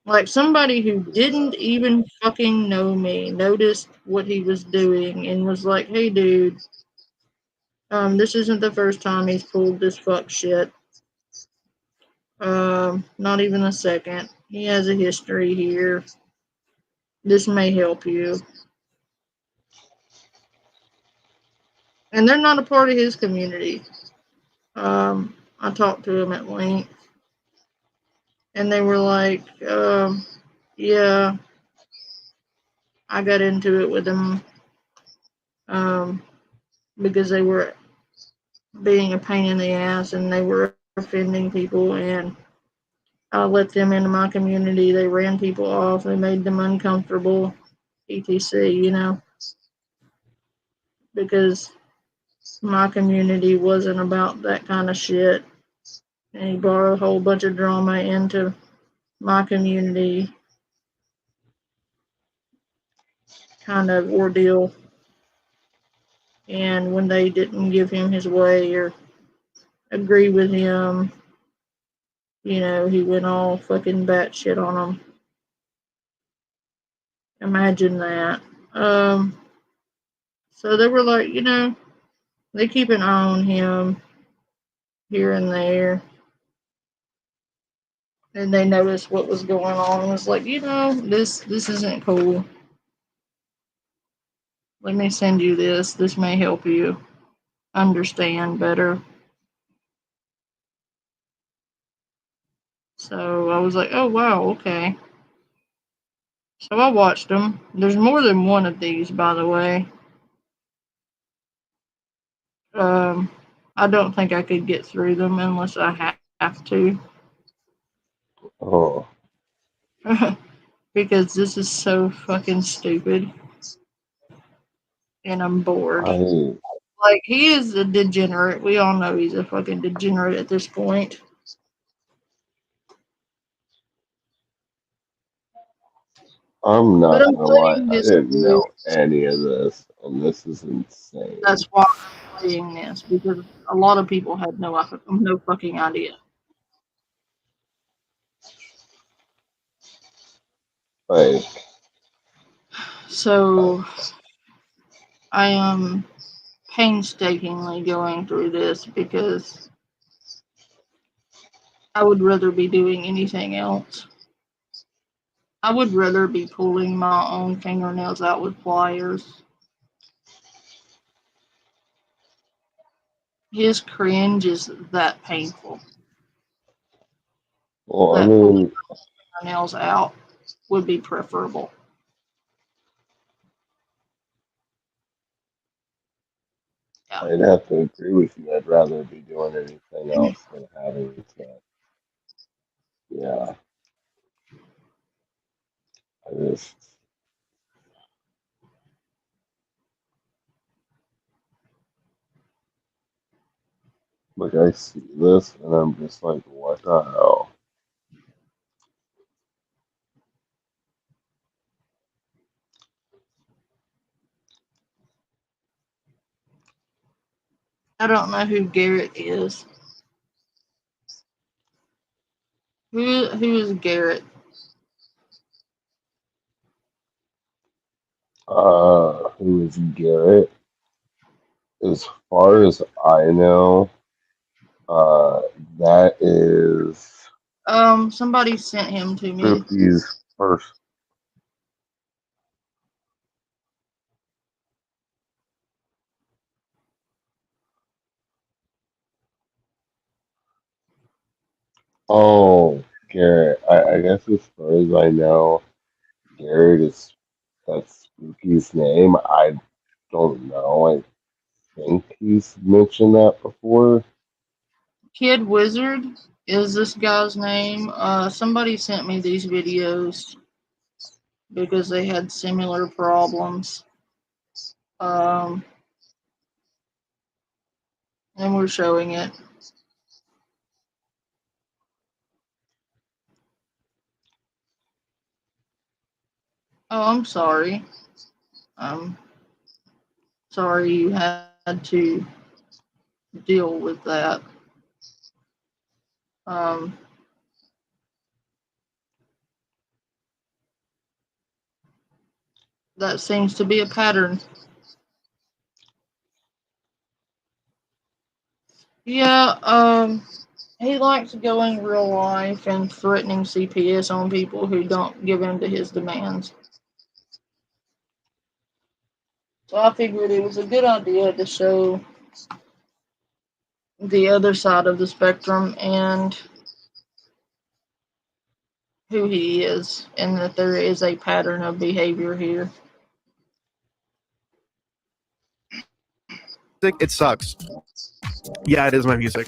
Like, somebody who didn't even fucking know me noticed what he was doing and was like, hey dude, this isn't the first time he's pulled this fuck shit. Not even the second. He has a history here. This may help you. And they're not a part of his community. I talked to him at length. And they were like, yeah, I got into it with them because they were being a pain in the ass and they were offending people, and I let them into my community. They ran people off. They made them uncomfortable, etc., you know, because my community wasn't about that kind of shit. And he brought a whole bunch of drama into my community kind of ordeal. And when they didn't give him his way or agree with him, you know, he went all fucking batshit on them. Imagine that. So they were like, you know, they keep an eye on him here and there. And they noticed what was going on and was like, you know, this isn't cool. Let me send you this. This may help you understand better. So I was like, oh, wow, okay. So I watched them. There's more than one of these, by the way. I don't think I could get through them unless I have to. Oh, Because this is so fucking stupid. And I'm bored. Like, he is a degenerate. We all know he's a fucking degenerate at this point. I'm not But I'm gonna lie, playing I this. didn't know any of this, and this is insane. That's why I'm playing this, because a lot of people had no fucking idea. Like, So I am painstakingly going through this because I would rather be doing anything else. I would rather be pulling my own fingernails out with pliers. His cringe is that painful. well, I That mean, pulling my nails out would be preferable. Yeah. I'd have to agree with you. I'd rather be doing anything else than having to. Yeah. I just. Like, I see this, and I'm just like, what the hell? I don't know who Garrett is. Who is Garrett? Who is Garrett? As far as I know, that is Somebody sent him to me. Spooky's first. Oh, Garrett. I guess as far as I know, Garrett is that's Spooky's name. I don't know. I think he's mentioned that before. Kid Wizard is this guy's name. Somebody sent me these videos because they had similar problems. And we're showing it. Oh, I'm sorry. Sorry you had to deal with that. That seems to be a pattern. Yeah, he likes going real life and threatening CPS on people who don't give in to his demands. So I figured it was a good idea to show the other side of the spectrum and who he is, and that there is a pattern of behavior here. It sucks. Yeah, it is my music.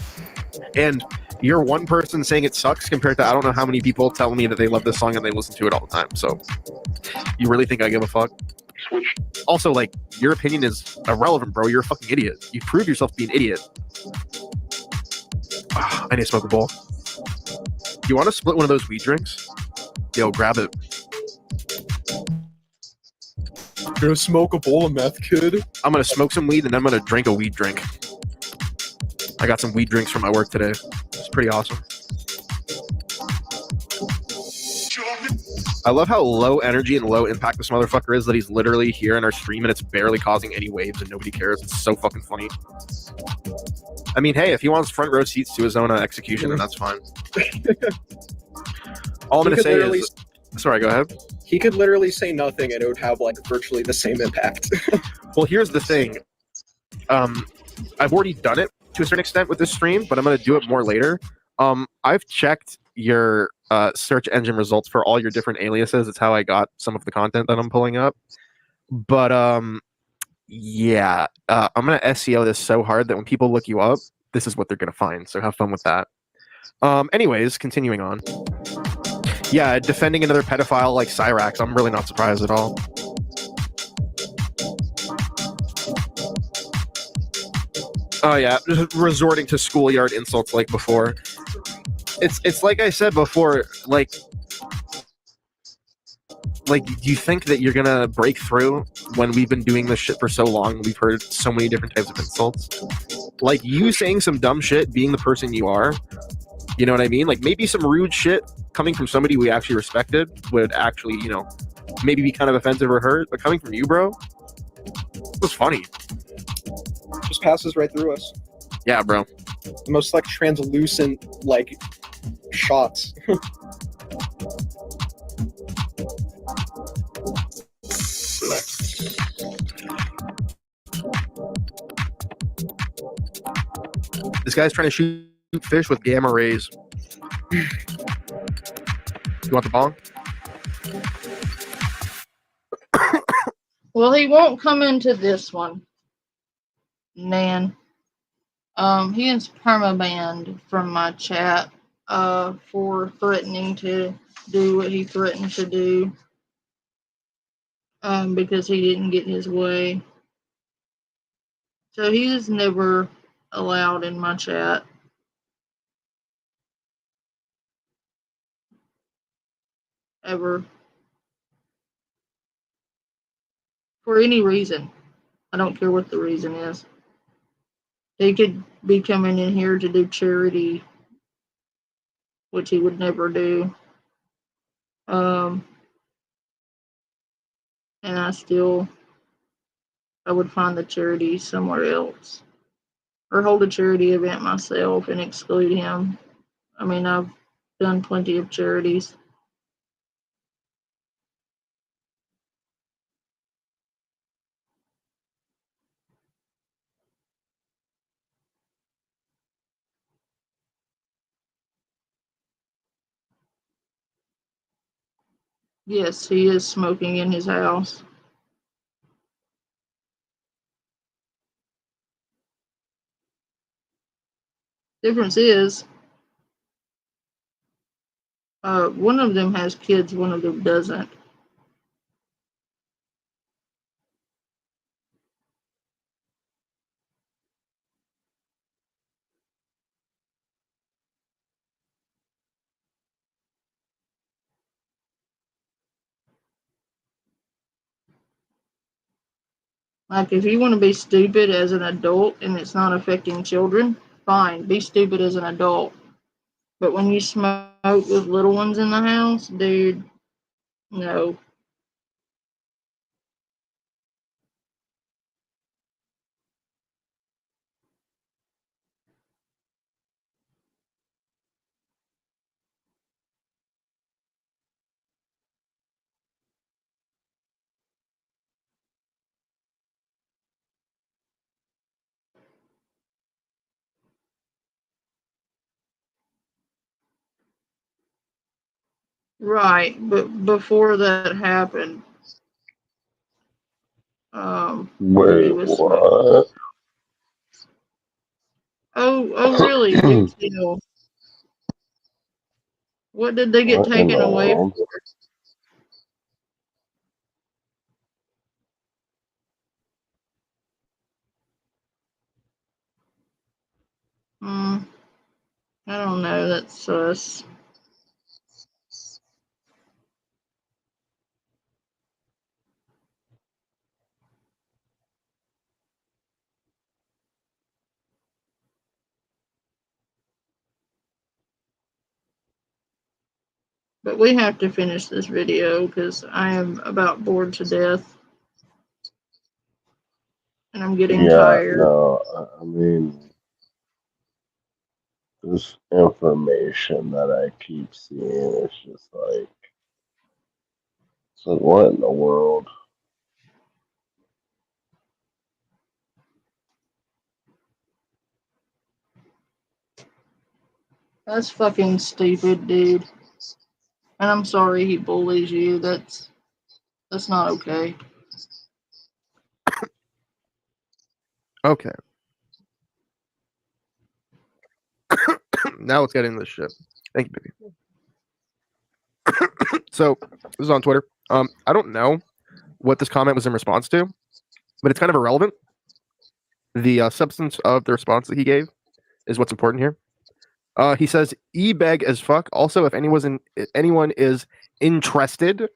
And you're one person saying it sucks compared to I don't know how many people tell me that they love this song and they listen to it all the time. So you really think I give a fuck? Also, like, your opinion is irrelevant, bro. You're a fucking idiot. You proved yourself to be an idiot. I need to smoke a bowl. You want to split one of those weed drinks? Yo, grab it. You're gonna smoke a bowl of meth, kid? I'm gonna smoke some weed and then I'm gonna drink a weed drink. I got some weed drinks from my work today. It's pretty awesome. I love how low energy and low impact this motherfucker is, that he's literally here in our stream and it's barely causing any waves and nobody cares. It's so fucking funny. I mean, hey, if he wants front row seats to his own execution, then that's fine. All I'm going to say is... Sorry, go ahead. He could literally say nothing and it would have, like, virtually the same impact. Well, here's the thing. I've already done it to a certain extent with this stream, but I'm going to do it more later. I've checked your search engine results for all your different aliases. It's how I got some of the content that I'm pulling up. But yeah, I'm going to SEO this so hard that when people look you up, this is what they're going to find. So have fun with that. Anyways, continuing on. Yeah, defending another pedophile like Cyrax, I'm really not surprised at all. Oh yeah, just resorting to schoolyard insults like before. It's like I said before, like do you think that you're gonna break through when we've been doing this shit for so long? We've heard so many different types of insults. Like, you saying some dumb shit, being the person you are, you know what I mean? Like, maybe some rude shit coming from somebody we actually respected would actually, you know, maybe be kind of offensive or hurt, but coming from you, bro, it was funny. Just passes right through us. Yeah, bro. The most, like, translucent, like, shots. This guy's trying to shoot fish with gamma rays. You want the bong? Well, he won't come into this one. Man. He is permabanned from my chat for threatening to do what he threatened to do because he didn't get his way. So he is never allowed in my chat. Ever. For any reason. I don't care what the reason is. He could be coming in here to do charity, which he would never do. And I would find the charity somewhere else. Or hold a charity event myself and exclude him. I mean, I've done plenty of charities. Yes, he is smoking in his house. Difference is, one of them has kids, one of them doesn't. Like, if you want to be stupid as an adult and it's not affecting children, fine, be stupid as an adult. But when you smoke with little ones in the house, dude, no. Right, but before that happened, Wait, he was smoking. what? Oh, really? Do tell. What did they get What in the taken away world? for? I don't know. That's sus. But we have to finish this video because I am about bored to death. And I'm getting Yeah, tired. no, I mean, this information that I keep seeing is just like, it's like, what in the world? That's fucking stupid, dude. And I'm sorry he bullies you. That's not okay. Okay. Now let's get into this shit. Thank you, baby. So this is on Twitter. I don't know what this comment was in response to, but it's kind of irrelevant. The substance of the response that he gave is what's important here. He says, "E-beg as fuck. Also, if anyone is interested,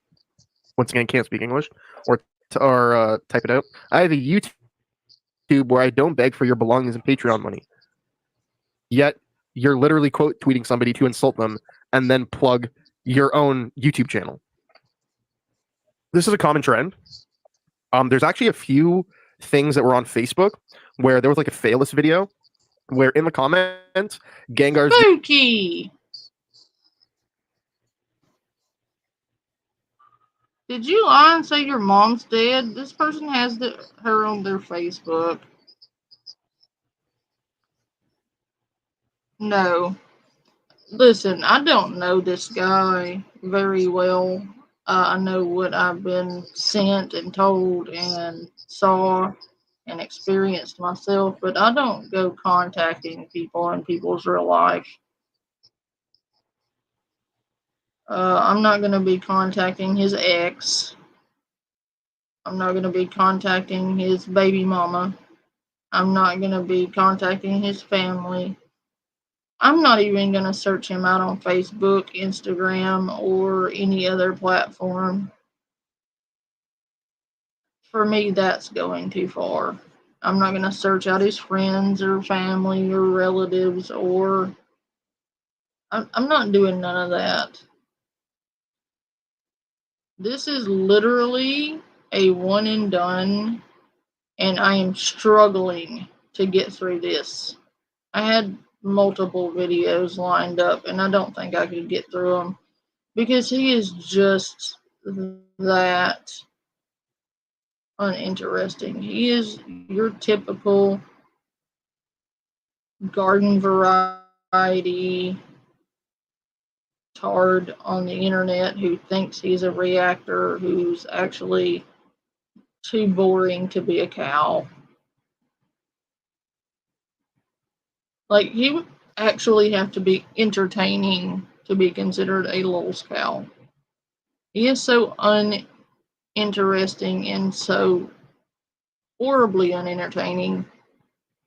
once again, can't speak English or type it out. I have a YouTube where I don't beg for your belongings and Patreon money. Yet you're literally quote tweeting somebody to insult them and then plug your own YouTube channel. This is a common trend. There's actually a few things that were on Facebook where there was like a failless video where in the comments, Gengar's Spooky! Did you lie and say your mom's dead? This person has her on their Facebook. No. Listen, I don't know this guy very well. I know what I've been sent and told and saw and experienced myself, but I don't go contacting people in people's real life. I'm not going to be contacting his ex. I'm not going to be contacting his baby mama. I'm not going to be contacting his family. I'm not even going to search him out on Facebook, Instagram, or any other platform. For me, that's going too far. I'm not going to search out his friends or family or relatives, or I'm not doing none of that. This is literally a one and done, and I am struggling to get through this. I had multiple videos lined up, and I don't think I could get through them because he is just that uninteresting. He is your typical garden variety tard on the internet who thinks he's a reactor, who's actually too boring to be a cow. Like, he would actually have to be entertaining to be considered a lulz cow. He is so uninteresting and so horribly unentertaining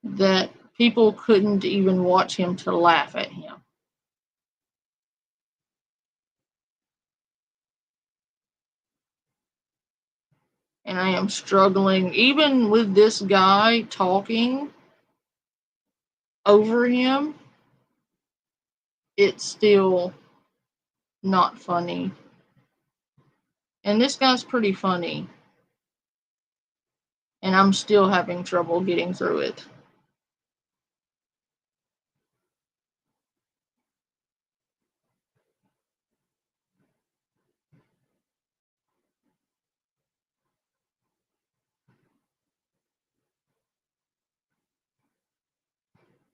that people couldn't even watch him to laugh at him. And I am struggling, even with this guy talking over him, it's still not funny. And this guy's pretty funny. And I'm still having trouble getting through it.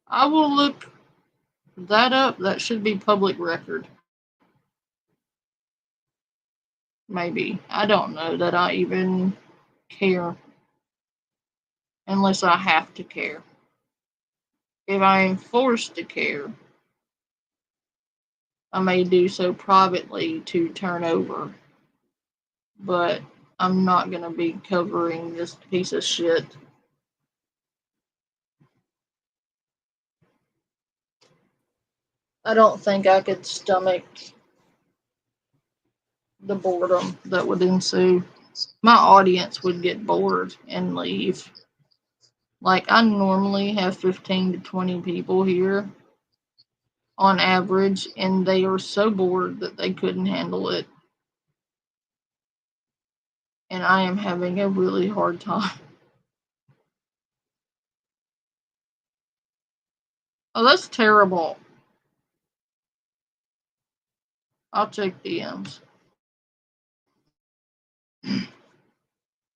I will look that up. That should be public record. Maybe. I don't know that I even care. Unless I have to care. If I am forced to care, I may do so privately to turn over. But I'm not going to be covering this piece of shit. I don't think I could stomach the boredom that would ensue. My audience would get bored and leave. Like, I normally have 15 to 20 people here on average, and they are so bored that they couldn't handle it. And I am having a really hard time. Oh, that's terrible. I'll check DMs.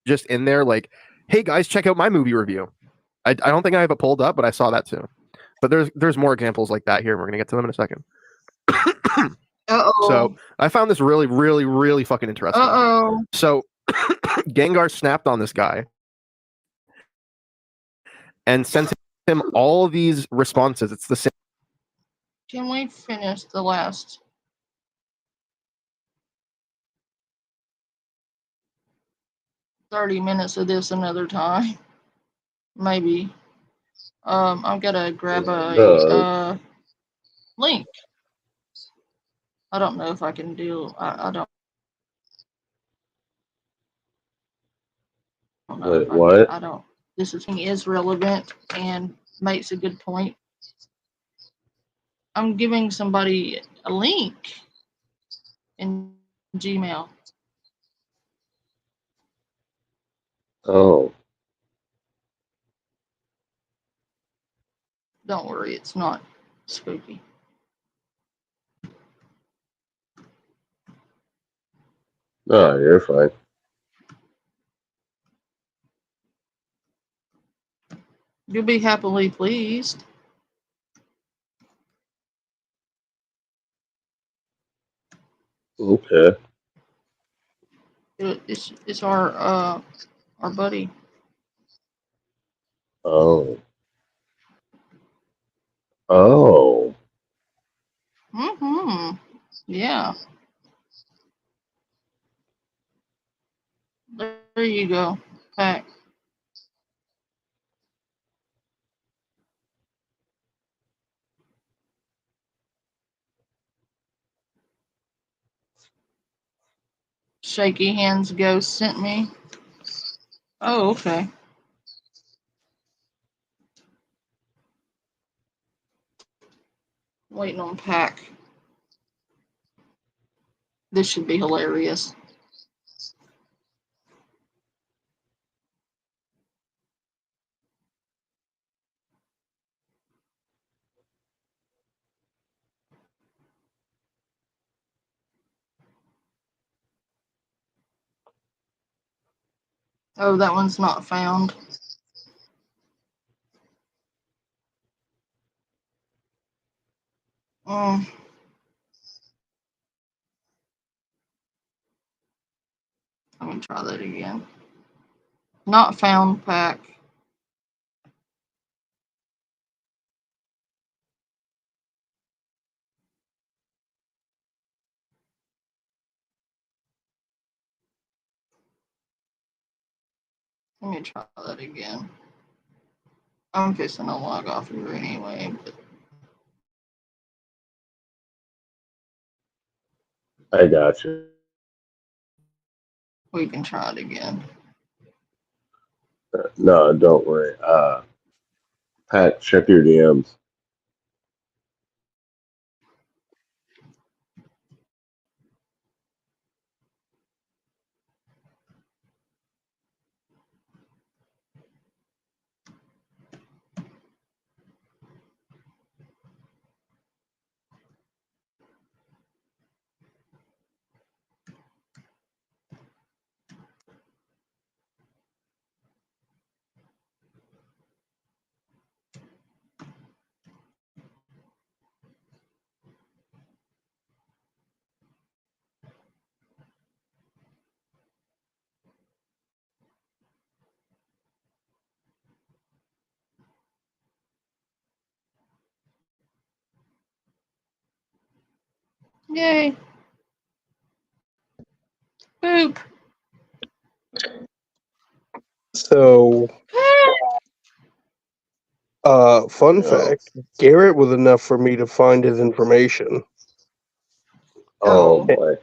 Just in there, like, hey guys, check out my movie review. I don't think I have it pulled up, but I saw that too. But there's more examples like that here. We're gonna get to them in a second. So I found this really, really, really fucking interesting. So Gengar snapped on this guy and sent him all these responses. It's the same. Can we finish the last 30 minutes of this another time? Maybe. I'm gonna grab a link. I don't know if I can do. I don't know. Wait, what? I don't. This is relevant and makes a good point. I'm giving somebody a link in Gmail. Oh. Don't worry, it's not spooky. No, you're fine. You'll be happily pleased. Okay. It's our buddy. Oh. Oh. Mm-hmm. Yeah. There you go. Pack. Shaky Hands Ghost sent me. Oh, okay. Waiting on Pack. This should be hilarious. Oh, that one's not found. Let me try that again. Not found, Pack. Let me try that again. I'm fixing to log off here anyway. I got you. We can try it again. No, don't worry. Pat, check your DMs. Yay. Boop. So, fun fact, Garrett was enough for me to find his information. Oh boy.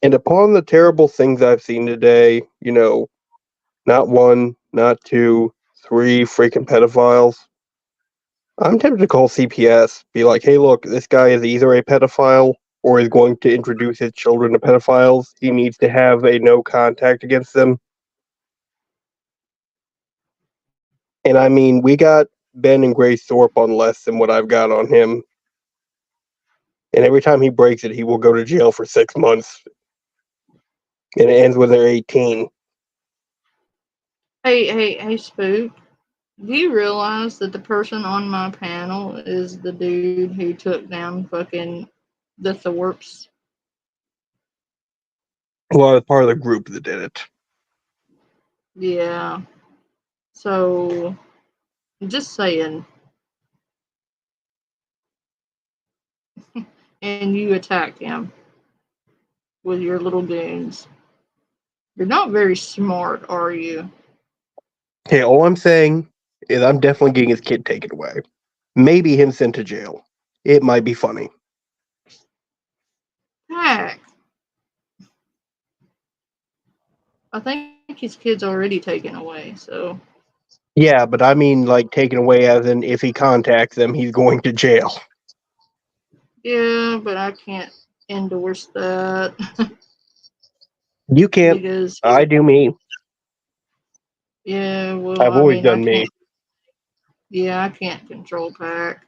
And upon the terrible things I've seen today, you know, not one, not two, three freaking pedophiles, I'm tempted to call CPS, be like, hey, look, this guy is either a pedophile or is going to introduce his children to pedophiles. He needs to have a no contact against them. And I mean, we got Ben and Grace Thorpe on less than what I've got on him. And every time he breaks it, he will go to jail for 6 months. And it ends when they're 18. Hey, Spook. Do you realize that the person on my panel is the dude who took down fucking the Thorpes? Well, it's part of the group that did it. Yeah. So, just saying. And you attacked him with your little goons. You're not very smart, are you? Hey, all I'm saying is I'm definitely getting his kid taken away. Maybe him sent to jail. It might be funny. Heck. I think his kid's already taken away, so. Yeah, but I mean, like, taken away as in if he contacts them, he's going to jail. Yeah, but I can't endorse that. You can't. Because, I do me. yeah, well, I've always done me. Yeah, I can't control Pac.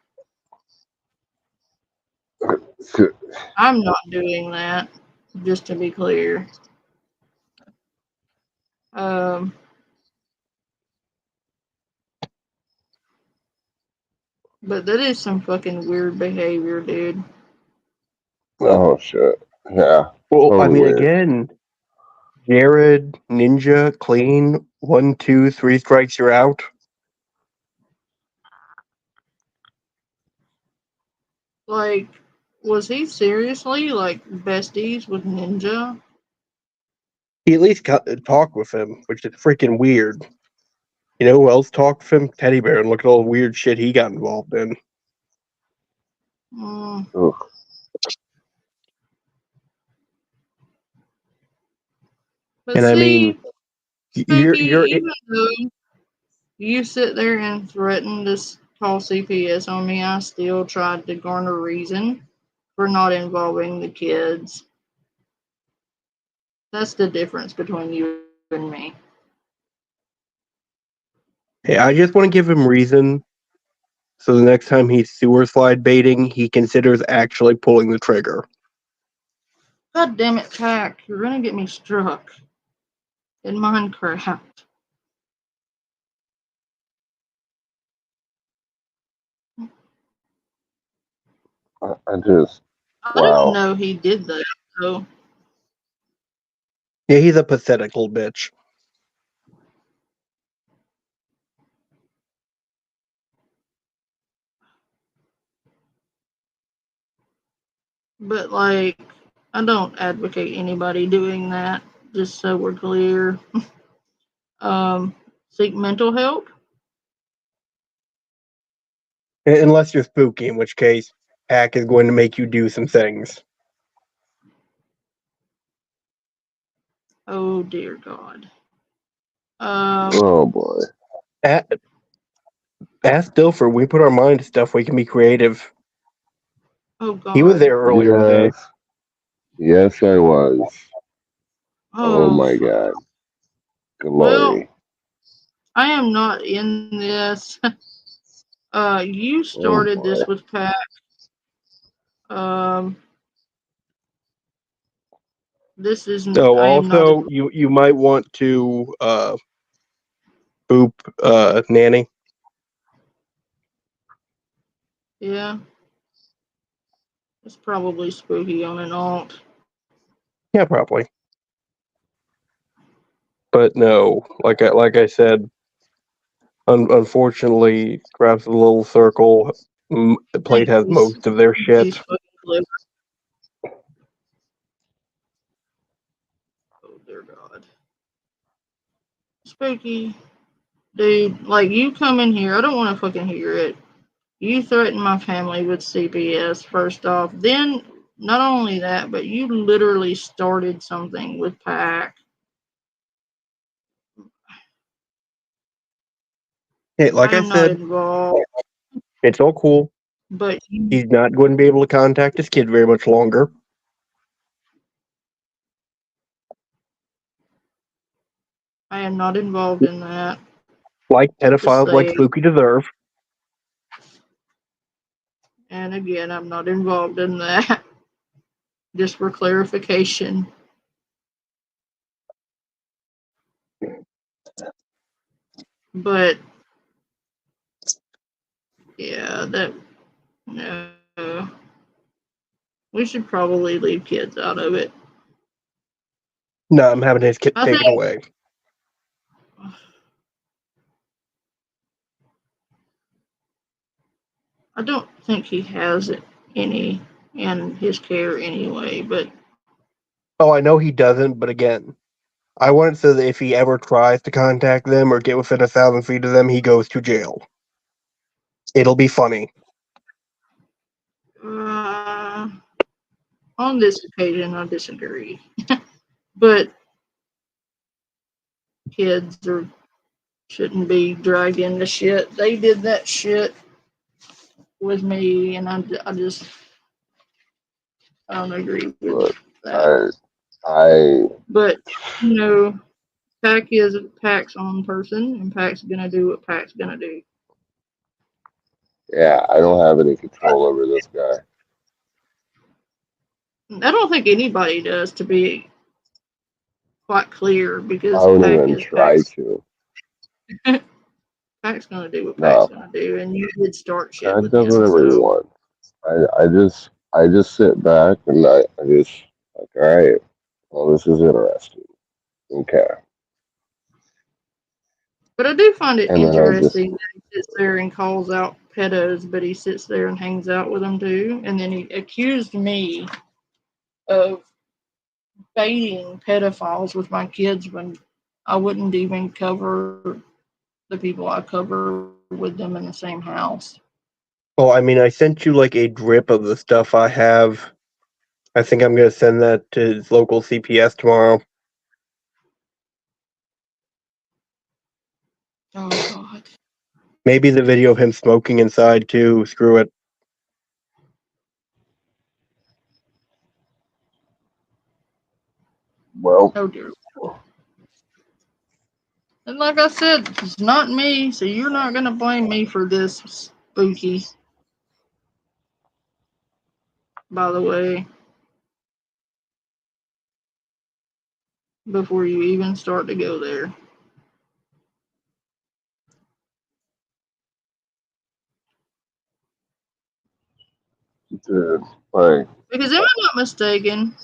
I'm not doing that, just to be clear. But that is some fucking weird behavior, dude. Oh shit. Yeah. Well, Totally I mean, weird. again, Jared, Ninja, clean, 1, 2, 3 strikes, you're out. Like, was he seriously, like, besties with Ninja? He at least talked with him, which is freaking weird. You know who else talked with him? Teddy Bear, and look at all the weird shit he got involved in. Ugh. But And see, I mean, Spooky, you're even though you sit there and threaten to call CPS on me, I still tried to garner reason for not involving the kids. That's the difference between you and me. Hey, I just want to give him reason so the next time he's sewer slide baiting, he considers actually pulling the trigger. God damn it, Pac. You're gonna get me struck in Minecraft. I just, I wow. didn't know he did that, so. Yeah, he's a pathetic little bitch. But, like, I don't advocate anybody doing that, just so we're clear. Seek mental help. Unless you're spooky, in which case, Pack is going to make you do some things. Oh, dear God. Oh boy. Ask Dilfer. We put our mind to stuff. We can be creative. Oh God. He was there earlier today. Yes, I was. Oh my fuck. God. Well, Glory. I am not in this. You started this with Pat. This isn't. So I am not. also, you might want to boop Nanny. Yeah. It's probably spooky on an alt. Yeah, probably. But no, like I said, unfortunately, grabs the little circle. The plate has most of their shit. He's fucking clever. Oh dear God. Spooky. Dude, like you come in here, I don't want to fucking hear it. You threatened my family with CPS first off. Then, not only that, but you literally started something with PAC. Hey, like I am not said, involved, it's all cool. but He's not going to be able to contact his kid very much longer. I am not involved in that. Like pedophiles Just like saying. Spooky deserve. And again, I'm not involved in that. Just for clarification. But yeah, that no. We should probably leave kids out of it. No, I'm having his kid taken away. I don't think he has any in his care anyway, but Oh, I know he doesn't, but again, I want it so that if he ever tries to contact them or get within 1,000 feet of them, he goes to jail. It'll be funny. on this occasion, I disagree. But kids shouldn't be dragged into shit. They did that shit with me, and I don't agree with that. But you know, Pac is Pac's own person, and Pac's gonna do what Pac's gonna do. Yeah, I don't have any control over this guy. I don't think anybody does, to be quite clear, because I won't Pac even is try Pac's. to. Pac's gonna do what No. Pac's gonna do, and you did start shit God with does him. whatever he So wants. I just sit back and I just like, all right, well, this is interesting. Okay. But I do find it And then interesting that he sits there and calls out pedos, but he sits there and hangs out with them too. And then he accused me of baiting pedophiles with my kids when I wouldn't even cover the people I cover with them in the same house. Well, I mean, I sent you like a drip of the stuff I have. I think I'm going to send that to his local CPS tomorrow. Oh, God. Maybe the video of him smoking inside too. Screw it. Well, Oh, dear. And like I said, it's not me, so you're not going to blame me for this, Spooky. By the way, before you even start to go there. dude, like, Because am I not mistaken?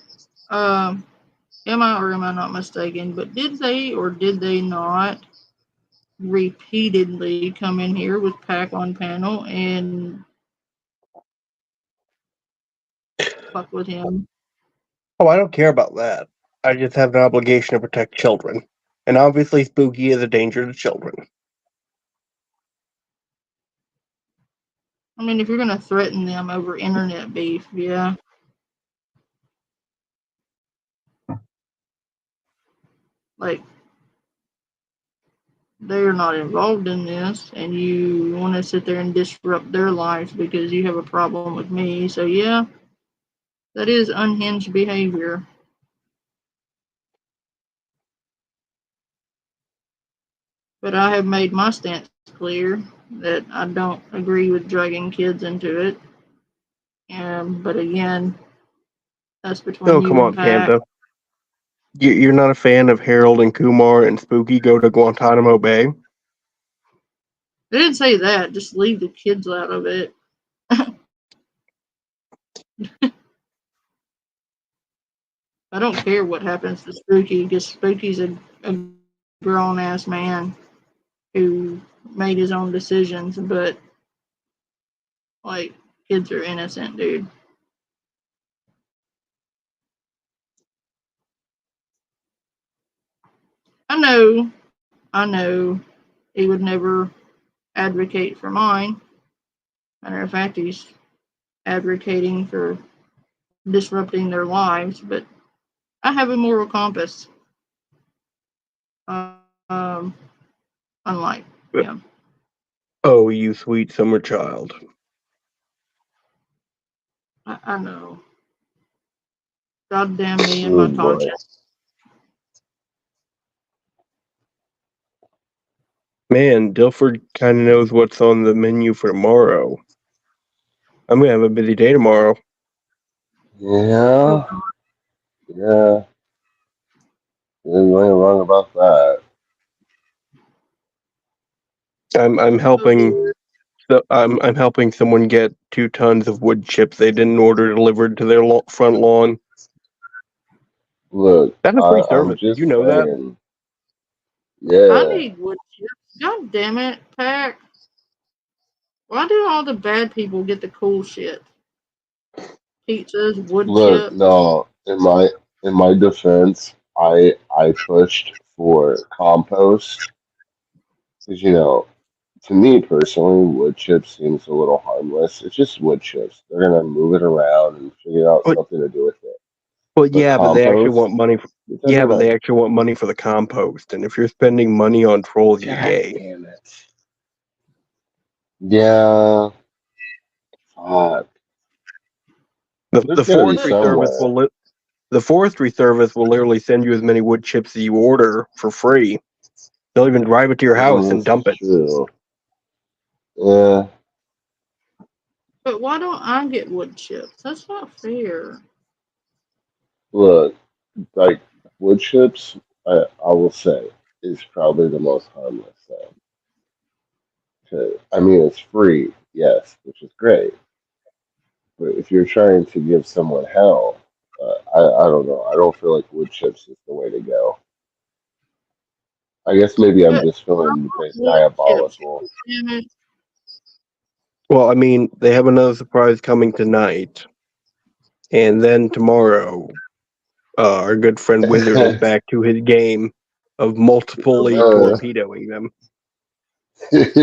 Am I or am I not mistaken? But did they or did they not repeatedly come in here with Pac on panel and fuck with him? Oh, I don't care about that. I just have an obligation to protect children. And obviously, Spooky is a danger to children. I mean, if you're going to threaten them over internet beef, yeah. Like, they're not involved in this, and you want to sit there and disrupt their lives because you have a problem with me. So yeah, that is unhinged behavior. But I have made my stance clear that I don't agree with dragging kids into it. But again, that's between Oh, you come and on, Pat. Panda. You're not a fan of Harold and Kumar and Spooky go to Guantanamo Bay? I didn't say that. Just leave the kids out of it. I don't care what happens to Spooky because Spooky's a grown ass man who made his own decisions, but like kids are innocent, dude. I know he would never advocate for mine. Matter of fact, he's advocating for disrupting their lives, but I have a moral compass. Unlike him. Oh, you sweet summer child. I know. God damn me and Oh, my boy. conscience. Man, Dilford kind of knows what's on the menu for tomorrow. I'm going to have a busy day tomorrow. Yeah. Yeah. You ain't wrong about that. I'm helping. I'm helping someone get 2 tons of wood chips they didn't order delivered to their front lawn. Look, That's a free I'm service. Did just you know that? saying. Yeah. I need wood chips. God damn it, Pack. Why do all the bad people get the cool shit? Pizzas, wood Look, chips. no. In my defense, I pushed for compost because to me personally, wood chips seems a little harmless. It's just wood chips. They're gonna move it around and figure out But, something to do with it. but But yeah, but they actually compost, want money. you're Yeah, talking but they about. actually want money for the compost. And if you're spending money on trolls, you're God gay. damn it. Yeah. Fuck. The There's gotta be forestry service somewhere. the forestry service will literally send you as many wood chips as you order for free. They'll even drive it to your house and This dump is it. true. Yeah. But why don't I get wood chips? That's not fair. Look, like wood chips, I will say, is probably the most harmless thing. 'Cause, I mean, it's free, yes, which is great. But if you're trying to give someone hell, I don't know. I don't feel like wood chips is the way to go. I guess maybe I'm But just I feeling a want bit wood chips. diabolical. Damn it. Well, I mean, they have another surprise coming tonight. And then tomorrow, our good friend Wizard is back to his game of multiply torpedoing them. Wizard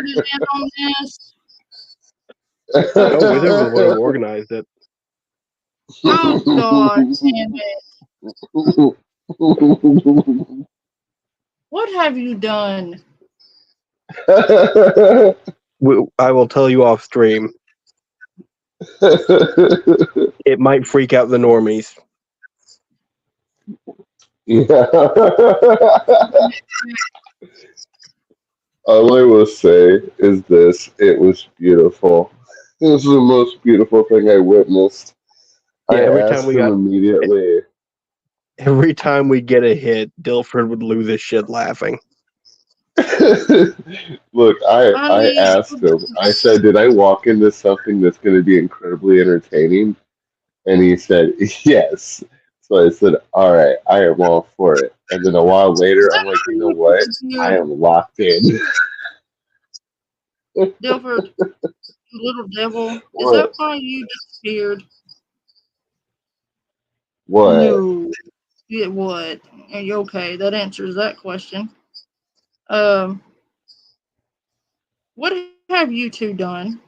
is in on this. Oh, Wizard was the one who organized it. Oh God damn it. What have you done? I will tell you off stream. It might freak out the normies. Yeah. All I will say is this: it was beautiful. It was the most beautiful thing I witnessed. Yeah, I asked him immediately. Every time we get a hit, Dilford would lose his shit laughing. Look, I asked him. I said, "Did I walk into something that's going to be incredibly entertaining?" And he said, "Yes." So I said, "All right, I am all for it." And then a while later, I'm like, "You know what? I am locked in." Dilford, you little devil. Is that What? why you disappeared? What? No. Yeah, what? Okay, that answers that question. What have you two done?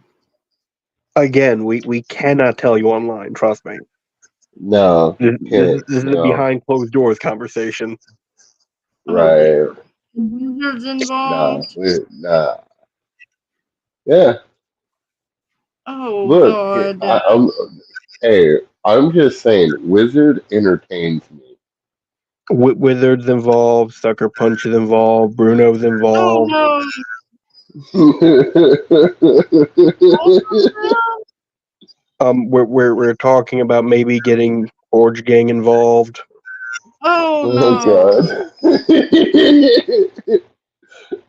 Again, we cannot tell you online, trust me. No, This is a no, behind closed doors conversation. right? Wizards Nah, involved. nah. Yeah, Oh look, God. I'm just saying, Wizard entertains me. Wizards involved, Sucker Punch is involved, Bruno's Oh involved. no. We're talking about maybe getting Orange Gang involved. Oh Oh no. God.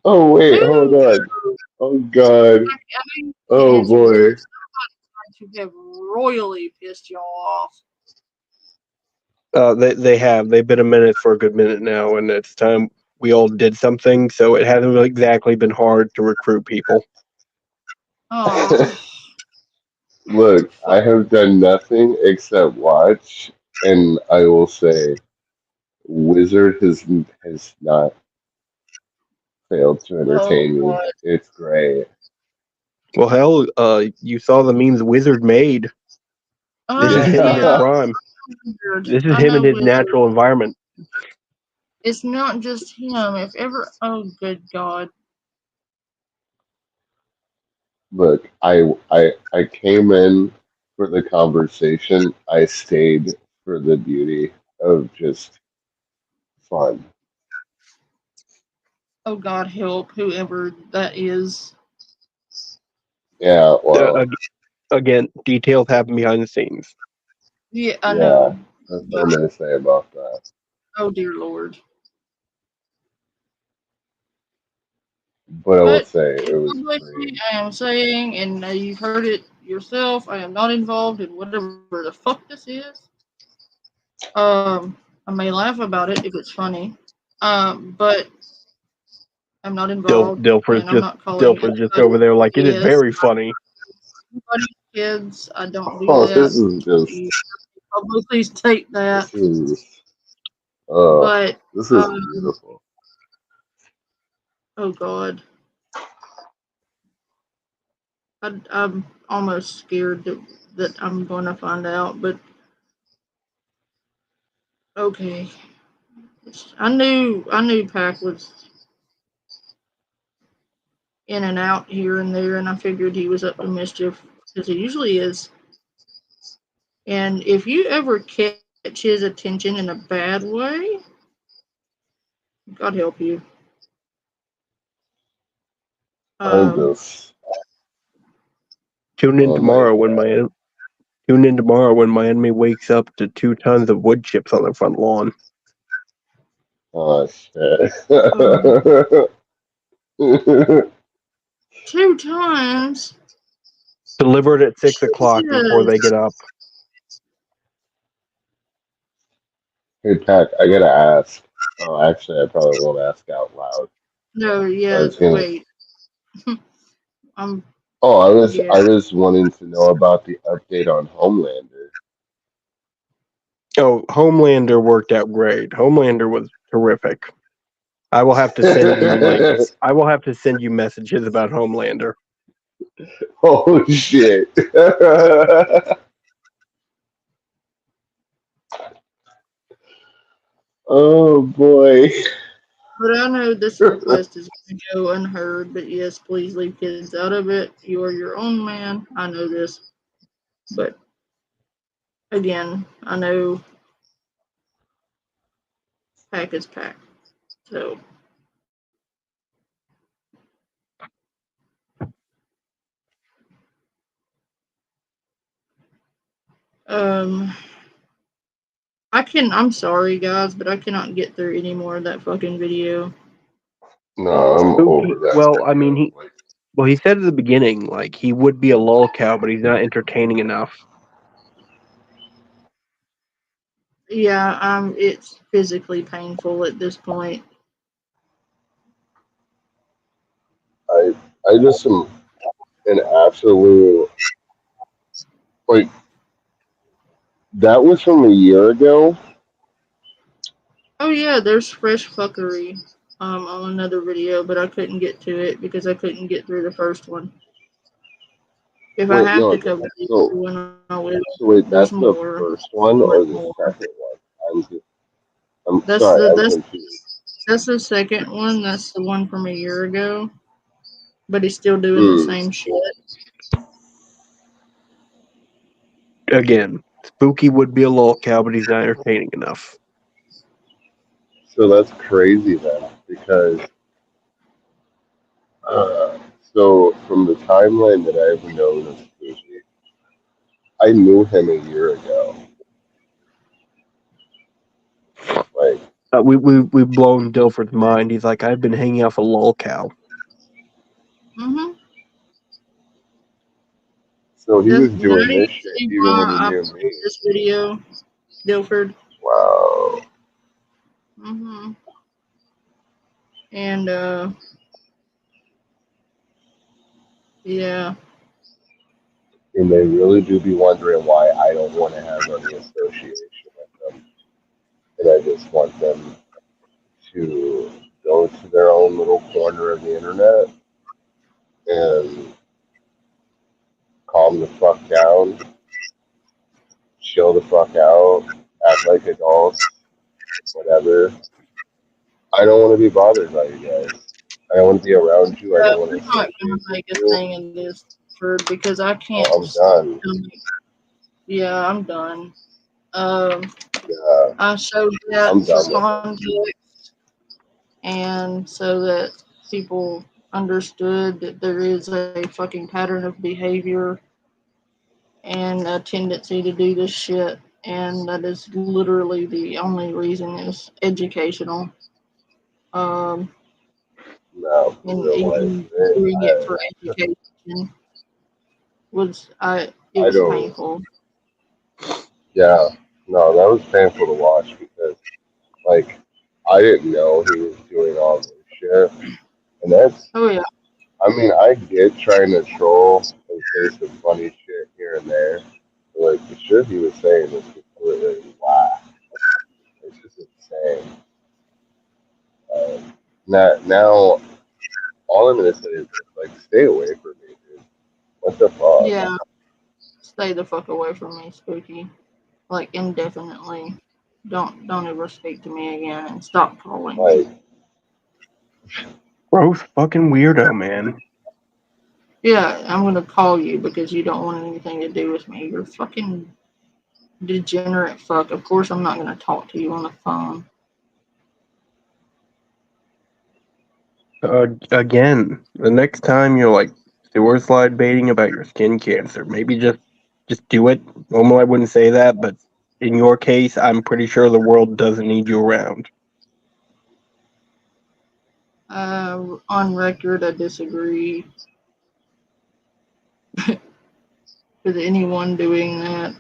Oh wait, hold Who? on. Oh God. I mean, Oh answer this. boy. Somebody have royally pissed y'all off. They've been a minute for a good minute now, and it's time we all did something. So it hasn't really exactly been hard to recruit people. Oh. Look, I have done nothing except watch, and I will say, Wizard has not failed to Oh entertain me. God. It's great. Well, hell, you saw the memes Wizard made. This is him in his Yeah. prime. Wizard. This is I him in know his Wizard. natural environment. It's not just him. If ever, oh good God. Look, I came in for the conversation. I stayed for the beauty of just fun. Oh God, help whoever that is. Yeah, well, Again, details happen behind the scenes. Yeah, I yeah, know. that's what I'm gonna say about that. Oh dear Lord. But I will But say it was publicly, great. I am saying, and you've heard it yourself, I am not involved in whatever the fuck this is. I may laugh about it if it's funny. But I'm not involved, Dilfer's and I'm not calling just over there like it is yes, very funny. Everybody, kids, I don't do Oh, that. this is just You publicly state that. this is But this is beautiful. oh God, I'm almost scared that I'm going to find out. But okay, I knew Pac was in and out here and there, and I figured he was up to mischief because he usually is. And if you ever catch his attention in a bad way, God help you. I'm just Tune in oh tomorrow my when my enemy wakes up to 2 tons of wood chips on their front lawn. oh shit. 2 times. Delivered at 6 o'clock before they get up. Hey Pac, I gotta ask. Oh, actually, I probably won't ask out loud. No, I yeah, was gonna. wait. Oh, I Yeah. was wanting to know about the update on Homelander. Oh, Homelander worked out great. Homelander was terrific. I will have to send you messages about Homelander. Oh shit. Oh boy. But I know this request is going to go unheard, but yes, please leave kids out of it. You are your own man. I know this. But again, I know Pac is Pac. So. I'm sorry, guys, but I cannot get through any more of that fucking video. No, I'm over that. Well, I mean, he said at the beginning, like, he would be a lolcow, but he's not entertaining enough. Yeah, it's physically painful at this point. I just am an absolute like that was from a year ago. Oh yeah, there's fresh fuckery on another video, but I couldn't get to it because I couldn't get through the first one. If I Wait, have no, to cover the so other one, I will. wait, There's that's the more. first one Much or the more. second one? I'm That's sorry, the I'm that's confused. that's the second one. That's the one from a year ago. But he's still doing the Hmm. same shit. Again, Spooky would be a lolcow, but he's not entertaining enough. So that's crazy then, because so from the timeline that I've known of Spooky, I knew him a year ago. Like, We've blown Dilford's mind. He's like, I've been hanging out with a lolcow. Mm-hmm. so he was Now doing do you this shit see even when why he I knew posted me. this video, Dilford? Wow. Mm-hmm. And yeah. And they really do be wondering why I don't want to have any association with them. And I just want them to go to their own little corner of the internet and calm the fuck down, chill the fuck out, act like adults, whatever. I don't want to be bothered by you guys. I don't want to be around you. I don't want I'm to not associate gonna with make a you. thing in this because I can't. I'm done. Yeah, I'm done. Yeah, I showed that I'm for done with it. context, and so that people understood that there is a fucking pattern of behavior and a tendency to do this shit, and that is literally the only reason is educational. Um, No, for and real life. even doing it for education it I was don't. painful. Yeah, no, that was painful to watch because, like, I didn't know he was doing all this shit. And that's, Oh yeah. I mean, I get trying to troll and say some funny shit here and there. But, like, the shit he was saying was completely whack. It's just insane. Now, all I'm going to say is, like, stay away from me, dude. What the fuck? Yeah. Stay the fuck away from me, Spooky. Like indefinitely. Don't ever speak to me again and stop calling me. Like, Gross fucking weirdo, man. Yeah, I'm gonna call you because you don't want anything to do with me. You're fucking degenerate fuck. Of course I'm not gonna talk to you on the phone. Again, the next time you're like sewer slide baiting about your skin cancer, maybe just do it. Normally I wouldn't say that, but in your case, I'm pretty sure the world doesn't need you around. On record I disagree with anyone doing that.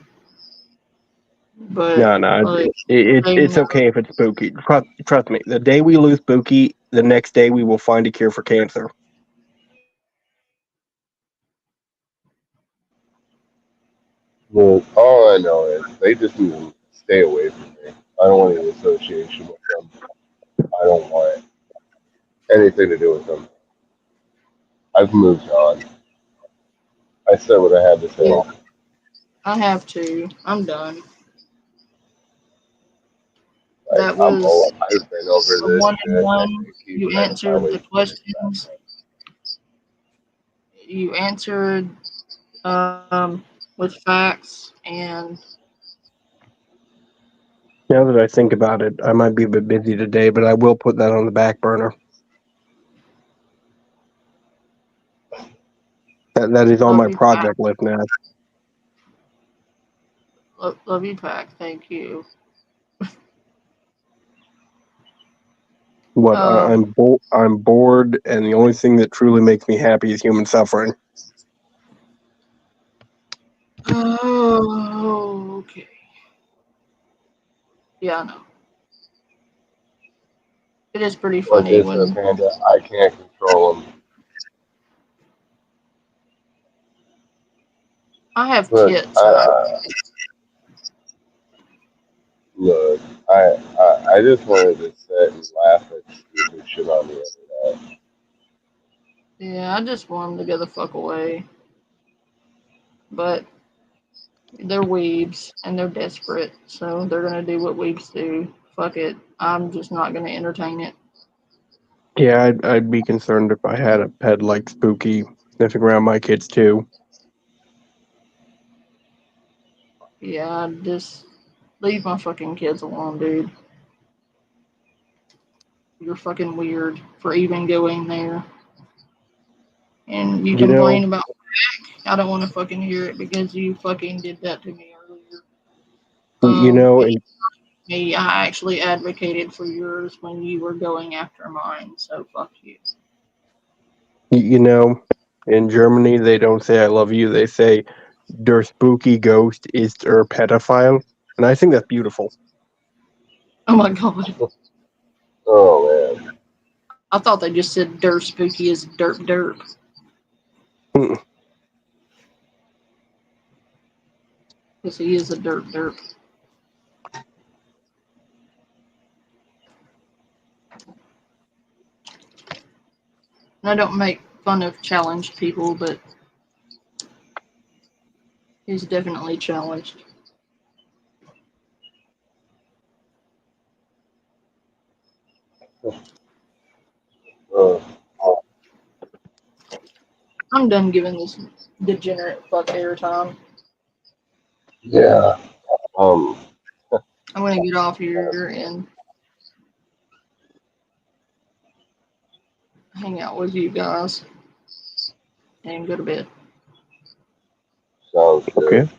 But No, like it's okay if it's Spooky. Trust me. The day we lose Spooky, the next day we will find a cure for cancer. well, all I know is they just need to stay away from me. I don't want any association with them. I don't want anything to do with them. I've moved on. I said what I had to say. yeah, I have to. I'm done. Like, That was I've been over a this shit. 1-on-1. Keep You trying to answered find ways the to get it questions. You answered with facts, and Now that I think about it, I might be a bit busy today, but I will put that on the back burner. That is on love my you, Pack. project list now. Love you, Pack. Thank you. What I'm bored, and the only thing that truly makes me happy is human suffering. Oh, okay. Yeah, I know. It is pretty Like funny I said, when Panda, I can't control them. I have Look, tits. look, I just wanted to sit and laugh at stupid shit on the internet. Yeah, I just want them to get the fuck away. but they're weebs and they're desperate, so they're gonna do what weebs do. Fuck it. I'm just not gonna entertain it. Yeah, I'd be concerned if I had a pet like Spooky sniffing around my kids too. Yeah, just leave my fucking kids alone, dude. You're fucking weird for even going there. And you You know, complain about I don't want to fucking hear it because you fucking did that to me earlier. you know, Me, I actually advocated for yours when you were going after mine, so fuck you. you know, in Germany they don't say "I love you"; they say "Der spooky Ghost ist er pedophile," and I think that's beautiful. Oh my god. Oh man. I thought they just said dirt spooky is derp derp. Because he is a derp derp. And I don't make fun of challenged people, but he's definitely challenged. I'm done giving this degenerate fuck airtime. Yeah. I'm gonna get off here and hang out with you guys and go to bed. Sounds good. Okay.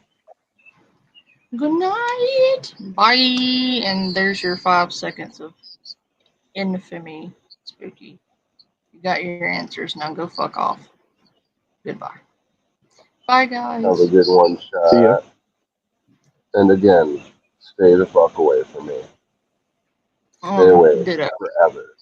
Good night. Bye. And there's your 5 seconds of infamy, Spooky. You got your answers. Now go fuck off. Goodbye. Bye, guys. Have a good one, See ya. chat. And again, stay the fuck away from me. Stay away Ditto. forever.